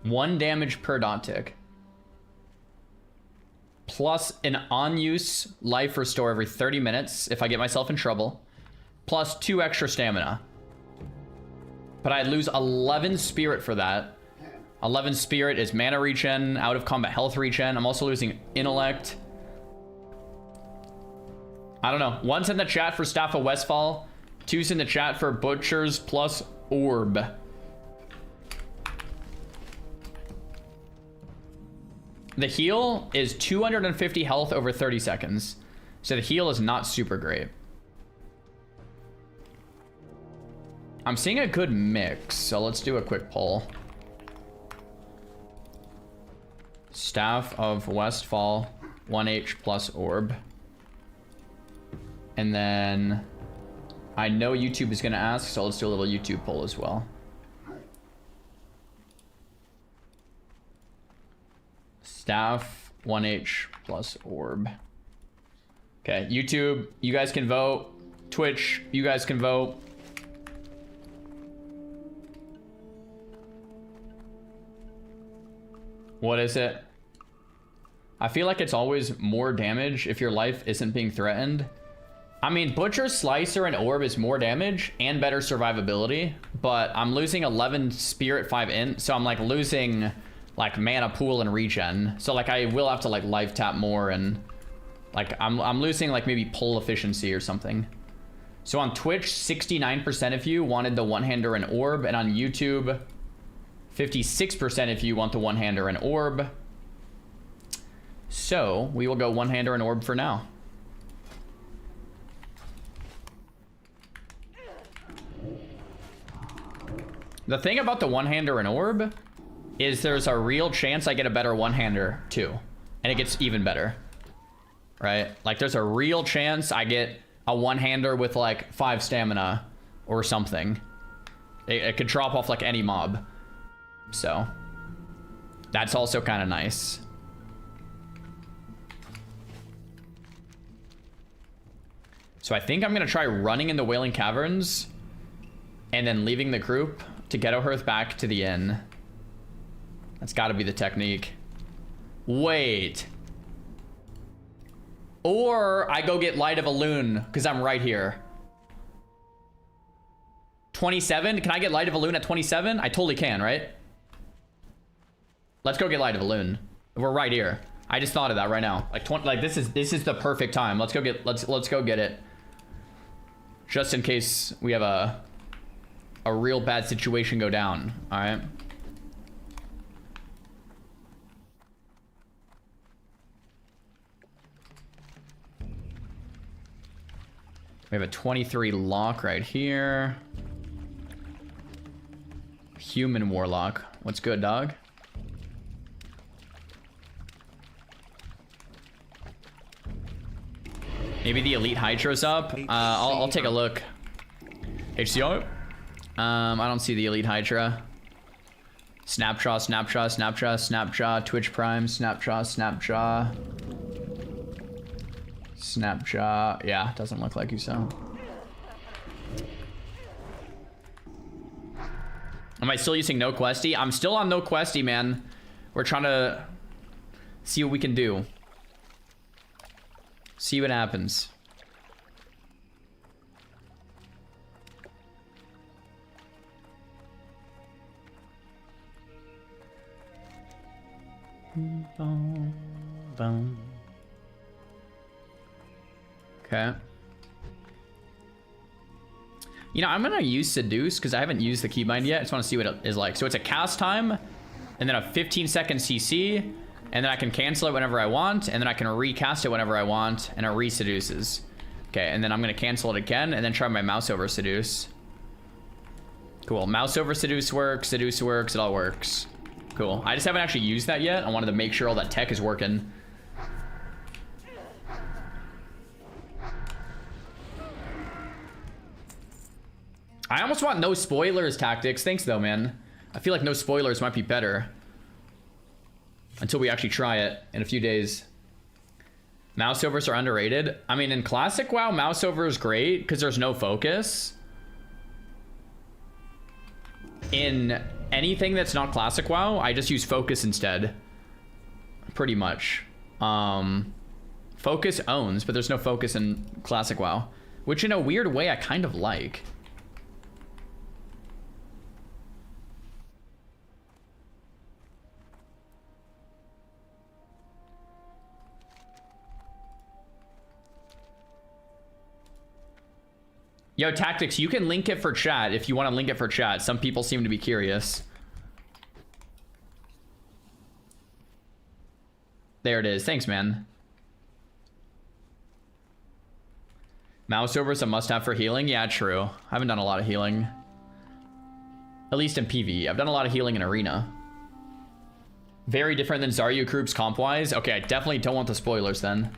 1 damage per dot tick. Plus an on-use life restore every 30 minutes if I get myself in trouble. Plus 2 extra stamina. But I'd lose 11 spirit for that. 11 spirit is mana regen, out of combat health regen. I'm also losing intellect. I don't know. One's in the chat for Staff of Westfall. Two's in the chat for Butchers plus Orb. The heal is 250 health over 30 seconds. So the heal is not super great. I'm seeing a good mix, so let's do a quick poll. Staff of Westfall, 1H plus Orb. And then I know YouTube is gonna ask, so let's do a little YouTube poll as well. Staff, 1H plus Orb. Okay, YouTube, you guys can vote. Twitch, you guys can vote. What is it? I feel like it's always more damage if your life isn't being threatened. I mean, Butcher, Slicer, and Orb is more damage and better survivability, but I'm losing 11 Spirit, 5 Int, so I'm like losing like mana pool and regen. So like I will have to like life tap more, and like I'm losing like maybe pull efficiency or something. So on Twitch, 69% of you wanted the one-hander and Orb, and on YouTube, 56% if you want the one-hander and Orb. So we will go one-hander and Orb for now. The thing about the one-hander and Orb is there's a real chance I get a better one-hander too. And it gets even better. Right? Like there's a real chance I get a one-hander with like 5 stamina or something. It could drop off like any mob. So that's also kind of nice. So I think I'm gonna try running in the Wailing Caverns and then leaving the group to Ghetto Hearth back to the inn. That's gotta be the technique. Wait. Or I go get Light of a Loon because I'm right here. 27? Can I get Light of a Loon at 27? I totally can, right? Let's go get Light of a Loon. We're right here. I just thought of that right now. Like this is the perfect time. Let's go get it. Just in case we have a real bad situation go down. All right. We have a 23 lock right here. Human Warlock. What's good, dog? Maybe the Elite Hydra's up. I'll take a look. HCO? I don't see the Elite Hydra. Snapjaw, Snapjaw, Snapjaw, Snapjaw, Twitch Prime, Snapjaw, Snapjaw. Snapjaw. Yeah, doesn't look like you so. Am I still using No Questy? I'm still on No Questy, man. We're trying to see what we can do. See what happens. Okay. You know, I'm gonna use Seduce because I haven't used the Keybind yet. I just want to see what it is like. So it's a cast time, and then a 15-second CC, and then I can cancel it whenever I want, and then I can recast it whenever I want, and it re-seduces. Okay, and then I'm gonna cancel it again, and then try my mouse over Seduce. Cool. Mouse over Seduce works. It all works. Cool. I just haven't actually used that yet. I wanted to make sure all that tech is working. I almost want no spoilers tactics. Thanks though, man. I feel like no spoilers might be better. Until we actually try it in a few days. Mouse overs are underrated. I mean, in Classic WoW, mouse over is great because there's no focus. In anything that's not Classic WoW, I just use focus instead. Pretty much. Focus owns, but there's no focus in Classic WoW. Which in a weird way, I kind of like. Yo, Tactics, you can link it for chat if you want to link it for chat. Some people seem to be curious. There it is. Thanks, man. Mouse over is a must-have for healing? Yeah, true. I haven't done a lot of healing. At least in PvE. I've done a lot of healing in Arena. Very different than Zarya Krub's comp-wise. Okay, I definitely don't want the spoilers then.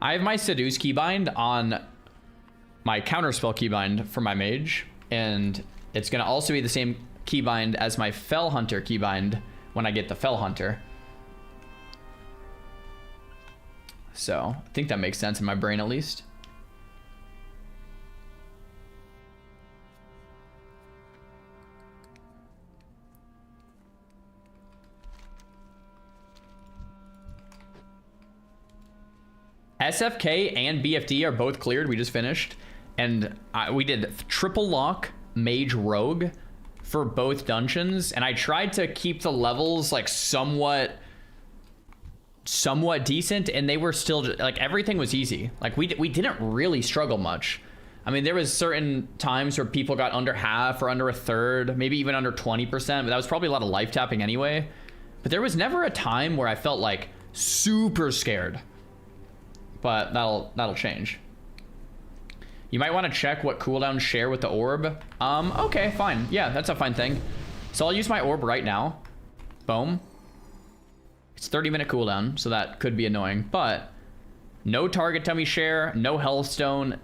I have my Seduce keybind on my counterspell keybind for my mage, and it's gonna also be the same keybind as my Fell Hunter keybind when I get the Fell Hunter. So I think that makes sense in my brain at least. SFK and BFD are both cleared. We just finished. And we did triple lock mage rogue for both dungeons. And I tried to keep the levels like somewhat decent. And they were still like everything was easy. Like we didn't really struggle much. I mean, there was certain times where people got under half or under a third, maybe even under 20%. But that was probably a lot of life tapping anyway. But there was never a time where I felt like super scared. But that'll change. You might want to check what cooldowns share with the orb. Okay, fine. Yeah, that's a fine thing. So I'll use my orb right now. Boom. It's 30-minute cooldown, so that could be annoying. But no target tummy share, no healthstone,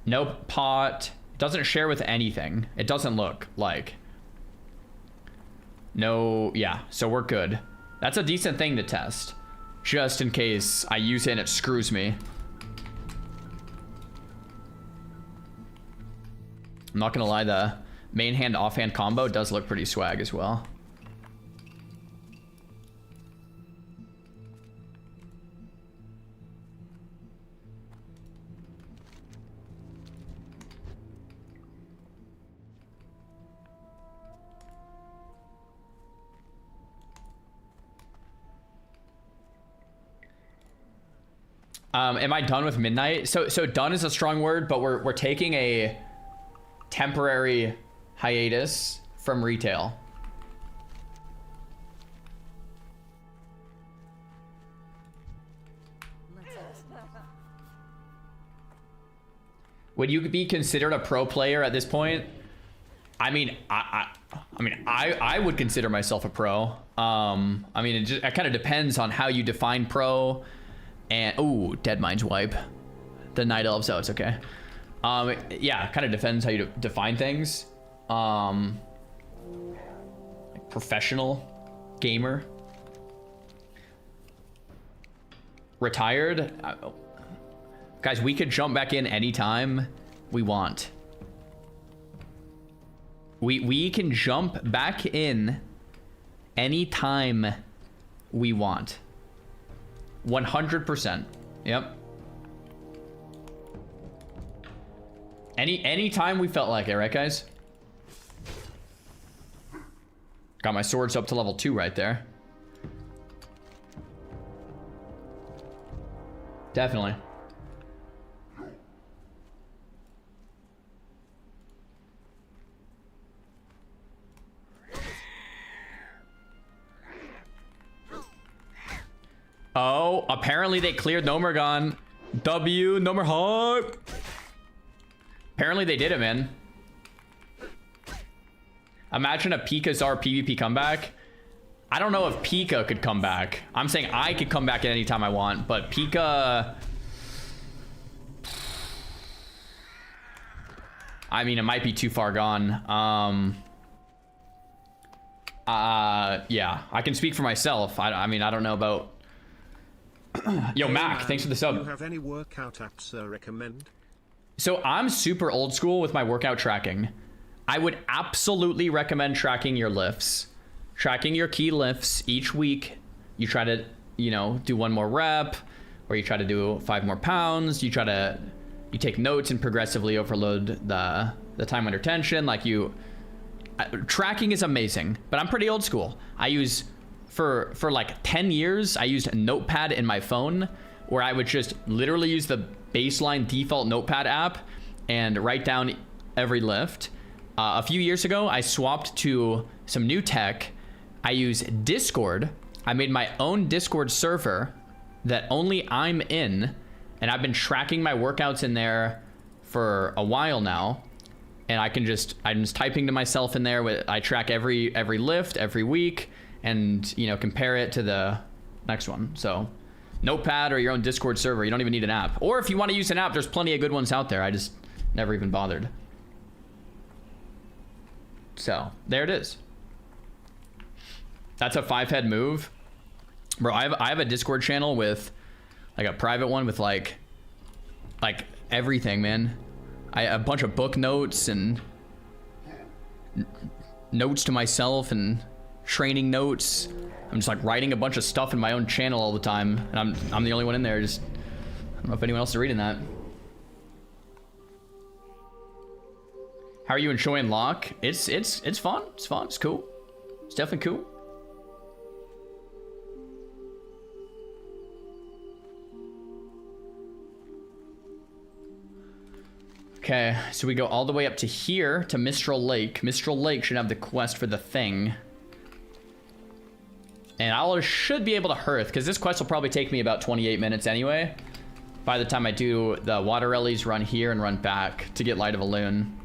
no pot. It doesn't share with anything. It doesn't look like. No, yeah, so we're good. That's a decent thing to test. Just in case I use it and it screws me. I'm not gonna lie, the main hand offhand combo does look pretty swag as well. Am I done with Midnight? So done is a strong word, but we're taking a temporary hiatus from retail. Would you be considered a pro player at this point? I mean, I would consider myself a pro. I mean, it kind of depends on how you define pro. And ooh, Dead Mind's wipe. The Night Elves, oh, it's okay. Yeah, kind of depends how you define things. Like professional gamer. Retired. Guys, we could jump back in anytime we want. We can jump back in anytime we want. 100%. Yep. Any time we felt like it, right, guys? Got my swords up to level 2 right there. Definitely. Oh, apparently they cleared Nomergon. W, Nomer hype. Apparently they did it, man. Imagine a Pika-Zar PvP comeback. I don't know if Pika could come back. I'm saying I could come back at any time I want, but Pika... I mean, it might be too far gone. Yeah, I can speak for myself. I mean, I don't know about... Yo, Mac, thanks for the sub. Do you have any workout apps recommend? So I'm super old school with my workout tracking. I would absolutely recommend tracking your lifts. Tracking your key lifts each week. You try to, you know, do 1 more rep, or you try to do 5 more pounds. You take notes and progressively overload the time under tension. Like you tracking is amazing, but I'm pretty old school. I use, for like 10 years, I used a notepad in my phone where I would just literally use the baseline default notepad app and write down every lift. A few years ago, I swapped to some new tech. I use Discord. I made my own Discord server that only I'm in, and I've been tracking my workouts in there for a while now. And I'm just typing to myself in there. I track every lift every week, and you know, compare it to the next one. So notepad or your own Discord server, you don't even need an app. Or if you want to use an app, there's plenty of good ones out there. I just never even bothered. So there it is. That's a 5-head move, bro. I have a Discord channel with like a private one with like everything, man. A bunch of book notes and notes to myself and training notes. I'm just like writing a bunch of stuff in my own channel all the time, and I'm the only one in there. Just I don't know if anyone else is reading that. How are you enjoying Lock? It's fun. It's fun. It's cool. It's definitely cool. Okay, so we go all the way up to here to Mistral Lake. Mistral Lake should have the quest for the thing. And I should be able to hearth, because this quest will probably take me about 28 minutes anyway. By the time I do the water rallies, run here and run back to get Light of a Loon.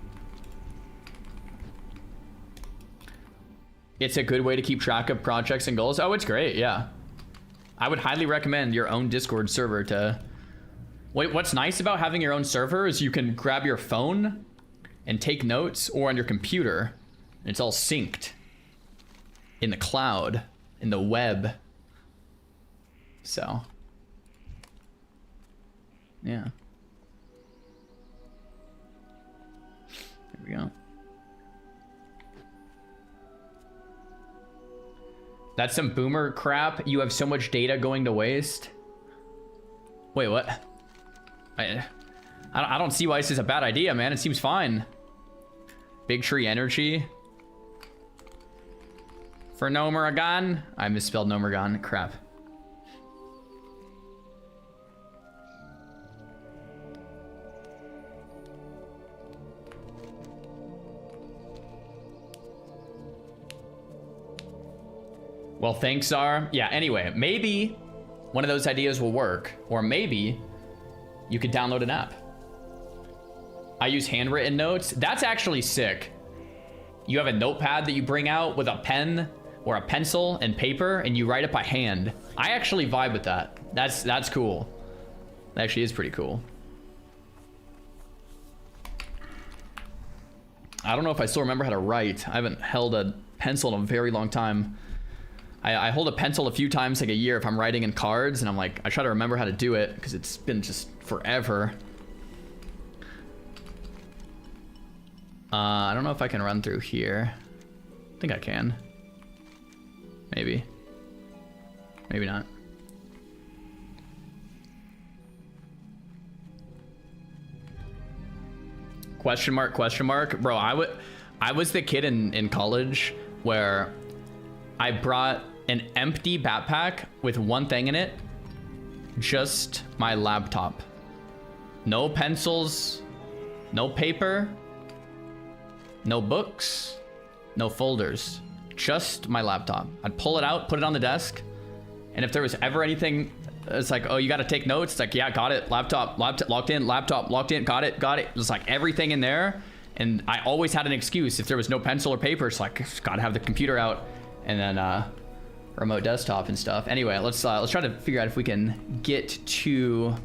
It's a good way to keep track of projects and goals. Oh, it's great, yeah. I would highly recommend your own Discord server to... What's nice about having your own server is you can grab your phone and take notes, or on your computer, and it's all synced in the cloud, in the web. So, yeah. There we go. That's some boomer crap. You have so much data going to waste. Wait, what? I don't see why this is a bad idea, man. It seems fine. Big tree energy. For Nomergon. I misspelled Nomergon. Crap. Well, thanks, Czar. Yeah, anyway, maybe one of those ideas will work. Or maybe you could download an app. I use handwritten notes. That's actually sick. You have a notepad that you bring out with a pen or a pencil and paper, and you write it by hand. I actually vibe with that. That's cool. That actually is pretty cool. I don't know if I still remember how to write. I haven't held a pencil in a very long time. I hold a pencil a few times, like a year, if I'm writing in cards, and I'm like, I try to remember how to do it because it's been just forever. I don't know if I can run through here. I think I can. Maybe. Maybe not. Question mark, question mark. Bro, I was the kid in college where I brought an empty backpack with one thing in it, just my laptop. No pencils, no paper, no books, no folders, just my laptop. I'd pull it out, put it on the desk, and if there was ever anything, it's like, oh, you gotta take notes. It's like, yeah, got it. Laptop locked in, laptop locked in, got it. It's like everything in there, and I always had an excuse. If there was no pencil or paper, it's like, gotta have the computer out. And then remote desktop and stuff. Anyway, let's try to figure out if we can get to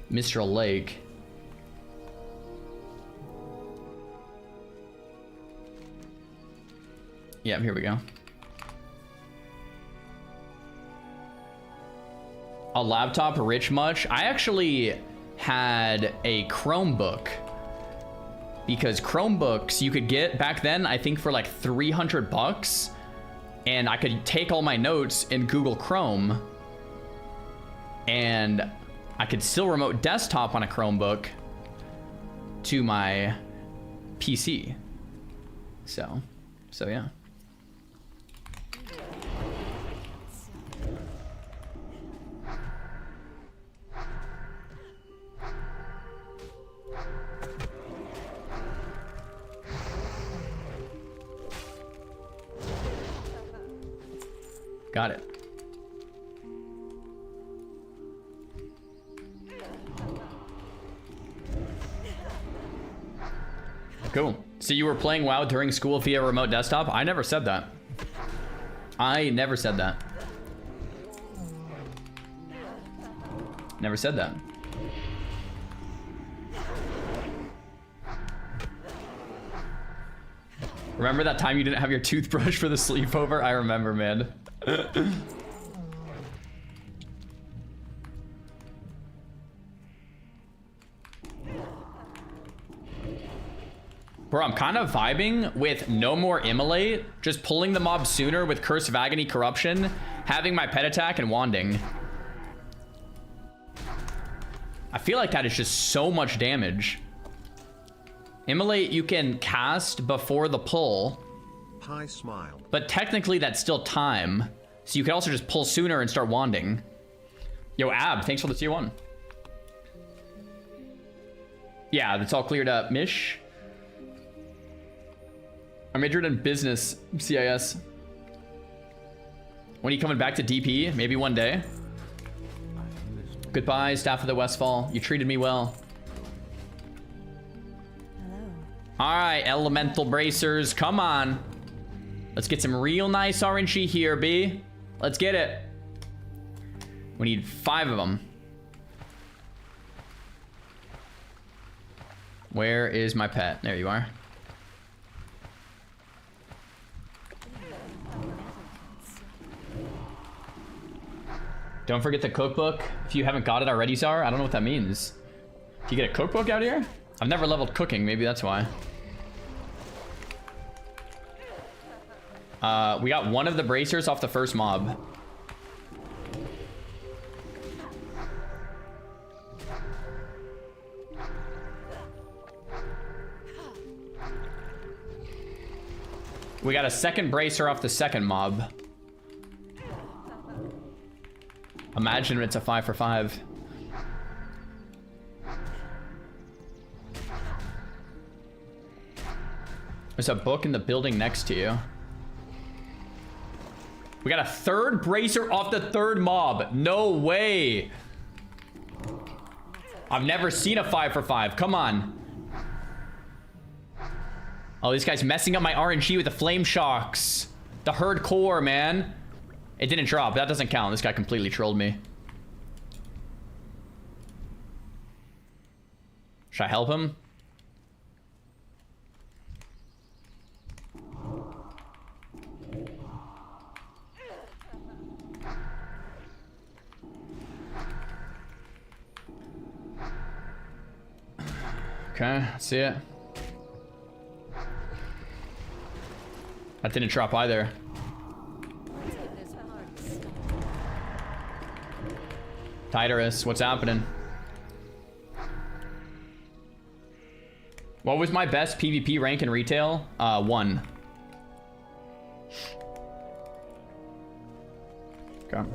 Mistral Lake. Yeah, here we go. A laptop rich much? I actually had a Chromebook, because Chromebooks you could get back then, I think, for like $300. And I could take all my notes in Google Chrome, and I could still remote desktop on a Chromebook to my PC. So So yeah. Got it. Cool. So you were playing WoW during school via remote desktop? I never said that. I never said that. Never said that. Remember that time you didn't have your toothbrush for the sleepover? I remember, man. Bro, I'm kind of vibing with no more immolate, just pulling the mob sooner with Curse of Agony Corruption, having my pet attack and wanding. I feel like that is just so much damage. Immolate you can cast before the pull. Hi, smile. But technically that's still time. So you can also just pull sooner and start wanding. Yo, Ab, thanks for the tier 1. Yeah, that's all cleared up. Mish. I majored in business, CIS. When are you coming back to DP? Maybe one day. Goodbye, staff of the Westfall. You treated me well. All right, elemental bracers, come on. Let's get some real nice RNG here, B. Let's get it. We need 5 of them. Where is my pet? There you are. Don't forget the cookbook. If you haven't got it already, Zara, I don't know what that means. Do you get a cookbook out here? I've never leveled cooking, maybe that's why. We got one of the bracers off the first mob. We got a second bracer off the second mob. Imagine it's a 5 for 5. There's a book in the building next to you. We got a third bracer off the third mob. No way. I've never seen a 5 for 5. Come on. Oh, this guy's messing up my RNG with the flame shocks. The herd core, man. It didn't drop. That doesn't count. This guy completely trolled me. Should I help him? Okay, see it. That didn't drop either. Titurus, what's happening? What was my best PvP rank in retail? 1. Okay.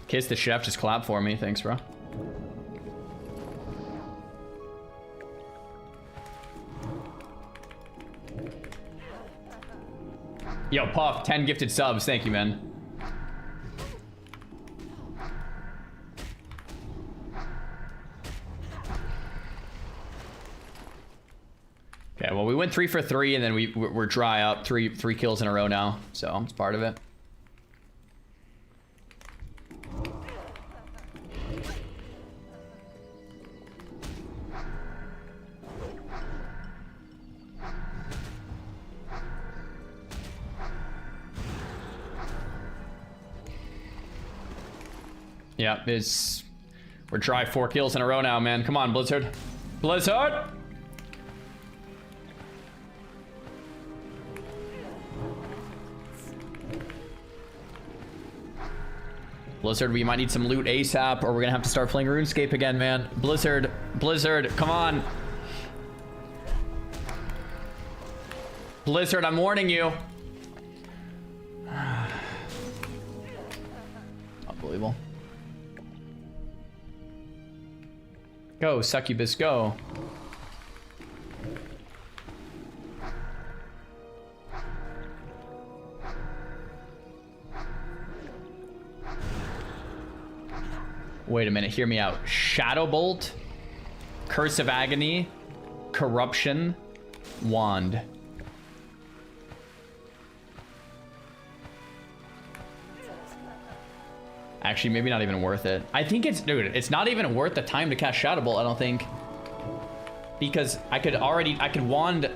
Kiss the chef, just clap for me. Thanks, bro. Yo, Puff, 10 gifted subs. Thank you, man. Okay, well, we went 3 for 3, and then we're dry up. Three kills in a row now, so it's part of it. Yeah, we're dry 4 kills in a row now, man. Come on, Blizzard. Blizzard! Blizzard, we might need some loot ASAP, or we're gonna have to start playing RuneScape again, man. Blizzard, come on. Blizzard, I'm warning you. Unbelievable. Go, Succubus, go. Wait a minute, hear me out. Shadow Bolt, Curse of Agony, Corruption, Wand. Actually, maybe not even worth it. I think it's, dude, it's not even worth the time to cast Shadow Bolt, I don't think. Because I could wand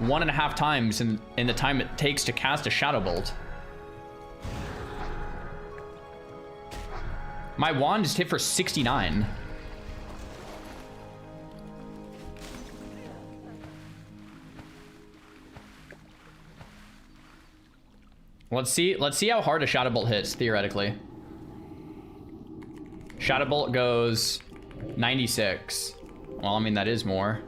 1.5 times in the time it takes to cast a Shadow Bolt. My wand just hit for 69. Let's see how hard a Shadow Bolt hits, theoretically. Shadow Bolt goes 96. Well, I mean, that is more.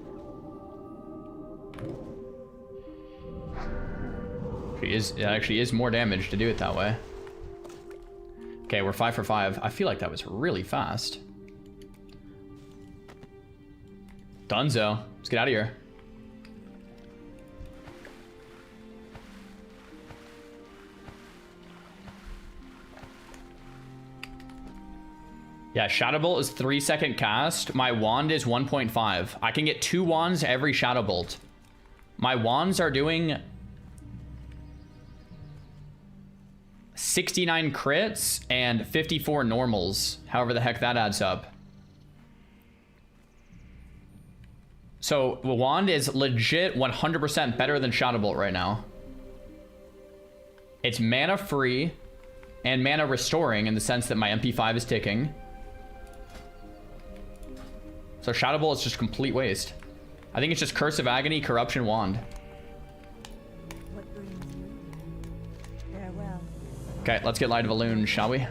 It actually is more damage to do it that way. Okay, we're 5 for 5. I feel like that was really fast. Dunzo. Let's get out of here. Yeah, Shadow Bolt is 3-second cast. My wand is 1.5. I can get 2 wands every Shadow Bolt. My wands are doing 69 crits and 54 normals, however the heck that adds up. So the wand is legit 100% better than Shadow Bolt right now. It's mana free and mana restoring in the sense that my MP5 is ticking. So Shadow Bolt is just complete waste. I think it's just Curse of Agony, Corruption, Wand. What brings you? Farewell. Okay, let's get Light of Elune, shall we?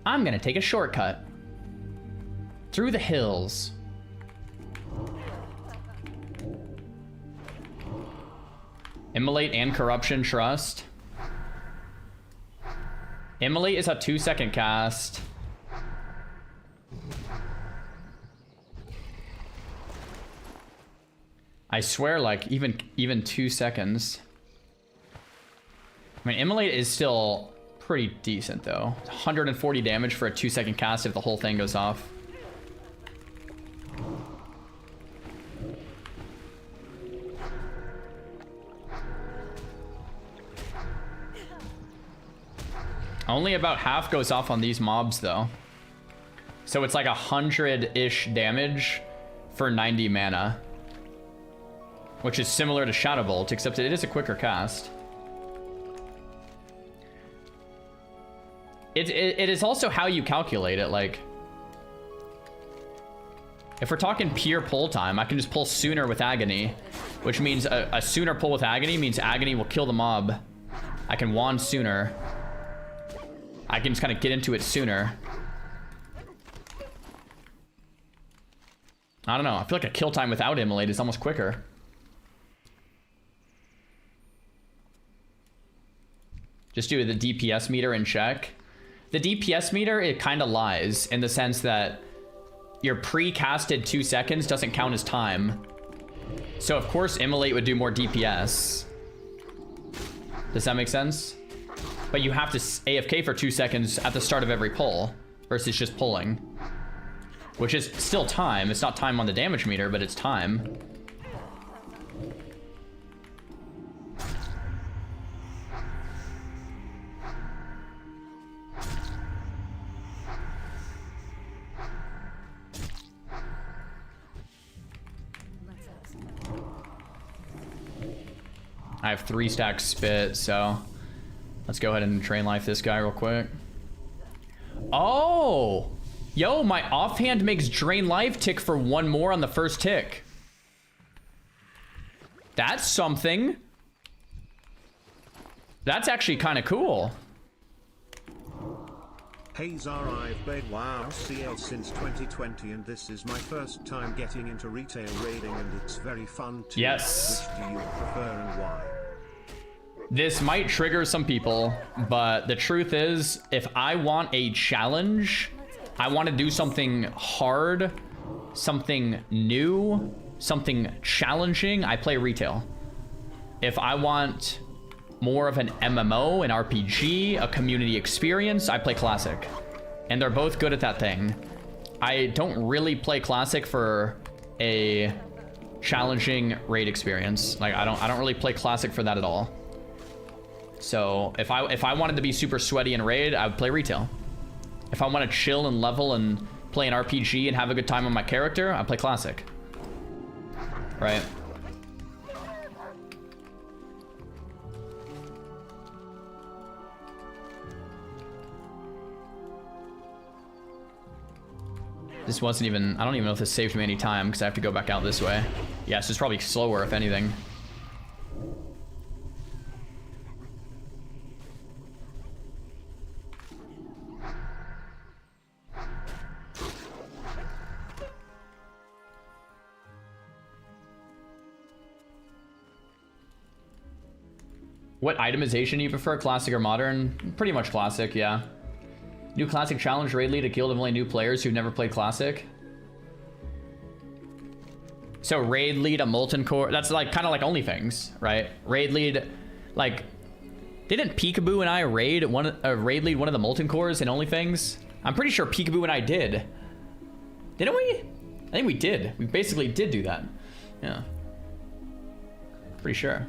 I'm gonna take a shortcut. Through the hills. Immolate and Corruption, trust. Immolate is a 2-second cast. I swear, like, even 2 seconds. I mean, Immolate is still pretty decent, though. 140 damage for a 2-second cast if the whole thing goes off. Only about half goes off on these mobs, though. So it's like 100-ish damage for 90 mana. Which is similar to Shadow Bolt, except it is a quicker cast. It is also how you calculate it, like... If we're talking pure pull time, I can just pull sooner with Agony. Which means a sooner pull with Agony means Agony will kill the mob. I can wand sooner. I can just kind of get into it sooner. I don't know. I feel like a kill time without Immolate is almost quicker. Just do the DPS meter and check. The DPS meter, it kind of lies in the sense that your pre-casted 2 seconds doesn't count as time. So of course Immolate would do more DPS. Does that make sense? But you have to AFK for 2 seconds at the start of every pull versus just pulling. Which is still time. It's not time on the damage meter, but it's time. I have 3 stacks spit, so let's go ahead and train life this guy real quick. Oh! Yo, my offhand makes drain life tick for 1 more on the first tick. That's something. That's actually kind of cool. Hey Zara, I've played WoW CL since 2020 and this is my first time getting into retail raiding and it's very fun too. Yes. Which do you prefer and why? This might trigger some people, but the truth is, if I want a challenge, I want to do something hard, something new, something challenging, I play retail. If I want more of an MMO, an RPG, a community experience, I play classic. And they're both good at that thing. I don't really play classic for a challenging raid experience. Like I don't really play classic for that at all. So if I wanted to be super sweaty in raid, I would play retail. If I want to chill and level and play an RPG and have a good time on my character, I play classic. Right? This wasn't even, I don't even know if this saved me any time because I have to go back out this way. Yeah, so it's probably slower if anything. What itemization do you prefer, classic or modern? Pretty much classic, yeah. New classic challenge raid lead a guild of only new players who've never played classic. So raid lead a molten core, that's like kind of like OnlyFans, right? Raid lead, like, didn't Peekaboo and I raid lead one of the molten cores in OnlyFans? I'm pretty sure Peekaboo and I did. Didn't we? I think we did. We basically did do that. Yeah. Pretty sure.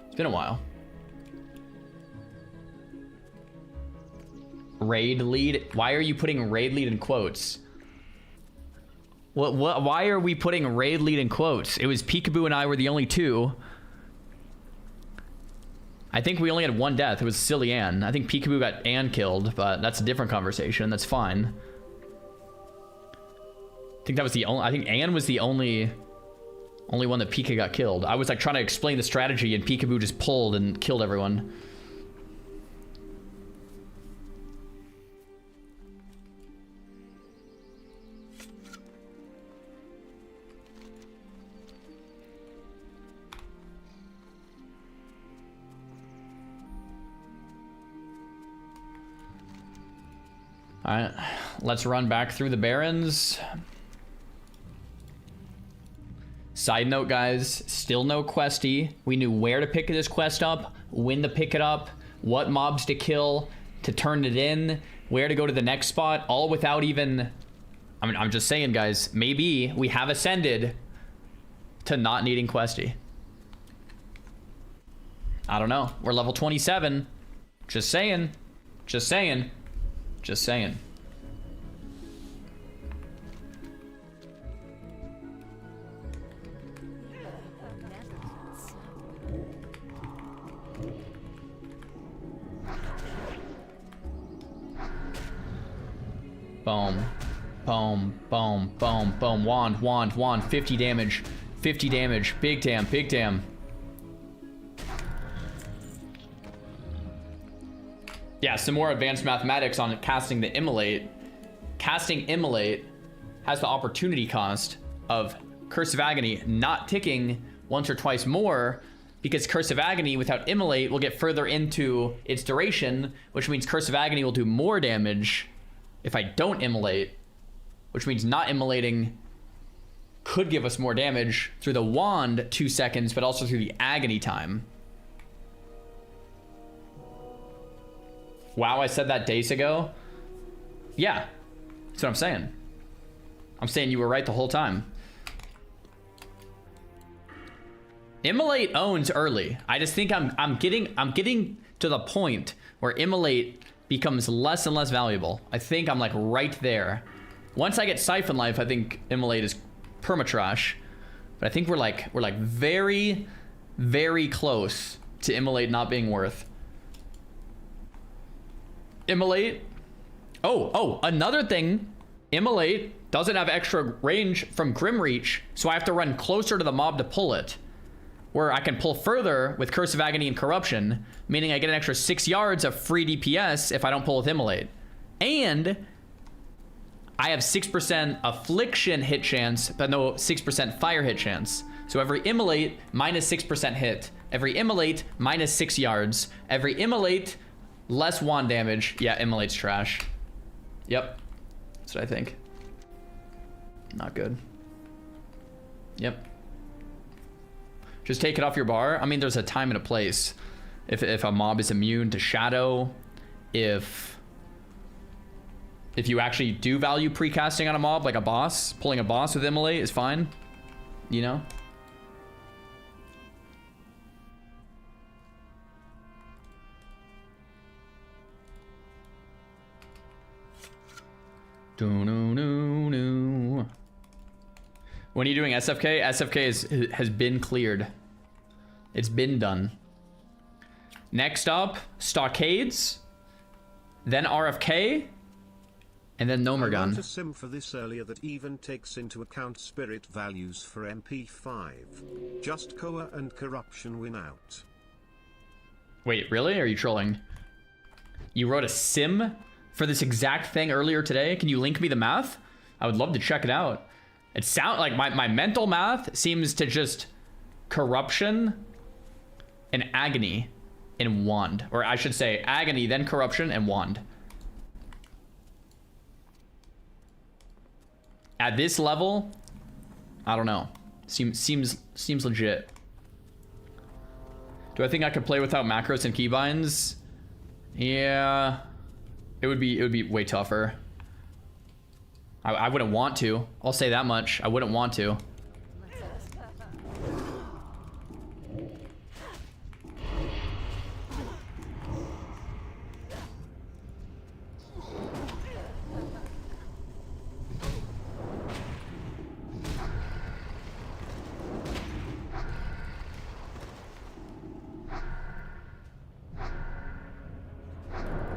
It's been a while. Raid lead? Why are you putting raid lead in quotes? Why are we putting raid lead in quotes? It was Peekaboo and I were the only two. I think we only had one death. It was Silly Ann. I think Peekaboo got Ann killed, but that's a different conversation. That's fine. I think that was the only, I think Ann was the only one that Pika got killed. I was like trying to explain the strategy and Peekaboo just pulled and killed everyone. All right, let's run back through the Barrens. Side note, guys, still no questy. We knew where to pick this quest up, when to pick it up, what mobs to kill, to turn it in, where to go to the next spot, all without even... I mean, I'm just saying, guys, maybe we have ascended to not needing questy. I don't know. We're level 27. Just saying. Just saying. Just saying. Boom. Boom. Boom. Boom. Boom. Wand. Wand. Wand. 50 damage. 50 damage. Big damn. Big damn. Yeah, some more advanced mathematics on casting the Immolate. Casting Immolate has the opportunity cost of Curse of Agony not ticking once or twice more, because Curse of Agony without Immolate will get further into its duration, which means Curse of Agony will do more damage if I don't Immolate, which means not immolating could give us more damage through the wand 2 seconds, but also through the agony time. Wow, I said that days ago. Yeah, that's what I'm saying. I'm saying you were right the whole time. Immolate owns early. I just think I'm getting to the point where Immolate becomes less and less valuable. I think I'm like right there. Once I get Siphon Life, I think Immolate is permatrash. But I think we're like very, very close to Immolate not being worth. Immolate. Oh, another thing. Immolate doesn't have extra range from Grimreach, so I have to run closer to the mob to pull it. where I can pull further with Curse of Agony and Corruption, meaning I get an extra 6 yards of free DPS if I don't pull with Immolate. And I have 6% Affliction hit chance, but no 6% fire hit chance. So every Immolate, minus 6% hit. Every Immolate, minus 6 yards. Every Immolate, less wand damage. Yeah, Immolate's trash. Yep. That's what I think. Not good. Yep. Just take it off your bar. I mean, there's a time and a place. If a mob is immune to shadow, if you actually do value precasting on a mob, like a boss, pulling a boss with Immolate is fine. You know? When are you doing SFK? SFK has been cleared. It's been done. Next up, Stockades, then RFK, and then Gnomer I wrote gun. a sim for this earlier that even takes into account spirit values for MP5. Just Koa and Corruption win out. Wait, really? Are you trolling? You wrote a sim for this exact thing earlier today? Can you link me the math? I would love to check it out. It sounds like my mental math seems to just Corruption and Agony in Wand. Or I should say Agony, then Corruption, and Wand. At this level, I don't know. Seems legit. Do I think I could play without macros and keybinds? Yeah. It would be way tougher. I wouldn't want to. I'll say that much. I wouldn't want to.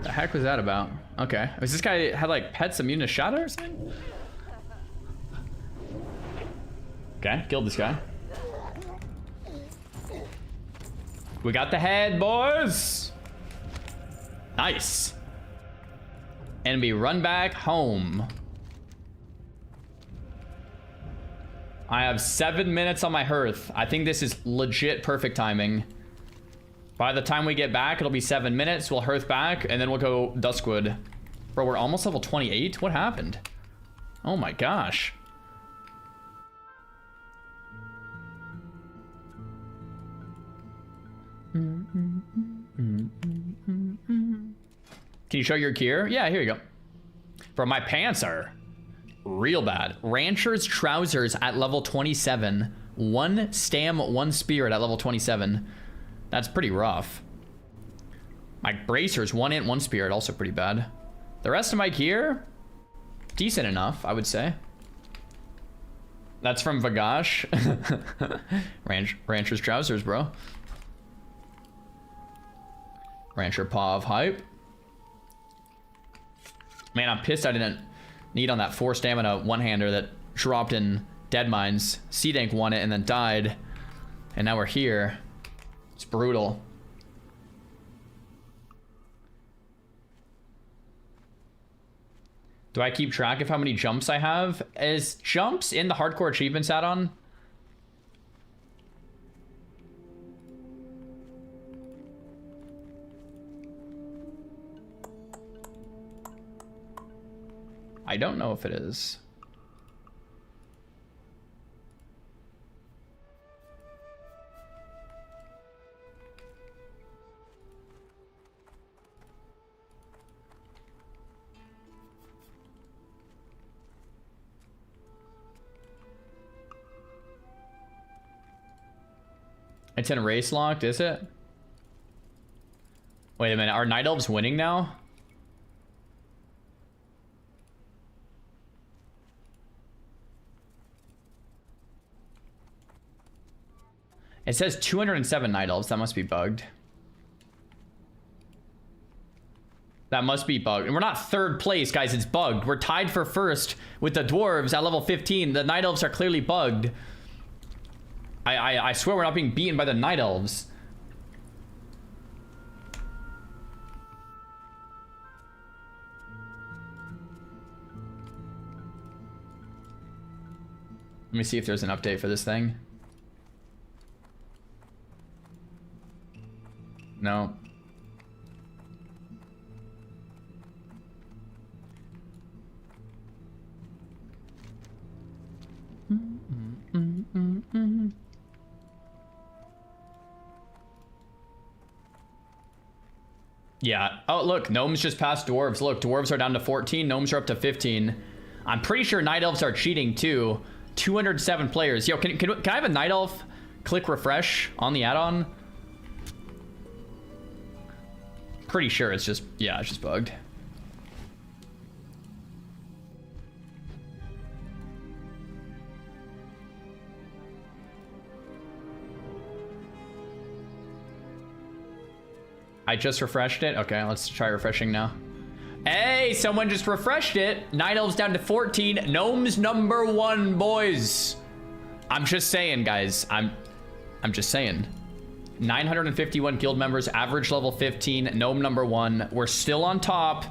The heck was that about? Okay. Was this guy had like pets immune to shadow or something? Okay, killed this guy. We got the head, boys. Nice. Enemy run back home. I have 7 minutes on my hearth. I think this is legit perfect timing. By the time we get back, it'll be 7 minutes. We'll hearth back, and then we'll go Duskwood. Bro, we're almost level 28? What happened? Oh my gosh. Can you show your gear? Yeah, here you go. Bro, my pants are real bad. Rancher's trousers at level 27. 1 stam, 1 spirit at level 27. That's pretty rough. My bracers, 1 int, 1 spirit, also pretty bad. The rest of my gear, decent enough, I would say. That's from Vagash. Rancher's trousers, bro. Rancher paw of hype. Man, I'm pissed I didn't need on that 4 stamina one-hander that dropped in Dead Mines. C-Dank won it and then died. And now we're here. It's brutal. Do I keep track of how many jumps I have? Is jumps in the hardcore achievements add-on? I don't know if it is. It's in race locked, is it? Wait a minute, are Night Elves winning now? It says 207 Night Elves. That must be bugged. That must be bugged. And we're not third place, guys. It's bugged. We're tied for first with the Dwarves at level 15. The Night Elves are clearly bugged. I swear we're not being beaten by the Night Elves. Let me see if there's an update for this thing. No. Yeah. Oh, look, gnomes just passed dwarves. Look, dwarves are down to 14, gnomes are up to 15. I'm pretty sure night elves are cheating too. 207 players. Yo, can I have a night elf click refresh on the add-on? Pretty sure it's just, yeah, it's just bugged. I just refreshed it. Okay, let's try refreshing now. Hey, someone just refreshed it. Night Elves down to 14. Gnomes #1, boys. I'm just saying, guys. I'm just saying. 951 guild members, average level 15, gnome #1. We're still on top.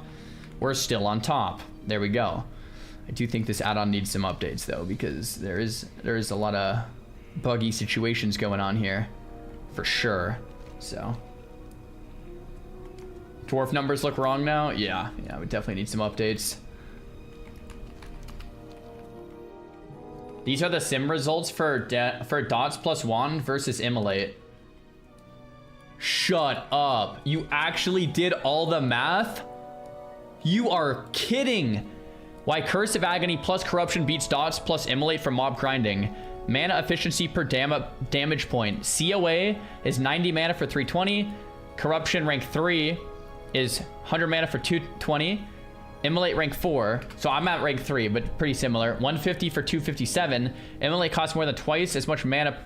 We're still on top. There we go. I do think this add-on needs some updates though, because there is a lot of buggy situations going on here, for sure. So. Dwarf numbers look wrong now? Yeah, we definitely need some updates. These are the sim results for dots plus wand versus immolate. Shut up. You actually did all the math? You are kidding. Why Curse of Agony plus corruption beats dots plus immolate for mob grinding. Mana efficiency per damage point. COA is 90 mana for 320. Corruption rank 3 is 100 mana for 220. Immolate rank 4, so I'm at rank 3, but pretty similar. 150 for 257. Immolate costs more than twice as much mana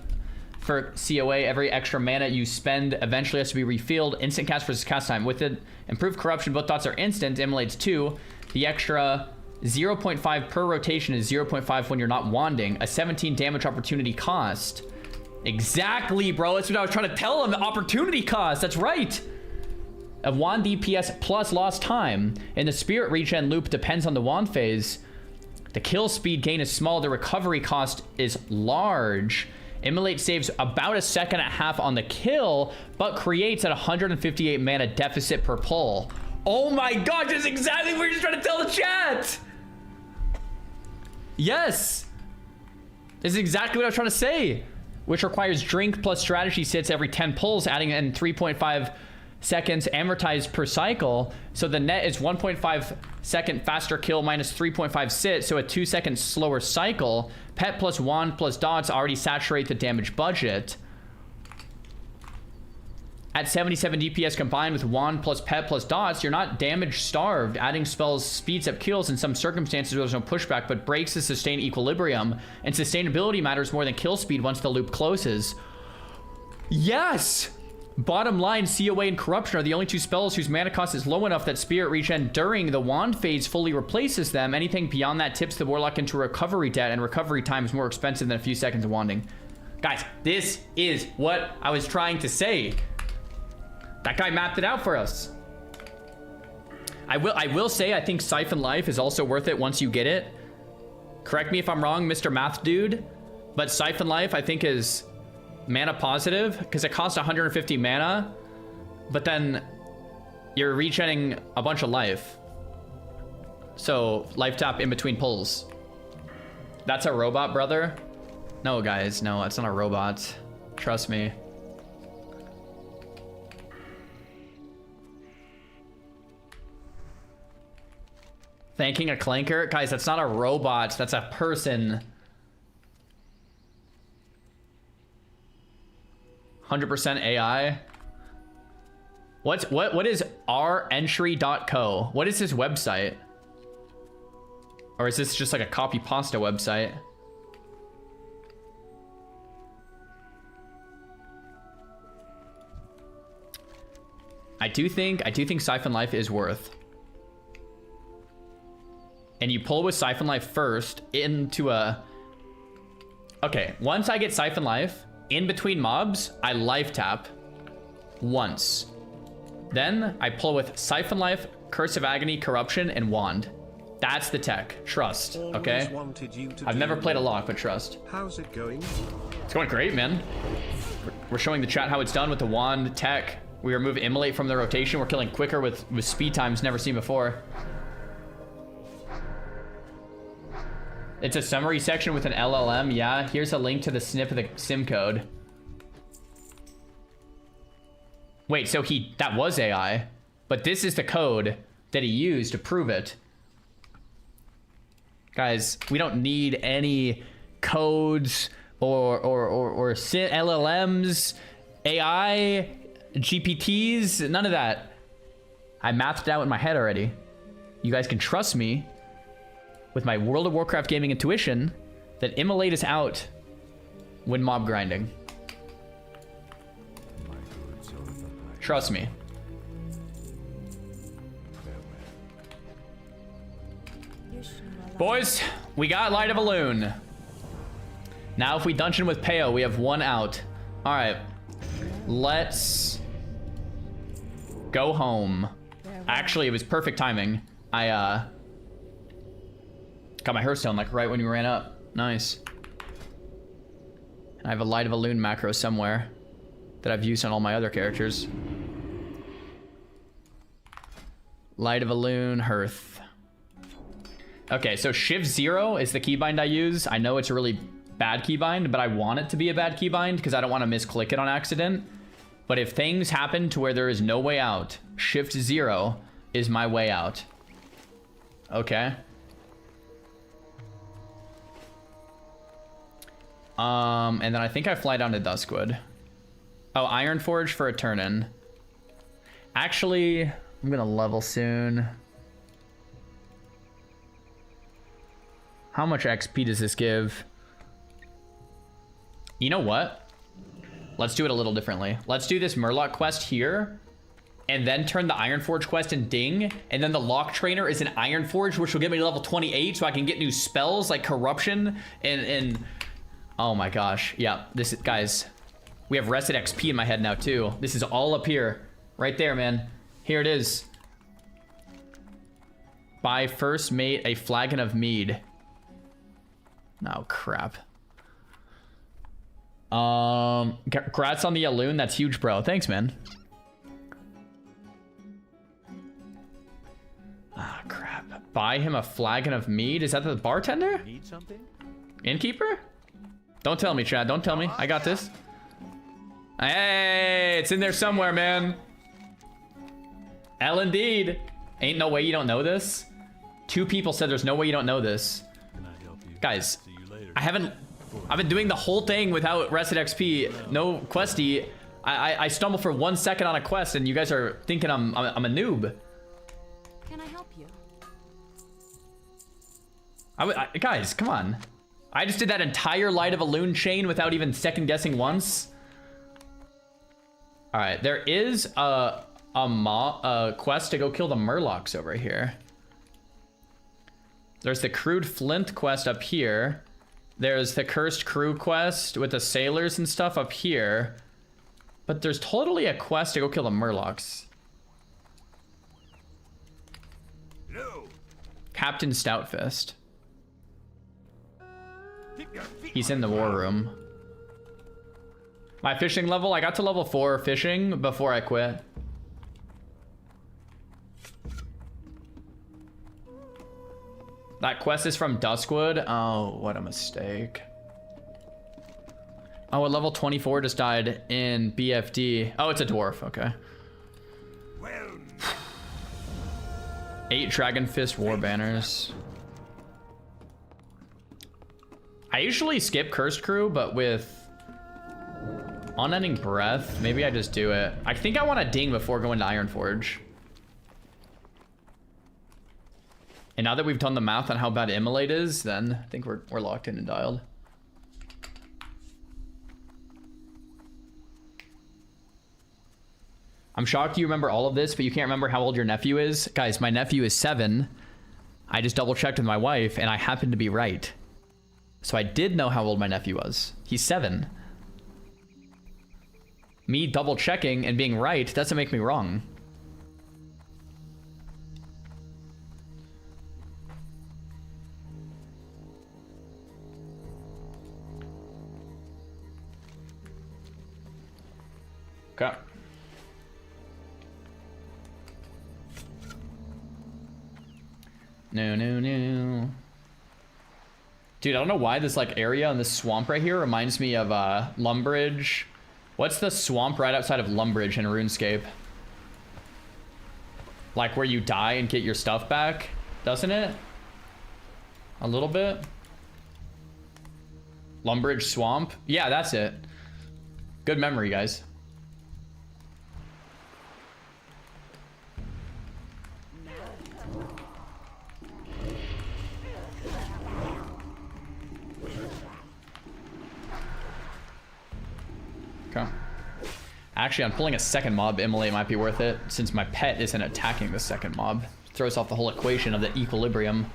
for COA. Every extra mana you spend eventually has to be refilled. Instant cast versus cast time. With it, improved corruption, both dots are instant. Immolate's 2. The extra 0.5 per rotation is 0.5 when you're not wanding. A 17 damage opportunity cost. Exactly, bro. That's what I was trying to tell him. The opportunity cost. That's right. A wand DPS plus lost time. In the spirit regen loop depends on the wand phase. The kill speed gain is small. The recovery cost is large. Immolate saves about a second and a half on the kill, but creates at 158 mana deficit per pull. Oh my god, that's exactly what you're just trying to tell the chat. Yes. This is exactly what I was trying to say. Which requires drink plus strategy sits every 10 pulls, adding in 3.5 seconds amortized per cycle. So the net is 1.5 second faster kill minus 3.5 sit, so a 2 second slower cycle. Pet plus wand plus dots already saturate the damage budget. At 77 DPS combined with wand plus pet plus dots, you're not damage starved. Adding spells speeds up kills in some circumstances where there's no pushback, but breaks the sustained equilibrium, and sustainability matters more than kill speed once the loop closes. Yes! Bottom line, COA and Corruption are the only two spells whose mana cost is low enough that Spirit Regen during the Wand phase fully replaces them. Anything beyond that tips the Warlock into recovery debt, and recovery time is more expensive than a few seconds of wanding. Guys, this is what I was trying to say. That guy mapped it out for us. I will say I think Siphon Life is also worth it once you get it. Correct me if I'm wrong, Mr. Math Dude, but Siphon Life I think is mana positive because it costs 150 mana, but then you're regenerating a bunch of life. So life tap in between pulls. That's a robot, brother? No, guys, no, it's not a robot. Trust me. Thanking a clanker? Guys, that's not a robot, that's a person. 100% AI. What is rentry.co? What is this website? Or is this just like a copy pasta website? I do think Siphon Life is worth. And you pull with Siphon Life first into a... Okay, once I get Siphon Life, in between mobs, I life tap once. Then I pull with Siphon Life, Curse of Agony, Corruption, and Wand. That's the tech. Trust, okay? I've never played a lock, but trust. How's it going? It's going great, man. We're showing the chat how it's done with the wand tech. We remove Immolate from the rotation. We're killing quicker with speed times never seen before. It's a summary section with an LLM. Yeah, here's a link to the snip of the sim code. Wait, so that was AI, but this is the code that he used to prove it. Guys, we don't need any codes or LLMs, AI, GPTs, none of that. I mathed it out in my head already. You guys can trust me with my World of Warcraft gaming intuition that Immolate is out when mob grinding. Trust me. Boys, we got Light of a Loon. Now if we dungeon with Peo, we have one out. All right, let's go home. Actually, it was perfect timing. I got my Hearthstone like right when you ran up. Nice. And I have a Light of a Loon macro somewhere that I've used on all my other characters. Light of a Loon, Hearth. Okay, so Shiv 0 is the keybind I use. I know it's a really bad keybind, but I want it to be a bad keybind because I don't want to misclick it on accident. But if things happen to where there is no way out, Shift 0 is my way out. Okay. And then I think I fly down to Duskwood. Oh, Ironforge for a turn-in. Actually, I'm gonna level soon. How much XP does this give? You know what? Let's do it a little differently. Let's do this Murloc quest here, and then turn the Ironforge quest in Ding, and then the Lock Trainer is an Ironforge, which will get me to level 28, so I can get new spells like Corruption and oh my gosh, yeah. This is, guys, we have rested XP in my head now too. This is all up here, right there, man. Here it is. Buy first mate a flagon of mead. Oh crap. Congrats on the Alloon. That's huge, bro. Thanks, man. Ah, crap. Buy him a flagon of mead. Is that the bartender? Need something? Innkeeper? Don't tell me, Chad. Don't tell me. I got this. Hey, it's in there somewhere, man. L indeed. Ain't no way you don't know this. 2 people said there's no way you don't know this. Can I help you? Guys, I've been doing the whole thing without rested XP, no questy. I stumble for 1 second on a quest, and you guys are thinking I'm a noob. Can I help you? Guys, come on. I just did that entire Light of a Loon chain without even second guessing once. All right, there is a quest to go kill the Murlocs over here. There's the Crude Flint quest up here. There's the Cursed Crew quest with the sailors and stuff up here. But there's totally a quest to go kill the Murlocs. No. Captain Stoutfist. He's in the war room. My fishing level, I got to level 4 fishing before I quit. That quest is from Duskwood. Oh, what a mistake. Oh, a level 24 just died in BFD. Oh, it's a dwarf. Okay. 8 Dragon Fist War Banners. I usually skip Cursed Crew, but with Unending Breath, maybe I just do it. I think I want to ding before going to Ironforge. And now that we've done the math on how bad Immolate is, then I think we're locked in and dialed. I'm shocked you remember all of this, but you can't remember how old your nephew is. Guys, my nephew is 7. I just double checked with my wife, and I happened to be right. So I did know how old my nephew was. He's 7. Me double checking and being right doesn't make me wrong. Okay. No. Dude, I don't know why this like area in this swamp right here reminds me of Lumbridge. What's the swamp right outside of Lumbridge in RuneScape? Like where you die and get your stuff back, doesn't it? A little bit. Lumbridge Swamp? Yeah, that's it. Good memory, guys. Okay. Actually, I'm pulling a second mob. Immolate might be worth it, since my pet isn't attacking the second mob. Throws off the whole equation of the equilibrium.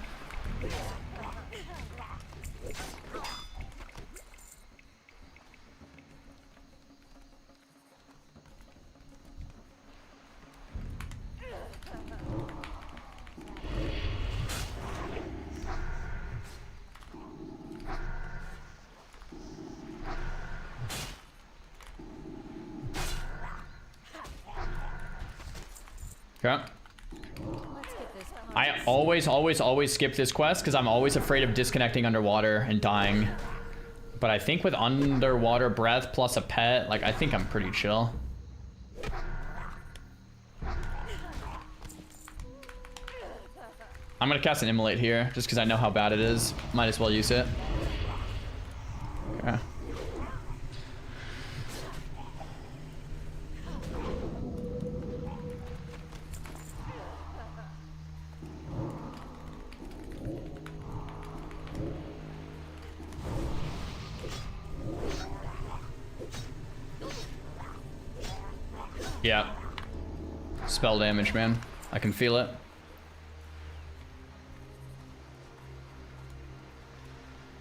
Okay. I always skip this quest because I'm always afraid of disconnecting underwater and dying. But I think with underwater breath plus a pet, like I think I'm pretty chill. I'm gonna cast an Immolate here just because I know how bad it is. Might as well use it. Okay. Yeah. Spell damage, man. I can feel it.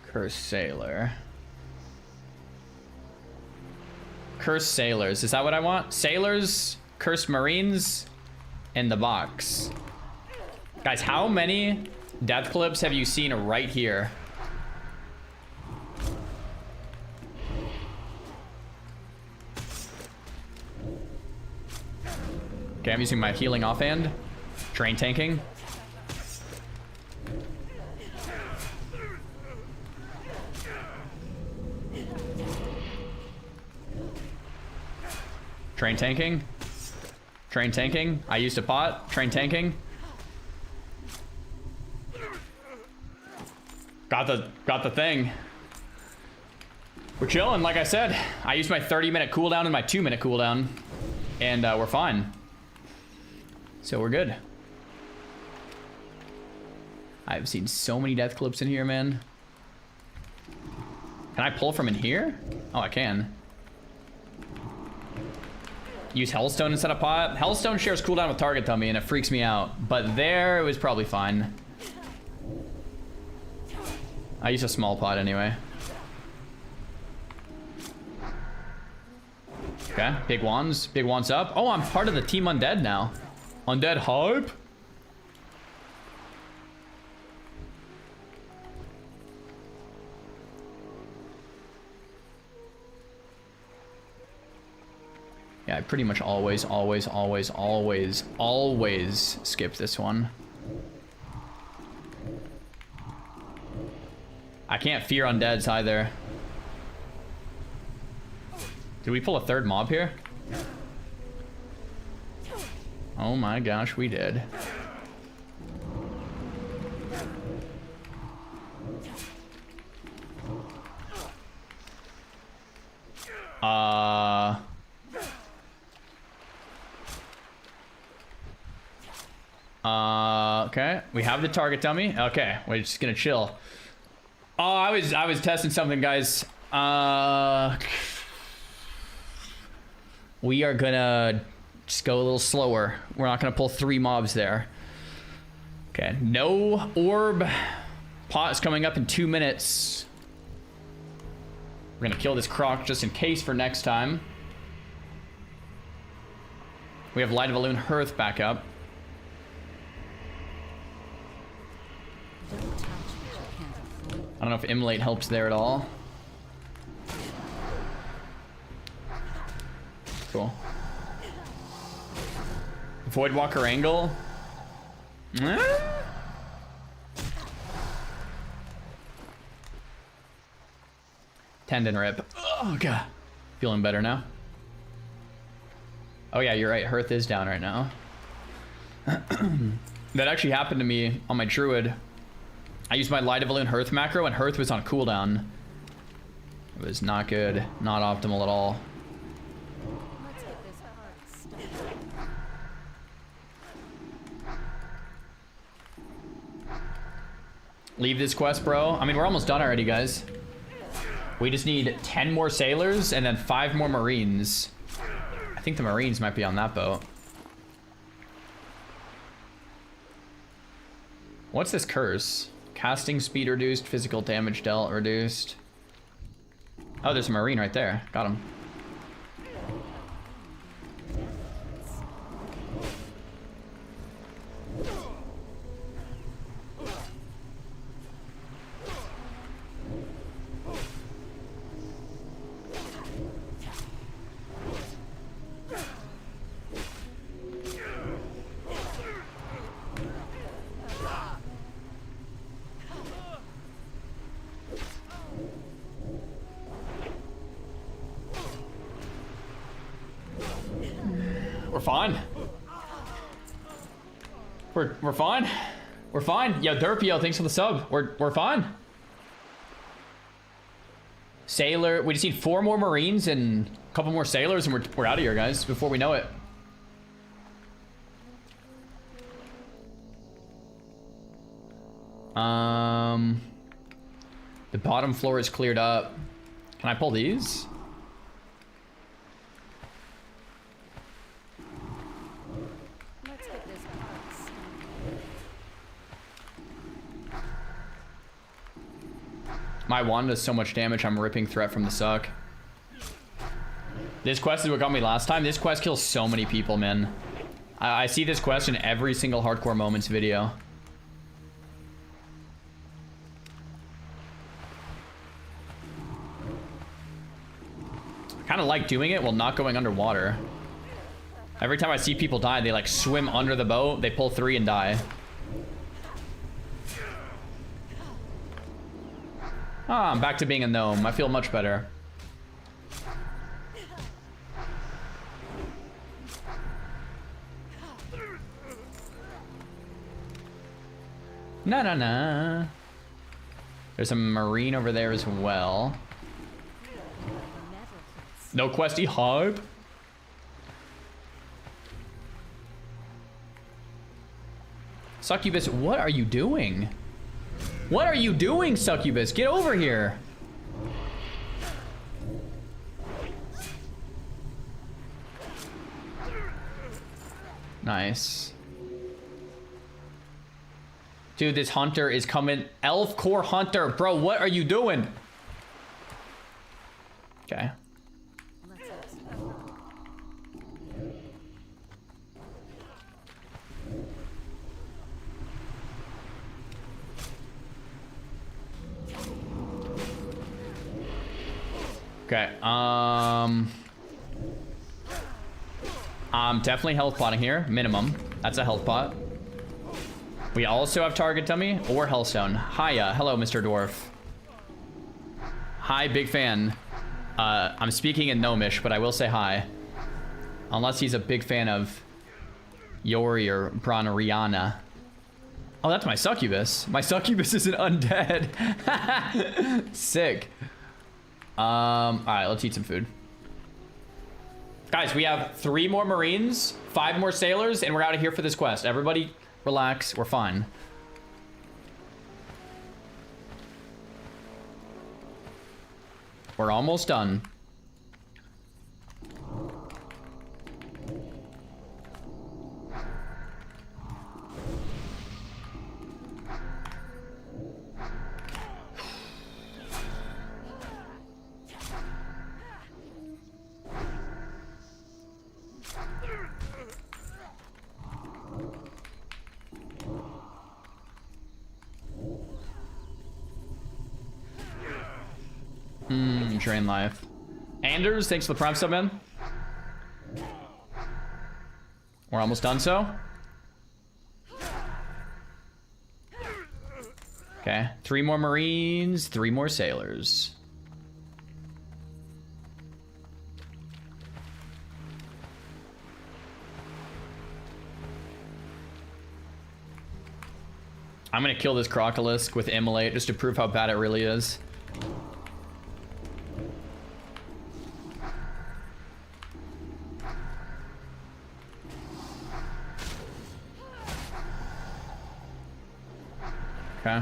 Cursed Sailor. Cursed Sailors. Is that what I want? Sailors, Cursed Marines, in the box. Guys, how many death clips have you seen right here? Okay, I'm using my healing offhand. Drain tanking. Train tanking. Train tanking. I used a pot. Train tanking. Got the thing. We're chilling, like I said. I used my 30-minute cooldown and my 2-minute cooldown. And we're fine. So we're good. I've seen so many death clips in here, man. Can I pull from in here? Oh, I can. Use Hellstone instead of pot. Hellstone shares cooldown with target dummy and it freaks me out. But there, it was probably fine. I use a small pot anyway. Okay, big wands. Big wands up. Oh, I'm part of the Team Undead now. Undead hype? Yeah, I pretty much always skip this one. I can't fear undeads either. Did we pull a third mob here? Oh my gosh, we did. Okay, we have the target dummy. Okay, we're just gonna chill. Oh, I was testing something, guys. We are gonna just go a little slower. We're not gonna pull 3 mobs there. Okay, no orb. Pot is coming up in 2 minutes. We're gonna kill this croc just in case for next time. We have Light of Balloon Hearth back up. I don't know if Immolate helps there at all. Cool. Voidwalker Angle. Tendon rip. Oh, God. Feeling better now. Oh, yeah, you're right. Hearth is down right now. That actually happened to me on my Druid. I used my Light of Balloon Hearth macro, and Hearth was on cooldown. It was not good. Not optimal at all. Leave this quest, bro. I mean, we're almost done already, guys. We just need 10 more sailors and then 5 more marines. I think the marines might be on that boat. What's this curse? Casting speed reduced, physical damage dealt reduced. Oh, there's a marine right there. Got him. We're fine. We're fine. We're fine. Yo, Derpio, thanks for the sub. We're fine. Sailor, we just need 4 more marines and a couple more sailors, and we're out of here, guys. Before we know it. The bottom floor is cleared up. Can I pull these? My wand does so much damage, I'm ripping threat from the suck. This quest is what got me last time. This quest kills so many people, man. I see this quest in every single Hardcore Moments video. I kind of like doing it while not going underwater. Every time I see people die, they like swim under the boat, they pull 3 and die. Ah, I'm back to being a gnome. I feel much better. Nah. There's a marine over there as well. No questy hype. Succubus, what are you doing? What are you doing, Succubus? Get over here. Nice. Dude, this hunter is coming. Elf core hunter. Bro, what are you doing? Okay. Okay, I'm definitely health potting here, minimum. That's a health pot. We also have target tummy or hellstone. Hiya, hello, Mr. Dwarf. Hi, big fan. I'm speaking in Gnomish, but I will say hi. Unless he's a big fan of Yori or Branariana. Oh, that's my succubus. My succubus is an undead. Sick. All right, let's eat some food. Guys, we have 3 more marines, 5 more sailors, and we're out of here for this quest. Everybody relax, we're fine. We're almost done. drain life. Anders, thanks for the prime sub, man. We're almost done so. Okay, 3 more Marines, 3 more Sailors. I'm gonna kill this Crocolisk with Immolate just to prove how bad it really is. Okay.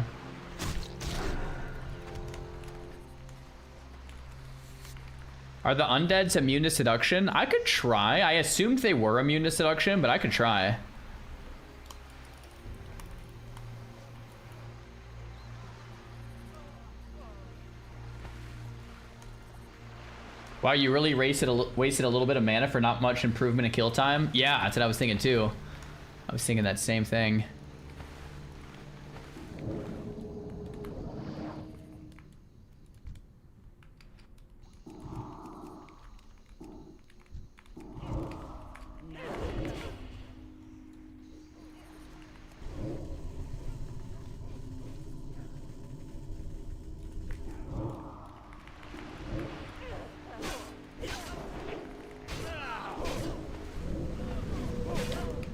Are the undeads immune to seduction? I could try. I assumed they were immune to seduction, but I could try. Wow, you really wasted a little bit of mana for not much improvement in kill time? Yeah, that's what I was thinking too. I was thinking that same thing.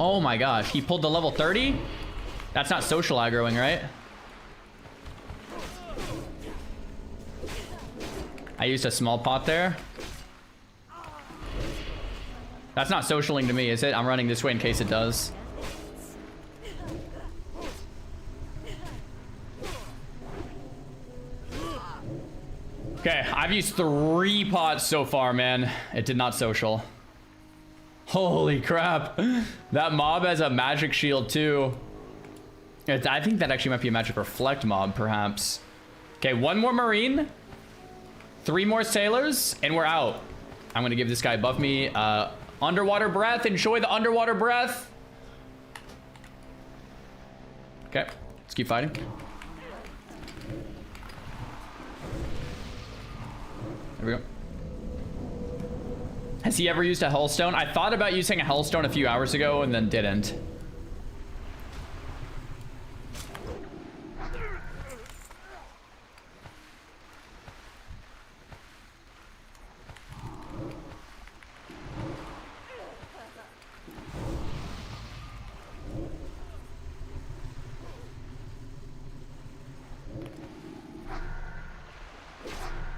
Oh my gosh, he pulled the level 30? That's not social aggroing, right? I used a small pot there. That's not socialing to me, is it? I'm running this way in case it does. Okay, I've used 3 pots so far, man. It did not social. Holy crap. That mob has a magic shield too. I think that actually might be a magic reflect mob, perhaps. Okay, 1 more Marine. 3 more Sailors, and we're out. I'm gonna give this guy above me underwater breath. Enjoy the underwater breath. Okay, let's keep fighting. There we go. Has he ever used a Hellstone? I thought about using a Hellstone a few hours ago and then didn't.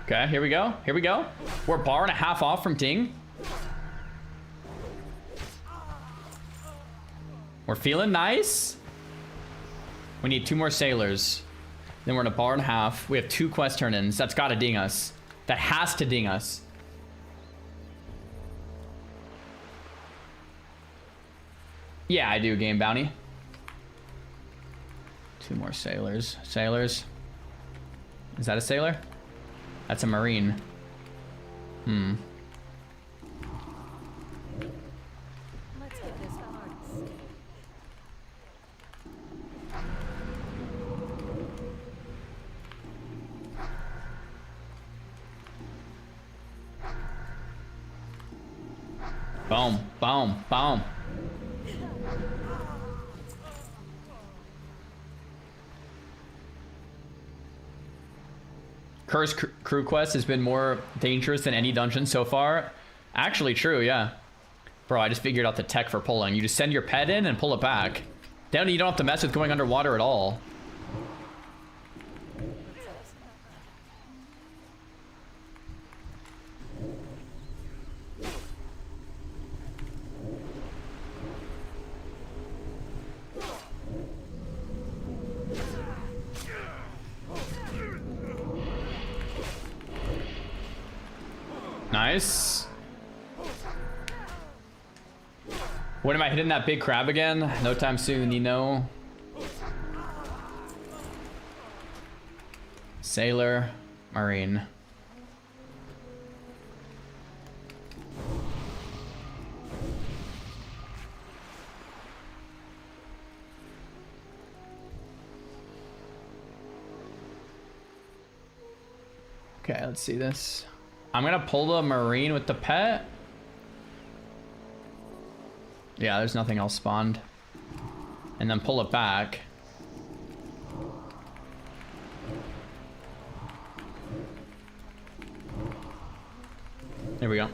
Okay, here we go. Here we go. We're a bar and a half off from Ting. We're feeling nice. We need 2 more Sailors. Then we're in a bar and a half. We have 2 quest turn-ins. That's gotta ding us. That has to ding us. Yeah, I do, game bounty. 2 more Sailors. Sailors. Is that a Sailor? That's a Marine. Hmm. Let's get this hard. Boom, boom, boom. Curse crew quest has been more dangerous than any dungeon so far. Actually true, yeah. Bro, I just figured out the tech for pulling. You just send your pet in and pull it back. Then you don't have to mess with going underwater at all. Nice. When am I hitting that big crab again? No time soon, you know. Sailor, Marine. Okay, let's see this. I'm gonna pull the marine with the pet. Yeah, there's nothing else spawned. And then pull it back. There we go.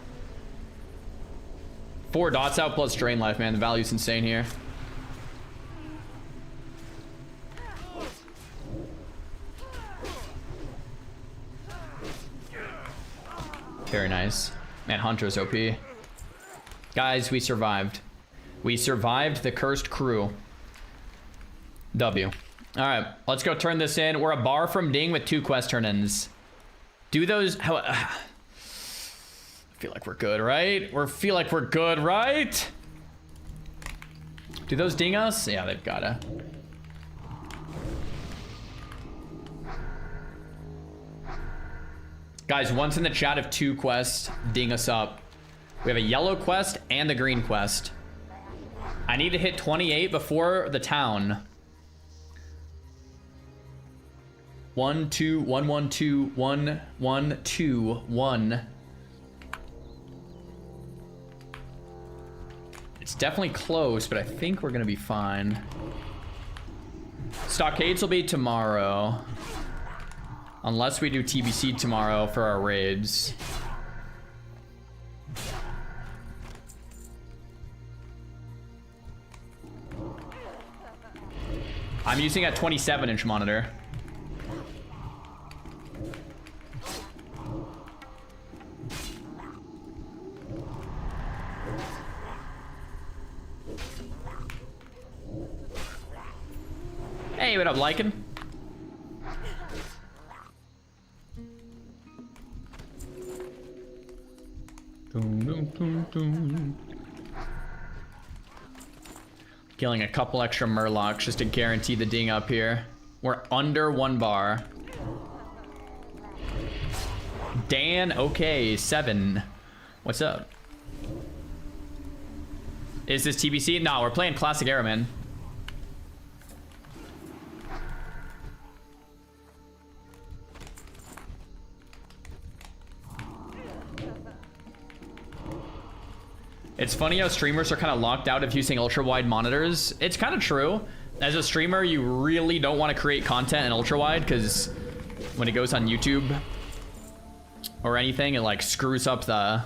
4 dots out plus drain life, man. The value's insane here. Very nice. Man, Hunter's OP. Guys, we survived. We survived the cursed crew. W. Alright, let's go turn this in. We're a bar from ding with 2 quest turn-ins. Do those... How, I feel like we're good, right? Feel like we're good, right? Do those ding us? Yeah, they've gotta. Guys, once in the chat of 2 quests, ding us up. We have a yellow quest and the green quest. I need to hit 28 before the town. 1 2 1 1 2 1 1 2 1. It's definitely close, but I think we're gonna be fine. Stockades will be tomorrow. Unless we do TBC tomorrow for our raids. I'm using a 27-inch monitor. Hey, what up, Lycan? Killing a couple extra murlocs just to guarantee the ding up here. We're under 1 bar. Dan, okay, 7. What's up? Is this TBC? No, we're playing Classic Era, man. It's funny how streamers are kind of locked out of using ultra-wide monitors. It's kind of true. As a streamer, you really don't want to create content in ultra-wide because when it goes on YouTube or anything, it like screws up the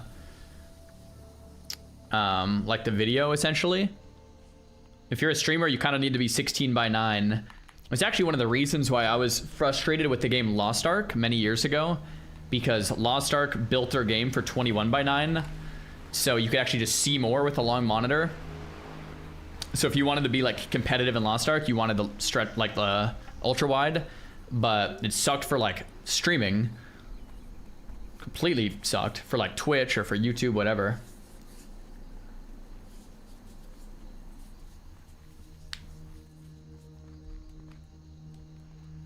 like the video essentially. If you're a streamer, you kind of need to be 16:9. It's actually one of the reasons why I was frustrated with the game Lost Ark many years ago, because Lost Ark built their game for 21:9. So you could actually just see more with a long monitor. So if you wanted to be like competitive in Lost Ark, you wanted to stretch like the ultra wide, but it sucked for like streaming. Completely sucked for like Twitch or for YouTube, whatever.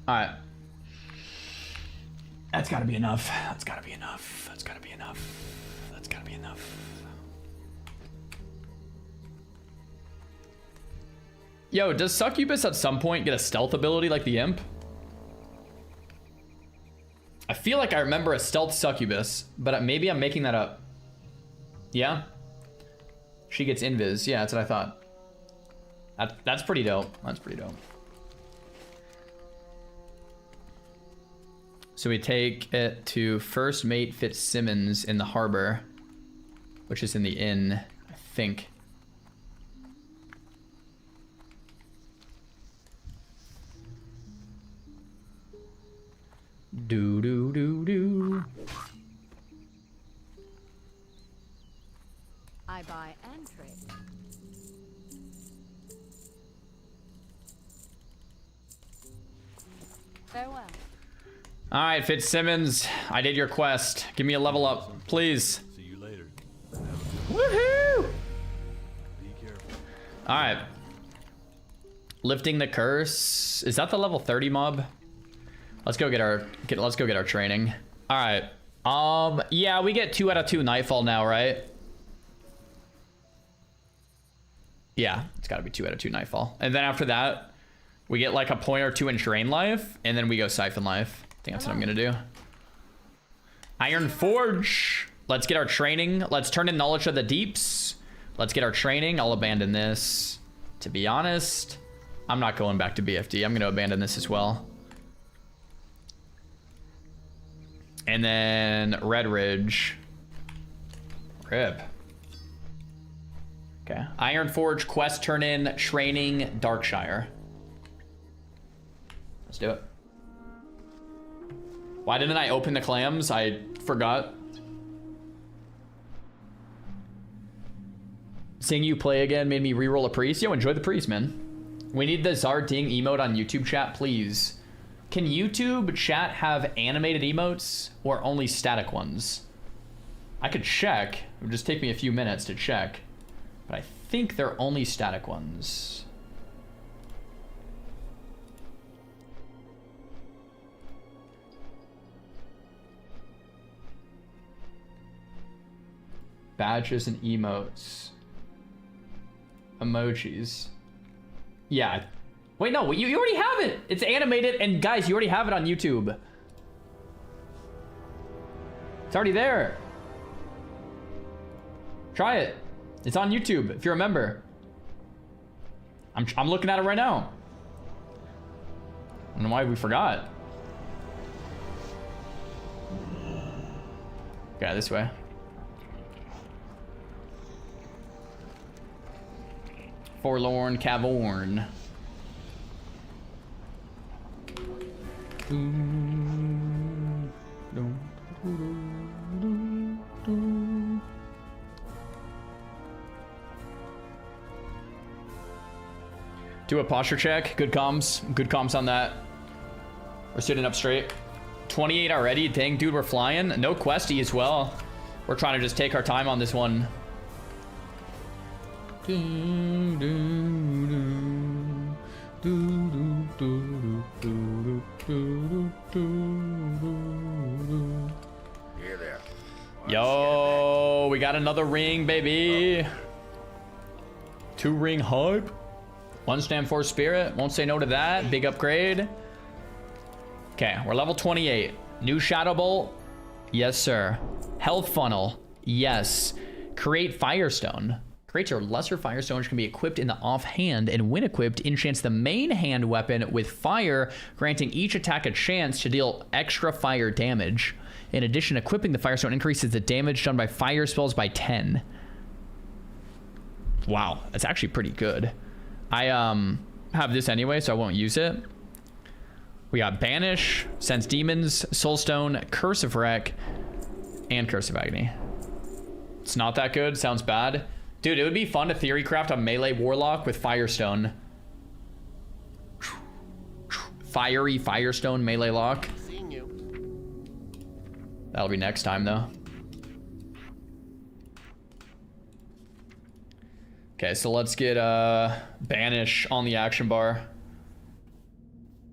All right. That's gotta be enough. That's gotta be enough. That's gotta be enough. That's gotta be enough. Yo, does Succubus at some point get a stealth ability like the Imp? I feel like I remember a stealth Succubus, but maybe I'm making that up. Yeah? She gets invis. Yeah, that's what I thought. That's pretty dope. That's pretty dope. So we take it to First Mate Fitzsimmons in the harbor, which is in the inn, I think. Do do do do. I buy and trade. Farewell. All right, Fitzsimmons, I did your quest. Give me a level up, please. See you later. Woohoo! Be careful. All right. Lifting the curse. Is that the level 30 mob? Let's go get our training. All right. Yeah, we get 2 out of 2 Nightfall now, right? Yeah, it's got to be 2 out of 2 Nightfall. And then after that, we get like a point or 2 in Drain Life, and then we go Siphon Life. I think that's what I'm gonna do. Iron Forge. Let's get our training. Let's turn in Knowledge of the Deeps. Let's get our training. I'll abandon this. To be honest, I'm not going back to BFD. I'm going to abandon this as well. And then Red Ridge. Rip. Okay. Iron Forge, quest turn in, training, Darkshire. Let's do it. Why didn't I open the clams? I forgot. Seeing you play again made me reroll a priest. Yo, enjoy the priest, man. We need the Zarding emote on YouTube chat, please. Can YouTube chat have animated emotes or only static ones? I could check. It would just take me a few minutes to check. But I think they're only static ones. Badges and emotes. Emojis. Yeah. Wait, no, you already have it. It's animated, and guys, you already have it on YouTube. It's already there. Try it. It's on YouTube, if you're a member. I'm looking at it right now. I don't know why we forgot. Okay, this way. Forlorn Cavorn. Do a posture check. Good comms. Good comms on that. We're sitting up straight. 28 already. Dang, dude, we're flying. No questy as well. We're trying to just take our time on this one. Yo, we got another ring, baby. 2 ring hype. 1 stand for spirit. Won't say no to that. Big upgrade. Okay, we're level 28. New Shadow Bolt. Yes, sir. Health Funnel. Yes. Create Firestone. Creates a lesser Firestone which can be equipped in the offhand, and when equipped, enchants the main hand weapon with fire, granting each attack a chance to deal extra fire damage. In addition, equipping the Firestone increases the damage done by fire spells by 10. Wow, that's actually pretty good. I have this anyway, so I won't use it. We got Banish, Sense Demons, Soulstone, Curse of Wreck, and Curse of Agony. It's not that good. Sounds bad. Dude, it would be fun to theory craft a melee warlock with Firestone. Fiery Firestone melee lock. Seeing you. That'll be next time, though. Okay, so let's get Banish on the action bar.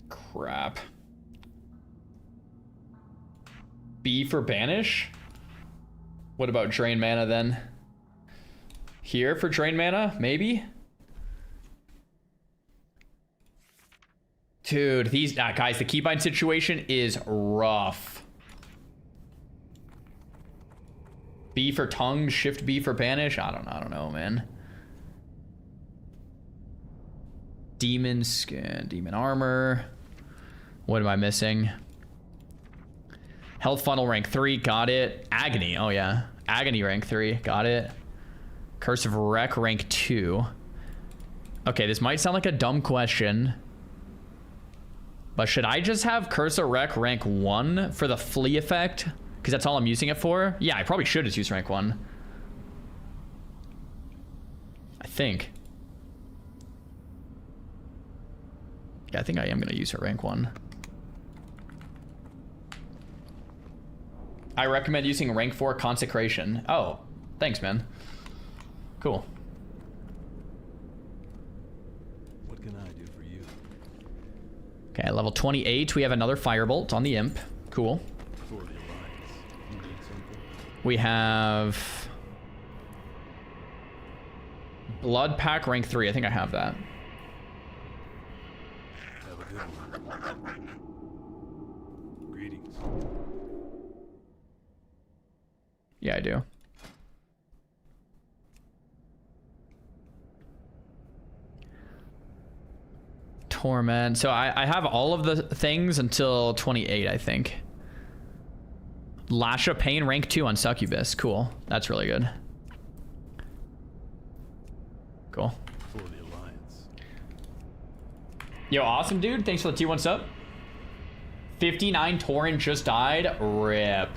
Crap. B for Banish? What about Drain Mana then? Here for Drain Mana? Maybe? Dude, these guys, the keybind situation is rough. B for Tongue, Shift B for Banish? I don't know, man. Demon Skin, Demon Armor. What am I missing? Health Funnel rank 3, got it. Agony, oh yeah. Agony rank 3, got it. Curse of Wreck rank 2. Okay, this might sound like a dumb question, but should I just have Curse of Wreck rank 1 for the Flee effect? Because that's all I'm using it for? Yeah, I probably should just use rank 1. I think. Yeah, I think I am going to use her rank 1. I recommend using rank 4 Consecration. Oh, thanks, man. Cool. What can I do for you? Okay, level 28, we have another Firebolt on the Imp. Cool. For the Alliance. You need something? We have Blood Pack rank 3. I think I have that. Have a good one. Greetings. Yeah, I do. Torment. So I have all of the things until 28, I think. Lasha Pain rank 2 on Succubus. Cool. That's really good. Cool. For the Alliance. Yo, awesome, dude. Thanks for the T1 sub. 59 Torrent just died. Rip.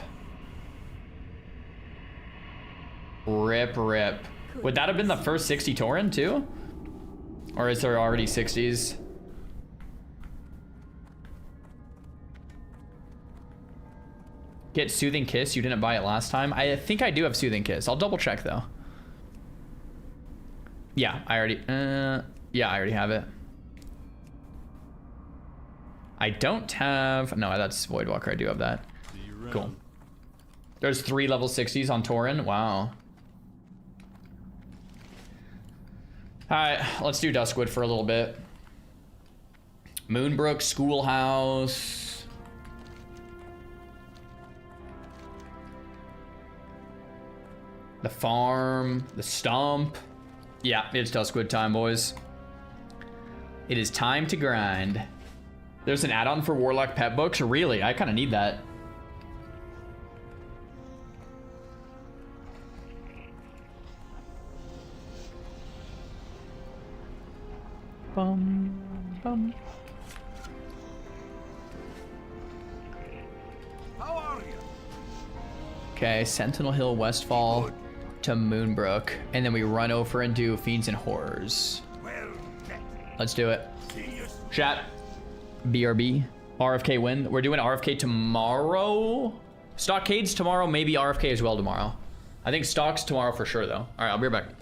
Rip, rip. Would that have been the first 60 Torrent, too? Or is there already 60s? Get Soothing Kiss. You didn't buy it last time. I think I do have Soothing Kiss. I'll double check, though. Yeah, I already... yeah, I already have it. I don't have... No, that's Voidwalker. I do have that. Cool. There's 3 level 60s on Tauren. Wow. Alright, let's do Duskwood for a little bit. Moonbrook, Schoolhouse... The farm, the stump. Yeah, it's Duskwood time, boys. It is time to grind. There's an add-on for Warlock pet books? Really? I kind of need that. Bum, bum. How are you? Okay, Sentinel Hill, Westfall to Moonbrook, and then we run over and do Fiends and Horrors. Well met. Let's do it. See you soon. Chat. BRB. RFK win. We're doing RFK tomorrow. Stockades tomorrow, maybe RFK as well tomorrow. I think Stocks tomorrow for sure, though. All right, I'll be right back.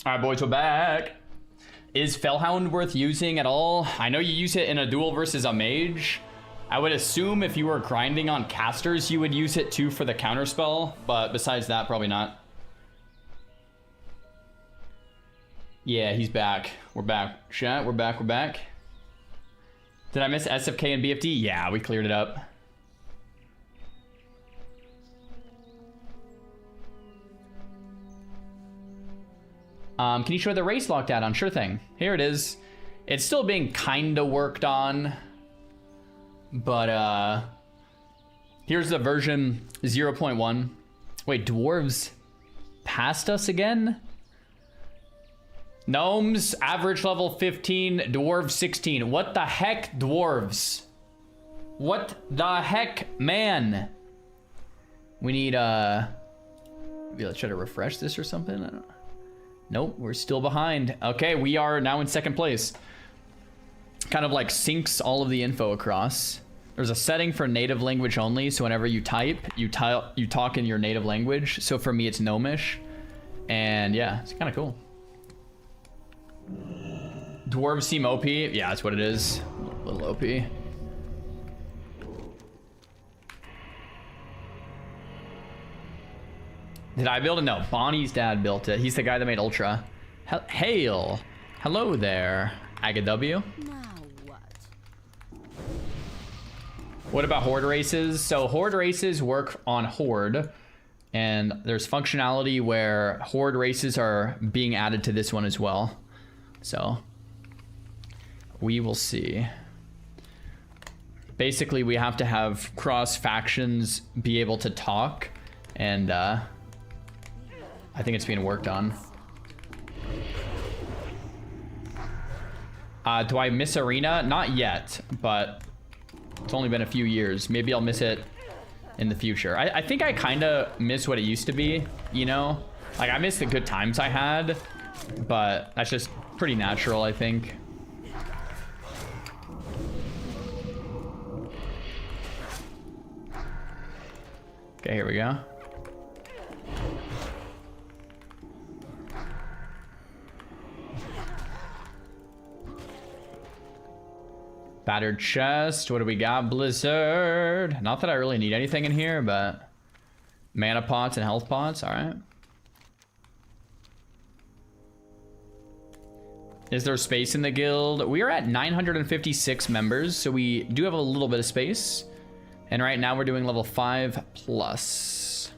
All right, boys, we're back. Is Fellhound worth using at all? I know you use it in a duel versus a mage. I would assume if you were grinding on casters, you would use it too for the counterspell, but besides that, probably not. Yeah, he's back. We're back. Chat, we're back, we're back. Did I miss SFK and BFD? Yeah, we cleared it up. Can you show the race locked add-on? Sure thing. Here it is. It's still being kinda worked on. But, here's the version 0.1. Wait, dwarves passed us again? Gnomes, average level 15, dwarves 16. What the heck, dwarves? What the heck, man? We need, maybe let's try to refresh this or something. I don't know. Nope, we're still behind. Okay, we are now in second place. Kind of like syncs all of the info across. There's a setting for native language only, so whenever you type, you talk in your native language. So for me, it's Gnomish. And yeah, it's kind of cool. Dwarves seem OP. Yeah, that's what it is. A little OP. Did I build it? No, Bonnie's dad built it. He's the guy that made Ultra. Hail. Hello there, AgaW. What about Horde races? So Horde races work on Horde, and there's functionality where Horde races are being added to this one as well. So we will see. Basically, we have to have cross factions be able to talk, and I think it's being worked on. Do I miss Arena? Not yet, but it's only been a few years. Maybe I'll miss it in the future. I think I kind of miss what it used to be, you know? Like, I miss the good times I had, but that's just pretty natural, I think. Okay, here we go. Battered chest. What do we got? Blizzard. Not that I really need anything in here, but mana pots and health pots. All right. Is there space in the guild? We are at 956 members, so we do have a little bit of space. And right now we're doing level 5+.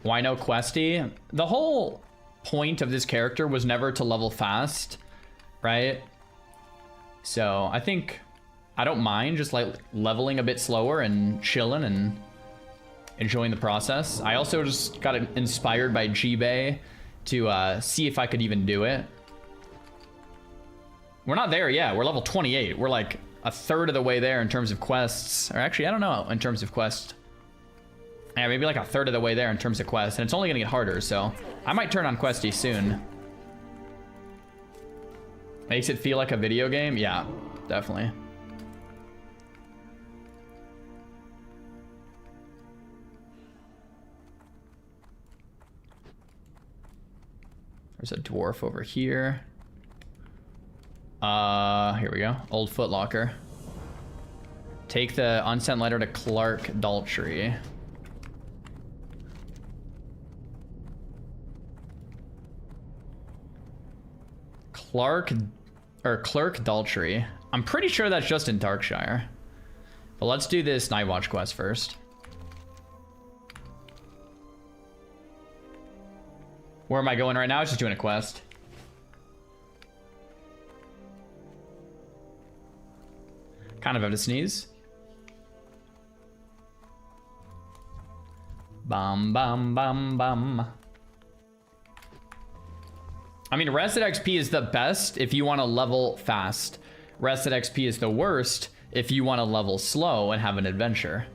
Why no questy? The whole point of this character was never to level fast, right? So I think I don't mind just like leveling a bit slower and chilling and enjoying the process. I also just got inspired by G-Bay to see if I could even do it. We're not there yet. We're level 28. We're like a third of the way there in terms of quests. Or actually, I don't know in terms of quest. Yeah, maybe like a third of the way there in terms of quests. And it's only gonna get harder, so I might turn on questy soon. Makes it feel like a video game? Yeah, definitely. There's a dwarf over here. Here we go. Old Footlocker. Take the unsent letter to Clark Daltrey. Clerk Daltrey. I'm pretty sure that's just in Darkshire. But let's do this Nightwatch quest first. Where am I going right now? Just doing a quest. Kind of have to sneeze. Bum bum bum bum. I mean, Rested XP is the best if you want to level fast. Rested XP is the worst if you want to level slow and have an adventure.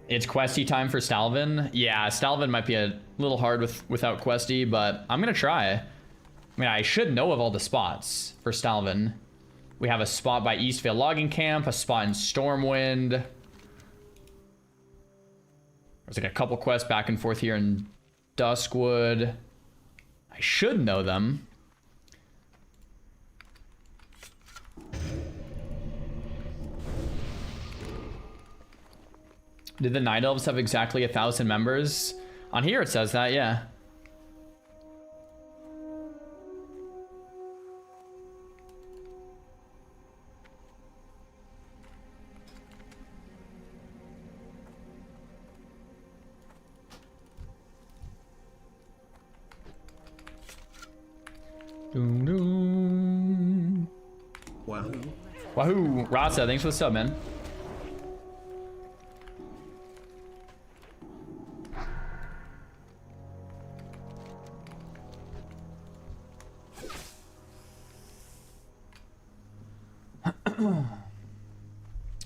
It's questy time for Stalvin. Yeah, Stalvin might be a little hard without questy, but I'm gonna try. I mean, I should know of all the spots for Stalvin. We have a spot by Eastvale Logging Camp, a spot in Stormwind. There's like a couple quests back and forth here in Duskwood. I should know them. Did the Night Elves have exactly 1,000 members? On here it says that, yeah. Doom, doom. Wow. Wahoo! Rasa, thanks for the sub, man.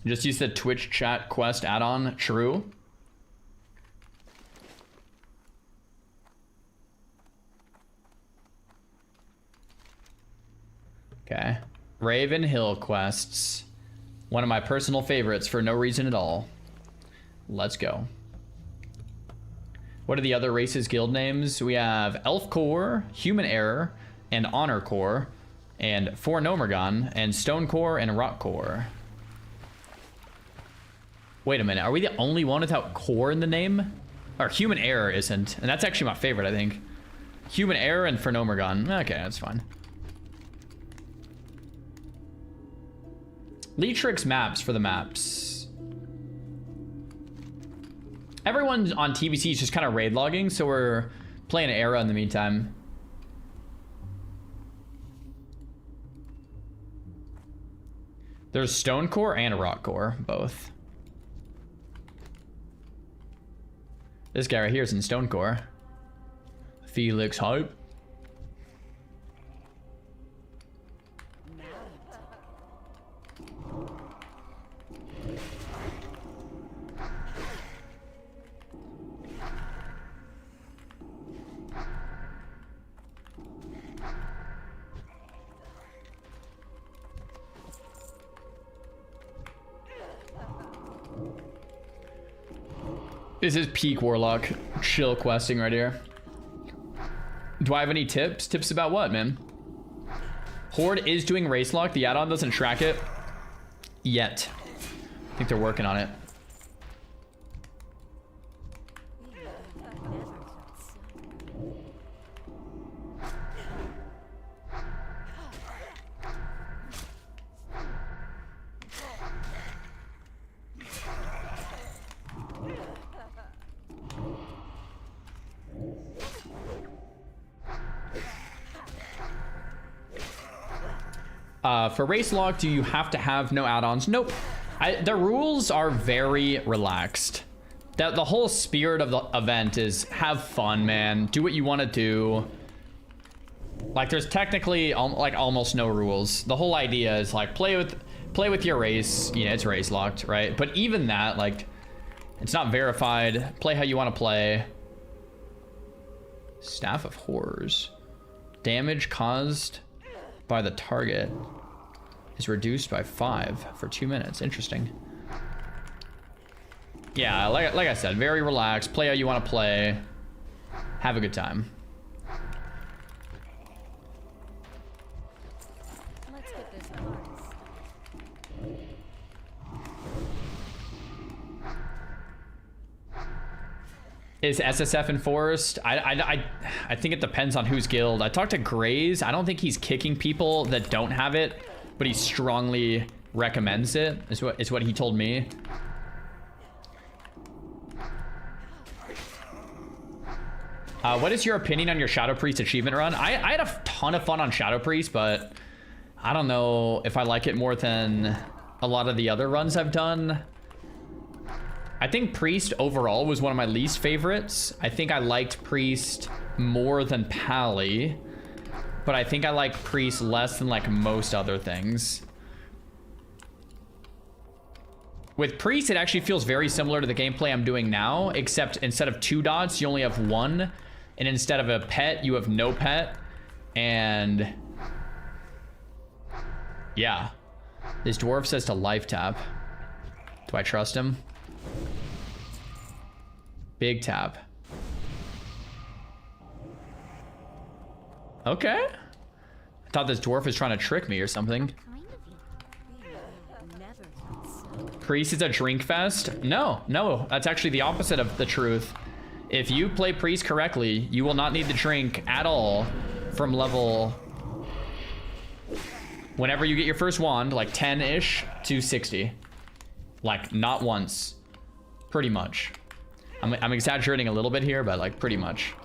Just use the Twitch chat quest add-on. True. Okay. Raven Hill quests. One of my personal favorites for no reason at all. Let's go. What are the other races' guild names? We have Elf Corps, Human Error, and Honor Corps, and Fornomergon, and Stone Corps, and Rock Corps. Wait a minute, are we the only one without Corps in the name? Or Human Error isn't, and that's actually my favorite, I think. Human Error and Fornomergon. Okay, that's fine. Leetrix maps for the maps. Everyone on TBC is just kind of raid logging, so we're playing Era in the meantime. There's Stone Core and Rock Core, both. This guy right here is in Stone Core. Felix Hope. This is peak Warlock chill questing right here. Do I have any tips? Tips about what, man? Horde is doing race lock. The add-on doesn't track it yet. I think they're working on it. For race lock, do you have to have no add-ons? Nope. The rules are very relaxed. The whole spirit of the event is have fun, man. Do what you want to do. Like, there's technically like almost no rules. The whole idea is like play with your race. You know, it's race locked, right? But even that, like, it's not verified. Play how you want to play. Staff of Horrors. Damage caused by the target is reduced by 5 for 2 minutes. Interesting. Yeah, like I said, very relaxed. Play how you want to play. Have a good time. Let's get this honest. Is SSF enforced? I think it depends on whose guild. I talked to Grays. I don't think he's kicking people that don't have it, but he strongly recommends it, is what he told me. What is your opinion on your Shadow Priest achievement run? I had a ton of fun on Shadow Priest, but I don't know if I like it more than a lot of the other runs I've done. I think Priest overall was one of my least favorites. I think I liked Priest more than Pally, but I think I like Priest less than like most other things. With Priest, it actually feels very similar to the gameplay I'm doing now, except instead of 2 dots, you only have 1. And instead of a pet, you have no pet. And yeah, This dwarf says to life tap. Do I trust him? Big tap. Okay. I thought this dwarf was trying to trick me or something. Priest is a drink fest? No, that's actually the opposite of the truth. If you play priest correctly, you will not need to drink at all from level... Whenever you get your first wand, like 10-ish to 60. Like, not once. Pretty much. I'm exaggerating a little bit here, but like pretty much.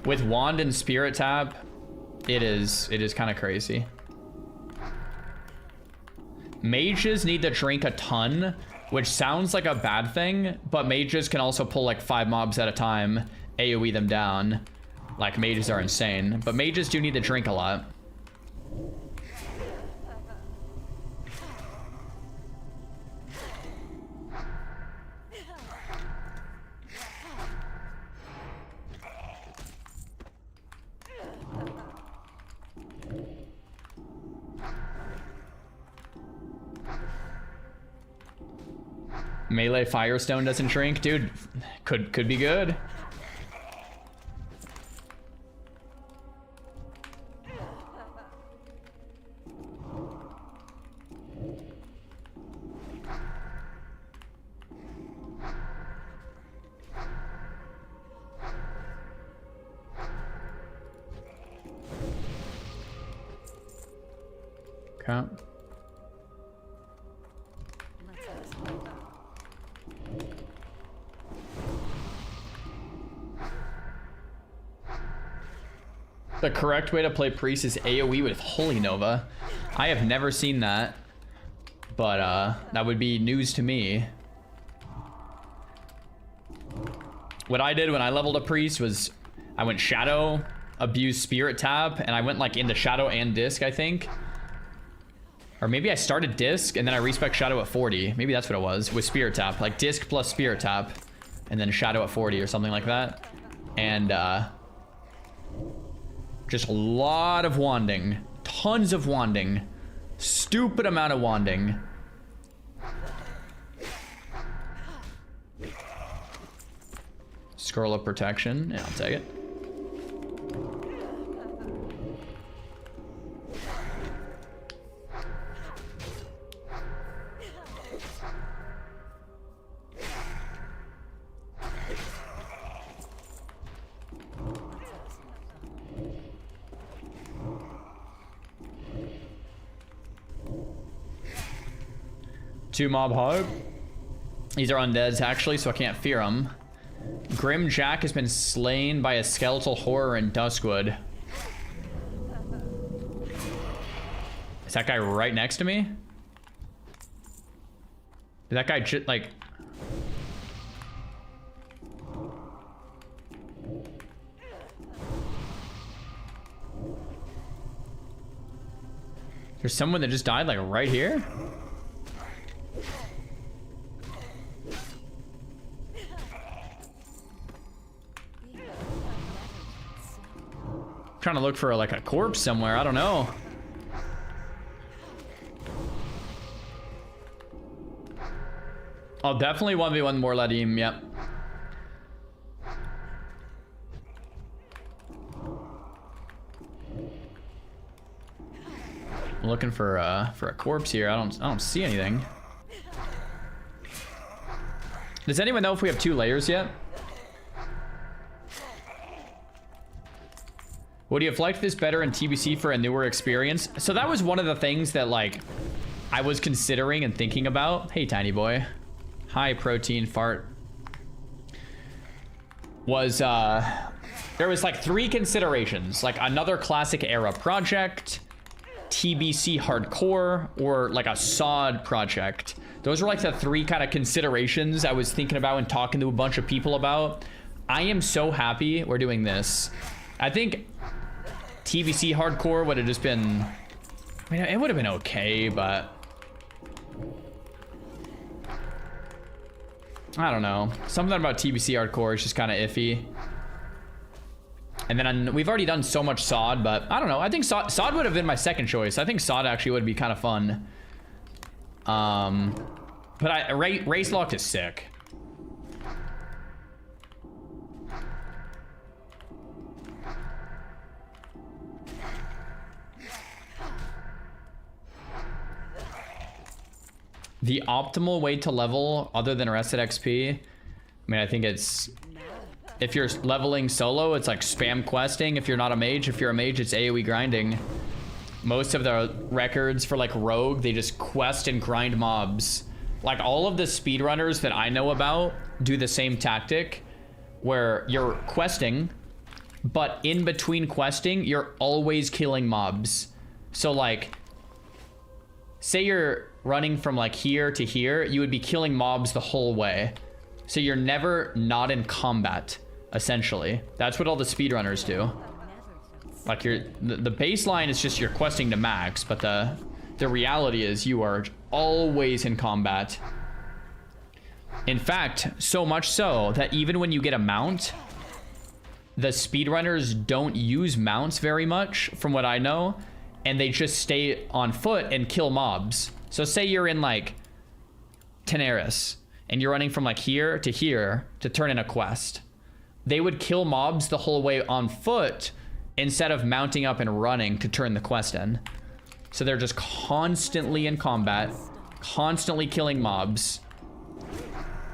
With wand and spirit tap, it is kind of crazy. Mages need to drink a ton, which sounds like a bad thing, but mages can also pull like 5 mobs at a time, AoE them down. Like, mages are insane, but mages do need to drink a lot. Melee Firestone doesn't drink, dude. Could be good. Okay. The correct way to play priest is AoE with Holy Nova. I have never seen that, but that would be news to me. What I did when I leveled a priest was I went Shadow, abused Spirit Tap, and I went like into Shadow and Disc, I think. Or maybe I started Disc and then I respec Shadow at 40. Maybe that's what it was, with Spirit Tap. Like Disc plus Spirit Tap, and then Shadow at 40 or something like that. And just a lot of wanding. Tons of wanding. Stupid amount of wanding. Scroll of Protection. Yeah, I'll take it. Two Mob Hope. These are undeads actually, so I can't fear them. Grim Jack has been slain by a skeletal horror in Duskwood. Is that guy right next to me? Did that guy just like... There's someone that just died like right here? Trying to look for like a corpse somewhere. I don't know. I'll definitely 1v1 more Ladim. Yep. I'm looking for a corpse here. I don't see anything. Does anyone know if we have 2 layers yet? Would you have liked this better in TBC for a newer experience? So that was one of the things that like I was considering and thinking about. Hey, tiny boy. High protein fart. Was there was like 3 considerations, like another classic era project, TBC hardcore, or like a SOD project. Those were like the 3 kind of considerations I was thinking about and talking to a bunch of people about. I am so happy we're doing this. I think TBC hardcore would have just been, I mean, it would have been okay, but I don't know. Something about TBC hardcore is just kind of iffy. And then we've already done so much Sod, but I don't know. I think Sod would have been my second choice. I think Sod actually would be kind of fun. But Race Locked is sick. The optimal way to level other than Arrested XP, I mean, I think it's, if you're leveling solo, it's like spam questing. If you're not a mage, if you're a mage, it's AoE grinding. Most of the records for like Rogue, they just quest and grind mobs. Like all of the speedrunners that I know about do the same tactic where you're questing, but in between questing, you're always killing mobs. So like, say you're running from like here to here, you would be killing mobs the whole way. So you're never not in combat, essentially. That's what all the speedrunners do. Like the baseline is just you're questing to max, but the reality is you are always in combat. In fact, so much so that even when you get a mount, the speedrunners don't use mounts very much, from what I know, and they just stay on foot and kill mobs. So say you're in like Teneris and you're running from like here to turn in a quest. They would kill mobs the whole way on foot instead of mounting up and running to turn the quest in. So they're just constantly in combat, constantly killing mobs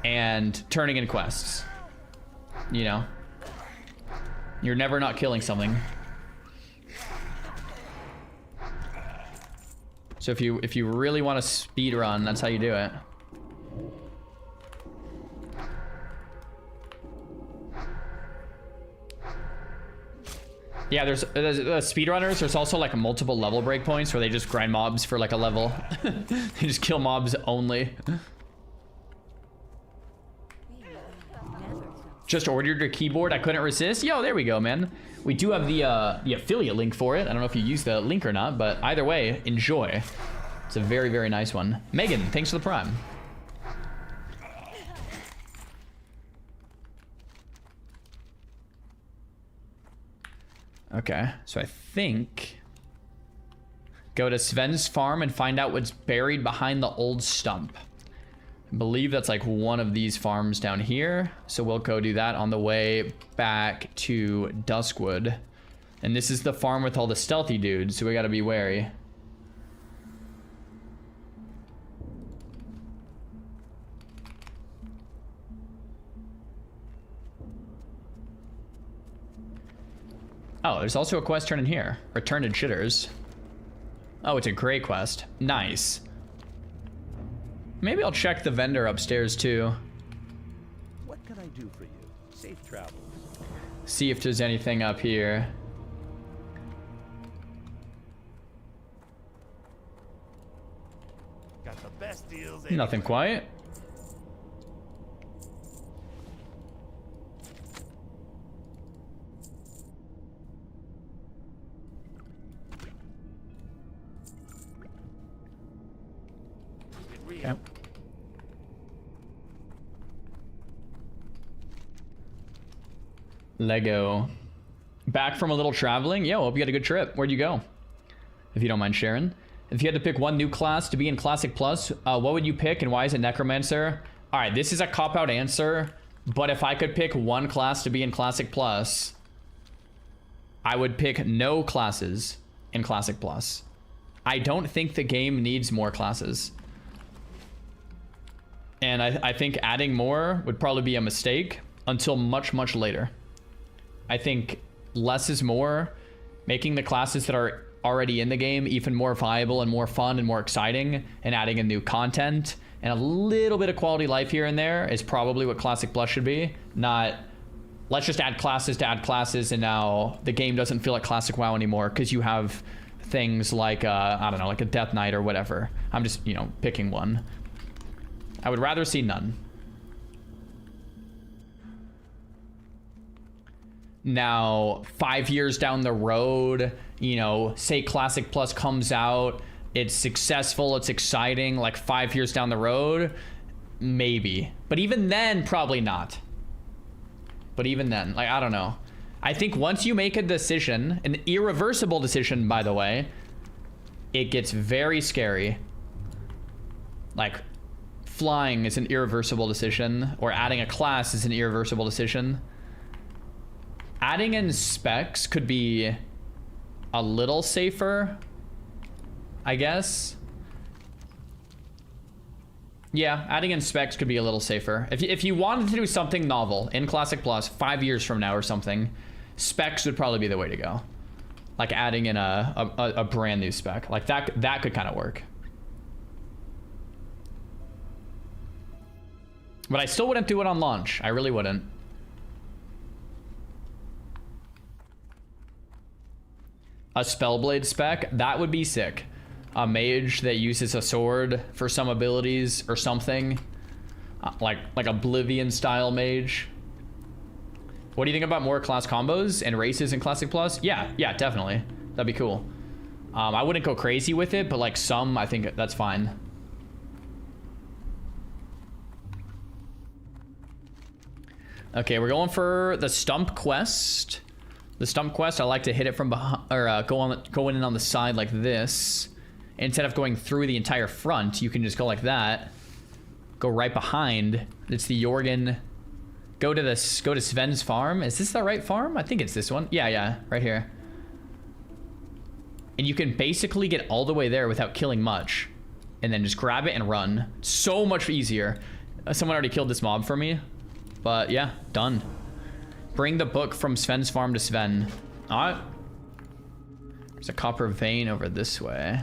and turning in quests. You know, you're never not killing something. So if you really want to speed run, that's how you do it. Yeah, there's speedrunners. There's also like multiple level breakpoints where they just grind mobs for like a level. They just kill mobs only. Just ordered your keyboard. I couldn't resist. Yo, there we go, man. We do have the affiliate link for it. I don't know if you use the link or not, but either way, enjoy. It's a very, very nice one. Megan, thanks for the prime. Okay, so I think go to Sven's farm and find out what's buried behind the old stump. I believe that's like one of these farms down here. So we'll go do that on the way back to Duskwood. And this is the farm with all the stealthy dudes, so we gotta be wary. Oh, there's also a quest turn in here. Return to Jitters. Oh, it's a gray quest. Nice. Maybe I'll check the vendor upstairs too. What can I do for you? Safe travels. See if there's anything up here. Got the best deals. Nothing quite. Okay. Lego. Back from a little traveling? Yo, hope you had a good trip. Where'd you go? If you don't mind sharing. If you had to pick one new class to be in Classic Plus, what would you pick and why is it Necromancer? Alright, this is a cop-out answer, but if I could pick one class to be in Classic Plus, I would pick no classes in Classic Plus. I don't think the game needs more classes. And I think adding more would probably be a mistake until much, much later. I think less is more. Making the classes that are already in the game even more viable and more fun and more exciting, and adding in new content and a little bit of quality life here and there is probably what Classic Plus should be. Not, let's just add classes to add classes and now the game doesn't feel like Classic WoW anymore because you have things like, I don't know, like a Death Knight or whatever. I'm just, you know, picking one. I would rather see none. Now, 5 years down the road, you know, say Classic Plus comes out, it's successful, it's exciting, like 5 years down the road, maybe. But even then, probably not. But even then, like, I don't know. I think once you make a decision, an irreversible decision, by the way, it gets very scary. Like, flying is an irreversible decision, or adding a class is an irreversible decision. Adding in specs could be a little safer, I guess. Yeah, adding in specs could be a little safer. If you wanted to do something novel in Classic Plus 5 years from now or something, specs would probably be the way to go. Like adding in a brand new spec. Like that could kind of work. But I still wouldn't do it on launch. I really wouldn't. A Spellblade spec, that would be sick. A mage that uses a sword for some abilities or something. Like Oblivion style mage. What do you think about more class combos and races in Classic Plus? Yeah, definitely. That'd be cool. I wouldn't go crazy with it, but like some, I think that's fine. Okay, we're going for the Stump Quest. The Stump Quest, I like to hit it from behind, or go in on the side like this. Instead of going through the entire front, you can just go like that. Go right behind. It's the Jorgen. Go to Sven's farm. Is this the right farm? I think it's this one. Yeah, right here. And you can basically get all the way there without killing much. And then just grab it and run. So much easier. Someone already killed this mob for me. But yeah, done. Bring the book from Sven's farm to Sven. Alright. There's a copper vein over this way.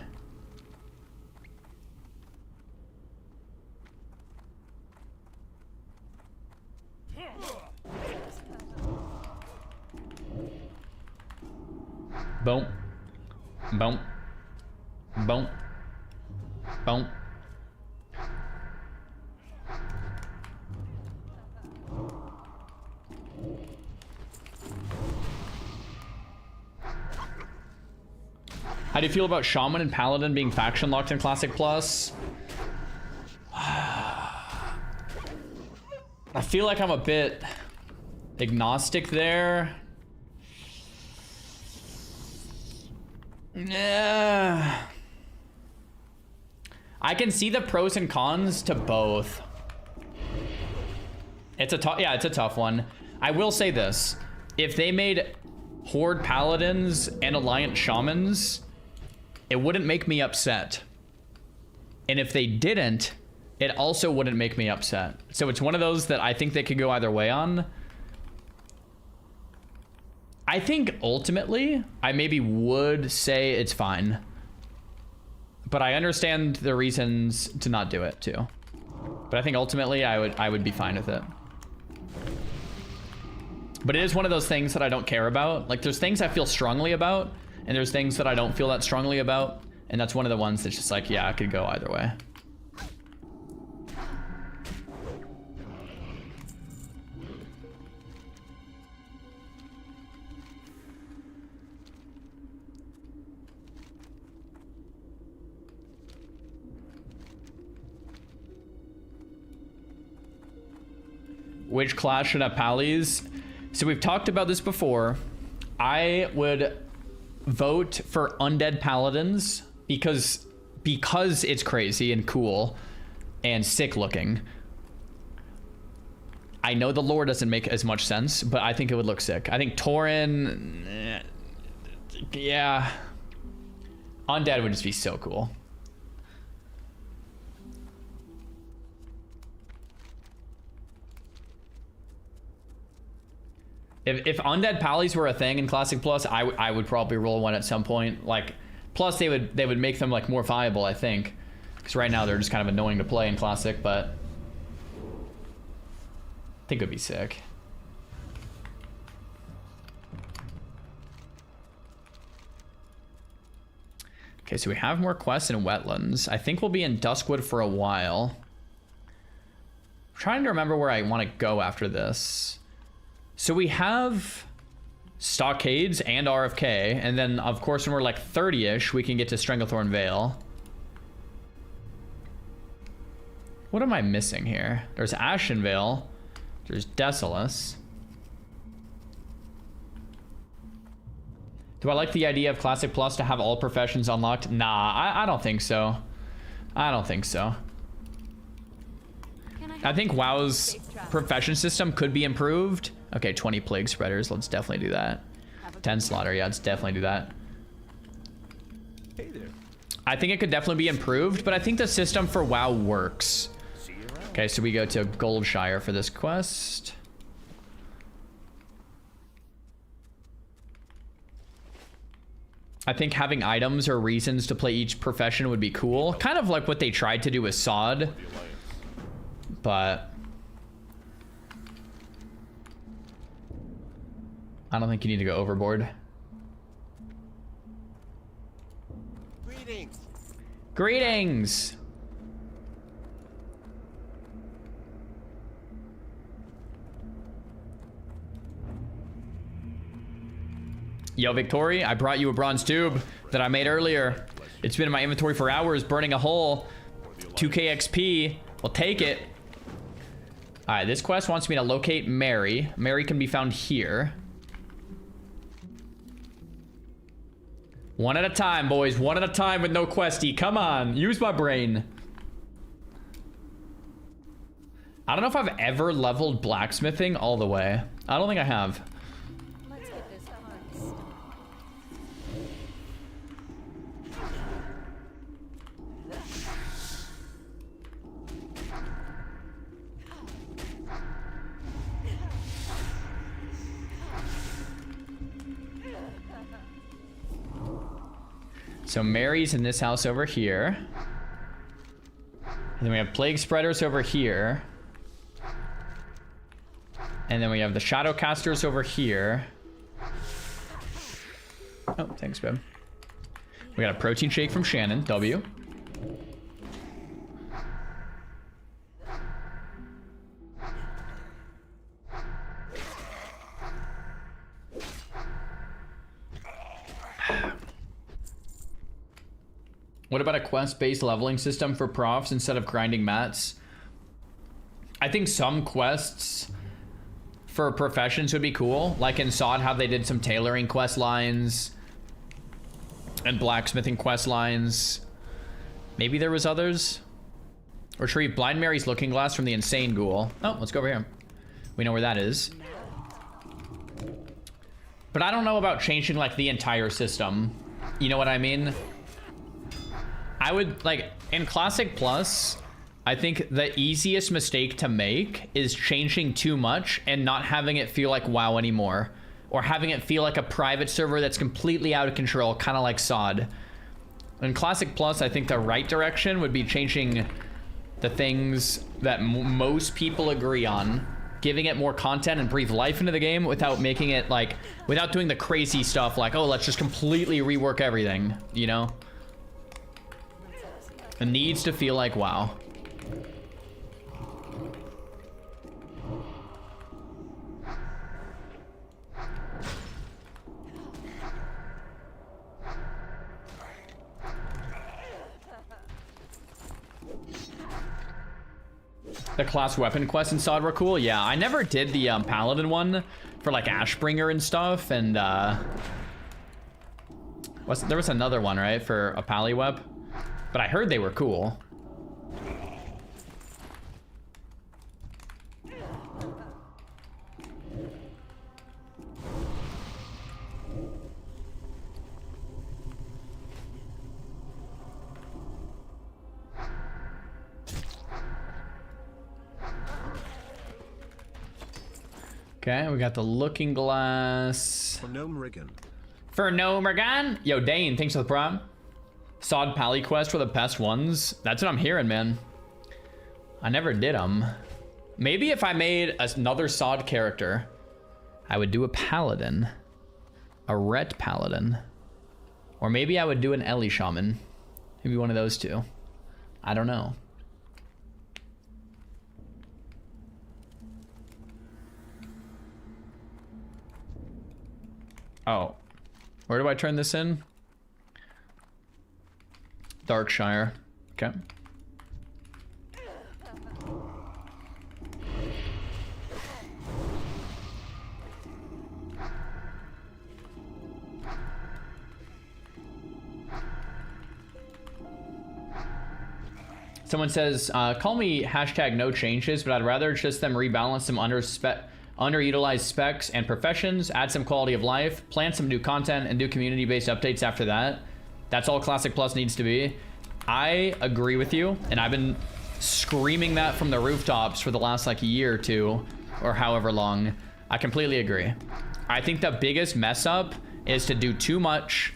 Boom. Boom. Boom. Boom. How do you feel about Shaman and Paladin being faction locked in Classic Plus? I feel like I'm a bit agnostic there. Yeah. I can see the pros and cons to both. It's a tough one. I will say this. If they made Horde Paladins and Alliance Shamans, it wouldn't make me upset. And if they didn't, it also wouldn't make me upset. So it's one of those that I think they could go either way on. I think ultimately, I maybe would say it's fine. But I understand the reasons to not do it too. But I think ultimately I would be fine with it. But it is one of those things that I don't care about. Like there's things I feel strongly about, and there's things that I don't feel that strongly about. And that's one of the ones that's just like, yeah, I could go either way. Which class should have pallies? So we've talked about this before. I would vote for Undead Paladins because it's crazy and cool and sick looking. I know the lore doesn't make as much sense, but I think it would look sick. I think Tauren, yeah. Undead would just be so cool. If Undead Pallies were a thing in Classic Plus, I would probably roll one at some point. Like, plus they would make them like more viable, I think, because right now they're just kind of annoying to play in Classic. But I think it would be sick. Okay, so we have more quests in Wetlands. I think we'll be in Duskwood for a while. I'm trying to remember where I want to go after this. So we have Stockades and RFK, and then of course when we're like 30-ish, we can get to Stranglethorn Vale. What am I missing here? There's Ashenvale. There's Desolus. Do I like the idea of Classic Plus to have all professions unlocked? Nah, I don't think so. I don't think so. I think WoW's profession system could be improved. Okay, 20 Plague Spreaders. Let's definitely do that. 10 Slaughter. Yeah, let's definitely do that. Hey there. I think it could definitely be improved, but I think the system for WoW works. Okay, so we go to Goldshire for this quest. I think having items or reasons to play each profession would be cool. Kind of like what they tried to do with Sod. But I don't think you need to go overboard. Greetings. Greetings. Yo, Victory, I brought you a bronze tube that I made earlier. It's been in my inventory for hours, burning a hole. 2k XP. We'll take it. All right, this quest wants me to locate Mary. Mary can be found here. One at a time, boys. One at a time with no questy. Come on, use my brain. I don't know if I've ever leveled blacksmithing all the way. I don't think I have. Let's get this hard. So Mary's in this house over here. And then we have Plague Spreaders over here. And then we have the Shadowcasters over here. Oh, thanks, babe. We got a protein shake from Shannon, W. What about a quest-based leveling system for profs instead of grinding mats? I think some quests for professions would be cool. Like in Sod, how they did some tailoring quest lines and blacksmithing quest lines. Maybe there was others. Retrieve Blind Mary's looking glass from the insane ghoul. Oh, let's go over here. We know where that is. But I don't know about changing like the entire system. You know what I mean? I would, like, in Classic Plus, I think the easiest mistake to make is changing too much and not having it feel like WoW anymore. Or having it feel like a private server that's completely out of control, kind of like Sod. In Classic Plus, I think the right direction would be changing the things that most people agree on, giving it more content and breathe life into the game without making it, like, without doing the crazy stuff like, oh, let's just completely rework everything, you know? It needs to feel like WoW. The class weapon quests in Sod were cool. Yeah, I never did the Paladin one for like Ashbringer and stuff, and there was another one, right, for a Paliweb? But I heard they were cool. Okay, we got the looking glass. For Gnome Rigan. For Gnome Rigan? Yo, Dane, thanks for the prime. Sod Pally Quest were the best ones. That's what I'm hearing, man. I never did them. Maybe if I made another Sod character, I would do a Paladin. A Ret Paladin. Or maybe I would do an Ellie Shaman. Maybe one of those two. I don't know. Oh. Where do I turn this in? Darkshire. Okay. Someone says, call me hashtag no changes, but I'd rather just them rebalance some underutilized specs and professions, add some quality of life, plan some new content, and do community-based updates after that. That's all Classic Plus needs to be. I agree with you, and I've been screaming that from the rooftops for the last like year or two, or however long. I completely agree. I think the biggest mess up is to do too much,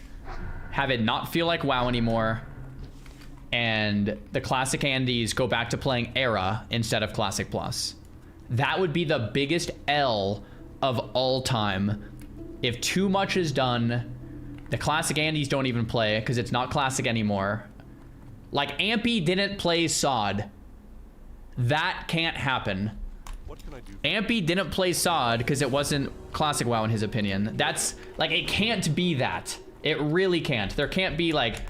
have it not feel like WoW anymore, and the Classic Andes go back to playing Era instead of Classic Plus. That would be the biggest L of all time. If too much is done, the Classic Andes don't even play because it's not Classic anymore. Like Ampy didn't play SOD. That can't happen. What can I do? Ampy didn't play SOD because it wasn't Classic WoW in his opinion. That's like, it can't be that. It really can't. There can't be like,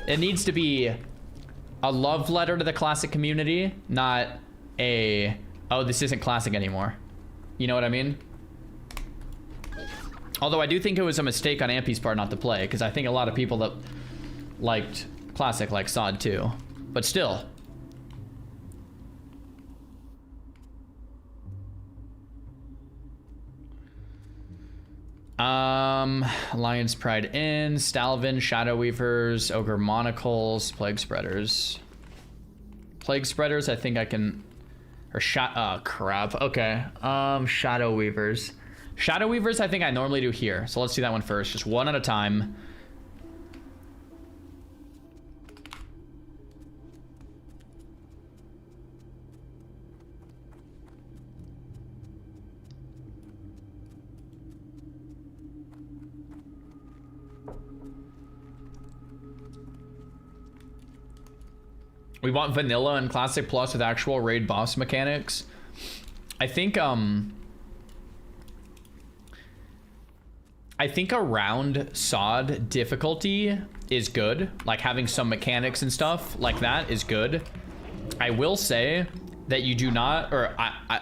it needs to be a love letter to the Classic community, not a, oh, this isn't Classic anymore. You know what I mean? Although I do think it was a mistake on Ampy's part not to play, because I think a lot of people that liked Classic like SOD too. But still. Lion's Pride Inn, Stalvin, Shadow Weavers, Ogre Monocles, Plague Spreaders. Plague Spreaders, I think I can, or oh crap, okay. Shadow Weavers. Shadow Weavers I think I normally do here, so let's do that one first, just one at a time. We want vanilla and Classic Plus with actual raid boss mechanics. I think around SOD difficulty is good. Like having some mechanics and stuff like that is good. I will say that you do not, or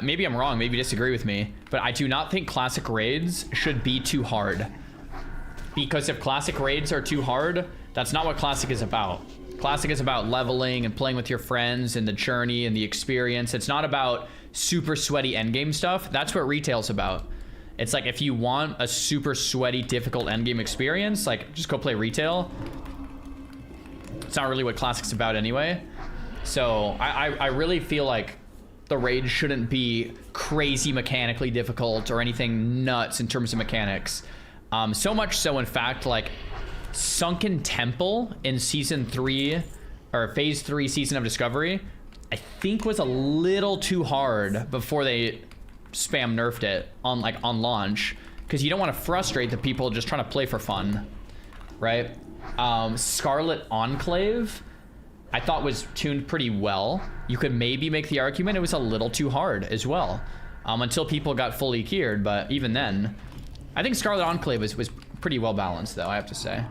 maybe I'm wrong, maybe you disagree with me, but I do not think Classic raids should be too hard. Because if Classic raids are too hard, that's not what Classic is about. Classic is about leveling and playing with your friends and the journey and the experience. It's not about super sweaty endgame stuff. That's what retail's about. It's like if you want a super sweaty, difficult endgame experience, like just go play retail. It's not really what Classic's about anyway. So I really feel like the raid shouldn't be crazy mechanically difficult or anything nuts in terms of mechanics. So much so, in fact, like Sunken Temple in season 3 or phase 3 season of Discovery, I think was a little too hard before they spam nerfed it on launch, because you don't want to frustrate the people just trying to play for fun, right? Scarlet Enclave I thought was tuned pretty well. You could maybe make the argument it was a little too hard as well, until people got fully geared, but even then I think Scarlet Enclave was pretty well balanced though, I have to say.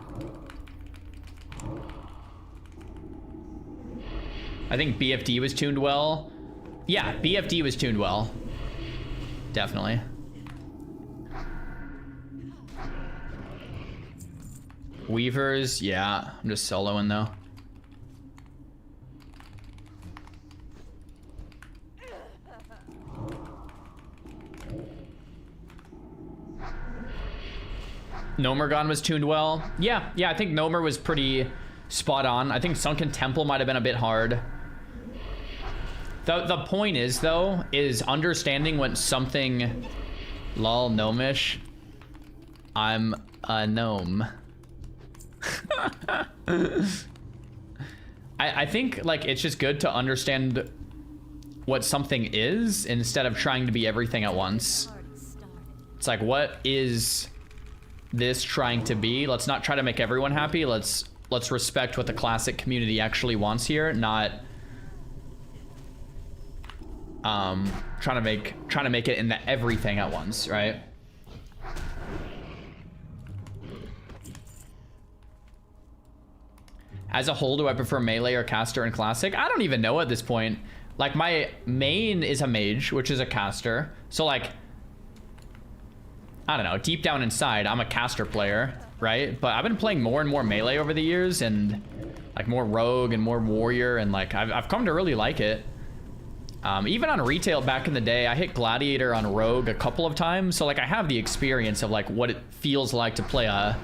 I think BFD was tuned well. Yeah, BFD was tuned well. Definitely. Weavers, yeah. I'm just soloing though. Nomergon was tuned well. Yeah, I think Nomer was pretty spot on. I think Sunken Temple might have been a bit hard. The point is, though, is understanding when something... Lol, gnomish. I'm a gnome. I think, like, it's just good to understand what something is instead of trying to be everything at once. It's like, what is this trying to be? Let's not try to make everyone happy. Let's respect what the Classic community actually wants here, not trying to make it into everything at once, right? As a whole, do I prefer melee or caster in Classic? I don't even know at this point. Like, my main is a mage, which is a caster. So, like, I don't know, deep down inside, I'm a caster player, right? But I've been playing more and more melee over the years, and like more rogue and more warrior, and like I've come to really like it. Even on retail back in the day, I hit gladiator on rogue a couple of times, so like I have the experience of like what it feels like to play a,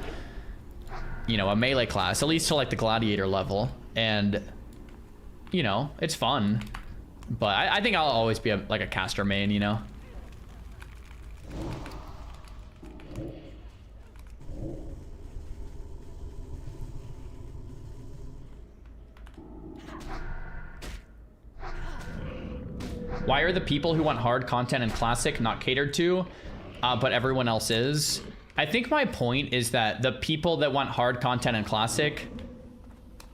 you know, a melee class, at least to like the gladiator level, and you know, it's fun. But I think I'll always be like a caster main, you know. Why are the people who want hard content and classic not catered to, but everyone else is? I think my point is that the people that want hard content and classic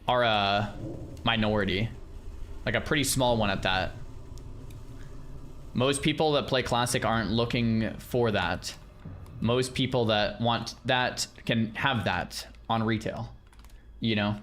are a minority. Like a pretty small one at that. Most people that play classic aren't looking for that. Most people that want that can have that on retail, you know?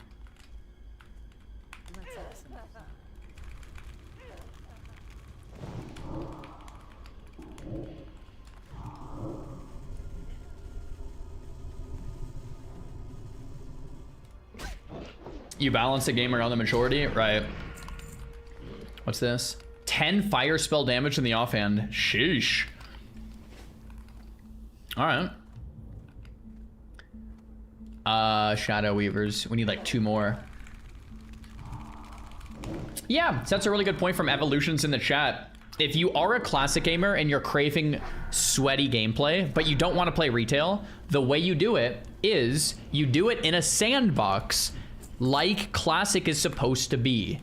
You balance the game around the maturity, right? What's this? 10 fire spell damage in the offhand. Sheesh. All right. Shadow Weavers. We need like 2 more. Yeah, so that's a really good point from Evolutions in the chat. If you are a classic gamer and you're craving sweaty gameplay, but you don't want to play retail, the way you do it is you do it in a sandbox like classic is supposed to be.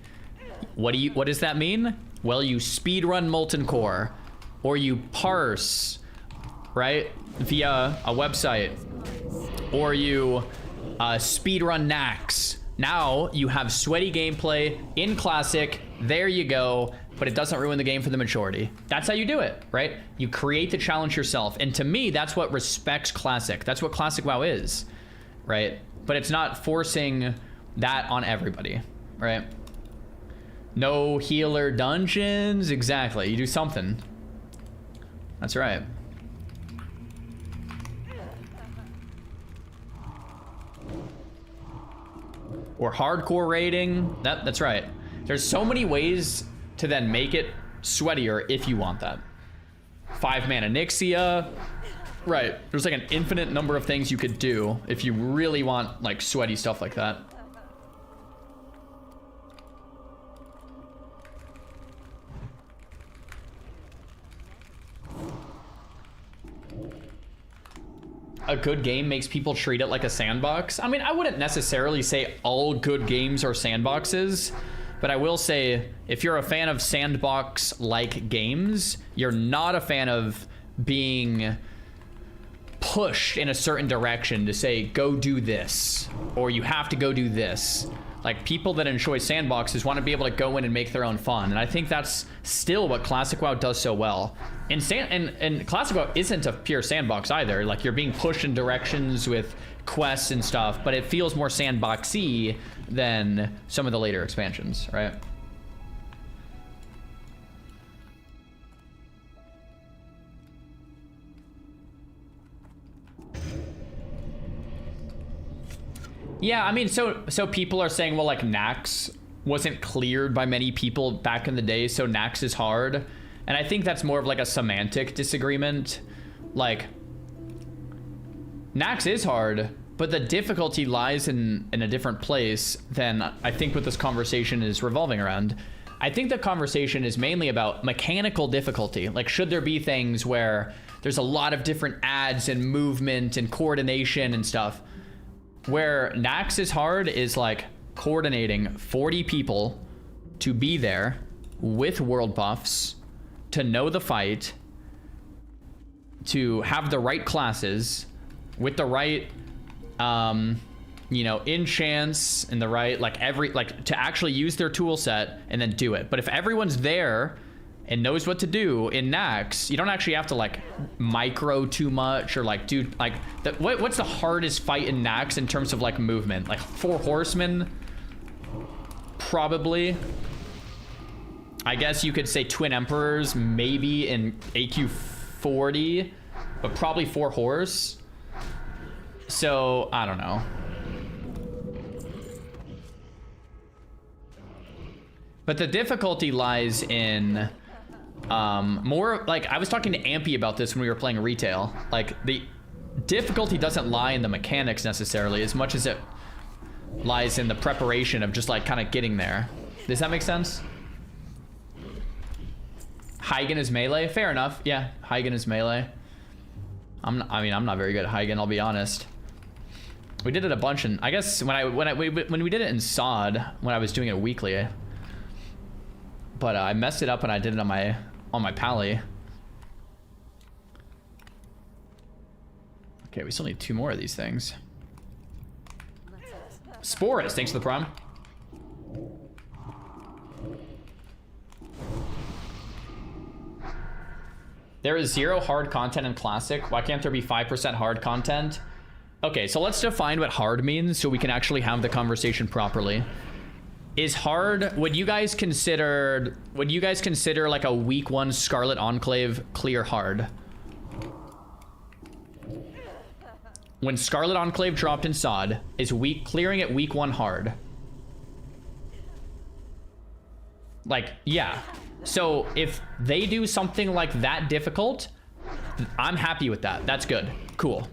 What does that mean? Well, you speedrun Molten Core, or you parse, right, via a website, or you speedrun Nax. Now you have sweaty gameplay in classic. There you go. But it doesn't ruin the game for the majority. That's how you do it, right? You create the challenge yourself. And to me, that's what respects classic. That's what classic WoW is, right? But it's not forcing that on everybody, right? No healer dungeons. Exactly. You do something. That's right. Or hardcore raiding. That's right. There's so many ways to then make it sweatier if you want that. 5-mana Nixia. Right. There's like an infinite number of things you could do if you really want like sweaty stuff like that. A good game makes people treat it like a sandbox. I mean, I wouldn't necessarily say all good games are sandboxes, but I will say if you're a fan of sandbox-like games, you're not a fan of being pushed in a certain direction to say, go do this, or you have to go do this. Like, people that enjoy sandboxes want to be able to go in and make their own fun, and I think that's still what Classic WoW does so well. And Classic WoW isn't a pure sandbox either. Like, you're being pushed in directions with quests and stuff, but it feels more sandboxy than some of the later expansions, right? Yeah, I mean, so people are saying, well, like, Nax wasn't cleared by many people back in the day, so Nax is hard. And I think that's more of like a semantic disagreement. Like, Nax is hard, but the difficulty lies in a different place than I think what this conversation is revolving around. I think the conversation is mainly about mechanical difficulty. Like, should there be things where there's a lot of different adds and movement and coordination and stuff? Where Nax is hard is like coordinating 40 people to be there with world buffs, to know the fight, to have the right classes with the right, you know, enchants and the right, like to actually use their tool set and then do it. But if everyone's there and knows what to do in Nax, you don't actually have to like micro too much or like do like what's the hardest fight in Nax in terms of like movement? Like 4 horsemen, probably. I guess you could say Twin Emperors maybe in AQ 40, but probably 4 horse. So I don't know. But the difficulty lies in more like I was talking to Ampy about this when we were playing retail. Like the difficulty doesn't lie in the mechanics necessarily as much as it lies in the preparation of just like kind of getting there. Does that make sense? Heigen is melee. Fair enough. Yeah, Heigen is melee. I'm not very good at Heigen, I'll be honest. We did it a bunch, and I guess when we did it in SOD when I was doing it weekly, but I messed it up when I did it on my Pally. Okay, we still need 2 more of these things. Sporus, thanks for the prime. There is 0 hard content in Classic. Why can't there be 5% hard content? Okay, so let's define what hard means so we can actually have the conversation properly. Is hard, would you guys consider like a week 1 Scarlet Enclave clear hard? When Scarlet Enclave dropped in SOD, is clearing it week 1 hard? Like, yeah. So if they do something like that difficult, I'm happy with that. That's good. Cool.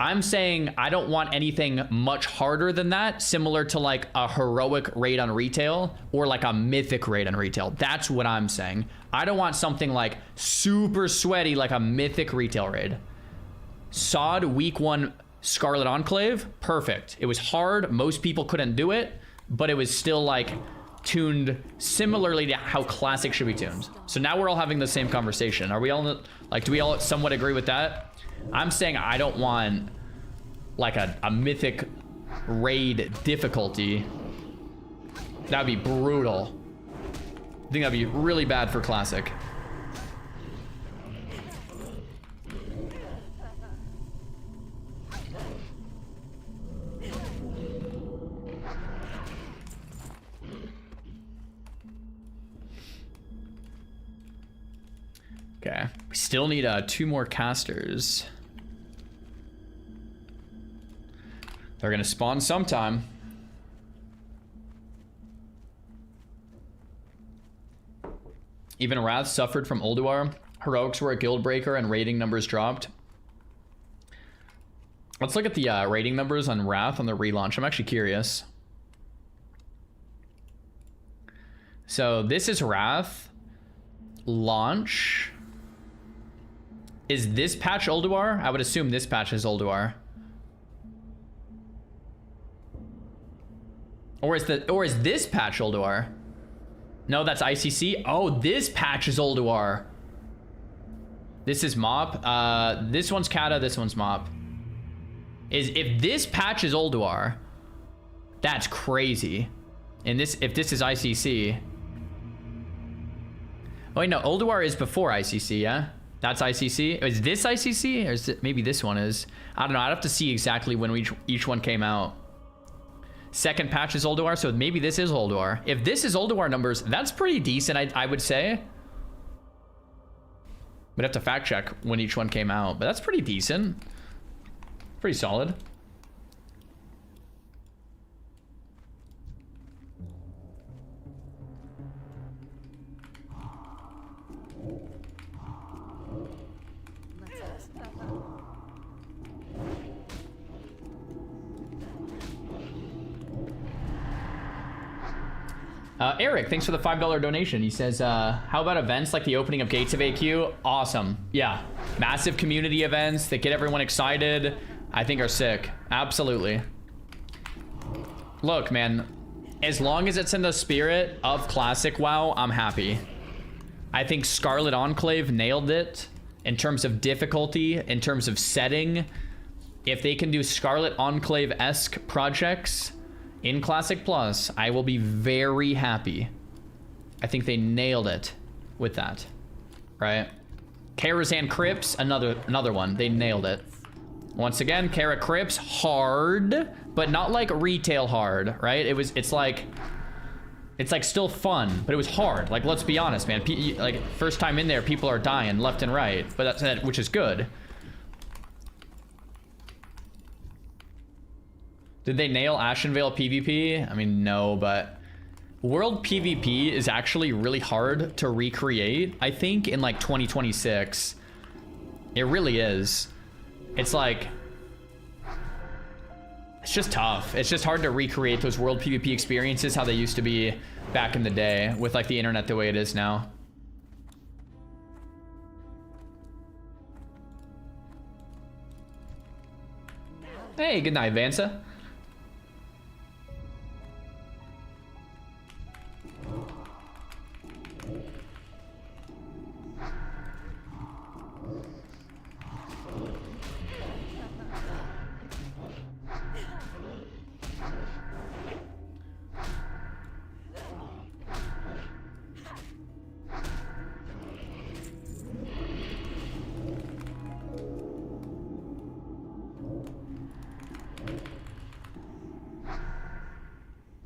I'm saying I don't want anything much harder than that, similar to like a heroic raid on retail or like a mythic raid on retail. That's what I'm saying. I don't want something like super sweaty like a mythic retail raid. SOD week 1 Scarlet Enclave, perfect. It was hard. Most people couldn't do it, but it was still like tuned similarly to how Classic should be tuned. So now we're all having the same conversation. Are we all like, do we all somewhat agree with that? I'm saying I don't want like a mythic raid difficulty. That'd be brutal. I think that'd be really bad for Classic. Okay, we still need 2 more casters. They're gonna spawn sometime. Even Wrath suffered from Ulduar. Heroics were a guild breaker and rating numbers dropped. Let's look at the rating numbers on Wrath on the relaunch. I'm actually curious. So this is Wrath. Launch. Is this patch Ulduar? I would assume this patch is Ulduar. Or is this patch Ulduar? No, that's ICC. Oh, this patch is Ulduar. This is Mop. This one's Kata, this one's Mop. If this patch is Ulduar, that's crazy. And if this is ICC. Oh wait, no, Ulduar is before ICC, yeah? That's ICC. Is this ICC? Or is it, maybe this one is? I don't know. I'd have to see exactly when each one came out. Second patch is Ulduar, so maybe this is Ulduar. If this is Ulduar numbers, that's pretty decent, I would say. We'd have to fact check when each one came out, but that's pretty decent. Pretty solid. Eric, thanks for the $5 donation. He says, how about events like the opening of Gates of AQ? Awesome. Yeah. Massive community events that get everyone excited, I think are sick. Absolutely. Look, man, as long as it's in the spirit of Classic WoW, I'm happy. I think Scarlet Enclave nailed it in terms of difficulty, in terms of setting. If they can do Scarlet Enclave-esque projects in Classic Plus, I will be very happy. I think they nailed it with that, right? Karazhan Crypts, another one. They nailed it. Once again, Kara Crypts, hard, but not like retail hard, right? It's like still fun, but it was hard. Like, let's be honest, man. Like, first time in there, people are dying left and right, but that's which is good. Did they nail Ashenvale PvP? I mean, no, but World PvP is actually really hard to recreate, I think, in like 2026. It really is. It's like, it's just tough. It's just hard to recreate those World PvP experiences how they used to be back in the day with like the internet the way it is now. Hey, good night, Vansa.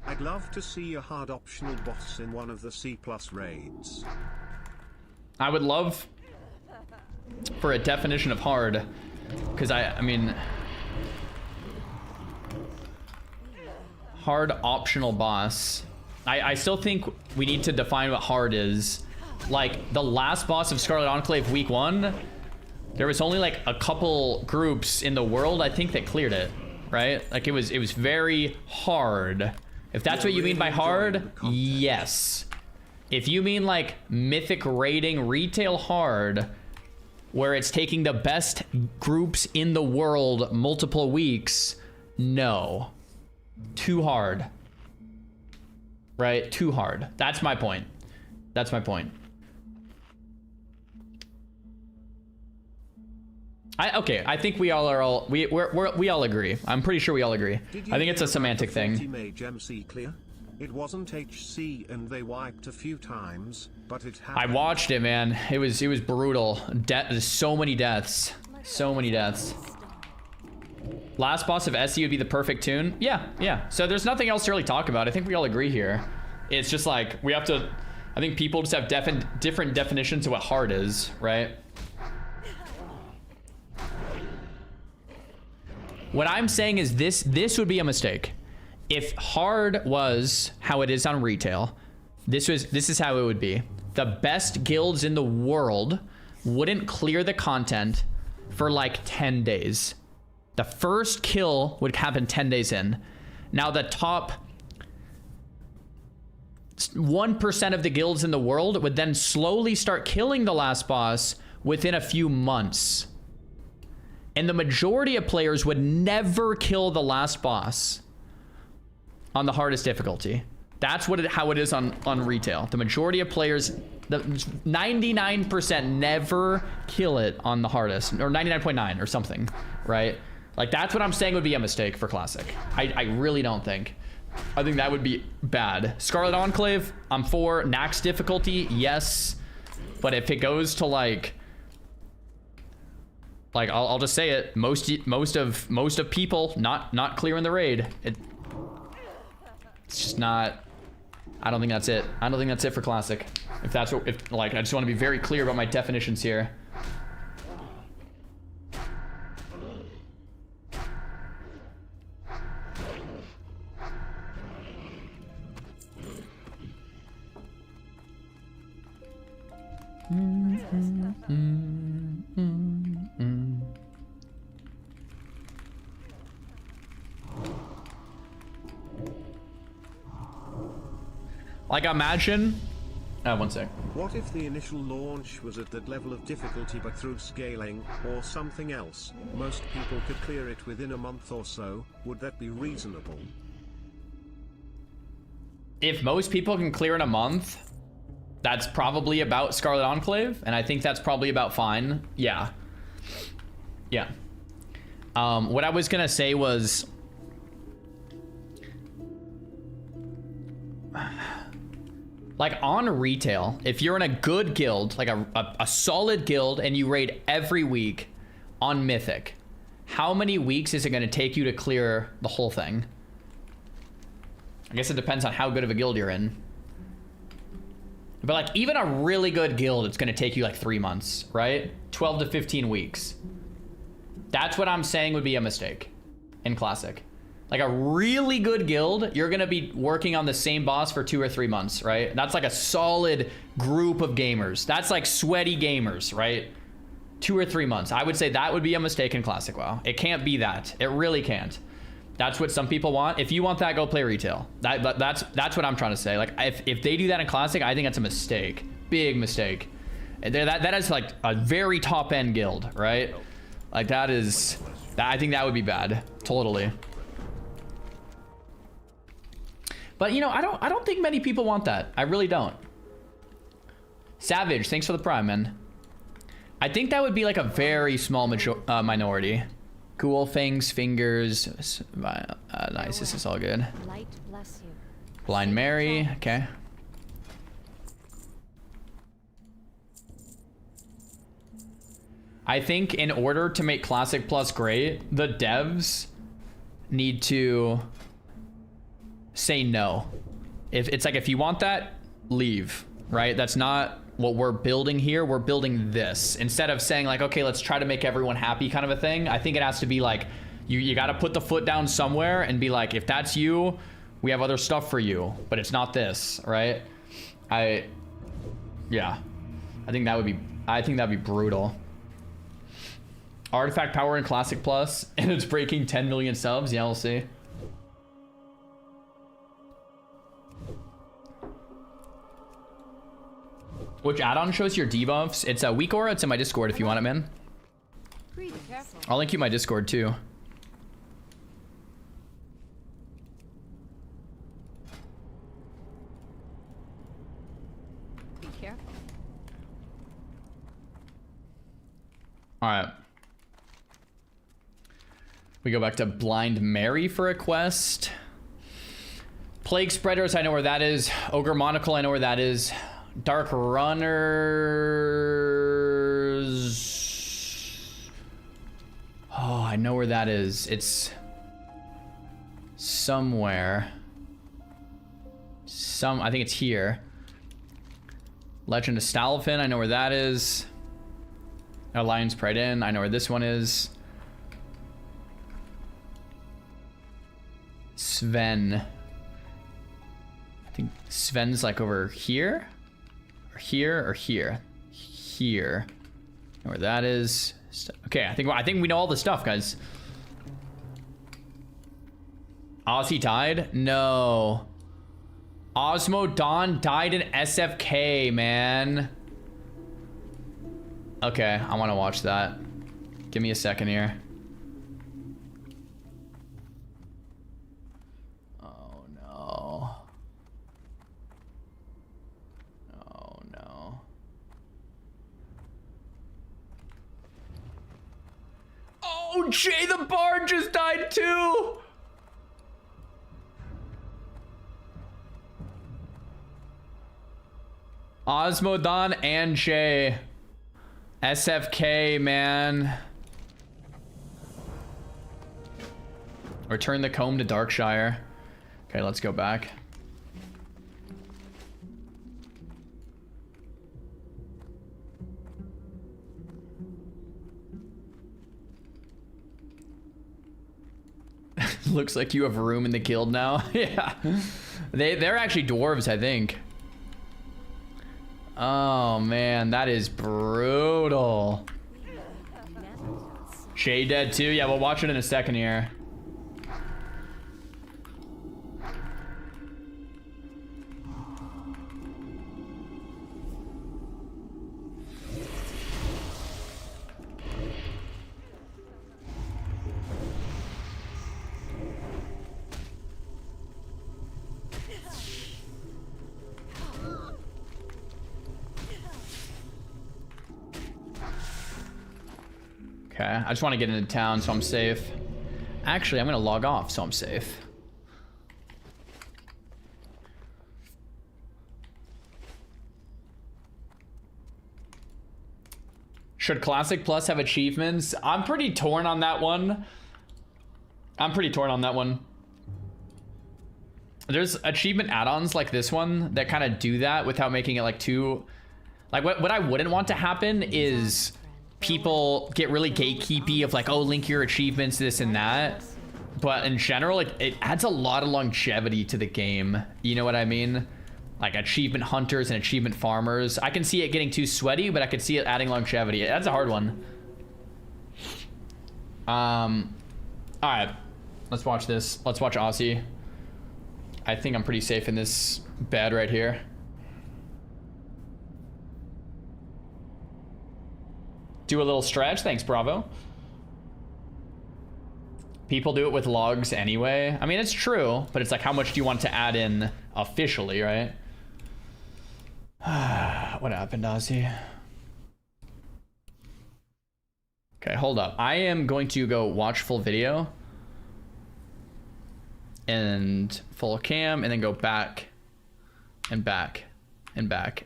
I'd love to see a hard optional boss in one of the C+ raids. I would love for a definition of hard, because I mean, hard optional boss. I still think we need to define what hard is. Like the last boss of Scarlet Enclave week 1, there was only like a couple groups in the world I think that cleared it, right? Like it was very hard. If that's what you mean by hard, yes. If you mean like mythic raiding retail hard, where it's taking the best groups in the world multiple weeks, no. Too hard. Right? Too hard. That's my point. That's my point. Okay, I think we all are all we all agree. I'm pretty sure we all agree. I think it's a semantic thing. Mage MC clear? It wasn't HC and they wiped a few times, but it happened. I watched it, man. It was brutal. So many deaths. So many deaths. Last boss of SE would be the perfect tune. Yeah. So there's nothing else to really talk about. I think we all agree here. It's just like we have to. I think people just have different definitions of what hard is, right? What I'm saying is this would be a mistake. If hard was how it is on retail, this is how it would be. The best guilds in the world wouldn't clear the content for like 10 days. The first kill would happen 10 days in. Now the top 1% of the guilds in the world would then slowly start killing the last boss within a few months. And the majority of players would never kill the last boss on the hardest difficulty. That's how it is on retail. The majority of players, the 99% never kill it on the hardest, or 99.9 or something, right? Like that's what I'm saying would be a mistake for Classic. I really don't think. I think that would be bad. Scarlet Enclave, I'm for. Nax difficulty, yes. But if it goes to like I'll just say it, most of people not clearing the raid. It's just not. I don't think that's it. I don't think that's it for Classic. If I just want to be very clear about my definitions here. Like imagine, one sec. What if the initial launch was at that level of difficulty but through scaling, or something else, most people could clear it within a month or so? Would that be reasonable? If most people can clear in a month, that's probably about Scarlet Enclave, and I think that's probably about fine. Yeah. What I was gonna say was, like on retail, if you're in a good guild, like a solid guild, and you raid every week on Mythic, how many weeks is it gonna take you to clear the whole thing? I guess it depends on how good of a guild you're in. But like even a really good guild, it's gonna take you like 3 months, right? 12 to 15 weeks. That's what I'm saying would be a mistake in Classic. Like a really good guild, you're gonna be working on the same boss for 2 or 3 months, right? That's like a solid group of gamers. That's like sweaty gamers, right? 2 or 3 months. I would say that would be a mistake in Classic WoW. It can't be that. It really can't. That's what some people want. If you want that, go play retail. That's what I'm trying to say. Like if they do that in Classic, I think that's a mistake. Big mistake. That is like a very top end guild, right? Like that is, I think that would be bad. Totally. But you know, I don't think many people want that. I really don't. Savage, thanks for the prime, man. I think that would be like a very small minority. Cool, Fang's fingers. Nice, this is all good. Light bless you. Blind Mary, okay. I think in order to make Classic Plus great, the devs need to say no. If it's like, if you want that, leave, right? That's not what we're building here. We're building this. Instead of saying like, okay, let's try to make everyone happy kind of a thing. I think it has to be like, you got to put the foot down somewhere and be like, if that's you, we have other stuff for you, but it's not this, right? Yeah, I think that'd be brutal. Artifact power in Classic Plus, and it's breaking 10 million subs. Yeah, we'll see. Which add-on shows your debuffs? It's a weak aura. It's in my Discord if you want it, man. Be careful. I'll link you my Discord too. Be careful. All right. We go back to Blind Mary for a quest. Plague Spreaders, I know where that is. Ogre Monocle, I know where that is. Dark Runners. Oh, I know where that is. It's somewhere. I think it's here. Legend of Stalfin, I know where that is. Alliance Pride Inn, I know where this one is. Sven. I think Sven's like over here. Or here or here. Here. Know where that is. Okay, I think we know all the stuff, guys. Ozzy died? No. Osmo Dawn died in SFK, man. Okay, I want to watch that. Give me a second here. Oh no. Oh no. Oh, Jay the Bard just died too. Osmodon and Jay. SFK, man. Return the comb to Darkshire. Okay, let's go back. Looks like you have room in the guild now. Yeah. They're actually dwarves, I think. Oh man, that is brutal. Shay dead too? Yeah, we'll watch it in a second here. Okay, I just want to get into town so I'm safe. Actually, I'm gonna log off so I'm safe. Should Classic Plus have achievements? I'm pretty torn on that one. There's achievement add-ons like this one that kind of do that without making it like too... Like what I wouldn't want to happen is people get really gatekeepy of like, oh, link your achievements, this and that. But in general, like, it adds a lot of longevity to the game. You know what I mean? Like achievement hunters and achievement farmers. I can see it getting too sweaty, but I could see it adding longevity. That's a hard one. All right, let's watch this. Let's watch Aussie. I think I'm pretty safe in this bed right here. Do a little stretch. Thanks, Bravo. People do it with logs anyway. I mean, it's true, but it's like, how much do you want to add in officially, right? What happened, Ozzy? Okay, hold up. I am going to go watch full video and full cam and then go back and back and back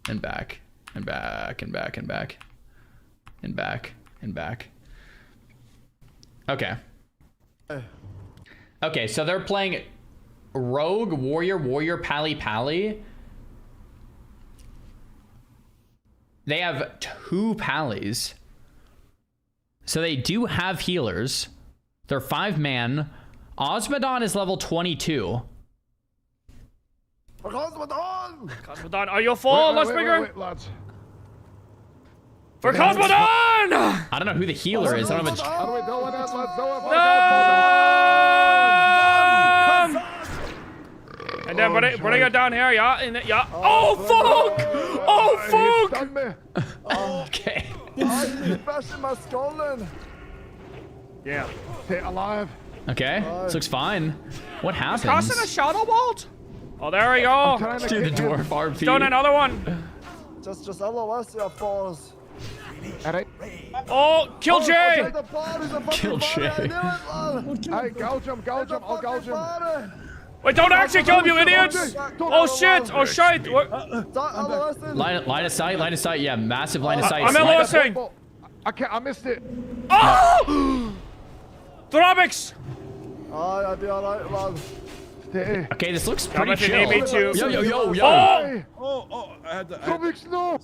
and back and back and back and back and back and back. Okay. Okay, so they're playing Rogue, Warrior, Pally. They have 2 Pallies. So they do have healers. They're 5-man. Osmodon is level 22. Cosmodon, are you full, Lustbringer? Wait, lads. For Cosmodon! I don't know who the healer is. I don't know if it's... How do we do it? Let's do it. And then bring it down here, yeah. Yeah. Oh, fuck! Oh, fuck! Okay. Yeah. Stay alive. Okay, this looks fine. What happens? Casting a shadow bolt? Oh, there we go. Dude, the dwarf RP. Done another one. Just LOS, your force. Oh, kill Jay! Kill Jay. Hey, gouge him, I'll gouge him. Wait, don't actually kill him, you idiots! Oh shit, oh shite! Line of sight, yeah, massive line of sight. I'm LOSing! I missed it. Oh! Throbics! I'll be alright, lad. Stay. Okay, this looks pretty if you chill. need me to. Yo. Oh, I had to. Throbics, no!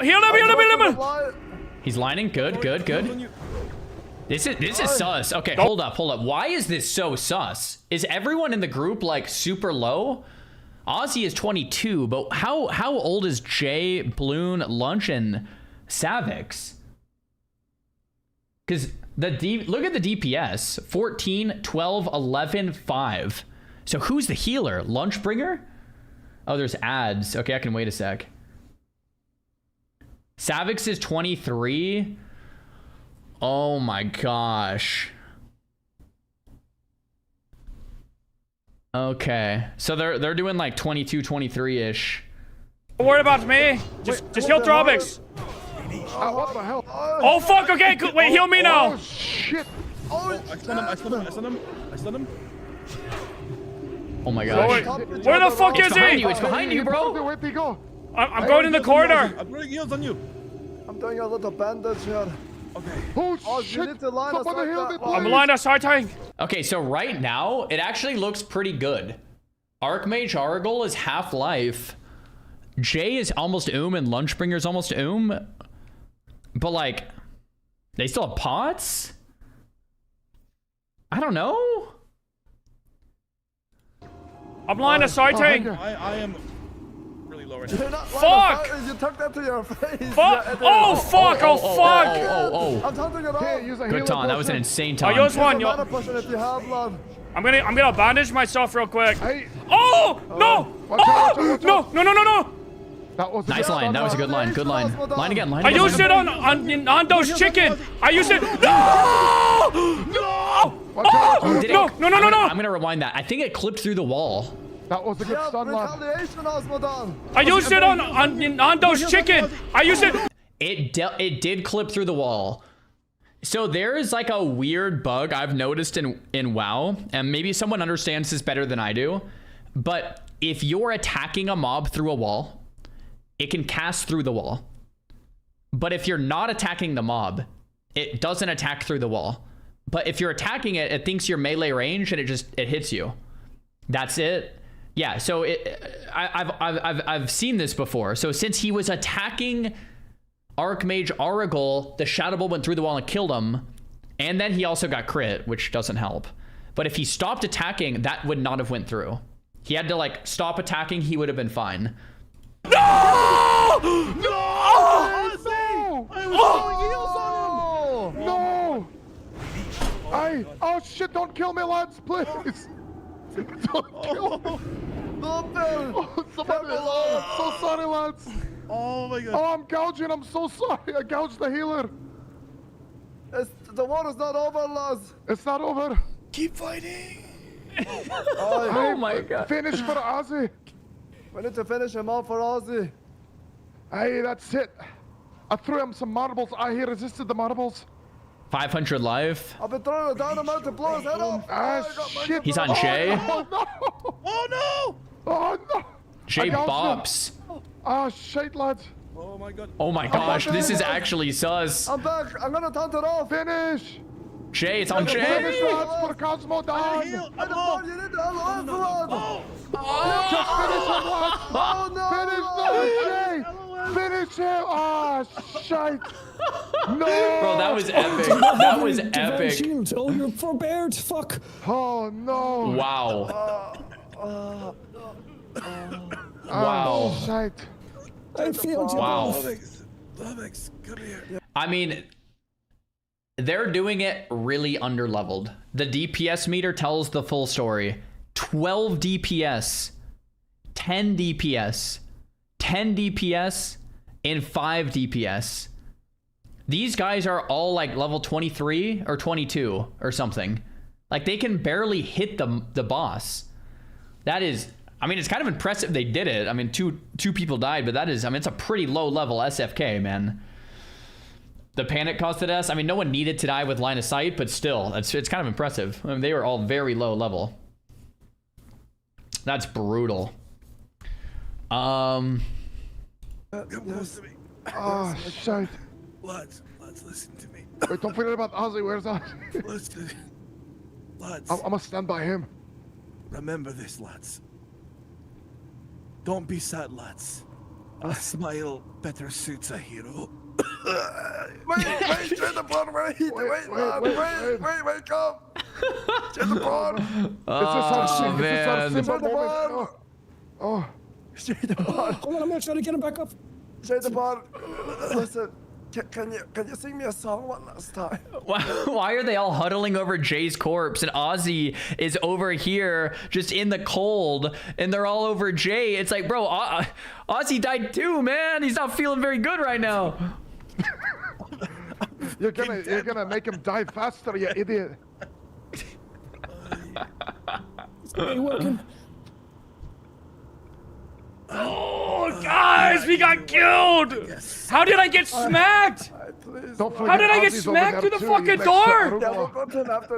Heal him! He's lining, good. This is sus. Okay, hold up. Why is this so sus? Is everyone in the group like super low? Ozzy is 22, but how old is Jay, Bloon, Lunch, and Savix? Because look at the DPS. 14, 12, 11, 5. So who's the healer? Lunchbringer? Oh, there's ads. Okay, I can wait a sec. Savix is 23. Oh my gosh. Okay. So they're doing like 22, 23-ish. Don't worry about me. Just heal Throbics. What the hell? Oh fuck, okay, wait, heal me now. Oh shit. Oh, I stunned him. Oh my gosh. Where the fuck is he? It's behind you, bro. Where'd he go? I'm going in the corner. I'm putting heals on you. I'm doing a little bandage here. Okay. Oh shit. You need to line us up. I'm line of sighting. Okay, so right now, it actually looks pretty good. Archmage Argol is half-life. Jay is almost and Lunchbringer is almost But like, they still have pots? I don't know. I'm line of sighting. I am really low right now. Fuck! You took that to your face. Fuck! Oh fuck! Oh fuck! I'm taunting it off. Good taunt. That was an insane taunt. I use one. I'm gonna bandage myself real quick. Hey. Oh no! Oh no! That was nice line. That was a good line. Good line. Line again. I used it on those chicken. I used it. No! No! No! I'm gonna rewind that. I think it clipped through the wall. That was a good stun, lad. I used it on those chicken. I used it. It did clip through the wall. So there is like a weird bug I've noticed in WoW, and maybe someone understands this better than I do. But if you're attacking a mob through a wall, it can cast through the wall. But if you're not attacking the mob, it doesn't attack through the wall. But if you're attacking it, it thinks you're melee range and it hits you. That's it. Yeah, so I've seen this before. So since he was attacking Archmage Aragol, the Shadow Bolt went through the wall and killed him. And then he also got crit, which doesn't help. But if he stopped attacking, that would not have went through. He had to like stop attacking. He would have been fine. No! No! I was heals on him! No! Oh shit, don't kill me, lads, please! Don't kill me! No, Bill! Oh, somebody, I'm so sorry, lads! Oh my god. Oh, I'm gouging, I'm so sorry. I gouged the healer. The war is not over, lads. It's not over. Keep fighting. Oh my god. Finish for Ozzy. We need to finish him off for Ozzy. Hey, that's it. I threw him some marbles. He resisted the marbles. 500 life. I've been throwing a dynamite to blow his head off. Shit. He's on Shay. Oh no! Oh no! Oh no! Shay bops. Oh shit, lads. Oh my god. Oh my gosh, this is actually sus. I'm back. I'm gonna taunt it off. Finish. Shay, it's on Finish, Shay. lads, for Cosmo down. You need to hold on, lad. Just finish him, lads. Oh no! Finish him. Oh shit. No. Bro, that was epic. That was epic. Shield. Oh, you're forbeared. Fuck. Oh no. Wow. Wow. Oh shit. I feel you. Wow. Lumix, come here. I mean, they're doing it really underleveled. The DPS meter tells the full story. 12 DPS, 10 DPS, 10 DPS, and 5 DPS. These guys are all like level 23 or 22 or something. Like they can barely hit the boss. That is, I mean, it's kind of impressive they did it. I mean, two people died, but that is, I mean, it's a pretty low level SFK, man. The panic costed us. I mean, no one needed to die with line of sight, but still, it's kind of impressive. I mean, they were all very low level. That's brutal. Come close to me. Oh shit. Lads, listen to me. Wait, don't forget about Ozzy. Where's Ozzy? Listen. Lads. I'm gonna stand by him. Remember this, lads. Don't be sad, lads. A smile better suits a hero. wait, turn the blood, wait, come. Turn the blood. Oh, man. Oh. Straight the blood. Hold on, I'm gonna try to get him back up. Straight the blood. Listen, can you sing me a song one last time? Why are they all huddling over Jay's corpse and Ozzy is over here just in the cold and they're all over Jay? It's like, bro, Ozzy died too, man. He's not feeling very good right now. You're gonna make him die faster, you idiot. It's not working. Oh, guys, we got killed! How did I get smacked? How did I get smacked through the fucking door?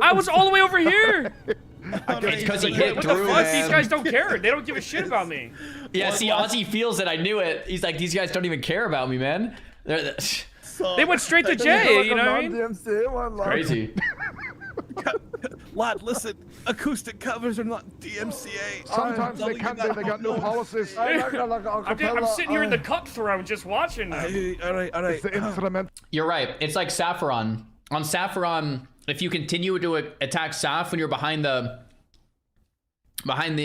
I was all the way over here. It's because he hit What through, the fuck? man. These guys don't care. They don't give a shit about me. Yeah, see, Ozzy feels it. I knew it. He's like, these guys don't even care about me, man. They went straight to Jay, you know what I mean? Crazy. Lad, listen. Acoustic covers are not DMCA. Sometimes they can't be. They got new policies. I'm sitting here in the cup throne just watching them. All right. It's the instrument. You're right. It's like Saffron. On Saffron, if you continue to attack Saf when you're behind the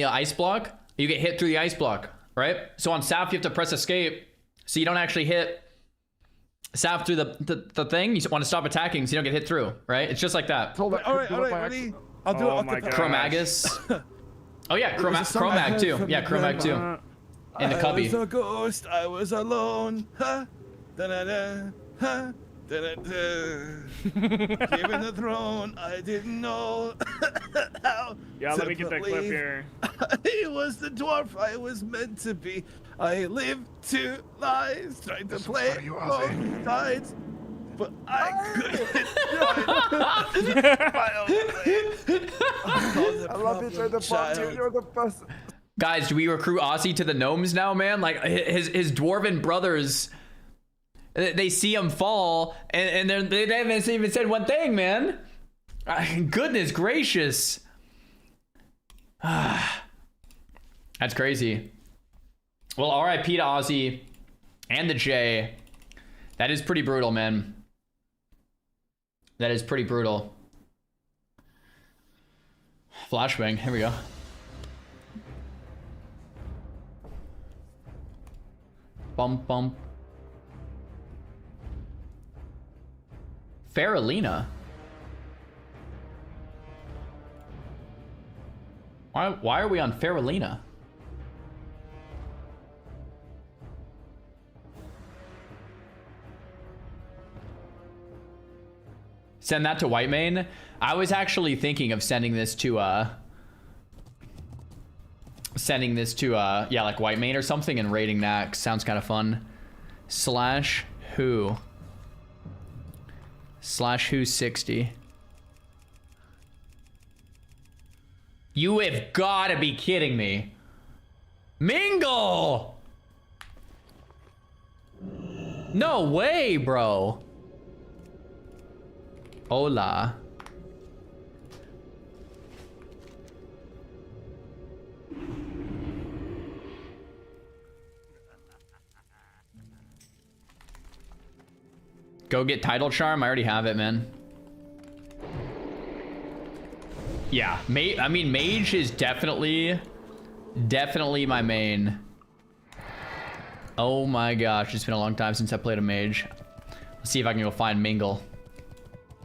ice block, you get hit through the ice block, right? So on Saf, you have to press escape, so you don't actually hit Saf through the thing. You want to stop attacking, so you don't get hit through, right? It's just like that. All right, ready? I'll do it. Chromagus. Oh yeah, Chromag too. Yeah, Chromag too. In the cubby. I was a ghost. I was alone. Ha. Da-da-da. Ha. Given the throne, I didn't know how. Yeah, let me get that clip here. He was the dwarf I was meant to be. I lived two lives, trying to play both sides, but I couldn't. I love you, Trey the Bomb. You're the best. Guys, do we recruit Ozzy to the gnomes now, man? Like his dwarven brothers. They see him fall, and they haven't even said one thing, man. Goodness gracious. That's crazy. Well, RIP to Ozzy and the J. That is pretty brutal, man. That is pretty brutal. Flashbang. Here we go. Bump bump. Faralina. Why are we on Faralina? Send that to Whitemane. I was actually thinking of sending this to yeah, like Whitemane or something and raiding Nax. Sounds kind of fun. Slash who 60. You have got to be kidding me. Mingle! No way, bro. Hola. Go get Tidal Charm. I already have it, man. Yeah, I mean, Mage is definitely my main. Oh my gosh, it's been a long time since I played a Mage. Let's see if I can go find Mingle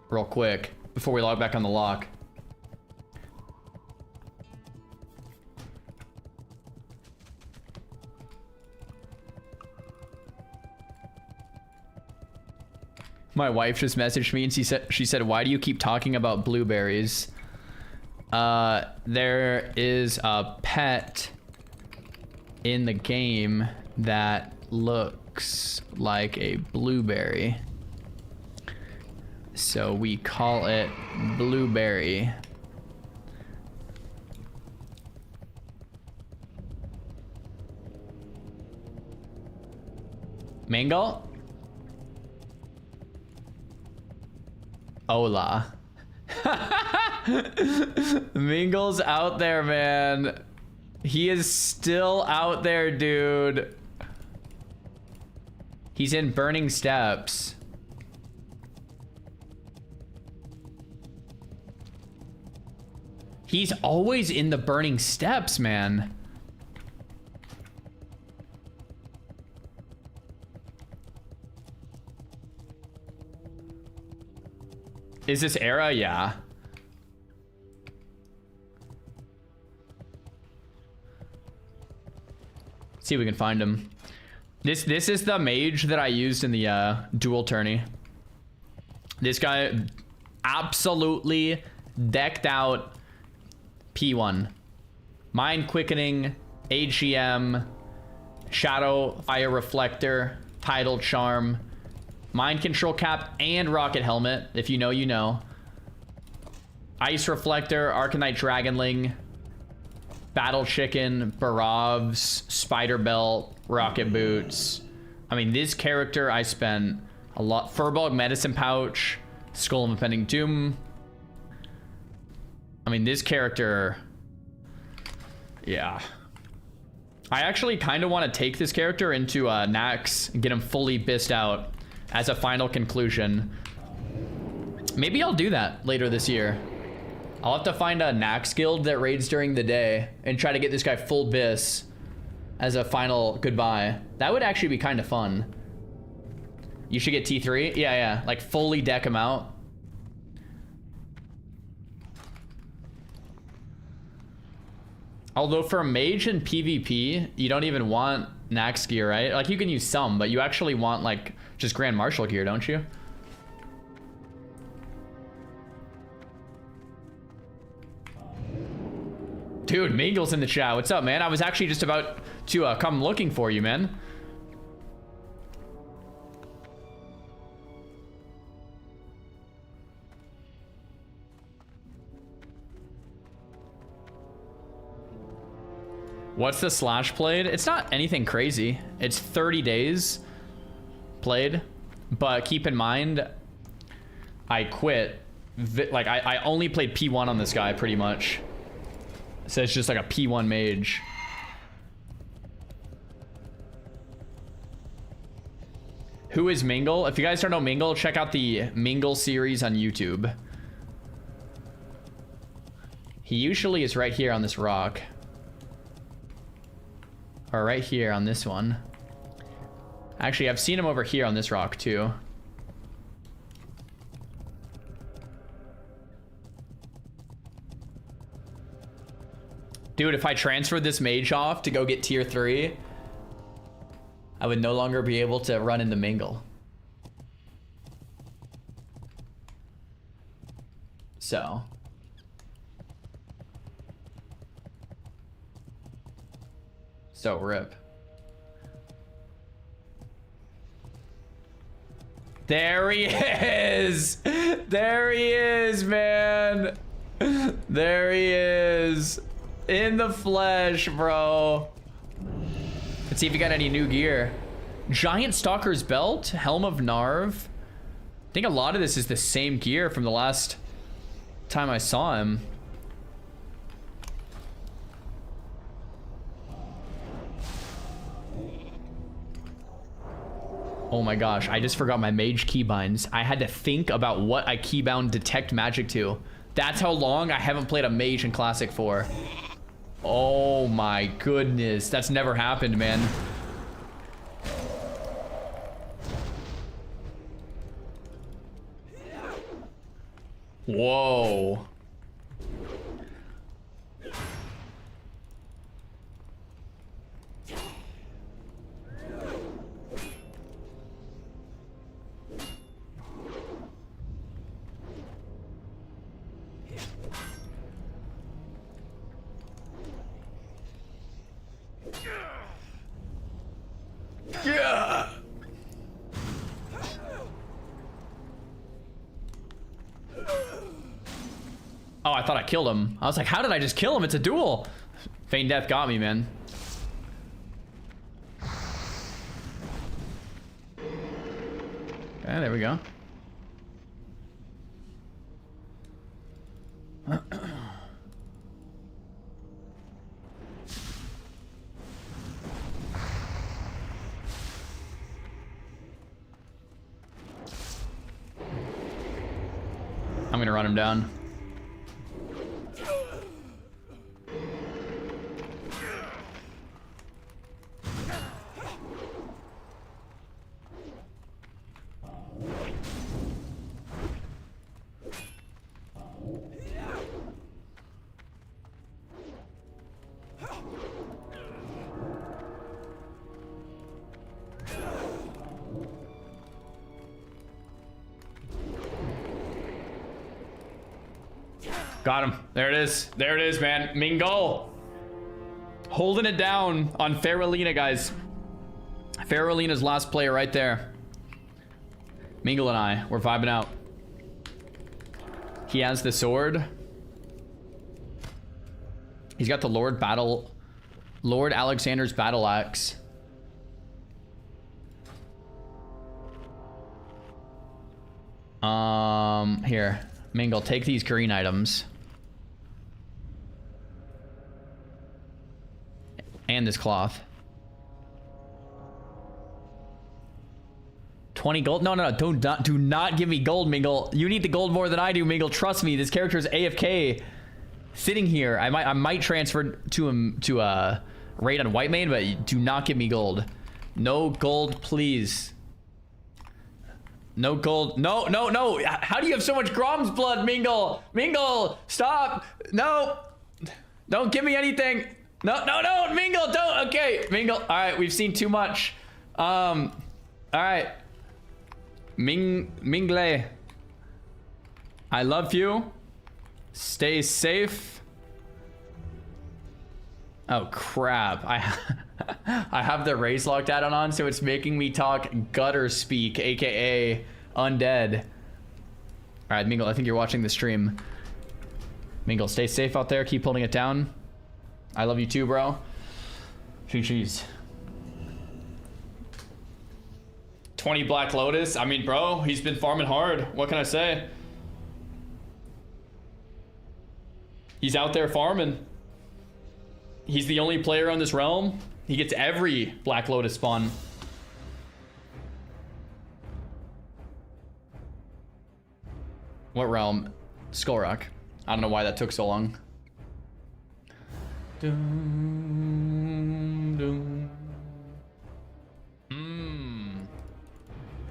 real quick before we log back on the lock. My wife just messaged me and she said, why do you keep talking about blueberries? There is a pet in the game that looks like a blueberry. So we call it Blueberry. Mango? Hola. Mingle's out there, man. He is still out there, dude. He's in Burning Steps. He's always in the Burning Steps, man. Is this Era? Yeah. See if we can find him. This is the mage that I used in the dual tourney. This guy absolutely decked out P1. Mind Quickening, AGM, Shadow Fire Reflector, Tidal Charm, Mind Control Cap, and Rocket Helmet. If you know, you know. Ice Reflector, Arcanite Dragonling, Battle Chicken, Barovs, Spider Belt, Rocket Boots. I mean, this character I spent a lot. Furbog Medicine Pouch, Skull of Impending Doom. I mean, this character, yeah. I actually kind of want to take this character into Nax and get him fully bissed out as a final conclusion. Maybe I'll do that later this year. I'll have to find a Nax guild that raids during the day and try to get this guy full biss as a final goodbye. That would actually be kind of fun. You should get T3. Yeah, like fully deck him out. Although for a mage in PvP, you don't even want Nax gear, right? Like you can use some, but you actually want like just Grand Marshal gear, don't you? Dude, Mingle's in the chat. What's up, man? I was actually just about to come looking for you, man. What's the slash played? It's not anything crazy. It's 30 days played, but keep in mind, I quit. Like I only played P1 on this guy pretty much. So it's just like a P1 mage. Who is Mingle? If you guys don't know Mingle, check out the Mingle series on YouTube. He usually is right here on this rock. Or right here on this one. Actually, I've seen him over here on this rock too. Dude, if I transferred this mage off to go get tier 3, I would no longer be able to run into Mingle. So. So rip. There he is! There he is, man! There he is! In the flesh, bro. Let's see if you got any new gear. Giant Stalker's Belt, Helm of Narv. I think a lot of this is the same gear from the last time I saw him. Oh my gosh, I just forgot my mage keybinds. I had to think about what I keybound detect magic to. That's how long I haven't played a mage in Classic 4. Oh my goodness, that's never happened, man. Whoa. Yeah. Oh, I thought I killed him. I was like, how did I just kill him? It's a duel. Feign death got me, man. Okay, there we go. I'm gonna run him down. Got him. There it is. There it is, man. Mingle. Holding it down on Faralina, guys. Faralina's last player right there. Mingle and I, we're vibing out. He has the sword. He's got the Lord Alexander's battle axe. Here. Mingle, take these green items. And this cloth. 20 gold? No, do not give me gold, Mingle. You need the gold more than I do, Mingle. Trust me, this character is AFK. Sitting here. I might transfer to him to raid on White Mane, but do not give me gold. No gold, please. No gold. No. How do you have so much Grom's blood, Mingle? Mingle, stop. No. Don't give me anything. No, Mingle, don't. Okay, Mingle. All right, we've seen too much. All right. Mingle. I love you. Stay safe. Oh, crap. I have the race locked add-on on, so it's making me talk gutter speak, aka undead. All right, Mingle, I think you're watching the stream. Mingle, stay safe out there. Keep holding it down. I love you too, bro. GG's. 20 Black Lotus. I mean, bro, he's been farming hard. What can I say? He's out there farming. He's the only player on this realm. He gets every Black Lotus spawn. What realm? Skull Rock. I don't know why that took so long.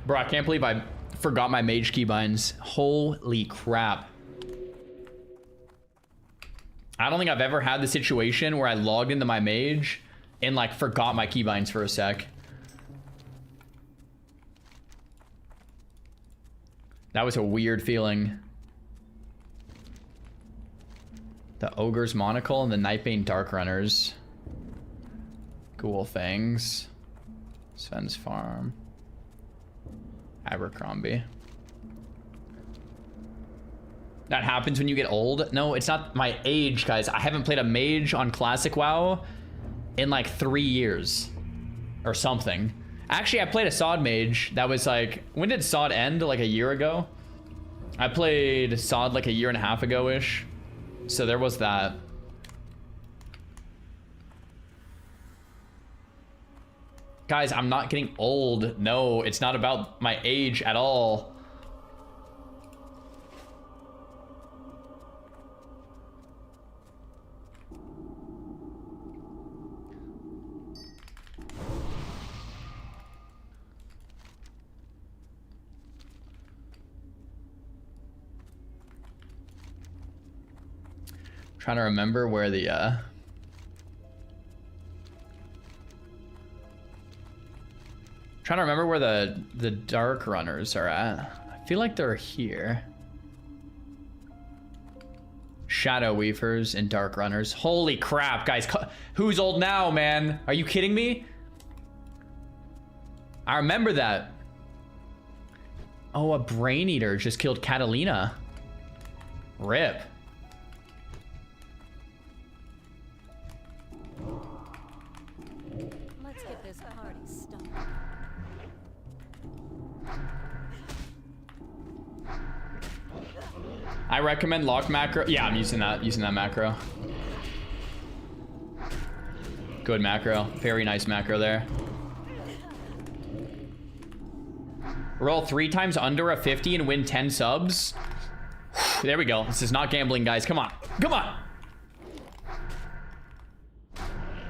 Bro, I can't believe I forgot my mage keybinds. Holy crap. I don't think I've ever had the situation where I logged into my mage and like forgot my keybinds for a sec. That was a weird feeling. The Ogre's Monocle and the Nightbane Dark Runners. Ghoul Fangs. Sven's Farm. Abercrombie. That happens when you get old? No, it's not my age, guys. I haven't played a mage on Classic WoW in like 3 years. Or something. Actually, I played a Sod mage. That was like... When did Sod end? Like a year ago? I played Sod like a year and a half ago-ish. So there was that. Guys, I'm not getting old. No, it's not about my age at all. Trying to remember where the the Dark Runners are at. I feel like they're here. Shadow Weavers and Dark Runners. Holy crap, guys. Who's old now, man? Are you kidding me? I remember that. Oh, a Brain Eater just killed Catalina. Rip. Let's get this party started. I recommend lock macro. Yeah, I'm using that macro. Good macro. Very nice macro there. Roll 3 times under a 50 and win 10 subs. There we go. This is not gambling, guys. Come on. Come on.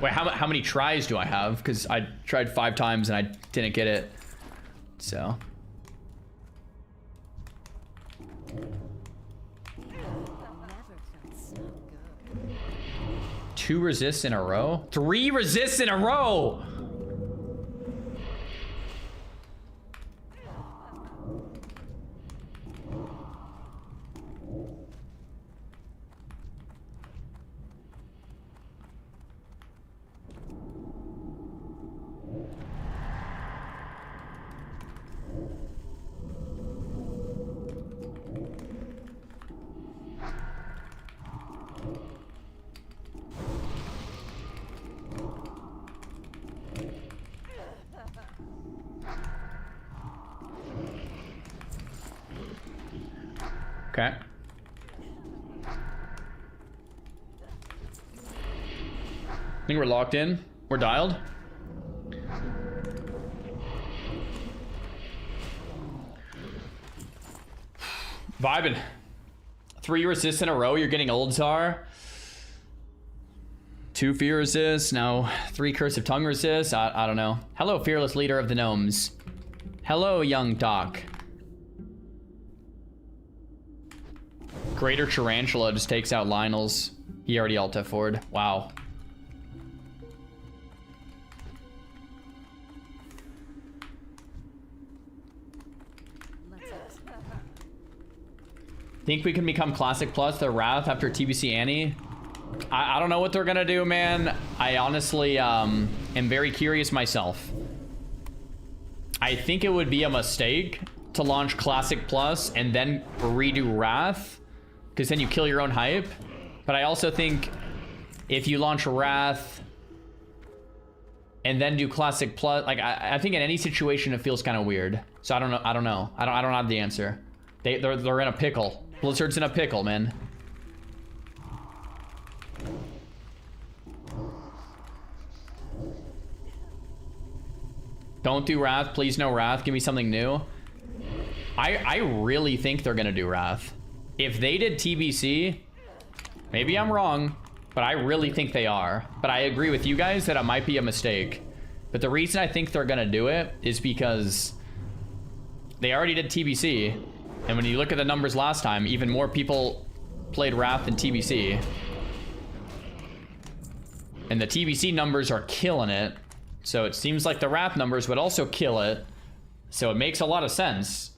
Wait, how many tries do I have? Because I tried 5 times and I didn't get it. So. Two resists in a row? 3 resists in a row! Okay. I think we're locked in. We're dialed. Vibing. 3 resists in a row. You're getting old, Czar. 2 fear resists. Now 3 cursive tongue resists. I don't know. Hello, fearless leader of the gnomes. Hello, young Doc. Greater Tarantula just takes out Lionel's. He already alt F4'd. Wow. Think we can become Classic Plus the Wrath after TBC Annie? I don't know what they're gonna do, man. I honestly am very curious myself. I think it would be a mistake to launch Classic Plus and then redo Wrath, because then you kill your own hype. But I also think if you launch Wrath and then do Classic Plus, like I think in any situation it feels kind of weird. So I don't know. I don't have the answer. They're in a pickle. Blizzard's in a pickle, man. Don't do Wrath, please. No Wrath. Give me something new. I really think they're gonna do Wrath. If they did TBC, maybe I'm wrong, But I really think they are. But I agree with you guys that it might be a mistake. But the reason I think they're gonna do it is because they already did TBC. And when you look at the numbers last time, even more people played Wrath than TBC. And the TBC numbers are killing it. So it seems like the Wrath numbers would also kill it. So it makes a lot of sense.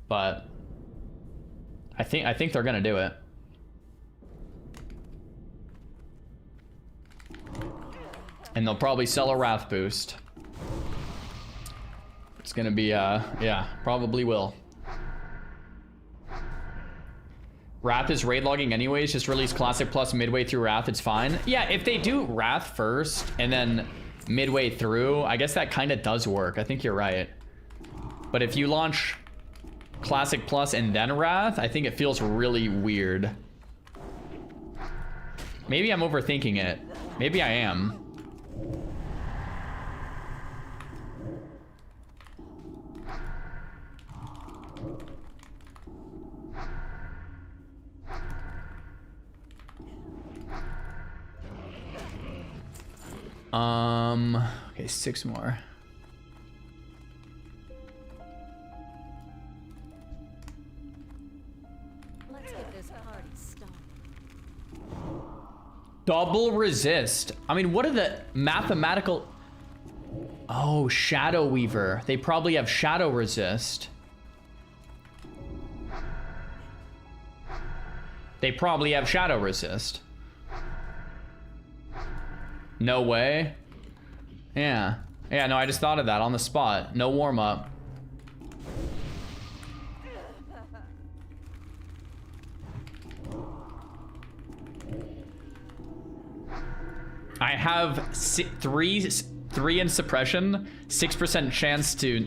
But I think they're gonna do it. And they'll probably sell a Wrath boost. It's gonna be, yeah, probably will. Wrath is raid logging anyways, just release Classic Plus midway through Wrath, it's fine. Yeah, if they do Wrath first, and then midway through, I guess that kind of does work. I think you're right. But if you launch Classic Plus and then Wrath, I think it feels really weird. Maybe I'm overthinking it. Maybe I am. Okay, 6 more. Let's get this party started. Double resist. I mean, what are the mathematical... Oh, Shadow Weaver. They probably have Shadow Resist. They probably have Shadow Resist. No way. Yeah. Yeah, no, I just thought of that on the spot. No warm-up. I have 3 in suppression, 6% chance to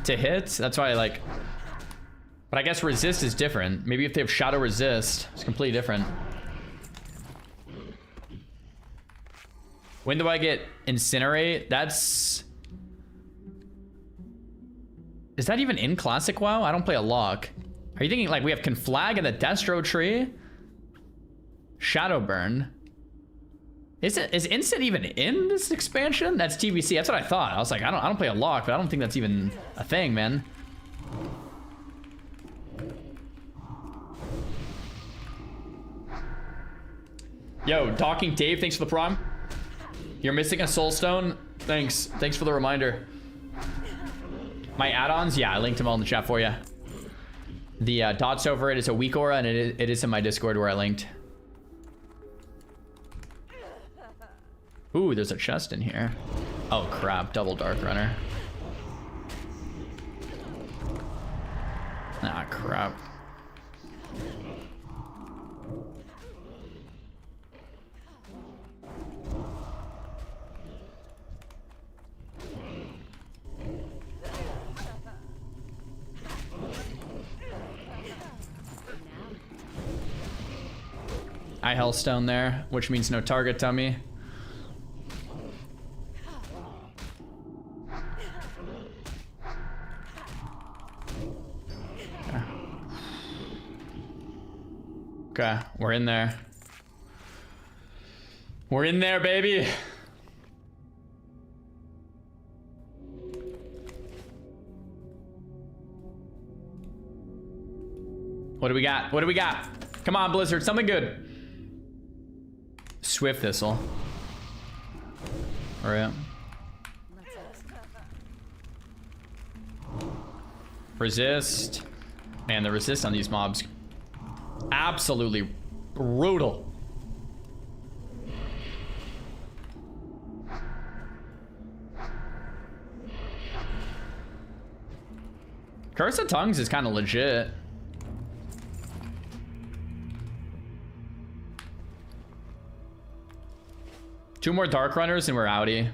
hit. That's why I like... But I guess resist is different. Maybe if they have shadow resist, it's completely different. When do I get incinerate? That's... Is that even in classic WoW? I don't play a lock. Are you thinking like we have Conflag and the Destro tree? Shadow burn. Is instant even in this expansion? That's TBC. That's what I thought. I was like, I don't play a lock, but I don't think that's even a thing, man. Yo, Talking Dave, thanks for the prime. You're missing a soul stone. Thanks for the reminder. My add-ons, yeah, I linked them all in the chat for you. The dots over it is a weak aura, and it is in my Discord where I linked. Ooh, there's a chest in here. Oh crap, double Dark Runner. Ah, crap. I Hellstone there, which means no target dummy. Okay, we're in there. We're in there, baby. What do we got? What do we got? Come on, Blizzard, something good. Swift Thistle. All right. Resist. Man, the resist on these mobs. Absolutely brutal. Curse of Tongues is kind of legit. Two more Dark Runners and we're outie.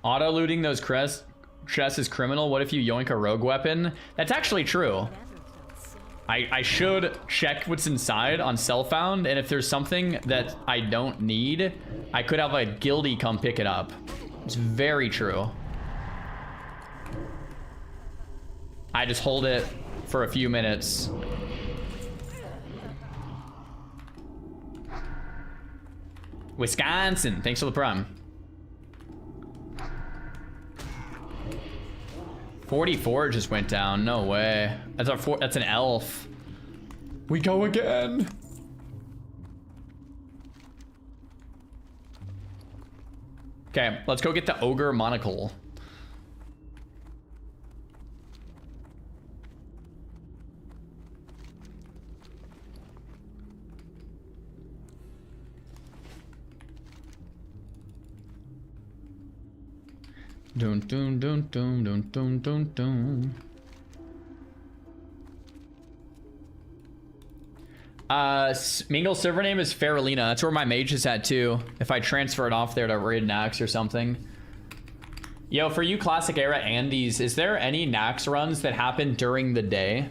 Auto looting those chests is criminal. What if you yoink a rogue weapon? That's actually true. I should check what's inside on Cellfound, and if there's something that I don't need, I could have a guildie come pick it up. It's very true. I just hold it for a few minutes. Wisconsin, thanks for the prime. 44 just went down. No way. That's our that's an elf. We go again. Okay, let's go get the ogre monocle. Dun dun dun dun dun dun dun dun. Mingle's server name is Faralina. That's where my mage is at too. If I transfer it off there to raid Nax or something. Yo, for you classic era Andes, is there any Nax runs that happen during the day?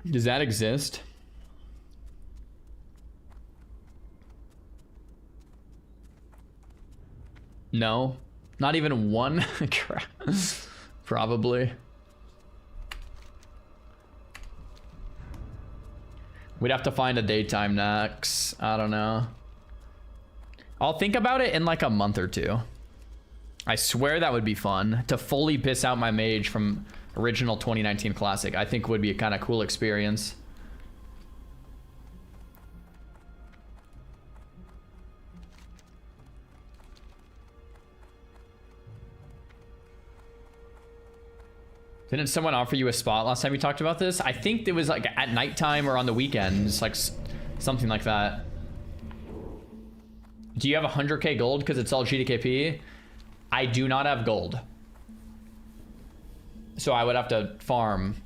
Does that exist? No, not even one. Probably. We'd have to find a daytime Nax. I don't know. I'll think about it in like a month or two. I swear that would be fun to fully piss out my mage from original 2019 Classic. I think would be a kind of cool experience. Didn't someone offer you a spot last time we talked about this? I think it was like at nighttime or on the weekends, like something like that. Do you have 100k gold because it's all GDKP? I do not have gold. So I would have to farm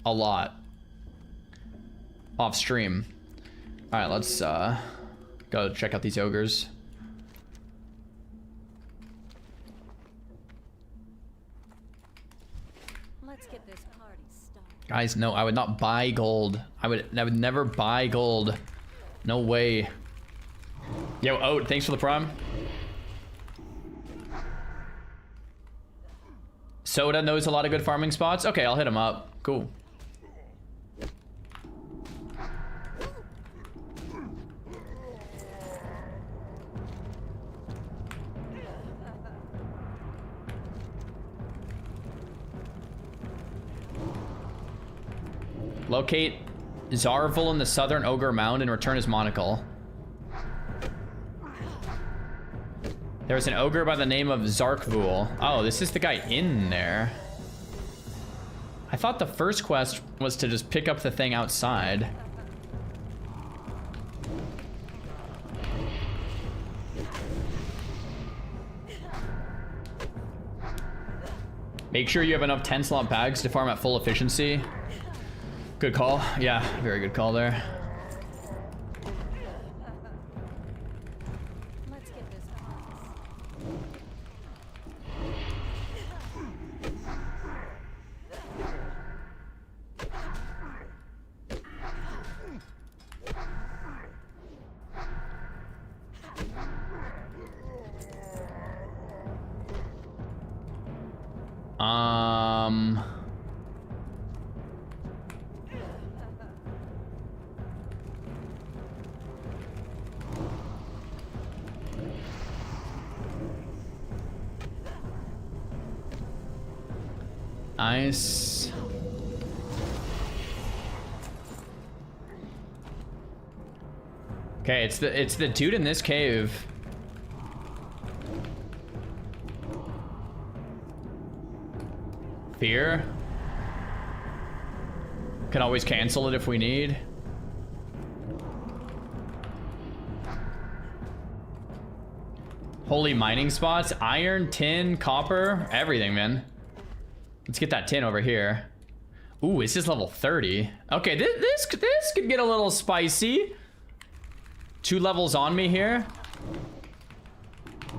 a lot off stream. All right, let's go check out these ogres. Guys, no, I would not buy gold. I would never buy gold. No way. Yo, Oat, thanks for the prime. Soda knows a lot of good farming spots. Okay, I'll hit him up. Cool. Locate Zarvul in the southern Ogre Mound and return his monocle. There's an ogre by the name of Zarkvul. Oh, this is the guy in there. I thought the first quest was to just pick up the thing outside. Make sure you have enough 10 slot bags to farm at full efficiency. Good call. Yeah, very good call there. Let's get this Nice. Okay, it's the dude in this cave. Fear. Can always cancel it if we need. Holy mining spots, iron, tin, copper, everything, man. Let's get that tin over here. Ooh, this is level 30. Okay, this could get a little spicy. 2 levels on me here.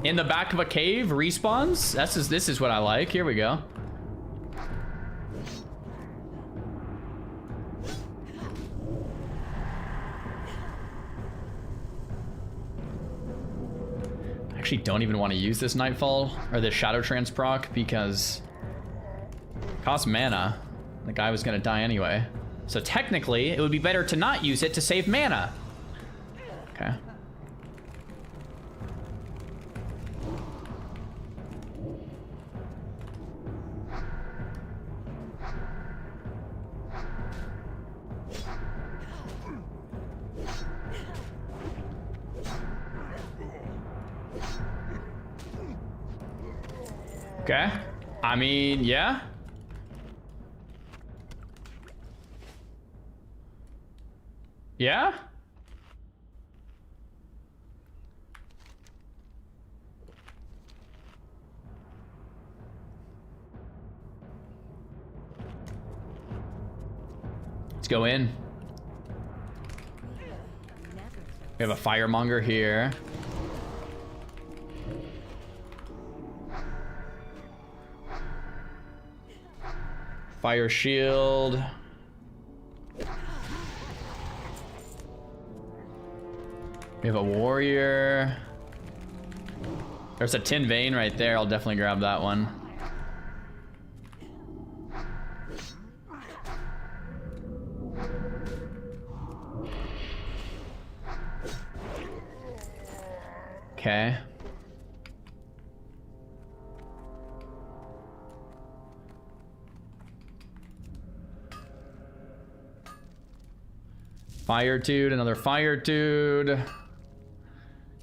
In the back of a cave, respawns. This is what I like. Here we go. Actually don't even want to use this Nightfall or this Shadow Trance proc because it costs mana. The guy was gonna die anyway. So technically, it would be better to not use it to save mana. Okay. Okay. I mean, yeah. Yeah? Let's go in. We have a firemonger here. Fire shield. We have a warrior. There's a tin vein right there. I'll definitely grab that one. Okay. Fire dude, another fire dude. I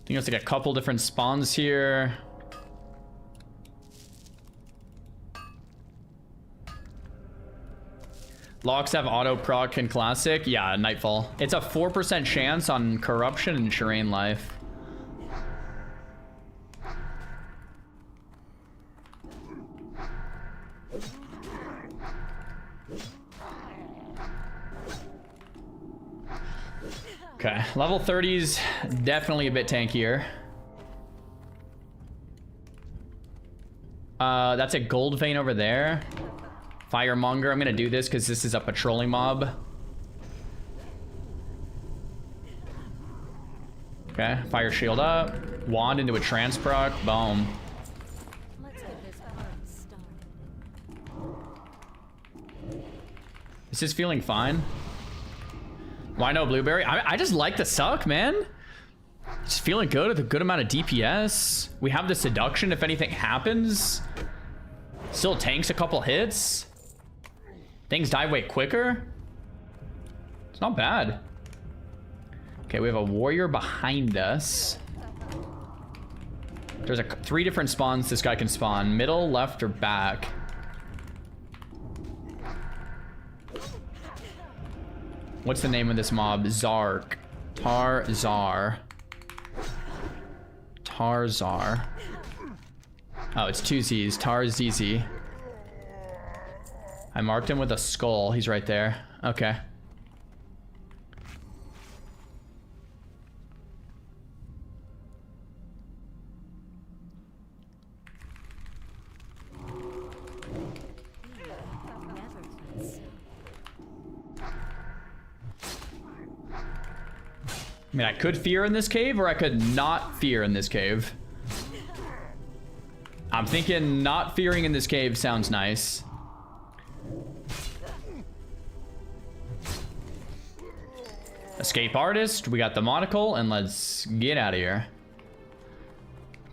think it's like a couple different spawns here. Locks have auto proc in classic. Yeah, Nightfall. It's a 4% chance on corruption and Shireen life. Okay, level 30's definitely a bit tankier. That's a gold vein over there. Firemonger, I'm gonna do this because this is a patrolling mob. Okay, fire shield up. Wand into a trance proc, boom. This is feeling fine. Why no blueberry? I just like the suck, man. Just feeling good with a good amount of DPS. We have the seduction if anything happens. Still tanks a couple hits. Things die way quicker. It's not bad. Okay, we have a warrior behind us. There's 3 different spawns this guy can spawn. Middle, left, or back. What's the name of this mob? Zark. Tarzar. Tarzar. Oh, it's 2 Z's. Tarzizi. I marked him with a skull. He's right there. Okay. I mean, I could fear in this cave, or I could not fear in this cave. I'm thinking not fearing in this cave sounds nice. Escape artist, we got the monocle, and let's get out of here.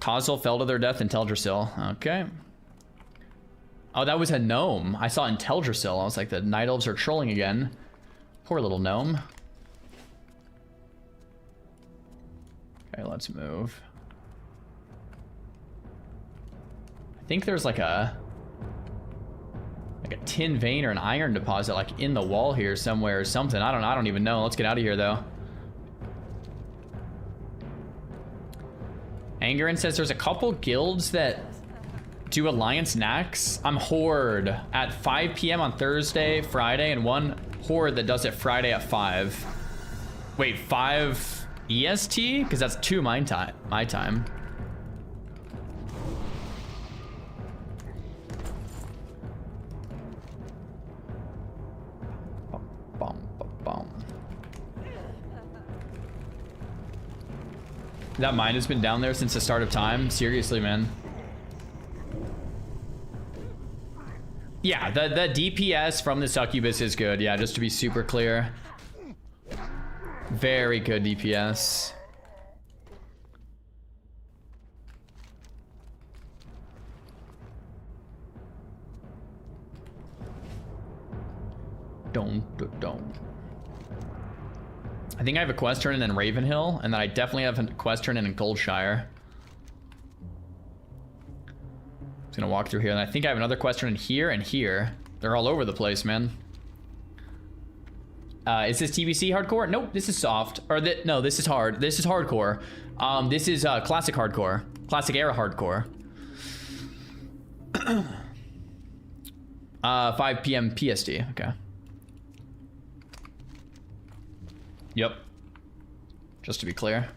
Causal fell to their death in Teldrassil. Okay. Oh, that was a gnome. I saw in Teldrassil. I was like, the night elves are trolling again. Poor little gnome. Okay, let's move. I think there's like a tin vein or an iron deposit like in the wall here somewhere or something. I don't even know. Let's get out of here though. Angerin says there's a couple guilds that do Alliance Nax. I'm Horde at 5 p.m. on Thursday, Friday, and one Horde that does it Friday at 5. Wait, 5 EST? Because that's 2 my time. That mine has been down there since the start of time. Seriously, man. Yeah, the DPS from the succubus is good. Yeah, just to be super clear. Very good DPS. Don't. I think I have a quest turn in Ravenhill, and then I definitely have a quest turn in Goldshire. Just gonna walk through here, and I think I have another quest turn in here and here. They're all over the place, man. Is this TBC hardcore? Nope, this is soft. Or no, this is hard. This is hardcore. This is classic hardcore. Classic era hardcore. 5 p.m. PST. Okay. Yep. Just to be clear.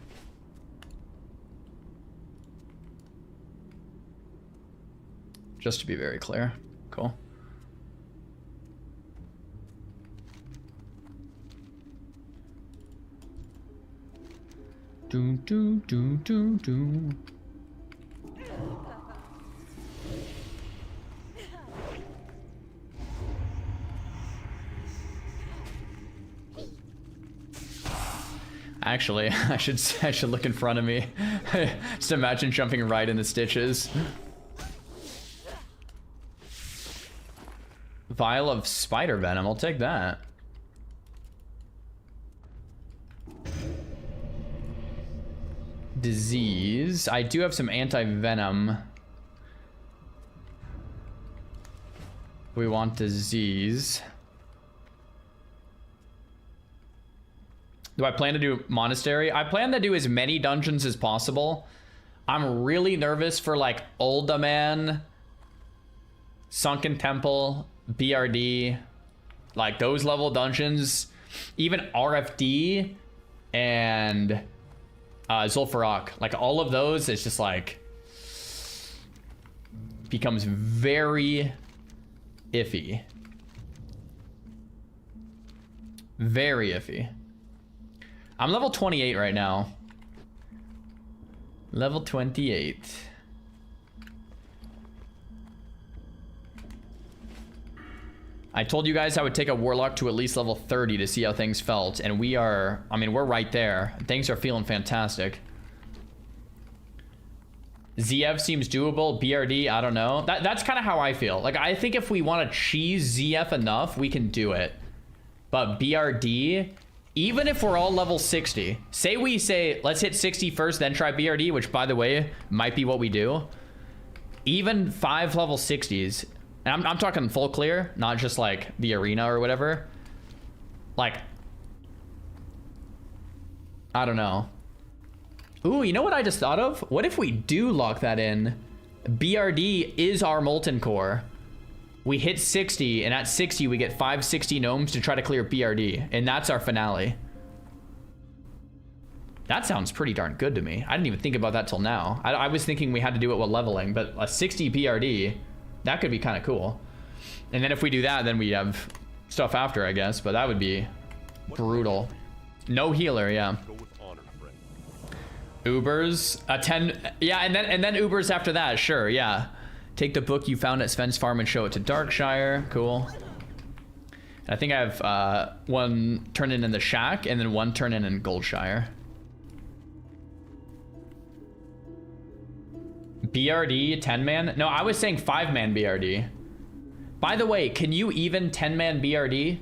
Just to be very clear. Cool. Do do do do do. Actually, I should look in front of me. Just imagine jumping right in the stitches. Vial of spider venom, I'll take that. Disease. I do have some anti-venom. We want disease. Do I plan to do monastery? I plan to do as many dungeons as possible. I'm really nervous for like Uldaman, Sunken Temple, BRD, like those level dungeons, even RFD and Zul'Farrak. Like all of those, it's just like becomes very iffy. Very iffy. I'm level 28 right now. Level 28. I told you guys I would take a warlock to at least level 30 to see how things felt, and we are, I mean, we're right there. Things are feeling fantastic. ZF seems doable. BRD, I don't know. That's kind of how I feel. Like, I think if we want to cheese ZF enough, we can do it. But BRD, even if we're all level 60, say let's hit 60 first, then try BRD, which by the way, might be what we do. Even 5 level 60s, and I'm talking full clear, not just like the arena or whatever. Like, I don't know. Ooh, you know what I just thought of? What if we do lock that in? BRD is our Molten Core. We hit 60, and at 60, we get 560 gnomes to try to clear BRD, and that's our finale. That sounds pretty darn good to me. I didn't even think about that till now. I was thinking we had to do it while leveling, but a 60 BRD, that could be kind of cool. And then if we do that, then we have stuff after, I guess, but that would be brutal. No healer, yeah. Ubers, a 10, yeah, and then Ubers after that, sure, yeah. Take the book you found at Sven's farm and show it to Darkshire, cool. And I think I have one turn in the shack and then one turn in Goldshire. BRD 10-man? No, I was saying 5-man BRD. By the way, can you even 10-man BRD?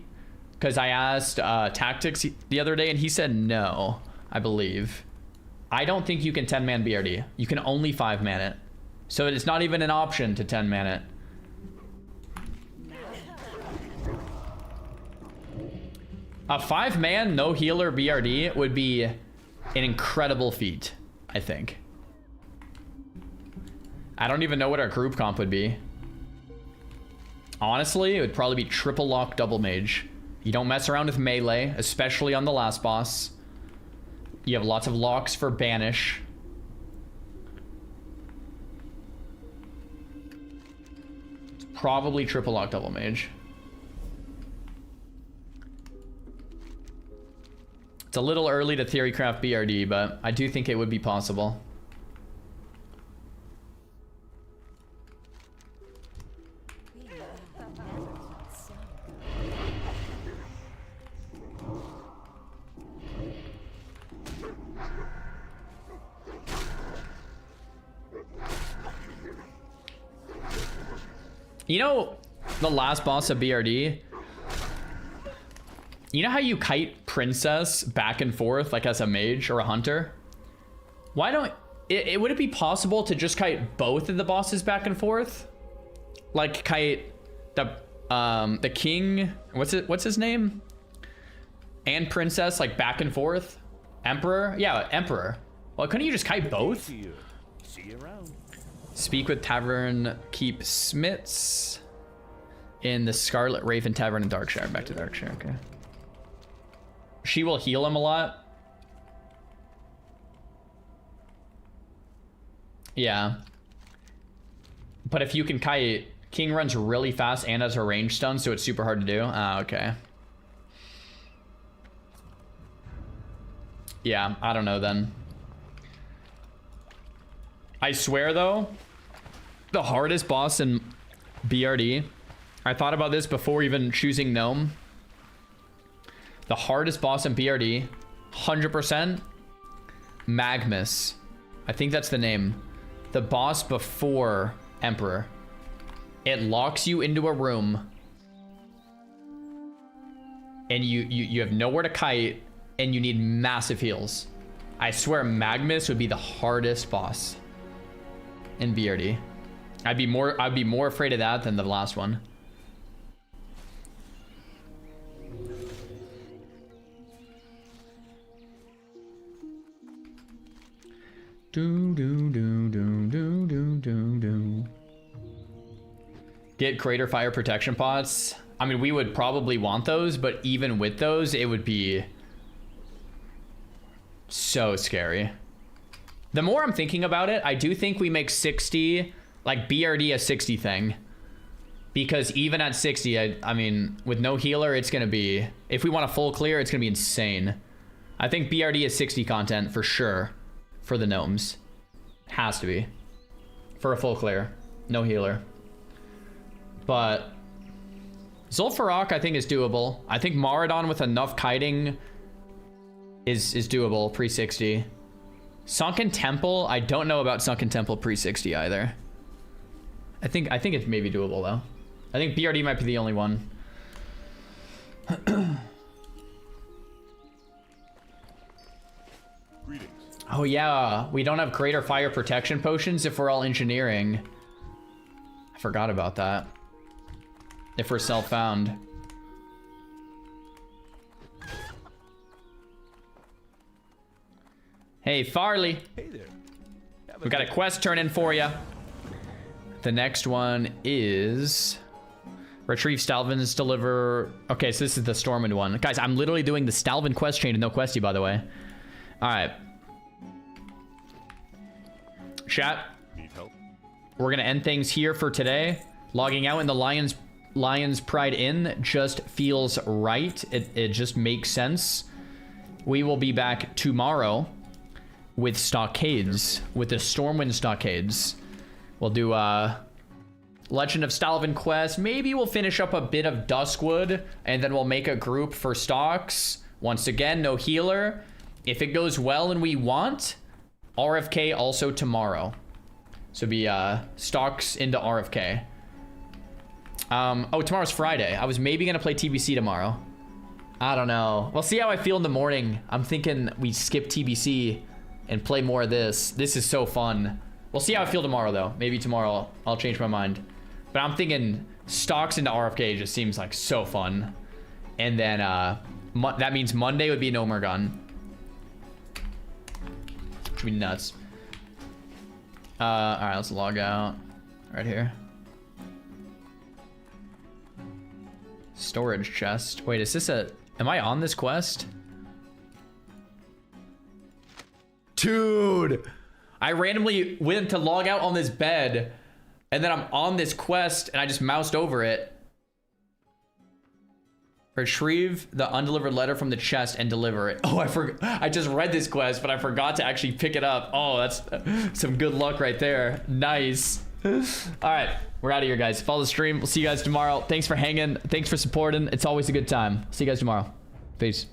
Because I asked Tactics the other day and he said no, I believe. I don't think you can 10-man BRD. You can only 5-man it. So it's not even an option to 10-man it. A 5-man, no healer BRD would be an incredible feat, I think. I don't even know what our group comp would be. Honestly, it would probably be triple lock double mage. You don't mess around with melee, especially on the last boss. You have lots of locks for banish. It's probably triple lock double mage. It's a little early to theorycraft BRD, but I do think it would be possible. You know, the last boss of BRD, you know how you kite Princess back and forth like as a mage or a hunter? Why don't would it be possible to just kite both of the bosses back and forth? Like kite the king, what's his name? And Princess like back and forth? Emperor? Yeah, Emperor. Well, couldn't you just kite both? See you around. Speak with Tavern Keep Smits in the Scarlet Raven Tavern in Darkshire. Back to Darkshire, okay. She will heal him a lot. Yeah. But if you can kite, King runs really fast and has a range stun, so it's super hard to do. Ah, okay. Yeah, I don't know then. I swear though, the hardest boss in BRD, I thought about this before even choosing Gnome. The hardest boss in BRD, 100%, Magnus. I think that's the name. The boss before Emperor. It locks you into a room. And you have nowhere to kite, and you need massive heals. I swear Magnus would be the hardest boss in BRD. I'd be more afraid of that than the last one. Get greater fire protection pots. I mean, we would probably want those, but even with those, it would be so scary. The more I'm thinking about it, I do think we make 60, like BRD a 60 thing. Because even at 60, I mean, with no healer, it's going to be, if we want a full clear, it's going to be insane. I think BRD is 60 content for sure for the gnomes. Has to be. For a full clear. No healer. But Zul'Farrak, I think, is doable. I think Maradon with enough kiting is doable pre-60. Sunken Temple, I don't know about Sunken Temple pre-60 either. I think it's maybe doable though. I think BRD might be the only one. Oh yeah, we don't have greater fire protection potions if we're all engineering. I forgot about that. If we're self-found. Hey, Farley. Hey there. We got a quest turn in for you. The next one is retrieve Stalvin's deliver. Okay, so this is the Stormwind one. Guys, I'm literally doing the Stalvin quest chain and no questy, by the way. All right. Chat. Need help? We're gonna end things here for today. Logging out in the Lion's Pride Inn just feels right. It just makes sense. We will be back tomorrow with Stockades, with the Stormwind Stockades. We'll do Legend of Stalvin quest. Maybe we'll finish up a bit of Duskwood, and then we'll make a group for stocks. Once again, no healer. If it goes well and we want, RFK also tomorrow. So be stocks into RFK. Oh, tomorrow's Friday. I was maybe gonna play TBC tomorrow. I don't know. We'll see how I feel in the morning. I'm thinking we skip TBC and play more of this. This is so fun. We'll see how I feel tomorrow though. Maybe tomorrow I'll change my mind. But I'm thinking stocks into RFK just seems like so fun. And then that means Monday would be no more gun. Which would be nuts. Alright, let's log out. Right here. Storage chest. Wait, is this am I on this quest? Dude! I randomly went to log out on this bed, and then I'm on this quest, and I just moused over it. Retrieve the undelivered letter from the chest and deliver it. Oh, I just read this quest, but I forgot to actually pick it up. Oh, that's some good luck right there. Nice. All right, we're out of here, guys. Follow the stream. We'll see you guys tomorrow. Thanks for hanging. Thanks for supporting. It's always a good time. See you guys tomorrow. Peace.